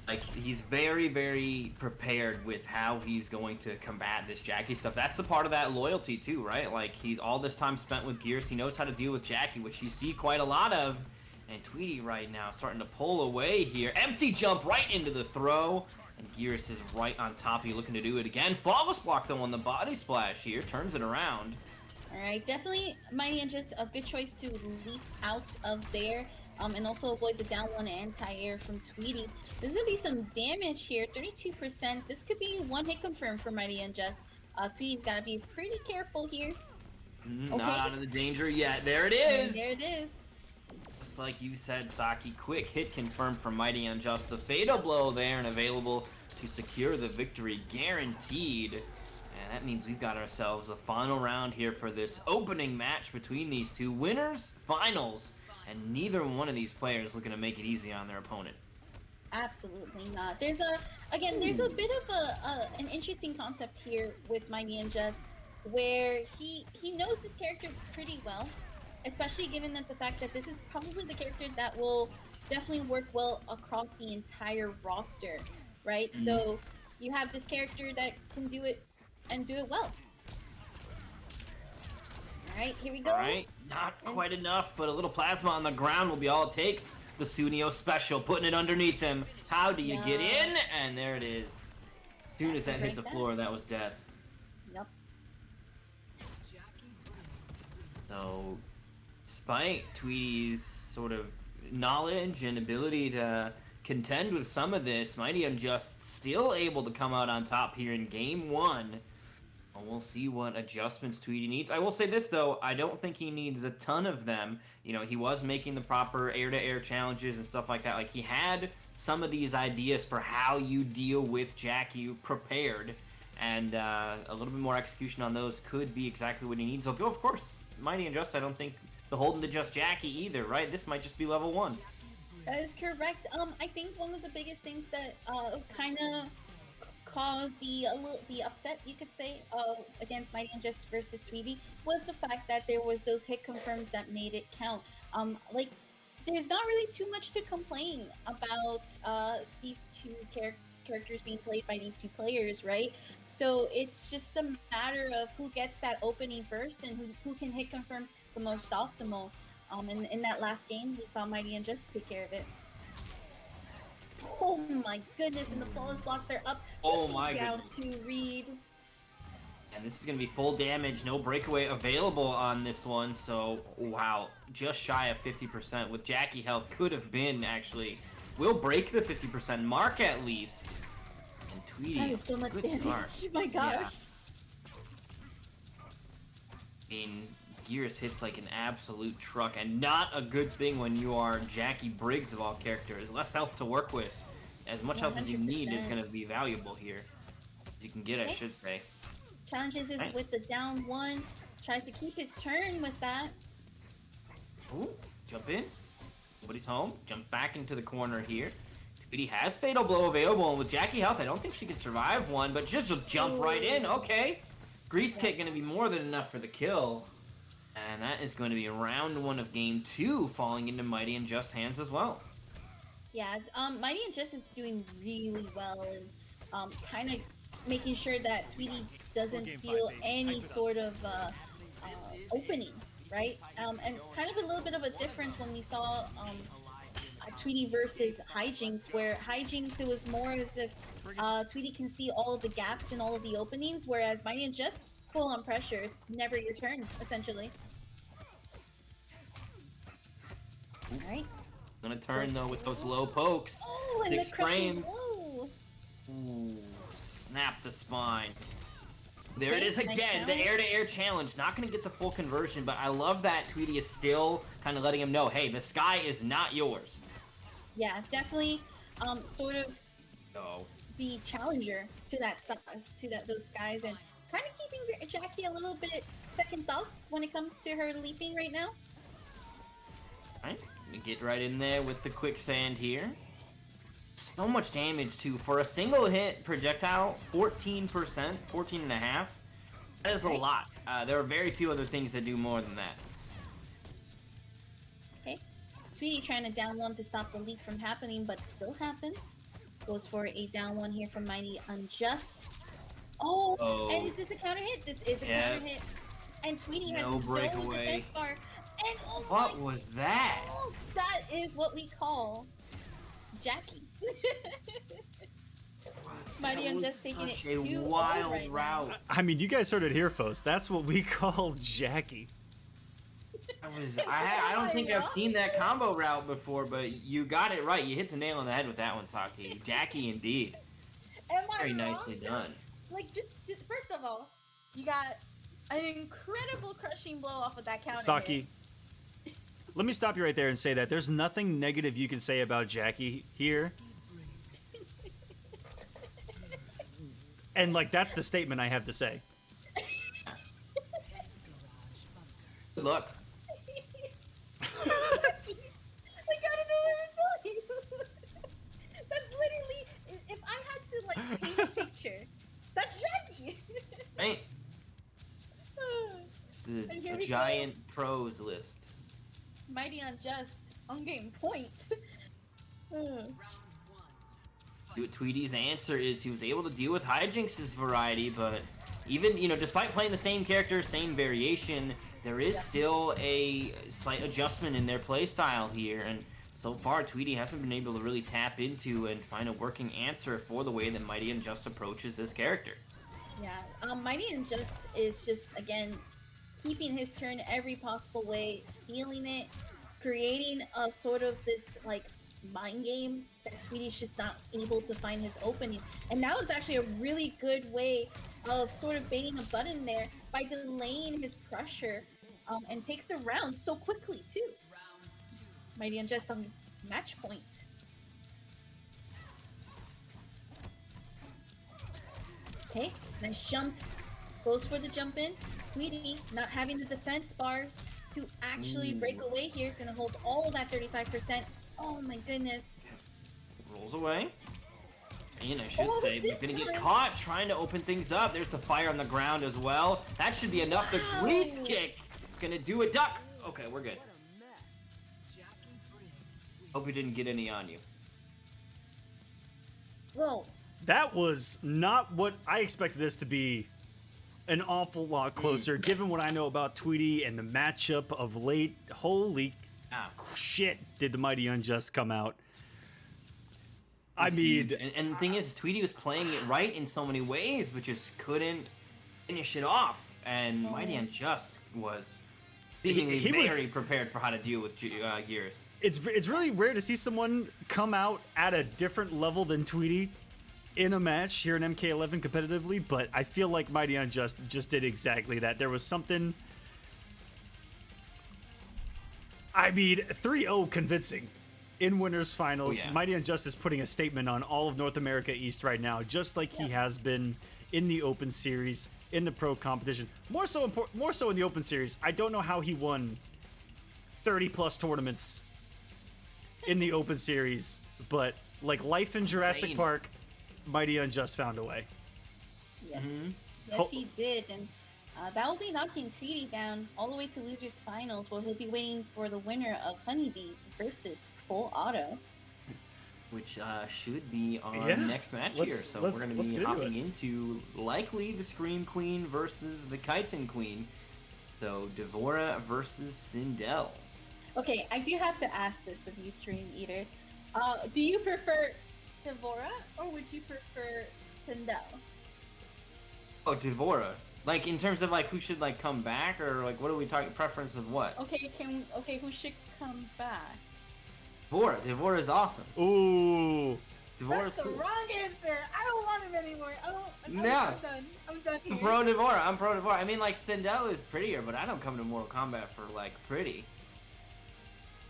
D: Like, he's very, very prepared with how he's going to combat this Jackie stuff. That's a part of that loyalty too, right? Like, he's all this time spent with Gears. He knows how to deal with Jackie, which you see quite a lot of. And Tweety right now starting to pull away here. Empty jump right into the throw. And Gears is right on top of you, looking to do it again. Flawless block though on the body splash here. Turns it around.
B: Alright, definitely Mighty and just a good choice to leap out of there. And also avoid the down one anti-air from Tweety. This is gonna be some damage here, 32%. This could be one hit confirmed for Mighty and Just. Tweety's gotta be pretty careful here.
D: Not out of the danger yet. There it is.
B: And there it is.
D: Just like you said, Saki, quick hit confirmed from Mighty Unjust. The fatal blow there and available to secure the victory, guaranteed. And that means we've got ourselves a final round here for this opening match between these two winners, finals. And neither one of these players looking to make it easy on their opponent.
B: Absolutely not. There's a bit of an interesting concept here with Mighty and Just, where he knows this character pretty well, especially given that the fact that this is probably the character that will definitely work well across the entire roster, right?
D: Mm-hmm.
B: So you have this character that can do it and do it well. Alright, here we go.
D: Alright, not quite enough, but a little plasma on the ground will be all it takes. The Sunio special, putting it underneath him. How do you get in? And there it is. As soon as that hit the floor, that was death.
B: Yep.
D: So, despite Tweety's sort of knowledge and ability to contend with some of this, Mighty Unjust still able to come out on top here in game one. Well, we'll see what adjustments Tweety needs. I will say this, though. I don't think he needs a ton of them. You know, he was making the proper air-to-air challenges and stuff like that. Like, he had some of these ideas for how you deal with Jackie prepared. And a little bit more execution on those could be exactly what he needs. Although, of course, Mighty Unjust, I don't think beholden to just Jackie either, right? This might just be level 1.
B: That is correct. I think one of the biggest things that kind of caused the upset, you could say, against Mighty Unjust versus Tweety was the fact that there was those hit confirms that made it count. Like, there's not really too much to complain about these two characters being played by these two players, right? So it's just a matter of who gets that opening first and who can hit confirm the most optimal. And in that last game, we saw Mighty Unjust take care of it. Oh my goodness, and the flawless blocks are up.
D: Oh my
B: down
D: goodness.
B: to Reed.
D: And this is going to be full damage, no breakaway available on this one, so wow, just shy of 50% with Jackie health. Could have been, actually. We'll break the 50% mark at least. And Tweety,
B: That is so much
D: good
B: damage.
D: start.
B: My gosh.
D: I mean, Gears hits like an absolute truck, and not a good thing when you are Jackie Briggs of all characters. Less health to work with. As much health as you need is
B: 100%.
D: going to be valuable here. As you can get, I
B: Okay.
D: should say.
B: Challenges is
D: Right.
B: with the down one. Tries to keep his turn with that.
D: Ooh, jump in. Nobody's home. Jump back into the corner here. Tweety has Fatal Blow available, and with Jackie health, I don't think she can survive one, but just jump right in. Okay. Grease Kick going to be more than enough for the kill. And that is going to be round 1 of game 2, falling into Mighty and Just hands as well.
B: Yeah, Mighty and Just is doing really well, and kind of making sure that Tweety doesn't feel any sort of opening, right? And kind of a little bit of a difference when we saw Tweety versus Hijinks, where Hijinks, it was more as if Tweety can see all of the gaps and all of the openings, whereas Mighty and Just full on pressure. It's never your turn, essentially. Alright.
D: Gonna turn though with those low pokes.
B: Oh, and
D: 6
B: the crushing
D: frames.
B: blow.
D: Ooh, snap the spine. There it
B: Okay,
D: is
B: nice
D: again, the
B: challenge.
D: air-to-air challenge. Not going to get the full conversion, but I love that Tweety is still kind of letting him know, hey, the sky is not yours.
B: Yeah, definitely sort of
D: No.
B: the challenger to those guys, and kind of keeping Jackie a little bit second thoughts when it comes to her leaping right now.
D: Alright, let me get right in there with the quicksand here. So much damage too. For a single hit projectile, 14%, 14.5%. That is a lot. There are very few other things that do more than that.
B: Okay, Tweety trying to down one to stop the leap from happening, but it still happens. Goes for a down one here from Mighty Unjust. Oh, and is this a counter hit? This is a counter hit. And Tweety has no defense bar. And oh
D: what was that?
B: Oh, that is what we call Jackie. Mighty Unjust taking it
D: a
B: too
D: wild
B: right
D: route.
B: now.
A: I mean, you guys heard it here, folks. That's what we call Jackie.
D: I don't think I've seen that combo route before, but you got it right. You hit the nail on the head with that one, Saki. Jackie indeed.
B: Am I
D: Very
B: wrong?
D: nicely done.
B: Like, just first of all, you got an incredible crushing blow off of that counter
A: Saki, let me stop you right there and say that there's nothing negative you can say about Jackie here. And, like, that's the statement I have to say.
D: Good luck.
B: I don't know what to tell you. That's literally, if I had to like paint a picture, that's Jackie.
D: Right?
B: And
D: It's
B: here
D: a
B: we
D: giant pros list.
B: Mighty Unjust on game point.
D: Tweety's answer is he was able to deal with Hijinks' variety, but even, despite playing the same character, same variation, there is still a slight adjustment in their playstyle here, and so far Tweety hasn't been able to really tap into and find a working answer for the way that Mighty Unjust approaches this character.
B: Yeah, Mighty Unjust is just, again, keeping his turn every possible way, stealing it, creating a sort of this, like, mind game that Tweety's just not able to find his opening. And now is actually a really good way of sort of baiting a button there by delaying his pressure, and takes the round so quickly too. Mighty Unjust on match point. Okay, nice jump. Goes for the jump in. Tweety not having the defense bars to actually break away here. Is gonna hold all of that 35%. Oh my goodness.
D: Rolls away. And I should
B: Oh,
D: say, he's
B: this
D: gonna get
B: time-
D: caught trying to open things up. There's the fire on the ground as well. That should be enough. The grease kick. Gonna do a duck. Okay, we're good. Hope we didn't get any on you.
B: Whoa.
A: That was not what I expected this to be. An awful lot closer, given what I know about Tweety and the matchup of late. Holy shit, did the Mighty Unjust come out. I mean...
D: And the thing is, Tweety was playing it right in so many ways, but just couldn't finish it off. And Mighty Unjust was seemingly very prepared for how to deal with gears.
A: It's really rare to see someone come out at a different level than Tweety in a match here in MK11 competitively, but I feel like Mighty Unjust just did exactly that. There was something... I mean, 3-0 convincing in winners finals.
D: Oh, yeah.
A: Mighty Unjust is putting a statement on all of North America East right now, just like he has been in the Open Series, in the pro competition. More so in the Open Series. I don't know how he won 30 plus tournaments in the Open Series, but like life in Jurassic
C: insane.
A: Park, Mighty Unjust found a way.
B: Yes.
C: Mhm.
B: Yes, he did. And that will be knocking Tweety down all the way to Losers Finals, where he'll be waiting for the winner of Honeybee versus Full Auto.
D: Which should be our
A: Yeah.
D: next match here. So we're going to
A: let's
D: be
A: get into
D: hopping
A: it.
D: into likely the Scream Queen versus the Chitin Queen. So Devora versus Sindel.
B: Okay, I do have to ask this of you, Dream Eater. Do you prefer Devora or would you prefer Sindel?
D: Oh, Devora. Like in terms of like who should like come back or like what are we talking? Preference of what?
B: Okay, who should come back?
D: Devora. Devora is awesome.
A: Ooh.
D: Devora's
B: That's the
D: cool.
B: wrong answer. I don't want him anymore. I'm
D: No.
B: done. I'm done
D: I'm
B: here.
D: pro Devora. I'm pro Devora. I mean, like Sindel is prettier, but I don't come to Mortal Kombat for like pretty.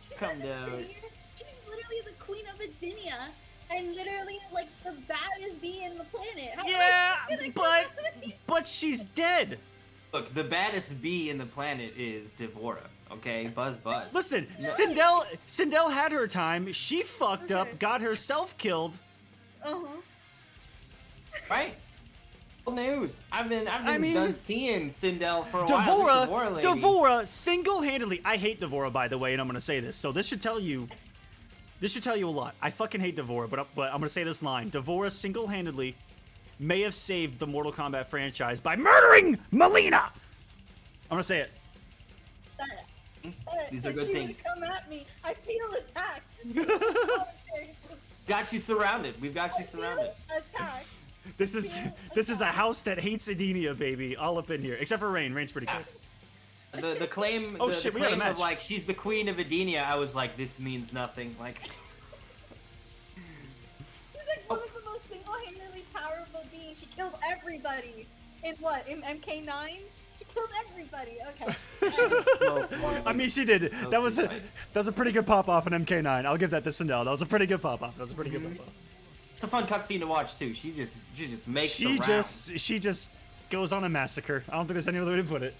B: She's
D: Come
B: not just
D: down.
B: prettier. She's literally the queen of Adinia and literally like the baddest bee in the planet. How
A: Yeah,
B: else is gonna
A: but she's dead.
D: Look, the baddest bee in the planet is Devora. Okay, buzz.
A: Listen,
D: No.
A: Sindel had her time. She fucked up,
B: Okay.
A: got herself killed.
B: Uh-huh.
D: Right? Old news. I've been
A: I mean-
D: done seeing Sindel for a while.
A: Devora,
D: This
A: Devora, single-handedly. I hate Devora, by the way, and I'm gonna say this. So this should tell you a lot. I fucking hate Devora, but I'm gonna say this line: Devora single-handedly may have saved the Mortal Kombat franchise by murdering Melina. I'm gonna say it.
D: These are
B: Like
D: good
B: she
D: things.
B: would come at me. I feel attacked.
D: Got you surrounded. We've got you
B: I feel
D: surrounded.
B: attacked.
A: This is a house that hates Edenia, baby. All up in here, except for Rain. Rain's pretty good.
D: The claim,
A: Oh,
D: the,
A: shit,
D: the
A: we got a
D: claim
A: match.
D: of like she's the queen of Edenia. I was like, this means nothing. Like,
B: She's like one of the most single-handedly powerful beings. She killed everybody. In what? In MK9? She killed everybody. Okay.
A: I mean, she did. That was a pretty good pop off in MK9. I'll give that to Sindel. That was a pretty good pop off. That was a pretty good pop off.
D: it's a fun cutscene to watch too. She just makes the round.
A: She just goes on a massacre. I don't think there's any other way to put it.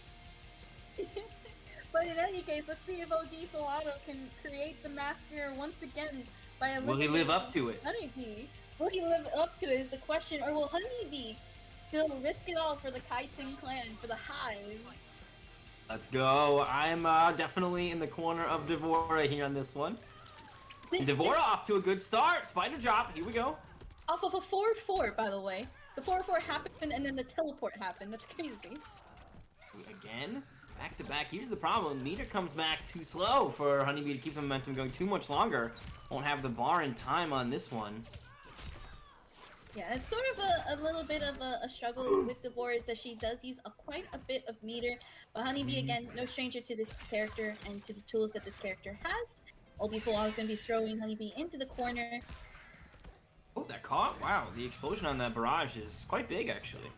B: But in any case, let's see if OD Filato can create the massacre once again by
D: Will he live up to it?
B: Honeybee. Will he live up to it is the question, or will Honeybee still risk it all for the Kaizen clan, for the Hive?
D: Let's go. I'm definitely in the corner of Devora here on this one. Devora off to a good start. Spider drop. Here we go.
B: Off of a 4-4, by the way. The 4-4 happened and then the teleport happened. That's crazy.
D: Again, back to back. Here's the problem. Meter comes back too slow for Honeybee to keep the momentum going too much longer. Won't have the bar in time on this one.
B: Yeah, it's sort of a little bit of a struggle with Devora is that she does use quite a bit of meter. But Honeybee, again, no stranger to this character and to the tools that this character has. OD Filato is going to be throwing Honeybee into the corner.
D: Oh, that caught? Wow, the explosion on that barrage is quite big, actually.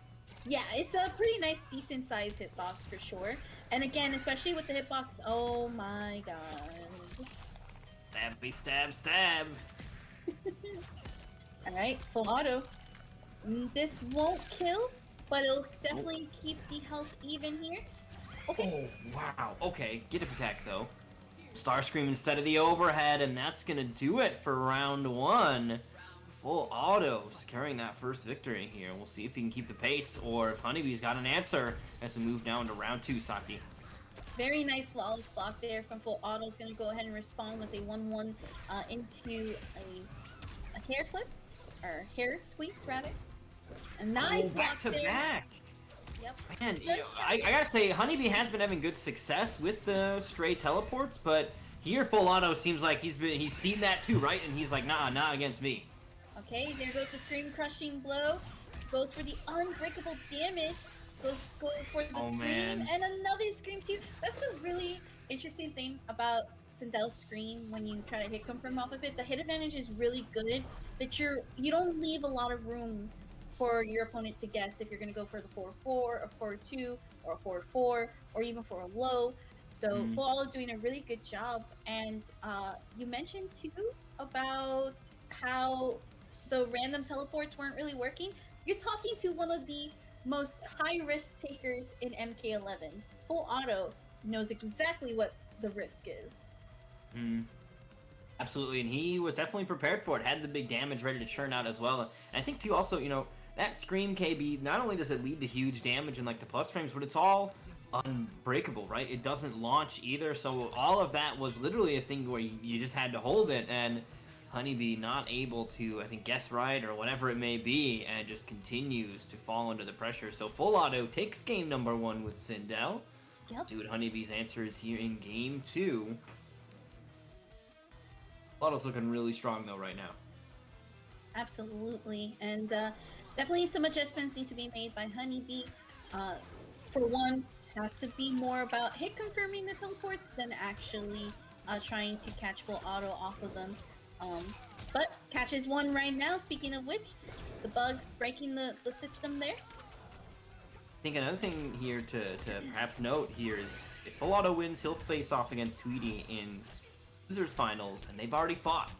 B: Yeah, it's a pretty nice, decent-sized hitbox for sure. And again, especially with the hitbox, oh my god.
D: Stabby, stab, stab.
B: Alright, full auto. This won't kill, but it'll definitely keep the health even here. Okay.
D: Oh, wow. Okay, get a attack, though. Starscream instead of the overhead, and that's going to do it for round one. Full auto, securing that first victory here. We'll see if he can keep the pace, or if Honeybee's got an answer as we move down to round two, Saki.
B: Very nice flawless block there from Full Auto. Is going to go ahead and respond with a 1-1 into a hair flip, or hair squeeze rather. A nice
D: back
B: block
D: to
B: there.
D: back.
B: Yep.
D: Man, you know, I gotta say, Honeybee has been having good success with the stray teleports, but here Full Auto seems like he's seen that too, right? And he's like, nah, not against me.
B: Okay, there goes the screen crushing blow. Goes for the unbreakable damage. Goes for the
D: Oh,
B: scream
D: man.
B: and another scream too. That's the really interesting thing about Sindel's scream when you try to hit come from off of it. The hit advantage is really good. That you don't leave a lot of room for your opponent to guess if you're going to go for the 4-4 or 4-2 or 4-4 or even for a low. So Full Auto doing a really good job. And you mentioned too about how the random teleports weren't really working. You're talking to one of the most high risk takers in MK11. Full Auto knows exactly what the risk is.
D: Absolutely, and he was definitely prepared for it. Had the big damage ready to churn out as well. And I think too, also, you know, that Scream KB, not only does it lead to huge damage in like the plus frames, but it's all unbreakable, right? It doesn't launch either, so all of that was literally a thing where you just had to hold it, and Honeybee not able to, I think, guess right or whatever it may be, and just continues to fall under the pressure. So Full Auto takes game number 1 with Sindel.
B: Yep.
D: See what Honeybee's answer is here in game 2. Full Auto's looking really strong though right now.
B: Absolutely, and definitely some adjustments need to be made by Honeybee. For one, has to be more about hit confirming the teleports than actually trying to catch Full Auto off of them. But catches one right now. Speaking of which, the bugs breaking the system there.
D: I think another thing here to perhaps note here is if Full Auto wins, he'll face off against Tweety in losers finals, and they've already fought.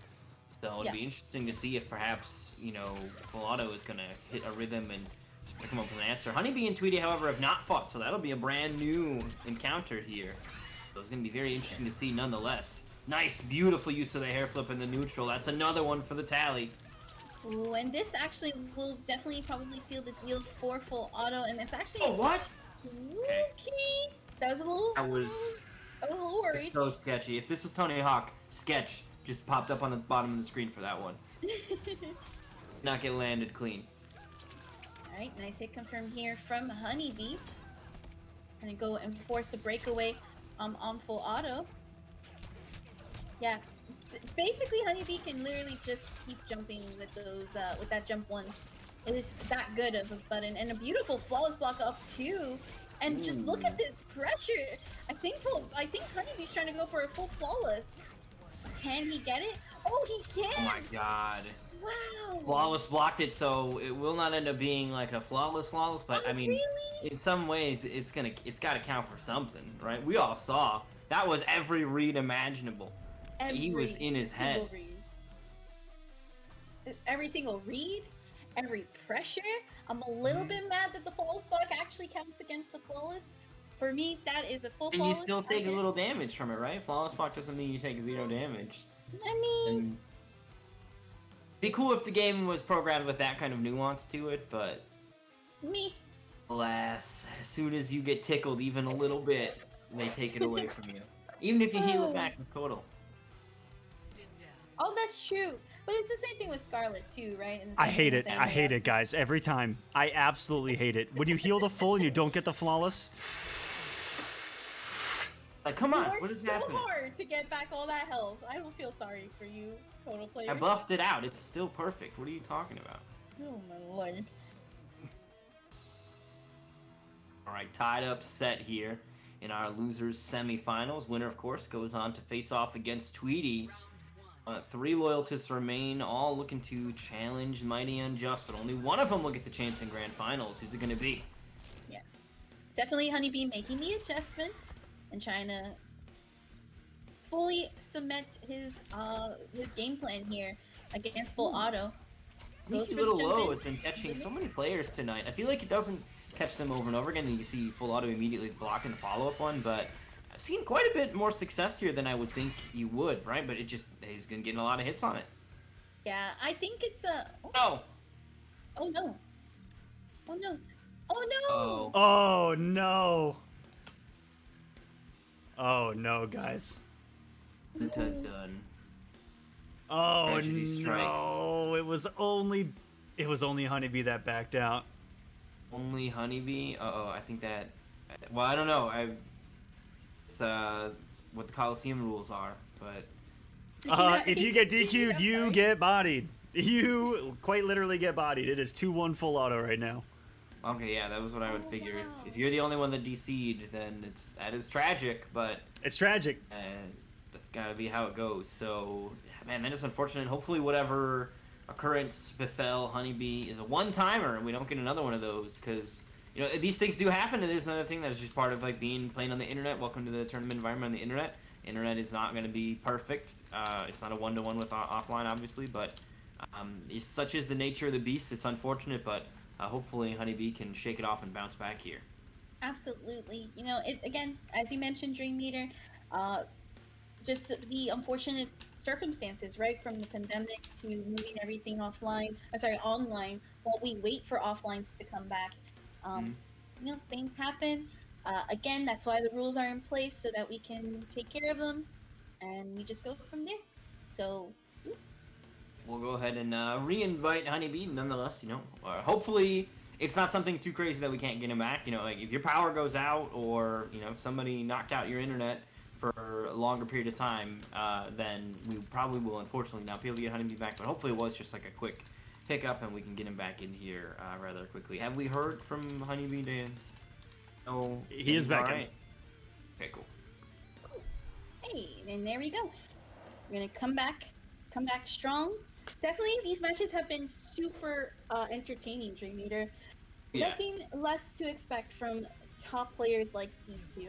D: So it'd be interesting to see if perhaps, you know, Full Auto is going to hit a rhythm and just come up with an answer. Honeybee and Tweety, however, have not fought, so that'll be a brand new encounter here. So it's going to be very interesting to see nonetheless. Nice, beautiful use of the hair flip in the neutral. That's another one for the tally.
B: Ooh, and this actually will definitely probably seal the deal for Full Auto, and it's actually
D: what?
B: Okay. That was a little.
D: I was
B: a little worried.
D: So sketchy. If this was Tony Hawk, sketch just popped up on the bottom of the screen for that one. Not get landed clean.
B: Alright, nice hit confirm here from Honeybee. Gonna go and force the breakaway on Full Auto. Yeah, basically Honeybee can literally just keep jumping with those with that jump one. It is that good of a button, and a beautiful flawless block up too. And just look at this pressure. I think Honeybee's trying to go for a full flawless. Can he get it? Oh, he can!
D: Oh my god.
B: Wow.
D: Flawless blocked it, so it will not end up being like a flawless, but I mean,
B: really?
D: in some ways, it's got to count for something, right? We all saw that was every read imaginable. He was in his head.
B: Every single read, every pressure. I'm a little bit mad that the flawless block actually counts against the flawless. For me, that is a full
D: And
B: flawless.
D: you still take a little damage from it, right? Flawless block doesn't mean you take 0 damage.
B: I mean,
D: And be cool if the game was programmed with that kind of nuance to it, but
B: me.
D: alas, as soon as you get tickled even a little bit, they take it away from you. Even if you heal it back with Kotal.
B: Oh, that's true. But it's the same thing with Scarlet too, right? And
A: I hate it. I hate it, guys. Every time. I absolutely hate it. When you heal the full and you don't get the flawless.
D: Like, come on,
B: You
D: what is
B: so
D: happening?
B: hard to get back all that health. I don't feel sorry for you, Total player.
D: I buffed it out. It's still perfect. What are you talking about?
B: Oh my lord.
D: Alright, tied up set here in our losers semifinals. Winner, of course, goes on to face off against Tweety. 3 loyalists remain, all looking to challenge Mighty Unjust, but only one of them will get the chance in Grand Finals. Who's it going to be?
B: Yeah. Definitely Honeybee making the adjustments and trying to fully cement his game plan here against Full Auto.
D: Sneaky Little Low has been catching so many players tonight. I feel like it doesn't catch them over and over again, and you see Full Auto immediately blocking the follow-up one, but I've seen quite a bit more success here than I would think you would, right? But he's gonna get a lot of hits on it.
B: Yeah, I think it's a...
D: No!
B: Oh no. Oh no. Oh no!
D: Oh.
A: Oh, no. Oh, no, guys.
D: Dun.
A: Oh,
D: Tragedy strikes.
A: no. It was only Honeybee that backed out.
D: Only Honeybee? Uh-oh, I think that... Well, I don't know. It's what the Kolosseum rules are, but...
A: If you get DQ'd, you get bodied. You quite literally get bodied. It is 2-1 Full Auto right now.
D: Okay, yeah, that was what I would figure.
B: wow.
D: If you're the only one that DC'd, then that is tragic, but
A: It's tragic.
D: that's gotta be how it goes. So, man, that is unfortunate. Hopefully whatever occurrence befell Honeybee is a one-timer, and we don't get another one of those, because, you know, these things do happen, and there's another thing that is just part of, like, playing on the internet. Welcome to the tournament environment on the internet. Internet is not going to be perfect. It's not a one-to-one with offline, obviously, but such is the nature of the beast. It's unfortunate, but hopefully Honeybee can shake it off and bounce back here.
B: Absolutely. You know, again, as you mentioned, Dream Meter, just the unfortunate circumstances, right? From the pandemic to moving everything offline, online, while we wait for offlines to come back. Things happen. Again, that's why the rules are in place so that we can take care of them, and we just go from there. So
D: we'll go ahead and re-invite Honeybee nonetheless, hopefully it's not something too crazy that we can't get him back. Like if your power goes out or, if somebody knocked out your internet for a longer period of time, then we probably will unfortunately not be able to get Honeybee back, but hopefully it was just like a quick hiccup and we can get him back in here rather quickly. Have we heard from Honeybee, Dan? No.
A: He is back in.
D: Right? Okay, cool.
B: hey, and there we go. We're gonna come back strong. Definitely, these matches have been super entertaining, Dream Eater.
D: Yeah.
B: Nothing less to expect from top players like these two.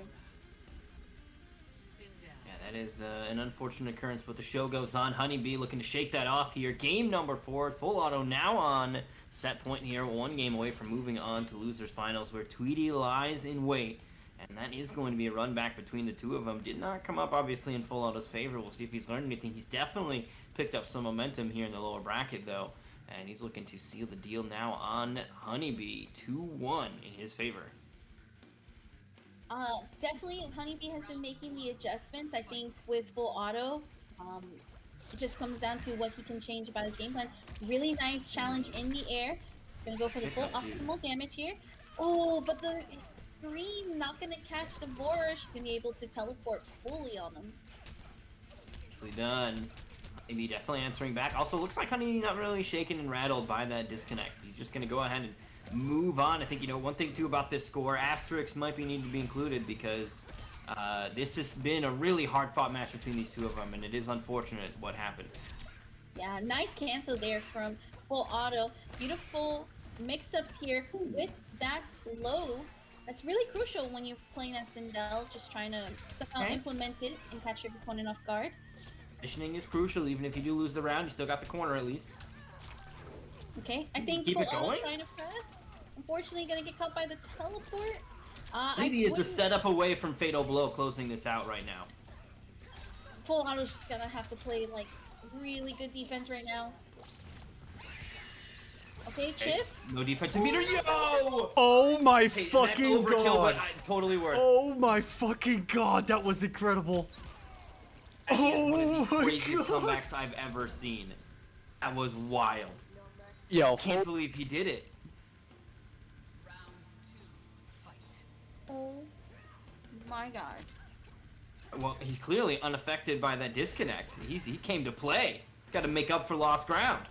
D: Yeah, that is an unfortunate occurrence, but the show goes on. Honeybee looking to shake that off here. Game number 4, Full Auto now on set point here. 1 game away from moving on to losers finals, where Tweety lies in wait. And that is going to be a run back between the two of them. Did not come up, obviously, in Full Auto's favor. We'll see if he's learned anything. He's definitely picked up some momentum here in the lower bracket, though. And he's looking to seal the deal now on Honeybee. 2-1 in his favor.
B: Definitely, Honeybee has been making the adjustments. I think with Full Auto, it just comes down to what he can change about his game plan. Really nice challenge in the air. Gonna go for the full optimal damage here. Oh, but the green not gonna catch the Boris. He's gonna be able to teleport fully on him.
D: Nicely done. Honeybee definitely answering back. Also, looks like Honeybee not really shaken and rattled by that disconnect. He's just gonna go ahead and move on. I think, one thing too about this score, asterisks might need to be included because this has been a really hard-fought match between these two of them, and it is unfortunate what happened.
B: Yeah, nice cancel there from Full Auto. Beautiful mix-ups here with that low. That's really crucial when you're playing as Sindel, just trying to somehow implement it and catch your opponent off guard.
D: Positioning is crucial. Even if you do lose the round, you still got the corner at least.
B: Okay, I think Full Auto trying to press. Unfortunately, gonna get caught by the teleport.
D: Maybe is a setup away from Fatal Blow closing this out right now.
B: Full Auto's just gonna have to play like really good defense right now. Okay, Chip.
D: No defensive meter. Yo!
A: Oh my fucking god!
D: But totally worth.
A: Oh my fucking god! That was incredible.
D: That is one of the
A: my
D: craziest
A: god.
D: comebacks I've ever seen. That was wild.
F: Yo,
D: Can't believe he did it.
B: Oh my god.
D: Well, he's clearly unaffected by that disconnect. He came to play. Got to make up for lost ground.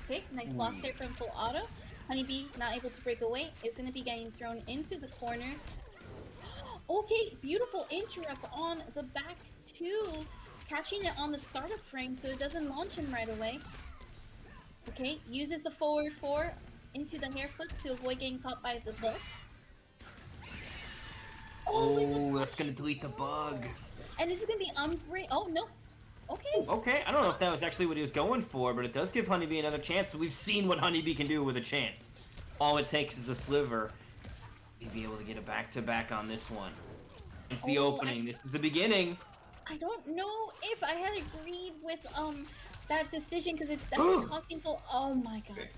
B: Okay, nice blocks there from Full Auto. Honeybee not able to break away. Is going to be getting thrown into the corner. Okay, beautiful interrupt on the back two. Catching it on the startup frame so it doesn't launch him right away. Okay, uses the forward 4 into the hair flip to avoid getting caught by the books.
D: Oh, that's going to delete the bug.
B: And this is going to be oh, no. Okay.
D: Okay, I don't know if that was actually what he was going for, but it does give Honeybee another chance. We've seen what Honeybee can do with a chance. All it takes is a sliver. He'd be able to get a back-to-back on this one. It's the opening. This is the beginning.
B: I don't know if I had agreed with that decision because it's definitely costing full. Oh my god.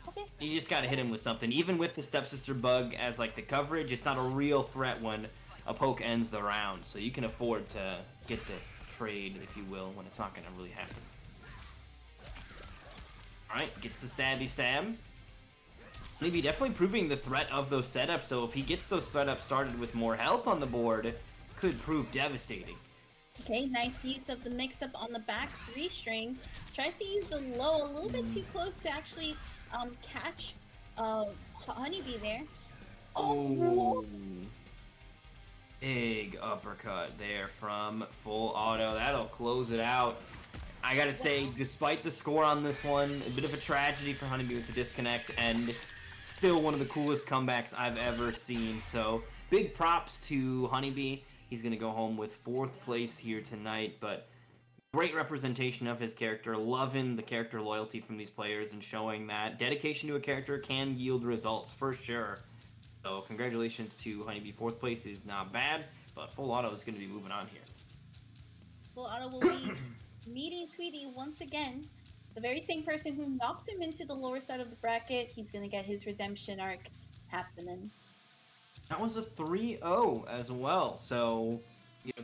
B: Okay.
D: You just gotta hit him with something. Even with the stepsister bug as like the coverage, it's not a real threat when a poke ends the round. So you can afford to get the trade, if you will, when it's not gonna really happen. Alright, gets the stabby stab. Maybe definitely proving the threat of those setups, so if he gets those setups started with more health on the board, could prove devastating.
B: Okay, nice use of the mix-up on the back 3-string. Tries to use the low a little bit too close to actually catch Honeybee there.
D: Oh, big uppercut there from Full Auto. That'll close it out. I gotta say, despite the score on this one, a bit of a tragedy for Honeybee with the disconnect, and still one of the coolest comebacks I've ever seen. So big props to Honeybee. He's gonna go home with 4th place here tonight, but great representation of his character, loving the character loyalty from these players and showing that dedication to a character can yield results for sure. So congratulations to Honeybee. 4th place is not bad. but Full Auto is going to be moving on here.
B: Full Auto will be meeting Tweety once again. The very same person who knocked him into the lower side of the bracket. He's going to get his redemption arc happening.
D: That was a 3-0 as well. So,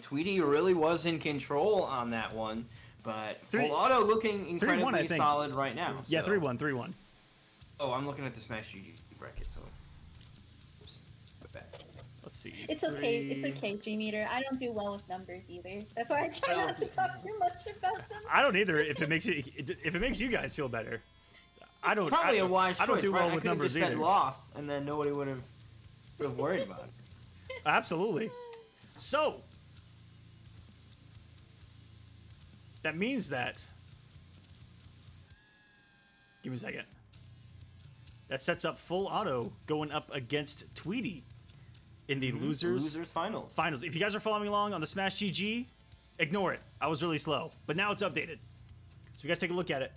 D: Tweety really was in control on that one. But Full Auto looking incredibly solid right now.
A: Yeah, 3-1, 3-1.
D: Oh, I'm looking at the Smash GG bracket, so...
A: Let's see.
B: It's okay, G-Meter. I don't do well with numbers either. That's why I try not to talk too much about them.
A: I don't either. If it makes you guys feel better, I don't.
D: Probably a wise choice.
A: I don't do well with
D: I
A: numbers
D: just
A: either.
D: said lost, and then nobody would have worried about it.
A: Absolutely. So that means that. Give me a second. That sets up Full Auto going up against Tweety in the losers
D: finals.
A: If you guys are following along on the Smash GG, ignore it. I was really slow, but now it's updated. So you guys take a look at it.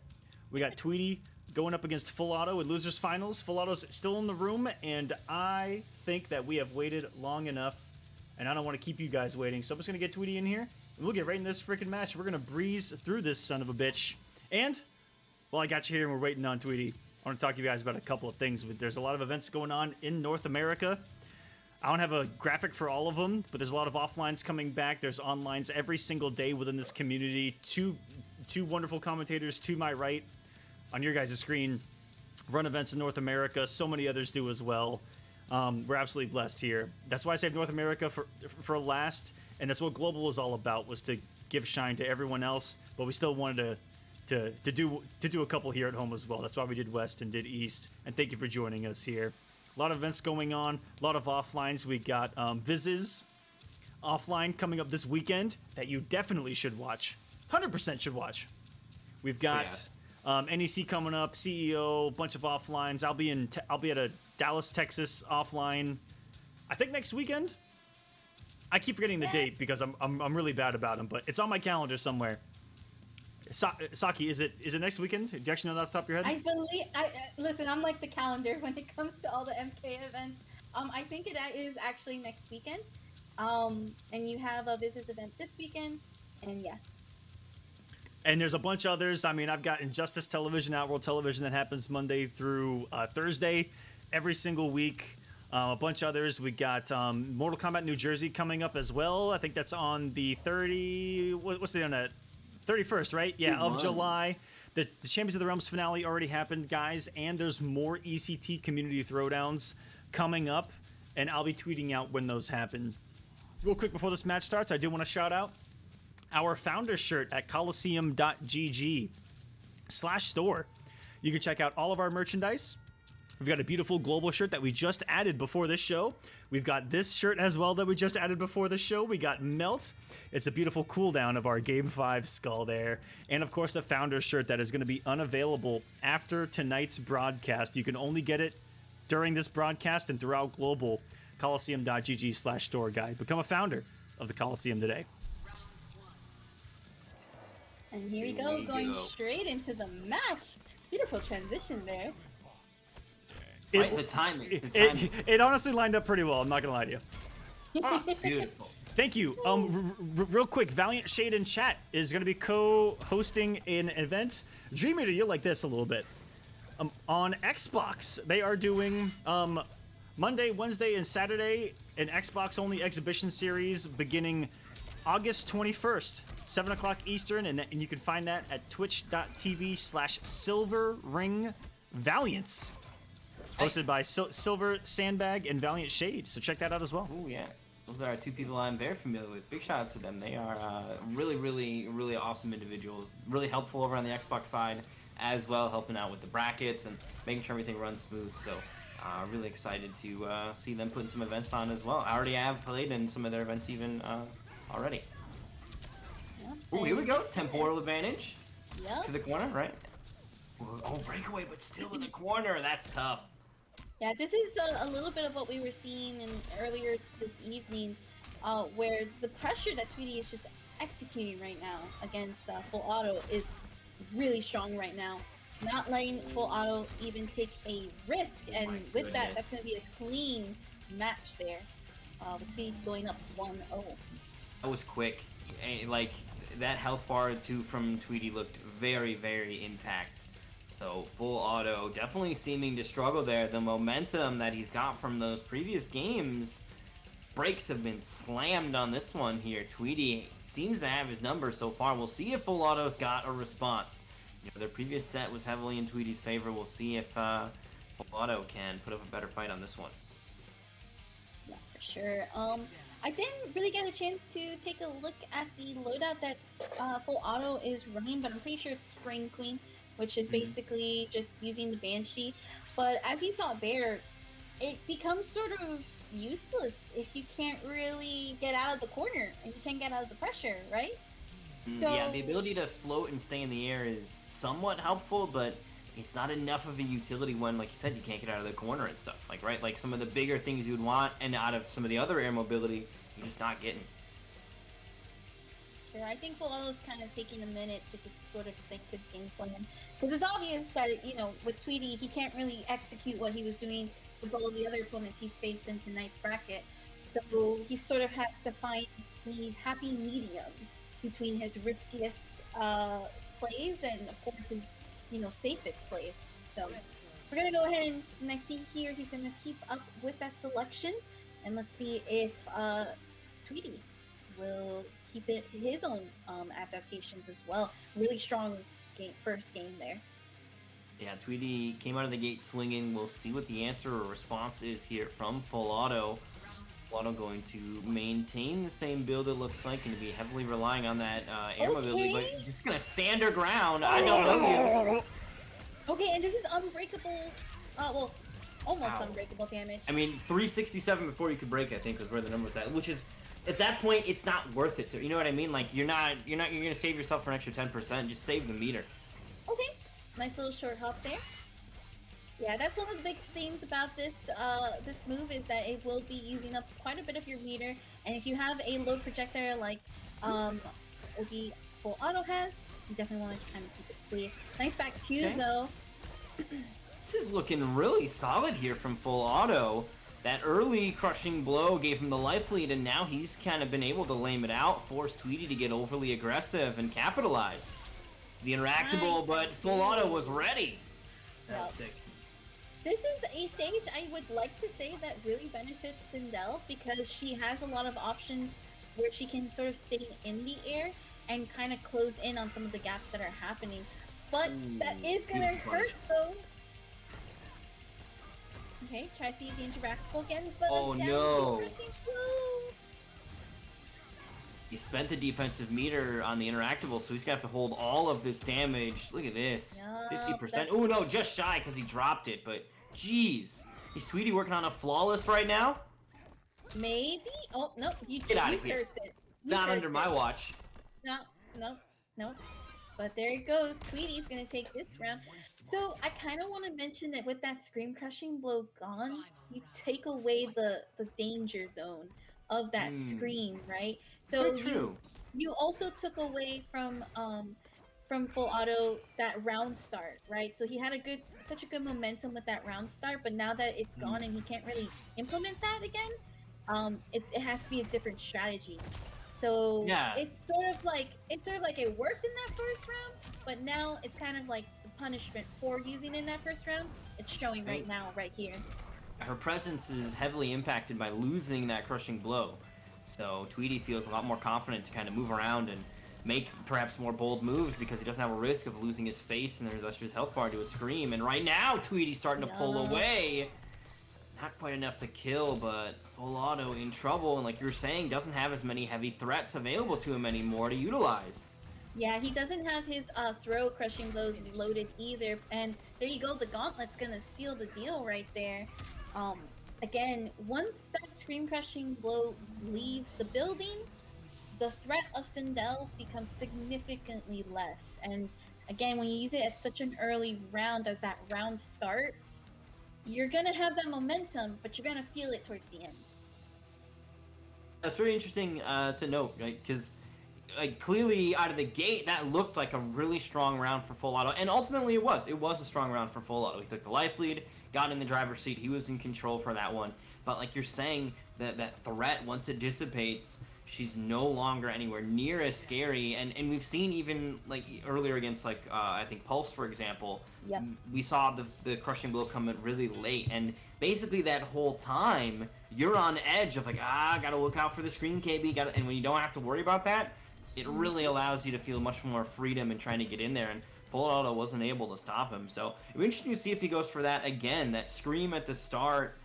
A: We got Tweety going up against Full Auto in losers finals. Full Auto's still in the room, and I think that we have waited long enough, and I don't want to keep you guys waiting. So I'm just gonna get Tweety in here, and we'll get right in this freaking match. We're gonna breeze through this son of a bitch. And while I got you here and we're waiting on Tweety, I want to talk to you guys about a couple of things. There's a lot of events going on in North America. I don't have a graphic for all of them, but there's a lot of offlines coming back. There's onlines every single day within this community. Two wonderful commentators to my right on your guys' screen run events in North America. So many others do as well. We're absolutely blessed here. That's why I saved North America for last, and that's what Global was all about, was to give shine to everyone else, but we still wanted to do a couple here at home as well. That's why we did West and did East, and thank you for joining us here. A lot of events going on, a lot of offlines. We got Viz's offline coming up this weekend that you definitely should watch. 100% should watch. We've got NEC coming up, CEO, bunch of offlines. I'll be at a Dallas, Texas offline, I think next weekend. I keep forgetting the date because I'm really bad about them, but it's on my calendar somewhere. Saki, is it next weekend? Do you actually know that off the top of your head?
B: I believe. Listen, I'm like the calendar when it comes to all the MK events. I think it is actually next weekend. And you have a business event this weekend, and yeah.
A: And there's a bunch of others. I mean, I've got Injustice Television, Outworld Television that happens Monday through Thursday, every single week. A bunch of others. We got Mortal Kombat New Jersey coming up as well. I think that's on the 31st, right? Yeah, of July. The Champions of the Realms finale already happened, guys, and there's more ECT community throwdowns coming up, and I'll be tweeting out when those happen. Real quick before this match starts, I do want to shout out our founder shirt at Kolosseum.gg/store. You can check out all of our merchandise. We've got a beautiful global shirt that we just added before this show. We've got this shirt as well that we just added before the show. We got Melt. It's a beautiful cooldown of our Game 5 skull there. And of course, the founder shirt that is going to be unavailable after tonight's broadcast. You can only get it during this broadcast and throughout global. Kolosseum.gg/store guide. Become a founder of the Kolosseum today.
B: And here we go, going straight into the match. Beautiful transition there.
D: The timing.
A: It honestly lined up pretty well. I'm not gonna lie to you.
D: Beautiful.
A: Thank you. Real quick, Valiant Shade in chat is gonna be co-hosting an event. Dream Eater, you'll like this a little bit. On Xbox, they are doing Monday, Wednesday, and Saturday an Xbox-only exhibition series beginning August 21st, 7 o'clock Eastern, and you can find that at twitch.tv/SilverRingValiance. Hosted by Silver Sandbag and Valiant Shade, so check that out as well.
D: Oh yeah, those are two people I'm very familiar with. Big shout outs to them. They are really, really, really awesome individuals. Really helpful over on the Xbox side as well, helping out with the brackets and making sure everything runs smooth. So really excited to see them putting some events on as well. I already have played in some of their events even already.
B: Yep,
D: Oh, here we go. Temporal advantage
B: Yep.
D: to the corner, right? Oh, breakaway, but still in the corner. That's tough.
B: Yeah, this is a little bit of what we were seeing earlier this evening, where the pressure that Tweety is just executing right now against Full Auto is really strong right now. Not letting Full Auto even take a risk, and with that, that's going to be a clean match there. with Tweety's going up 1-0.
D: That was quick. Like, that health bar too from Tweety looked very, very intact. So full auto, definitely seeming to struggle there. The momentum that he's got from those previous games, brakes have been slammed on this one here. Tweety seems to have his number so far. We'll see if full auto's got a response. You know, their previous set was heavily in Tweety's favor. We'll see if full auto can put up a better fight on this one.
B: Yeah, for sure. I didn't really get a chance to take a look at the loadout that full auto is running, but I'm pretty sure it's Spring Queen, which is basically just using the Banshee. But as you saw there, it becomes sort of useless if you can't really get out of the corner and you can't get out of the pressure, right? So
D: yeah, the ability to float and stay in the air is somewhat helpful, but it's not enough of a utility when, like you said, you can't get out of the corner and stuff. Like, right? Like some of the bigger things you'd want, and out of some of the other air mobility, you're just not getting.
B: Sure, I think full auto's kind of taking a minute to just sort of think his game plan, because it's obvious that, you know, with Tweety, he can't really execute what he was doing with all of the other opponents he's faced in tonight's bracket. So he sort of has to find the happy medium between his riskiest plays and, of course, his, you know, safest plays. So we're gonna go ahead and I see here he's gonna keep up with that selection, and let's see if Tweety will keep it his own adaptations as well. Really strong first game there.
D: Yeah, Tweety came out of the gate swinging. We'll see what the answer or response is here from full auto. Full auto going to maintain the same build, it looks like, and to be heavily relying on that air mobility, but just gonna stand her ground. I don't know.
B: Okay, and this is unbreakable. Well, almost
D: Wow.
B: unbreakable damage.
D: I mean, 367 before you could break, I think, was where the number was at, which is, at that point, it's not worth it to, you know what I mean? Like, you're gonna save yourself for an extra 10%, just save the meter.
B: Okay, nice little short hop there. Yeah, that's one of the biggest things about this this move is that it will be using up quite a bit of your meter, and if you have a low projectile like OG full auto has, you definitely want to try and keep it sleeve. Nice back two though.
D: This is looking really solid here from full auto. That early crushing blow gave him the life lead, and now he's kind of been able to lame it out, force Tweety to get overly aggressive and capitalize. The interactable,
B: Nice,
D: but full auto was ready.
B: Well,
D: That's sick.
B: this is a stage I would like to say that really benefits Sindel, because she has a lot of options where she can sort of stay in the air and kind of close in on some of the gaps that are happening. But that is gonna
D: huge
B: hurt though. Okay, try to see the interactable again, but
D: Oh,
B: down
D: no.
B: to crushing blow.
D: He spent the defensive meter on the interactable, so he's gonna have to hold all of this damage. Look at this,
B: Yup,
D: 50%.
B: that's-
D: Oh no, just shy because he dropped it. But jeez, is Tweety working on a flawless right now?
B: Maybe. Oh no, you
D: Get outta here.
B: cursed it. You
D: Not
B: cursed
D: under my
B: it.
D: watch.
B: No. But there it goes. Tweety's gonna take this round. So I kind of want to mention that with that scream crushing blow gone, you take away the danger zone of that scream, right? So
D: So true.
B: you also took away from full auto that round start, right? So he had such a good momentum with that round start, but now that it's gone and he can't really implement that again, it has to be a different strategy. So
D: Yeah.
B: it's sort of like it worked in that first round, but now it's kind of like the punishment for using in that first round. It's showing right now, right here.
D: Her presence is heavily impacted by losing that crushing blow. So Tweety feels a lot more confident to kind of move around and make perhaps more bold moves because he doesn't have a risk of losing his face and there's his health bar to a scream. And right now, Tweety's starting to pull away. Not quite enough to kill, but full auto in trouble. And like you were saying, doesn't have as many heavy threats available to him anymore to utilize.
B: Yeah, he doesn't have his throw crushing blows loaded either. And there you go, the gauntlet's gonna seal the deal right there. Again, once that scream crushing blow leaves the building, the threat of Sindel becomes significantly less. And again, when you use it at such an early round as that round start, you're gonna have that momentum, but you're gonna feel it towards the end.
D: That's very interesting to note, right? Because like clearly out of the gate, that looked like a really strong round for full auto, and ultimately it was. It was a strong round for full auto. He took the life lead, got in the driver's seat. He was in control for that one. but like you're saying, that threat, once it dissipates, she's no longer anywhere near as scary. And we've seen even like earlier against like I think Pulse, for example,
B: Yep.
D: we saw the crushing blow come in really late, and basically that whole time you're on edge of like, gotta look out for the screen, KB, and when you don't have to worry about that, it really allows you to feel much more freedom in trying to get in there, and Full Auto wasn't able to stop him. So it'll be interesting to see if he goes for that again. That scream at the start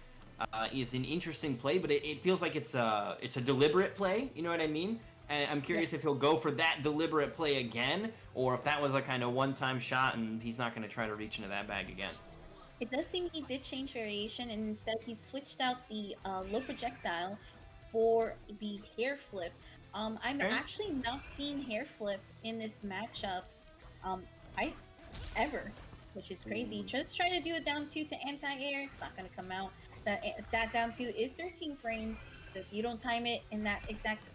D: is an interesting play, but it feels like it's a deliberate play, you know what I mean? And I'm curious if he'll go for that deliberate play again, or if that was a kind of one-time shot and he's not going to try to reach into that bag again.
B: It does seem he did change variation, and instead he switched out the low projectile for the hair flip. I'm actually not seeing hair flip in this matchup ever, which is crazy. Just try to do a down 2 to anti-air, it's not going to come out. That down 2 is 13 frames, so if you don't time it in that exact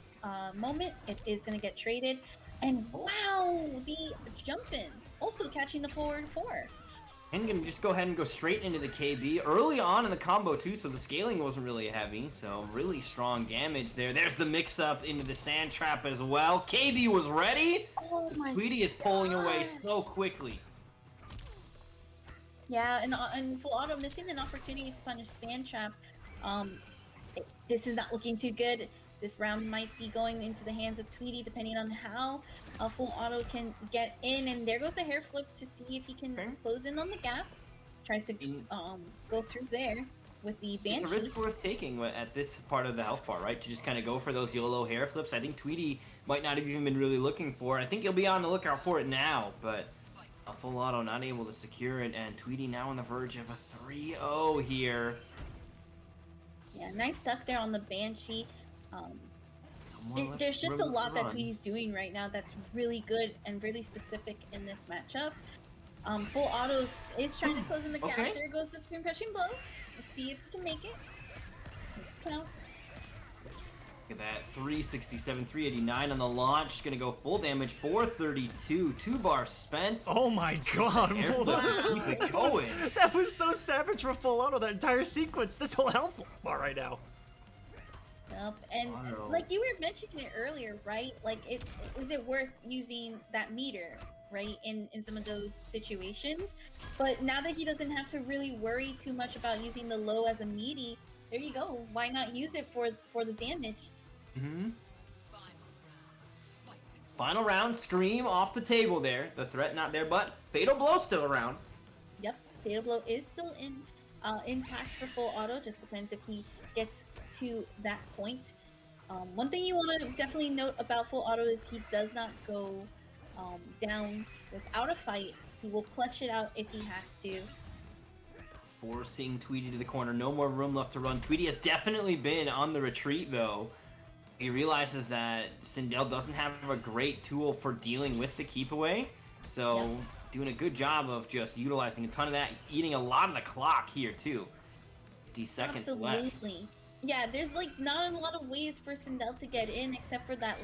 B: moment, it is going to get traded. And wow, the jump in, also catching the forward 4.
D: And gonna just go ahead and go straight into the KB early on in the combo too, so the scaling wasn't really heavy, so really strong damage there. There's the mix-up into the sand trap as well. KB was ready.
B: Oh my
D: Tweety is pulling away so quickly.
B: Yeah, and Full Auto missing an opportunity to punish sand trap. This is not looking too good. This round might be going into the hands of Tweety, depending on how Full Auto can get in. And there goes the hair flip to see if he can close in on the gap. Tries to go through there with the Banshee.
D: It's a risk worth taking at this part of the health bar, right? To just kind of go for those YOLO hair flips. I think Tweety might not have even been really looking for it. I think he'll be on the lookout for it now, but Full Auto not able to secure it, and Tweety now on the verge of a 3-0 here.
B: Yeah, nice stuff there on the Banshee. There's just a lot that Tweety's doing right now that's really good and really specific in this matchup. Full Autos is trying to close in the gap.
D: Okay.
B: There goes the screen crushing blow. Let's see if he can make it. Count.
D: Look at that, 367, 389 on the launch. Gonna go full damage, 432, 2 bars spent.
A: Oh my god,
D: Keep it going.
A: that was so savage for Full Auto, that entire sequence, this whole health bar right now.
B: Yep. And like you were mentioning it earlier, right? Like, is it worth using that meter, right, in some of those situations? But now that he doesn't have to really worry too much about using the low as a meaty, there you go. Why not use it for the damage?
D: Final round, Scream off the table there. The threat not there, but Fatal Blow still around.
B: Yep, Fatal Blow is still intact for Full Auto. Just depends if he gets to that point. One thing you want to definitely note about Full Auto is he does not go down without a fight. He will clutch it out if he has to.
D: Forcing Tweety to the corner. No more room left to run. Tweety has definitely been on the retreat, though. He realizes that Sindel doesn't have a great tool for dealing with the keep away. So, doing a good job of just utilizing a ton of that, eating a lot of the clock here, too. 50 seconds left.
B: Absolutely. Yeah, there's like not a lot of ways for Sindel to get in except for that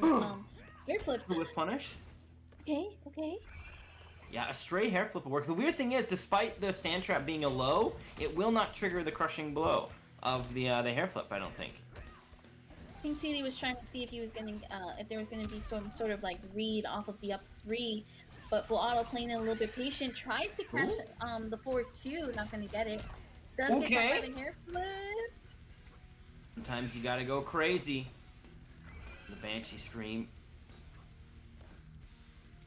B: hair flip.
D: With punish.
B: Okay.
D: Yeah, a stray hair flip will work. The weird thing is, despite the sand trap being a low, it will not trigger the crushing blow of the hair flip, I don't think.
B: I think Tweety was trying to see if he was gonna, if there was gonna be some sort of like read off of the up 3, but Full Auto playing it a little bit patient, tries to crash the forward 2, not gonna get it. Does get caught by the hair flip.
D: Sometimes you gotta go crazy. The Banshee Scream.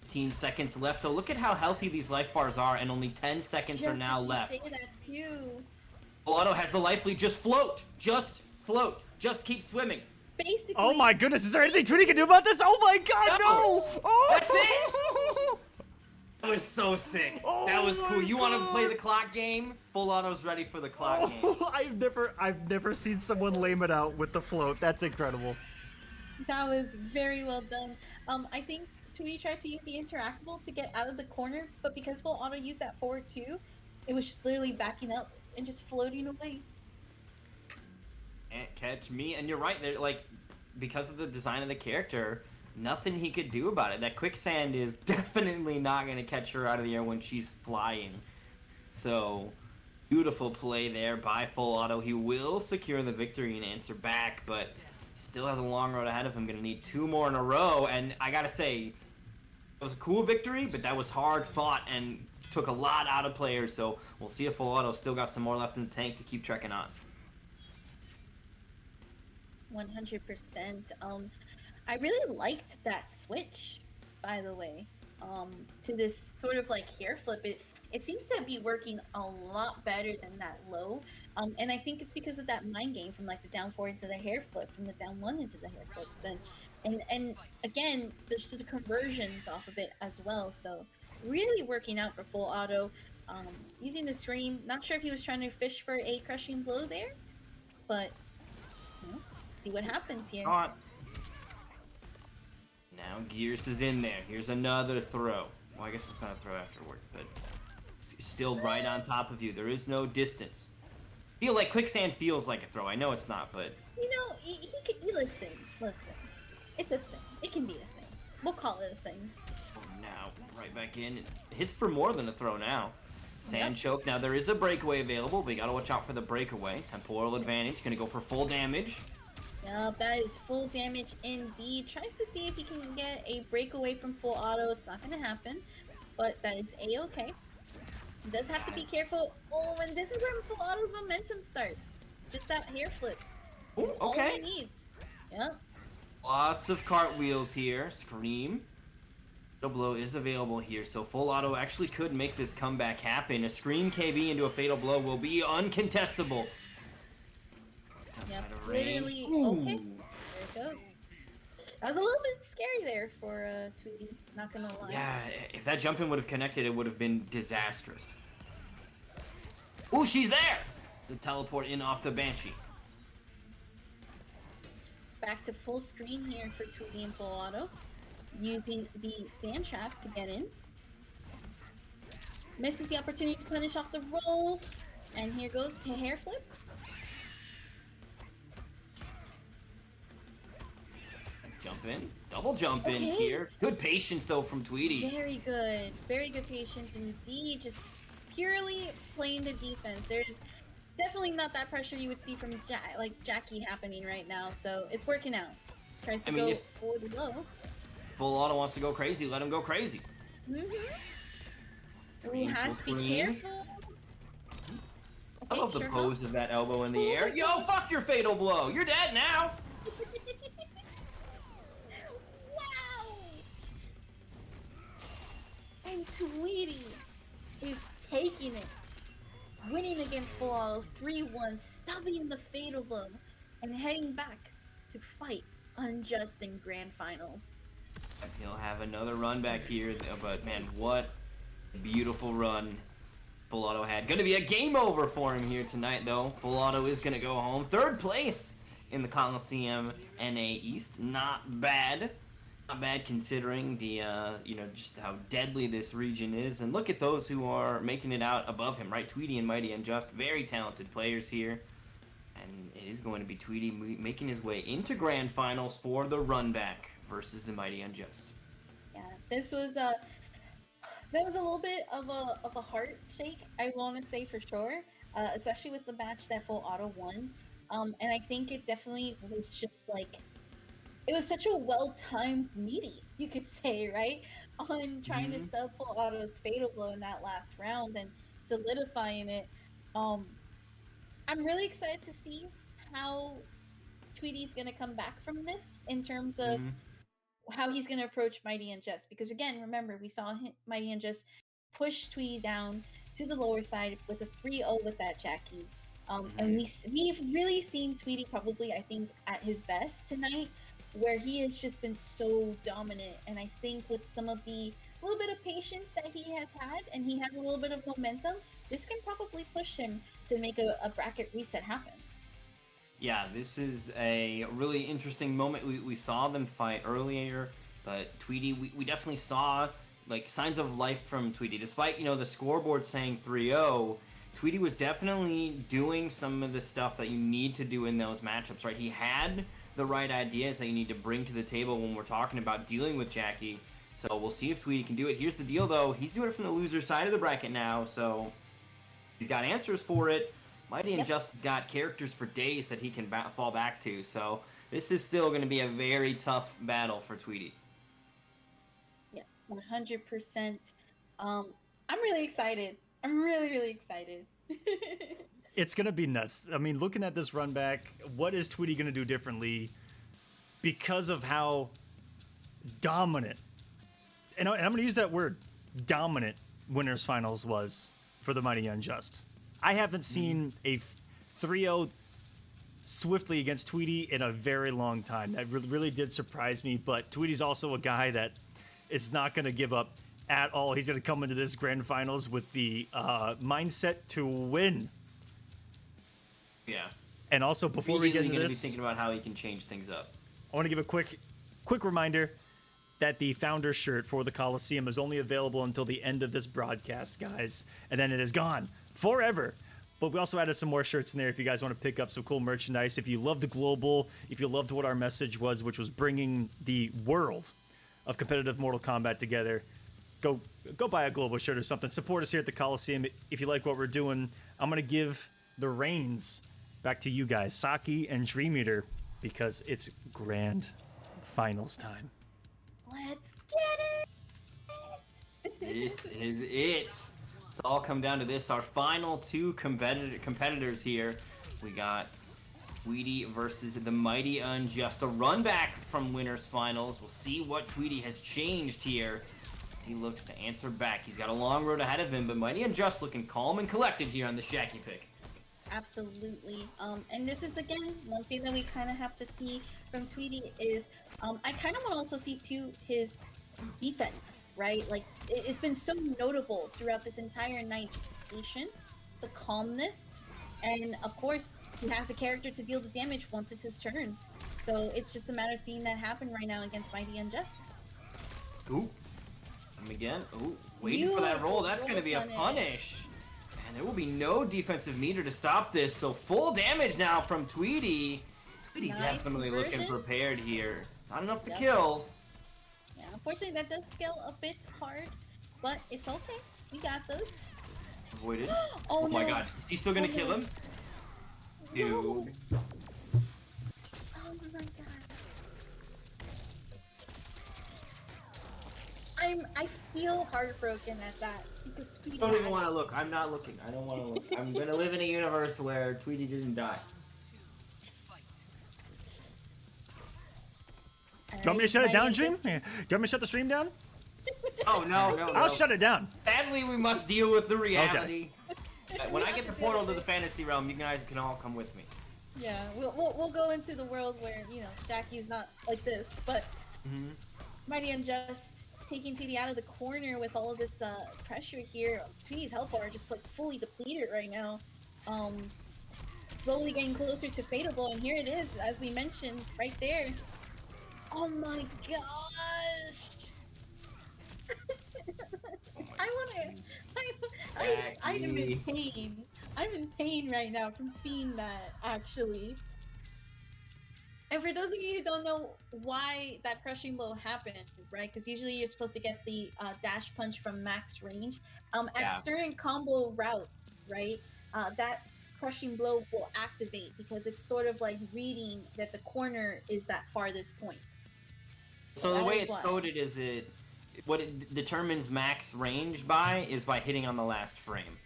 D: 15 seconds left, though. Look at how healthy these life bars are, and only 10 seconds are now left.
B: Say that too.
D: Full Auto has the life lead. Just float. Just float. Just keep swimming.
B: Basically.
A: Oh my goodness, is there anything Tweety can do about this? Oh my god, no! Oh!
D: That's it! That was so sick.
A: Oh
D: that was cool. You want to
A: God.
D: play the clock game? Full Auto's ready for the clock game.
A: I've never seen someone lame it out with the float. That's incredible.
B: That was very well done. I think Tweety tried to use the interactable to get out of the corner, but because Full Auto used that forward 2, it was just literally backing up and just floating away.
D: Can't catch me. And you're right, there, like, because of the design of the character, nothing he could do about it. That quicksand is definitely not going to catch her out of the air when she's flying. So, Beautiful play there by Full Auto. He will secure the victory and answer back, but still has a long road ahead of him. Going to need 2 more in a row, and I gotta say, it was a cool victory, but that was hard fought and took a lot out of players, so we'll see if Full Auto still got some more left in the tank to keep trekking on.
B: 100%. I really liked that switch, by the way, to this sort of like hair flip. It seems to be working a lot better than that low, and I think it's because of that mind game from like the down 4 into the hair flip, from the down 1 into the hair flips, and again, there's the conversions off of it as well. So really working out for Full Auto. Using the scream. Not sure if he was trying to fish for a crushing blow there, but see what happens here.
D: Now Gears is in there. Here's another throw. Well, I guess it's not a throw afterward, but still right on top of you. There is no distance. Feel like quicksand feels like a throw. I know it's not, but
B: you know, he could listen. It's a thing. It can be a thing. We'll call it a thing.
D: Now right back in. It hits for more than a throw now. Sand choke. Now there is a breakaway available, but you gotta watch out for the breakaway. Temporal advantage. Gonna go for full damage.
B: Yep, that is full damage indeed. Tries to see if he can get a breakaway from Full Auto. It's not going to happen, but that is A-okay. Does have to be careful. Oh, and this is where Full Auto's momentum starts. Just that hair flip.
D: Ooh,
B: Is all he needs. Yep.
D: Lots of cartwheels here. Scream. The blow is available here, so Full Auto actually could make this comeback happen. A Scream KB into a fatal blow will be uncontestable.
B: Yep, literally. Okay, there it goes. That was a little bit scary there for Tweety, not gonna lie.
D: Yeah, if that jump in would have connected, it would have been disastrous. Ooh, she's there! The teleport in off the Banshee.
B: Back to full screen here for Tweety and Full Auto. Using the sand trap to get in. Misses the opportunity to punish off the roll. And here goes a hair flip.
D: Jump in. Double jump in here. Good patience, though, from Tweety.
B: Very good. Very good patience indeed. Just purely playing the defense. There's definitely not that pressure you would see from Jackie happening right now. So it's working out. Tries to go for the low.
D: Full Auto wants to go crazy. Let him go crazy.
B: He has to be careful.
D: I love the pose of that elbow in the air. Yo, fuck your fatal blow. You're dead now.
B: Wow! And Tweety is taking it. Winning against Full Auto 3-1, stubbing the fatal blow, and heading back to fight Unjust in Grand Finals.
D: He'll have another run back here, but man, what a beautiful run Full Auto had. Gonna be a game over for him here tonight, though. Full Auto is gonna go home. 3rd place in the Kolosseum NA East. Not bad. Not bad considering the, just how deadly this region is. And look at those who are making it out above him, right? Tweety and Mighty Unjust, very talented players here. And it is going to be Tweety making his way into Grand Finals for the run back versus the Mighty Unjust.
B: Yeah, this was that was a little bit of a heart shake, I want to say for sure, especially with the match that Full Auto won. And I think it definitely was just like, it was such a well-timed meeting, you could say, right? On trying to stop Full Auto's fatal blow in that last round and solidifying it. I'm really excited to see how Tweety's going to come back from this in terms of how he's going to approach Mighty Unjust. Because again, remember, we saw Mighty Unjust push Tweety down to the lower side with a 3-0 with that Jackie. And we've really seen Tweety probably, I think, at his best tonight, where he has just been so dominant. And I think with some of the little bit of patience that he has had, and he has a little bit of momentum, this can probably push him to make a bracket reset happen.
D: Yeah, this is a really interesting moment. We saw them fight earlier, but Tweety, we definitely saw like signs of life from Tweety. Despite, the scoreboard saying 3-0, Tweety was definitely doing some of the stuff that you need to do in those matchups, right? He had the right ideas that you need to bring to the table when we're talking about dealing with Jackie. So we'll see if Tweety can do it. Here's the deal, though. He's doing it from the loser side of the bracket now, so He's got answers for it. Mighty Unjust has got characters for days that he can fall back to. So this is still going to be a very tough battle for Tweety.
B: Yeah, 100%. I'm really excited. I'm really, really excited.
A: It's going to be nuts. I mean, looking at this run back, what is Tweety going to do differently because of how dominant, and I'm going to use that word, dominant, Winners Finals was for the Mighty Unjust. I haven't seen a 3-0 swiftly against Tweety in a very long time. That really did surprise me, but Tweety's also a guy that is not going to give up at all. He's going to come into this grand finals with the mindset to win.
D: Yeah.
A: And also, before we get into this,
D: be thinking about how he can change things up.
A: I want to give a quick reminder that the founder shirt for the Kolosseum is only available until the end of this broadcast, guys, and then it is gone forever. But we also added some more shirts in there if you guys want to pick up some cool merchandise. If you loved Global, if you loved what our message was, which was bringing the world of competitive Mortal Kombat together, go buy a Global shirt or something. Support us here at the Kolosseum if you like what we're doing. I'm going to give the reins back to you guys, Saki and Dream Eater, because it's grand finals time.
B: Let's get it!
D: This is it. It's all come down to this. Our final two competitors here. We got Tweety versus the Mighty Unjust. A run back from Winners Finals. We'll see what Tweety has changed here. He looks to answer back. He's got a long road ahead of him, but Mighty Unjust looking calm and collected here on this Jackie pick.
B: Absolutely. And this is, again, one thing that we kind of have to see from Tweety is I kind of want to also see, too, his defense, right? Like, it's been so notable throughout this entire night. Patience, the calmness, and, of course, he has the character to deal the damage once it's his turn. So it's just a matter of seeing that happen right now against Mighty Unjust.
D: Ooh. Again. Ooh. Waiting for that roll. That's going to be a punish. And there will be no defensive meter to stop this. So full damage now from Tweety. Tweety definitely looking prepared here. Not enough to kill.
B: Yeah, unfortunately that does scale a bit hard, but it's okay. We got those.
D: Avoided.
B: Oh
D: my
B: no.
D: god. Is he still gonna kill him? Dude.
B: Oh my god. I feel heartbroken at that because Tweety.
D: I don't even want to look. I'm not looking. I don't want to look. I'm gonna live in a universe where Tweety didn't die.
A: Do you want me to shut it down, Dream? Do you want me to shut the stream down?
D: Oh, no.
A: I'll shut it down.
D: Sadly, we must deal with the reality. Okay. When I get the portal to the fantasy realm, you guys can all come with me.
B: Yeah, we'll go into the world where, you know, Jackie's not like this, but Mighty Unjust taking Tweety out of the corner with all of this pressure here. Tweety's health bar just like fully depleted right now. Slowly getting closer to Fatal Blow, and here it is, as we mentioned, right there. Oh my gosh! I am in pain. I'm in pain right now from seeing that, actually. And for those of you who don't know why that crushing blow happened, right? Because usually you're supposed to get the dash punch from max range. At certain combo routes, right? That crushing blow will activate because it's sort of like reading that the corner is that farthest point.
D: So the way it's coded is what it determines max range by is by hitting on the last frame.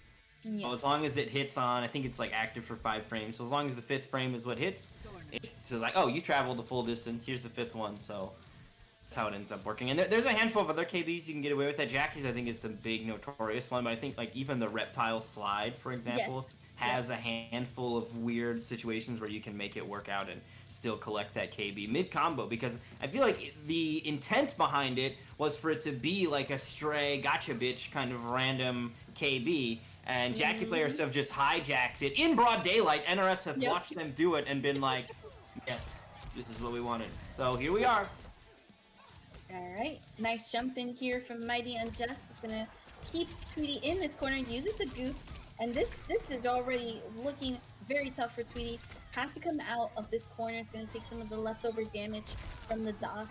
D: Yes. So as long as it hits on, I think it's like active for 5 frames. So as long as the 5th frame is what hits, it's like, oh, you traveled the full distance. Here's the 5th one. So that's how it ends up working. And there's a handful of other KBs you can get away with. That Jackie's, I think, is the big notorious one. But I think like even the reptile slide, for example, has a handful of weird situations where you can make it work out and still collect that KB mid-combo, because I feel like the intent behind it was for it to be like a stray gotcha bitch kind of random KB, and Jackie players have just hijacked it in broad daylight. NRS have watched them do it and been like, yes, this is what we wanted. So here we are.
B: Alright, nice jump in here from Mighty Unjust. It's gonna keep Tweety in this corner, uses the goop. And this is already looking very tough for Tweety. Has to come out of this corner. It's going to take some of the leftover damage from the dot.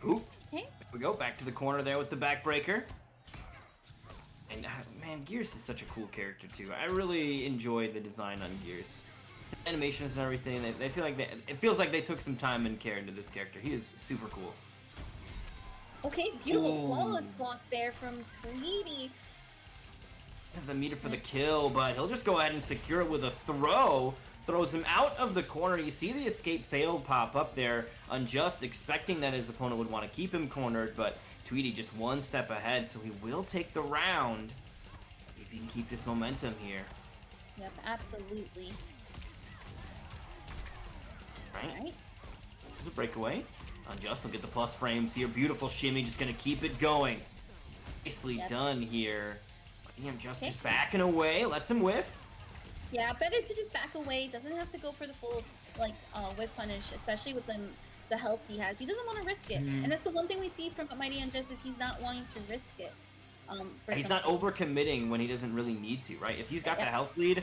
D: Oop.
B: Okay.
D: There we go. Back to the corner there with the backbreaker. And man, Gears is such a cool character too. I really enjoy the design on Gears. Animations and everything, they feel like it feels like they took some time and care into this character. He is super cool.
B: Okay, beautiful
D: Ooh.
B: flawless block there from Tweety.
D: Have the meter for the kill, but he'll just go ahead and secure it with a throw. Throws him out of the corner. You see the escape failed pop up there. Unjust, expecting that his opponent would want to keep him cornered, but Tweety just one step ahead, so he will take the round if he can keep this momentum here.
B: Yep, absolutely.
D: Right.
B: All right.
D: There's a breakaway. Unjust will get the plus frames here. Beautiful shimmy, just gonna keep it going. Nicely done here. Unjust just backing away, lets him whiff.
B: Yeah, better to just back away. Doesn't have to go for the full whip punish, especially with the health he has. He doesn't want to risk it, and that's the one thing we see from Mighty Unjust is he's not wanting to risk it.
D: He's not overcommitting when he doesn't really need to, right? If he's got the health lead,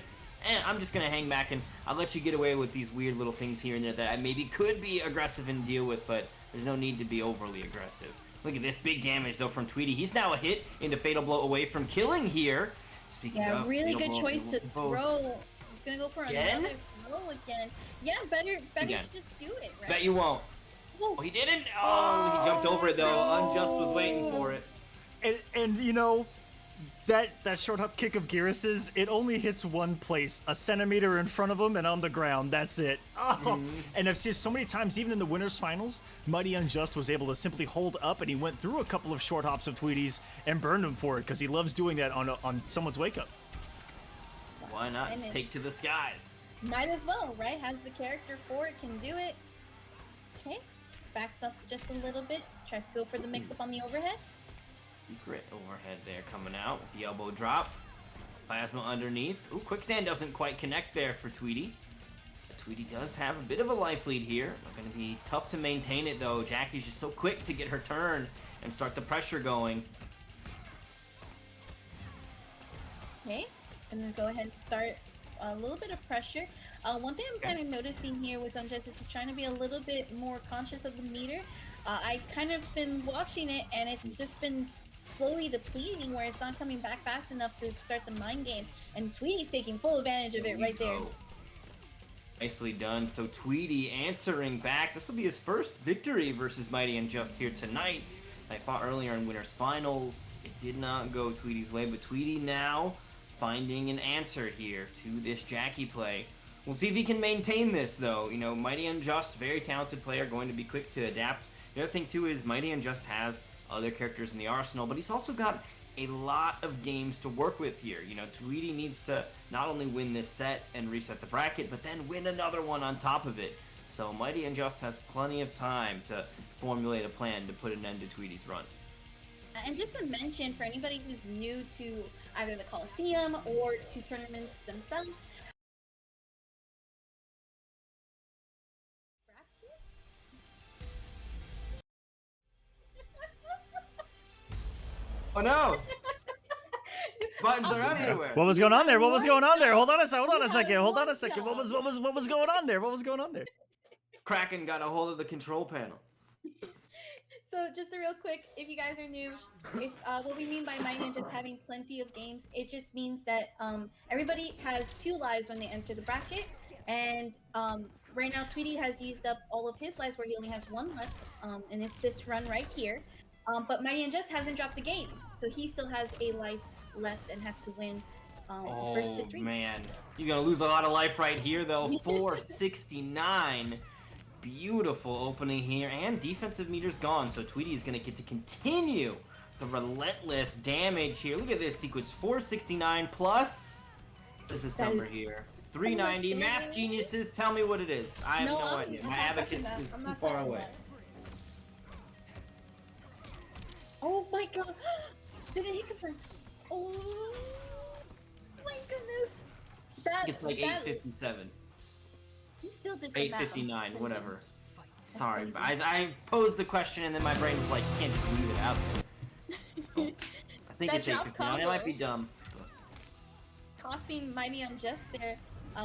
D: I'm just gonna hang back and I'll let you get away with these weird little things here and there that I maybe could be aggressive and deal with, but there's no need to be overly aggressive. Look at this big damage though from Tweety. He's now a hit into Fatal Blow away from killing here. Speaking of,
B: really good choice to throw. He's gonna go for another throw again. Yeah, better to just do it, right?
D: Bet you won't. Oh, he didn't. Oh, he jumped over it though. No. Unjust was waiting for it.
A: And you know, that short hop kick of Gearus's, it only hits one place, a centimeter in front of him and on the ground. That's it. Oh. And I've seen so many times, even in the winners finals, Mighty Unjust was able to simply hold up, and he went through a couple of short hops of Tweety's and burned him for it because he loves doing that on someone's wake up.
D: Why not just take to the skies?
B: Might as well, right? Has the character for it, can do it. Okay, backs up just a little bit, tries to go for the mix-up on the overhead.
D: Secret overhead there coming out with the elbow drop. Plasma underneath. Ooh, quicksand doesn't quite connect there for Tweety. But Tweety does have a bit of a life lead here. Not going to be tough to maintain it though. Jackie's just so quick to get her turn and start the pressure going.
B: Okay, and then go ahead and start a little bit of pressure. One thing I'm kind of noticing here with Unjust is he's trying to be a little bit more conscious of the meter. I kind of been watching it, and it's just been slowly depleting where it's not coming back fast enough to start the mind game, and Tweety's taking full advantage of it right there.
D: Nicely done. So Tweety answering back. This will be his first victory versus Mighty Unjust here tonight. I fought earlier in winners finals. It did not go Tweety's way, but Tweety now finding an answer here to this Jackie play. We'll see if he can maintain this though. You know, Mighty Unjust, very talented player, going to be quick to adapt. The other thing too is Mighty Unjust has other characters in the arsenal, but he's also got a lot of games to work with here. You know, Tweety needs to not only win this set and reset the bracket, but then win another one on top of it. So Mighty Unjust has plenty of time to formulate a plan to put an end to Tweety's run.
B: And just to mention, for anybody who's new to either the Kolosseum or to tournaments themselves,
D: Oh no! Buttons are everywhere.
A: What was going on there? What was going on there? Hold on a second. Hold on a second. Hold on a second. What was going on there? What was going on there?
D: Kraken got a hold of the control panel.
B: So just a real quick, if you guys are new, if what we mean by Mighty Unjust having plenty of games, it just means that everybody has 2 lives when they enter the bracket, and right now Tweety has used up all of his lives where he only has 1 left, and it's this run right here. But Mighty Unjust hasn't dropped the game, so he still has a life left and has to win first to 3.
D: Oh man, you're gonna lose a lot of life right here though. 469. Beautiful opening here, and defensive meter's gone, so Tweety is gonna get to continue the relentless damage here. Look at this sequence, 469 plus. What is this number here? 390. Math geniuses, tell me what it is. I have no idea. My abacus is too far away.
B: Oh my god! Did it hit confirm? Oh my goodness!
D: It's like 857.
B: You still did
D: 859, whatever. Sorry, I posed the question and then my brain was like, you can't just leave it out there. I think it's 859. It might be dumb.
B: Costing Mighty Unjust there,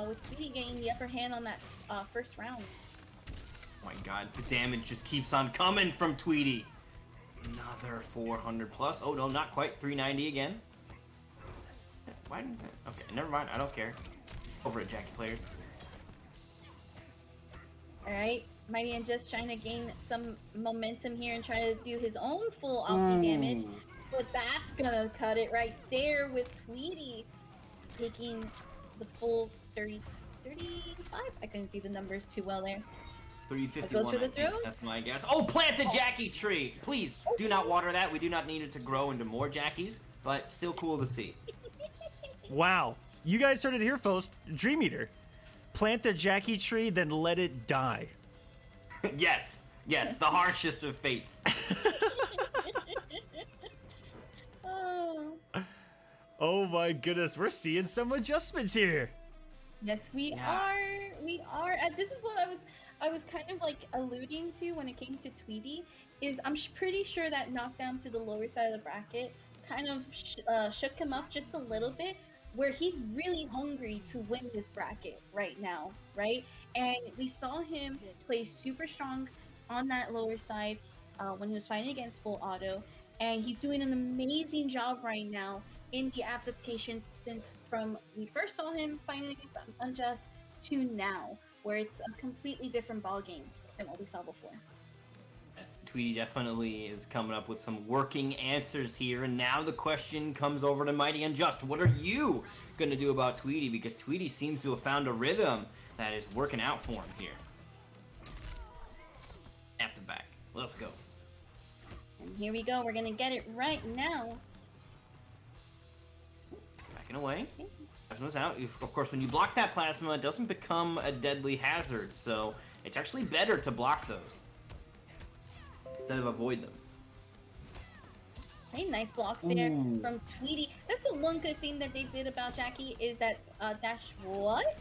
B: with Tweety getting the upper hand on that first round.
D: Oh my god, the damage just keeps on coming from Tweety. Another 400 plus. Oh no, not quite. 390 again. Why didn't that? Okay, never mind. I don't care. Over at Jackie players.
B: Alright, Mighty and just trying to gain some momentum here and try to do his own full offbeat damage. But that's gonna cut it right there with Tweety taking the full 35? I couldn't see the numbers too well there.
D: 351.
B: Goes for the throw?
D: That's my guess. Oh, plant the Jackie tree! Please, do not water that. We do not need it to grow into more Jackies, but still cool to see.
A: Wow. You guys heard it here, folks. Dream Eater. Plant the Jackie tree, then let it die.
D: Yes, the harshest of fates.
B: Oh.
A: Oh my goodness, we're seeing some adjustments here.
B: Yes, we are. We are. And this is what I was kind of like alluding to when it came to Tweety. Is I'm pretty sure that knockdown to the lower side of the bracket kind of shook him up just a little bit, where he's really hungry to win this bracket right now, right? And we saw him play super strong on that lower side when he was fighting against Full Auto, and he's doing an amazing job right now in the adaptations since from we first saw him fighting against Unjust to now, where it's a completely different ballgame than what we saw before.
D: Tweety definitely is coming up with some working answers here, and now the question comes over to Mighty Unjust. What are you going to do about Tweety? Because Tweety seems to have found a rhythm that is working out for him here. At the back. Let's go.
B: And here we go. We're going to get it right now.
D: Backing away. Plasma's out. Of course, when you block that plasma, it doesn't become a deadly hazard, so it's actually better to block those instead of avoid them.
B: Hey, nice blocks there from Tweety. That's the one good thing that they did about Jackie is that dash what?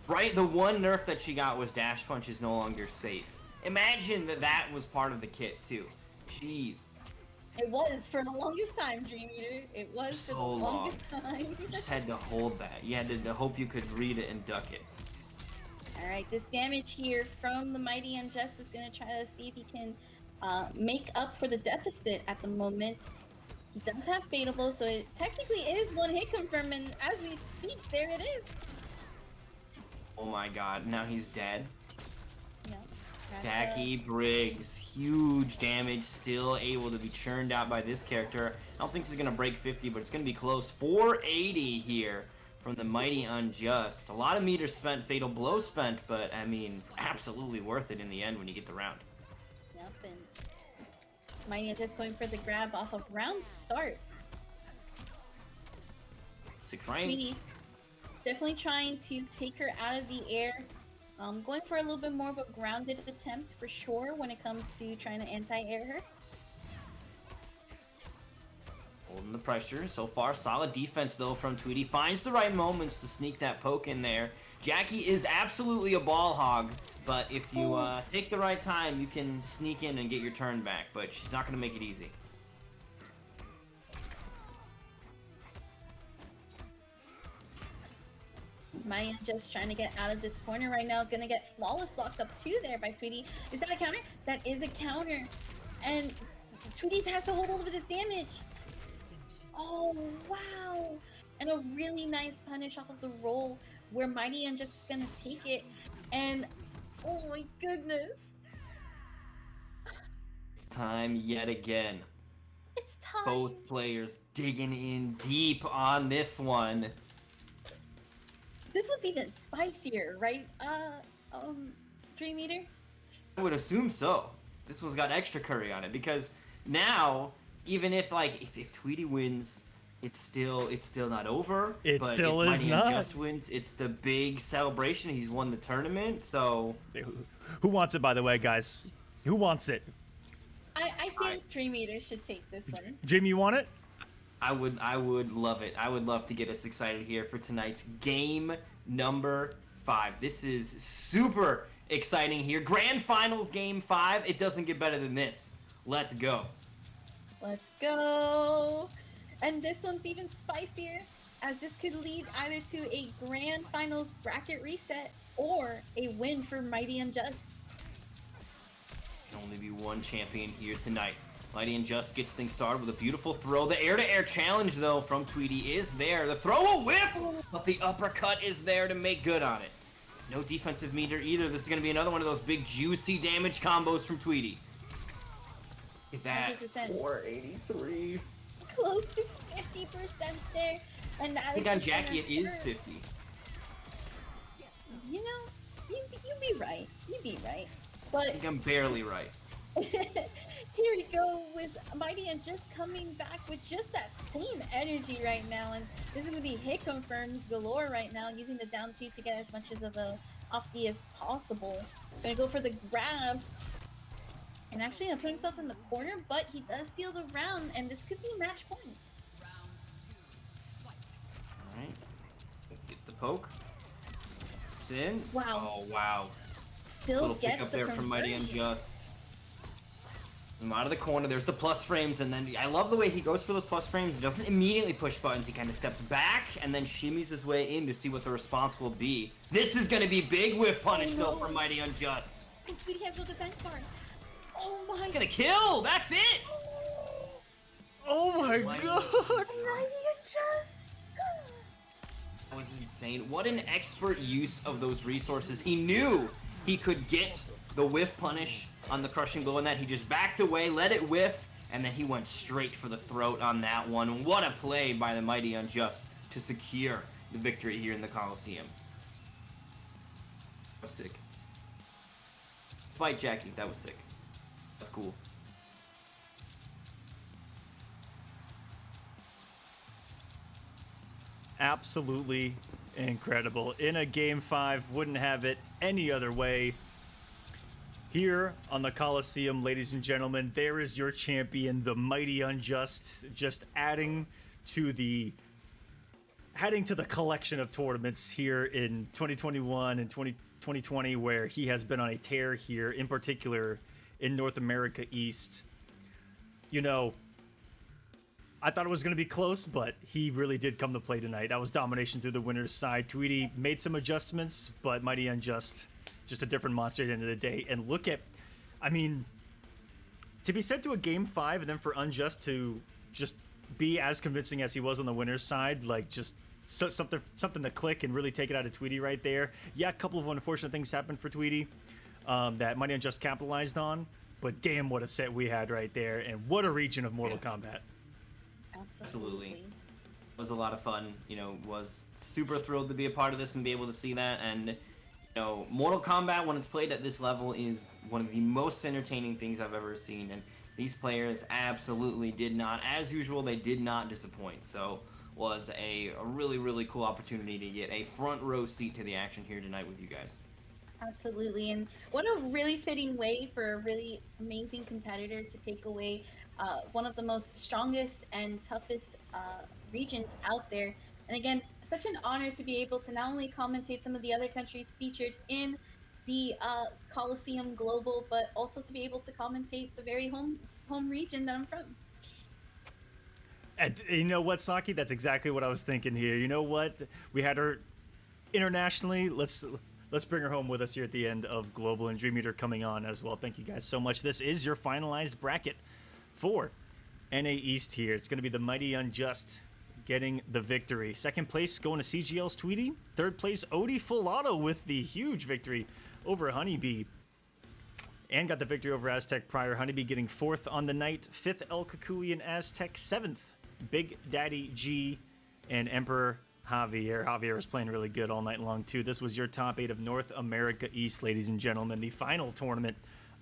D: Right, the one nerf that she got was dash punch is no longer safe. Imagine that was part of the kit too. Jeez.
B: It was for the longest time, Dream Eater. It was
D: So
B: for the longest time.
D: You just had to hold that. You had to hope you could read it and duck it.
B: Alright, this damage here from the Mighty Unjust is going to try to see if he can make up for the deficit at the moment. He does have Fatal Blow, so it technically is one hit confirm, and as we speak, there it is.
D: Oh my god, now he's dead.
B: Yeah.
D: Jackie Briggs, huge damage, still able to be churned out by this character. I don't think he's going to break 50, but it's going to be close. 480 here from the Mighty Unjust. A lot of meters spent, Fatal Blow spent, but I mean, absolutely worth it in the end when you get the round.
B: Yep, and Mighty Unjust going for the grab off of round start.
D: 6 frames.
B: Tweety definitely trying to take her out of the air. Going for a little bit more of a grounded attempt for sure when it comes to trying to anti-air her.
D: Holding the pressure. So far, solid defense though from Tweety. Finds the right moments to sneak that poke in there. Jackie is absolutely a ball hog, but if you take the right time, you can sneak in and get your turn back, but she's not going to make it easy.
B: Maya just trying to get out of this corner right now. Gonna get flawless blocked up too there by Tweety. Is that a counter? That is a counter. And Tweety has to hold on to this damage. Oh, wow. And a really nice punish off of the roll where Mighty Unjust is gonna take it. And oh my goodness.
D: It's time yet again.
B: It's time.
D: Both players digging in deep on this one.
B: This one's even spicier, right? Dream Eater?
D: I would assume so. This one's got extra curry on it because now, even if if Tweety wins, it's still not over.
A: It
D: but
A: still
D: if
A: is
D: Mighty
A: not.
D: Unjust wins, it's the big celebration. He's won the tournament, so
A: Who wants it, by the way, guys? Who wants it?
B: I think Dream Eater should take this one.
A: Jim, you want it?
D: I would love it. I would love to get us excited here for tonight's game number 5. This is super exciting here. Grand Finals game 5. It doesn't get better than this. Let's go.
B: Let's go. And this one's even spicier, as this could lead either to a Grand Finals bracket reset or a win for Mighty Unjust.
D: Can only be one champion here tonight. Mighty Unjust gets things started with a beautiful throw. The air-to-air challenge, though, from Tweety is there. The throw a whiff, but the uppercut is there to make good on it. No defensive meter either. This is going to be another one of those big, juicy damage combos from Tweety. Look at that.
B: 100%.
D: 483.
B: Close to 50% there. And that
D: I think
B: is
D: on
B: just
D: Jackie it
B: gonna
D: is
B: hurt.
D: 50.
B: You know, you'd be right. You'd be right.
D: I
B: But
D: think I'm barely right.
B: here we go with Mighty and just coming back with just that same energy right now. And this is going to be hit confirms galore right now, using the down two to get as much as of a opti as possible. Gonna go for the grab. And actually put himself in the corner, but he does steal the round, and this could be match point.
D: Alright. Get the poke. It's in.
B: Wow.
D: Oh, wow.
B: Still
D: Little
B: gets
D: pickup
B: the
D: there from Mighty
B: conversion.
D: Unjust. I'm out of the corner. There's the plus frames, and then I love the way he goes for those plus frames. He doesn't immediately push buttons. He kind of steps back and then shimmies his way in to see what the response will be. This is going to be big whiff punish,
B: Oh,
D: though,
B: no.
D: from Mighty Unjust.
B: And Tweety has no defense bar. Oh my
D: Gonna kill! That's it!
A: Oh my
D: Mighty
A: god!
B: Mighty Unjust.
D: That was insane. What an expert use of those resources. He knew he could get the whiff punish on the crushing blow on that. He just backed away, let it whiff, and then he went straight for the throat on that one. What a play by the Mighty Unjust to secure the victory here in the Kolosseum. That was sick. Fight Jackie, that was sick. That's cool.
A: Absolutely incredible. In a game 5, wouldn't have it any other way. Here on the Kolosseum, ladies and gentlemen, there is your champion, the Mighty Unjust, just adding to the collection of tournaments here in 2021 and 2020, where he has been on a tear here, in particular in North America East. You know, I thought it was going to be close, but he really did come to play tonight. That was domination through the winner's side. Tweety made some adjustments, but Mighty Unjust, just a different monster at the end of the day. And look at, I mean, to be sent to a game 5 and then for Unjust to just be as convincing as he was on the winner's side, like just something to click and really take it out of Tweety right there. Yeah, a couple of unfortunate things happened for Tweety that Mighty Unjust capitalized on, but damn, what a set we had right there, and what a region of Mortal Kombat.
B: Absolutely.
D: It was a lot of fun. You know, was super thrilled to be a part of this and be able to see that. And, you know, Mortal Kombat, when it's played at this level, is one of the most entertaining things I've ever seen. And these players absolutely did not, as usual, they did not disappoint. So, was a really, really cool opportunity to get a front row seat to the action here tonight with you guys.
B: Absolutely, and what a really fitting way for a really amazing competitor to take away one of the most strongest and toughest regions out there. And again, such an honor to be able to not only commentate some of the other countries featured in the Kolosseum Global, but also to be able to commentate the very home region that I'm from.
A: And you know what, Saki? That's exactly what I was thinking here. You know what? We had her internationally. Let's bring her home with us here at the end of Global, and Dream Eater coming on as well. Thank you guys so much. This is your finalized bracket for NA East here. It's going to be the Mighty Unjust getting the victory. Second place going to CGL's Tweety. Third place, Odie Full Auto with the huge victory over Honeybee. And got the victory over Aztec prior. Honeybee getting 4th on the night. 5th, El Kukui and Aztec. 7th, Big Daddy G and Emperor Javier. Javier was playing really good all night long, too. This was your top 8 of North America East, ladies and gentlemen. The final tournament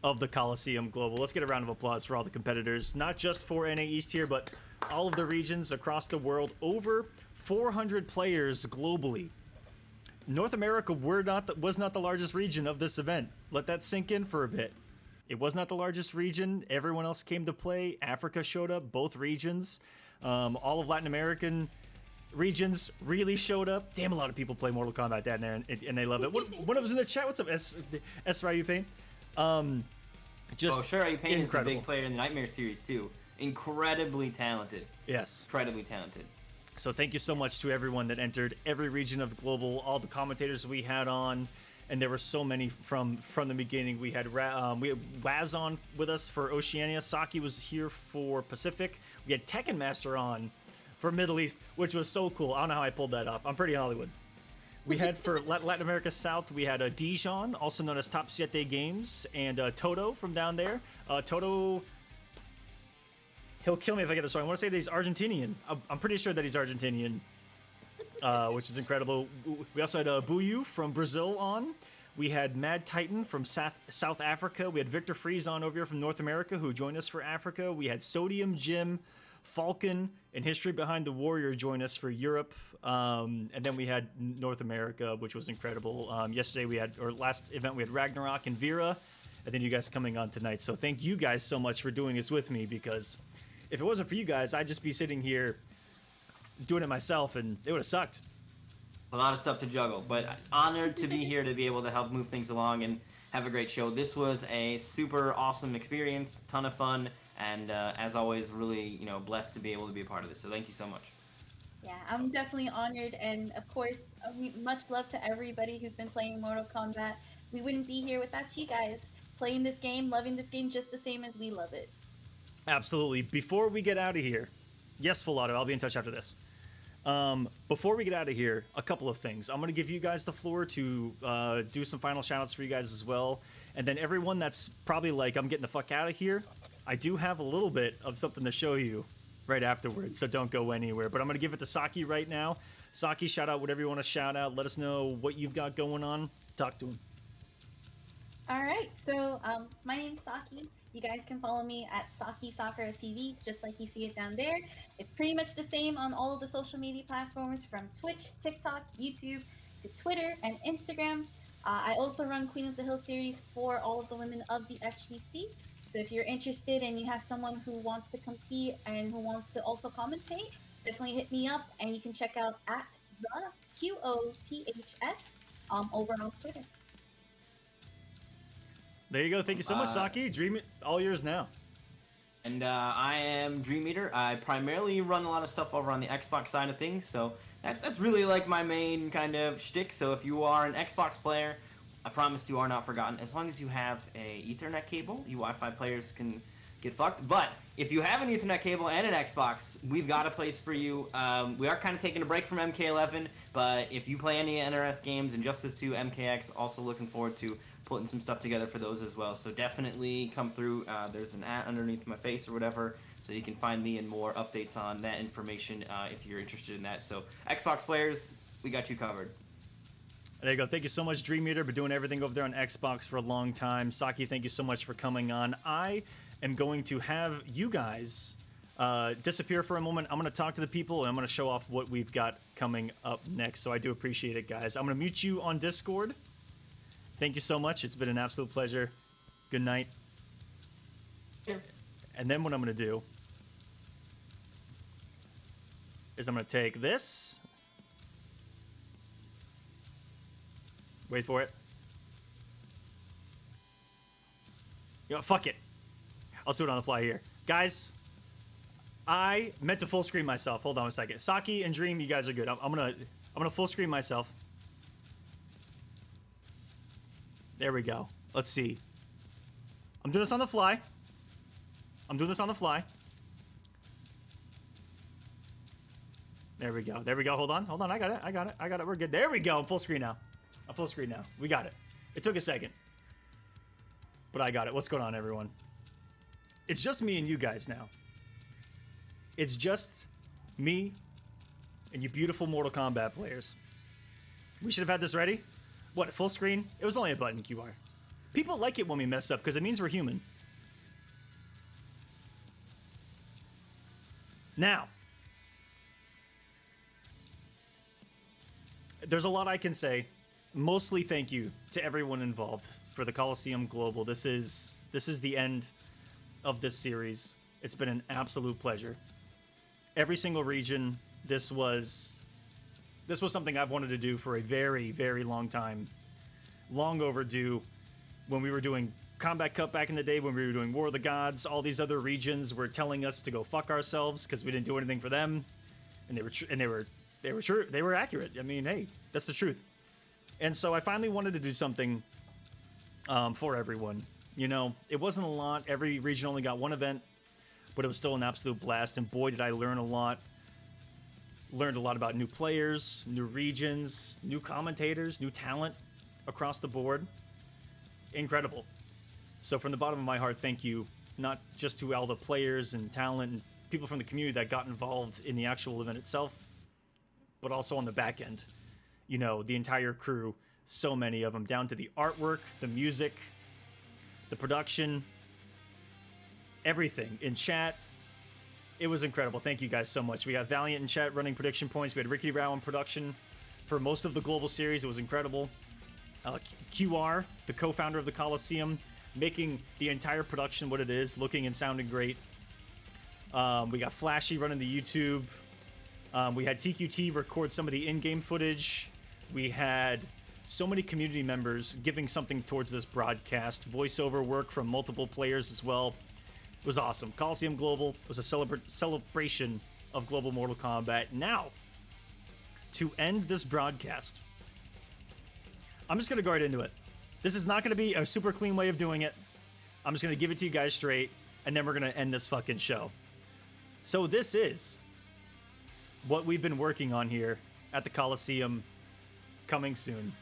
A: of the Kolosseum Global. Let's get a round of applause for all the competitors, not just for NA East here, but all of the regions across the world. Over 400 players globally. North America was not the largest region of this event. Let that sink in for a bit. It was not the largest region. Everyone else came to play. Africa showed up, both regions. All of Latin American regions really showed up. Damn, a lot of people play Mortal Kombat down there, and they love it. One of us in the chat. What's up, S. Ryu Pain? Just
D: oh, sure, Pain is a
A: incredible.
D: big player in the Nightmare series too. Incredibly talented.
A: Yes.
D: Incredibly talented.
A: So thank you so much to everyone that entered, every region of Global, all the commentators we had on, and there were so many from the beginning. We had Waz on with us for Oceania. Saki was here for Pacific. We had Tekken Master on for Middle East, which was so cool. I don't know how I pulled that off. I'm pretty Hollywood. We had for Latin America South, we had Dijon, also known as Top 7 Games, and Toto from down there. Toto, he'll kill me if I get this wrong. I want to say that he's Argentinian. I'm pretty sure that he's Argentinian, which is incredible. We also had Buyu from Brazil on. We had Mad Titan from South Africa. We had Victor Freeze on over here from North America, who joined us for Africa. We had Sodium Jim, Falcon, and History Behind the Warrior join us for Europe. And then we had North America, which was incredible. Last event we had Ragnarok and Vera, and then you guys coming on tonight. So thank you guys so much for doing this with me, because if it wasn't for you guys, I'd just be sitting here doing it myself, and it would have sucked.
D: A lot of stuff to juggle, but honored to be here to be able to help move things along and have a great show. This was a super awesome experience, ton of fun, and as always, really blessed to be able to be a part of this. So thank you so much.
B: Yeah, I'm definitely honored, and of course, much love to everybody who's been playing Mortal Kombat. We wouldn't be here without you guys playing this game, loving this game just the same as we love it.
A: Absolutely. Before we get out of here, yes, Filato, I'll be in touch after this. Before we get out of here, a couple of things. I'm going to give you guys the floor to do some final shout-outs for you guys as well. And then everyone that's probably like, I'm getting the fuck out of here, I do have a little bit of something to show you right afterwards, so don't go anywhere. But I'm going to give it to Saki right now. Saki, shout out whatever you want to shout out. Let us know what you've got going on. Talk to him.
B: All right, so my name's Saki. You guys can follow me at Saki Sakura TV, just like you see it down there. It's pretty much the same on all of the social media platforms, from Twitch, TikTok, YouTube, to Twitter and Instagram. I also run Queen of the Hill series for all of the women of the FGC. So if you're interested and you have someone who wants to compete and who wants to also commentate, definitely hit me up, and you can check out at the QOTHS over on Twitter.
A: There you go. Thank you so much, Saki. Dream it, all yours now.
D: And I am Dream Eater. I primarily run a lot of stuff over on the Xbox side of things, so that's really like my main kind of shtick. So if you are an Xbox player, I promise you are not forgotten. As long as you have a Ethernet cable, you Wi-Fi players can get fucked. But if you have an Ethernet cable and an Xbox, we've got a place for you. We are kind of taking a break from MK11, but if you play any NRS games, Injustice 2, MKX, also looking forward to putting some stuff together for those as well. So definitely come through. There's an @ underneath my face or whatever, so you can find me and more updates on that information if you're interested in that. So Xbox players, we got you covered.
A: There you go. Thank you so much, Dream Eater, for doing everything over there on Xbox for a long time. Saki, thank you so much for coming on. I am going to have you guys disappear for a moment. I'm going to talk to the people, and I'm going to show off what we've got coming up next. So I do appreciate it, guys. I'm going to mute you on Discord. Thank you so much. It's been an absolute pleasure. Good night.
D: Yeah.
A: And then what I'm going to do is I'm going to take this. Wait for it. You know, fuck it. I'll do it on the fly here. Guys, I meant to full screen myself. Hold on a second. Saki and Dream, you guys are good. I'm gonna full screen myself. There we go. Let's see. I'm doing this on the fly. There we go. Hold on. I got it. We're good. There we go. I'm full screen now. We got it. It took a second, but I got it. What's going on, everyone? It's just me and you guys now. It's just me and you beautiful Mortal Kombat players. We should have had this ready. What, full screen? It was only a button QR. People like it when we mess up because it means we're human. Now, there's a lot I can say. Mostly thank you to everyone involved for the Kolosseum Global. This is the end of this series. It's been an absolute pleasure. Every single region, this was something I've wanted to do for a very, very long time. Long overdue. When we were doing Combat Cup back in the day, when we were doing War of the Gods, all these other regions were telling us to go fuck ourselves because we didn't do anything for them, and they were accurate. I mean, hey, that's the truth. And so I finally wanted to do something for everyone. You know, it wasn't a lot. Every region only got one event, but it was still an absolute blast. And boy, did I learn a lot. Learned a lot about new players, new regions, new commentators, new talent across the board. Incredible. So from the bottom of my heart, thank you, not just to all the players and talent and people from the community that got involved in the actual event itself, but also on the back end. You know, the entire crew, so many of them, down to the artwork, the music, the production, everything in chat. It was incredible. Thank you guys so much. We got Valiant in chat running prediction points. We had Ricky Rao in production for most of the global series. It was incredible. QR, the co-founder of the Kolosseum, making the entire production what it is, looking and sounding great. We got Flashy running the YouTube. We had TQT record some of the in-game footage. We had so many community members giving something towards this broadcast. Voiceover work from multiple players as well. It was awesome. Kolosseum Global was a celebration of Global Mortal Kombat. Now, to end this broadcast, I'm just going to go right into it. This is not going to be a super clean way of doing it. I'm just going to give it to you guys straight, and then we're going to end this fucking show. So this is what we've been working on here at the Kolosseum, coming soon.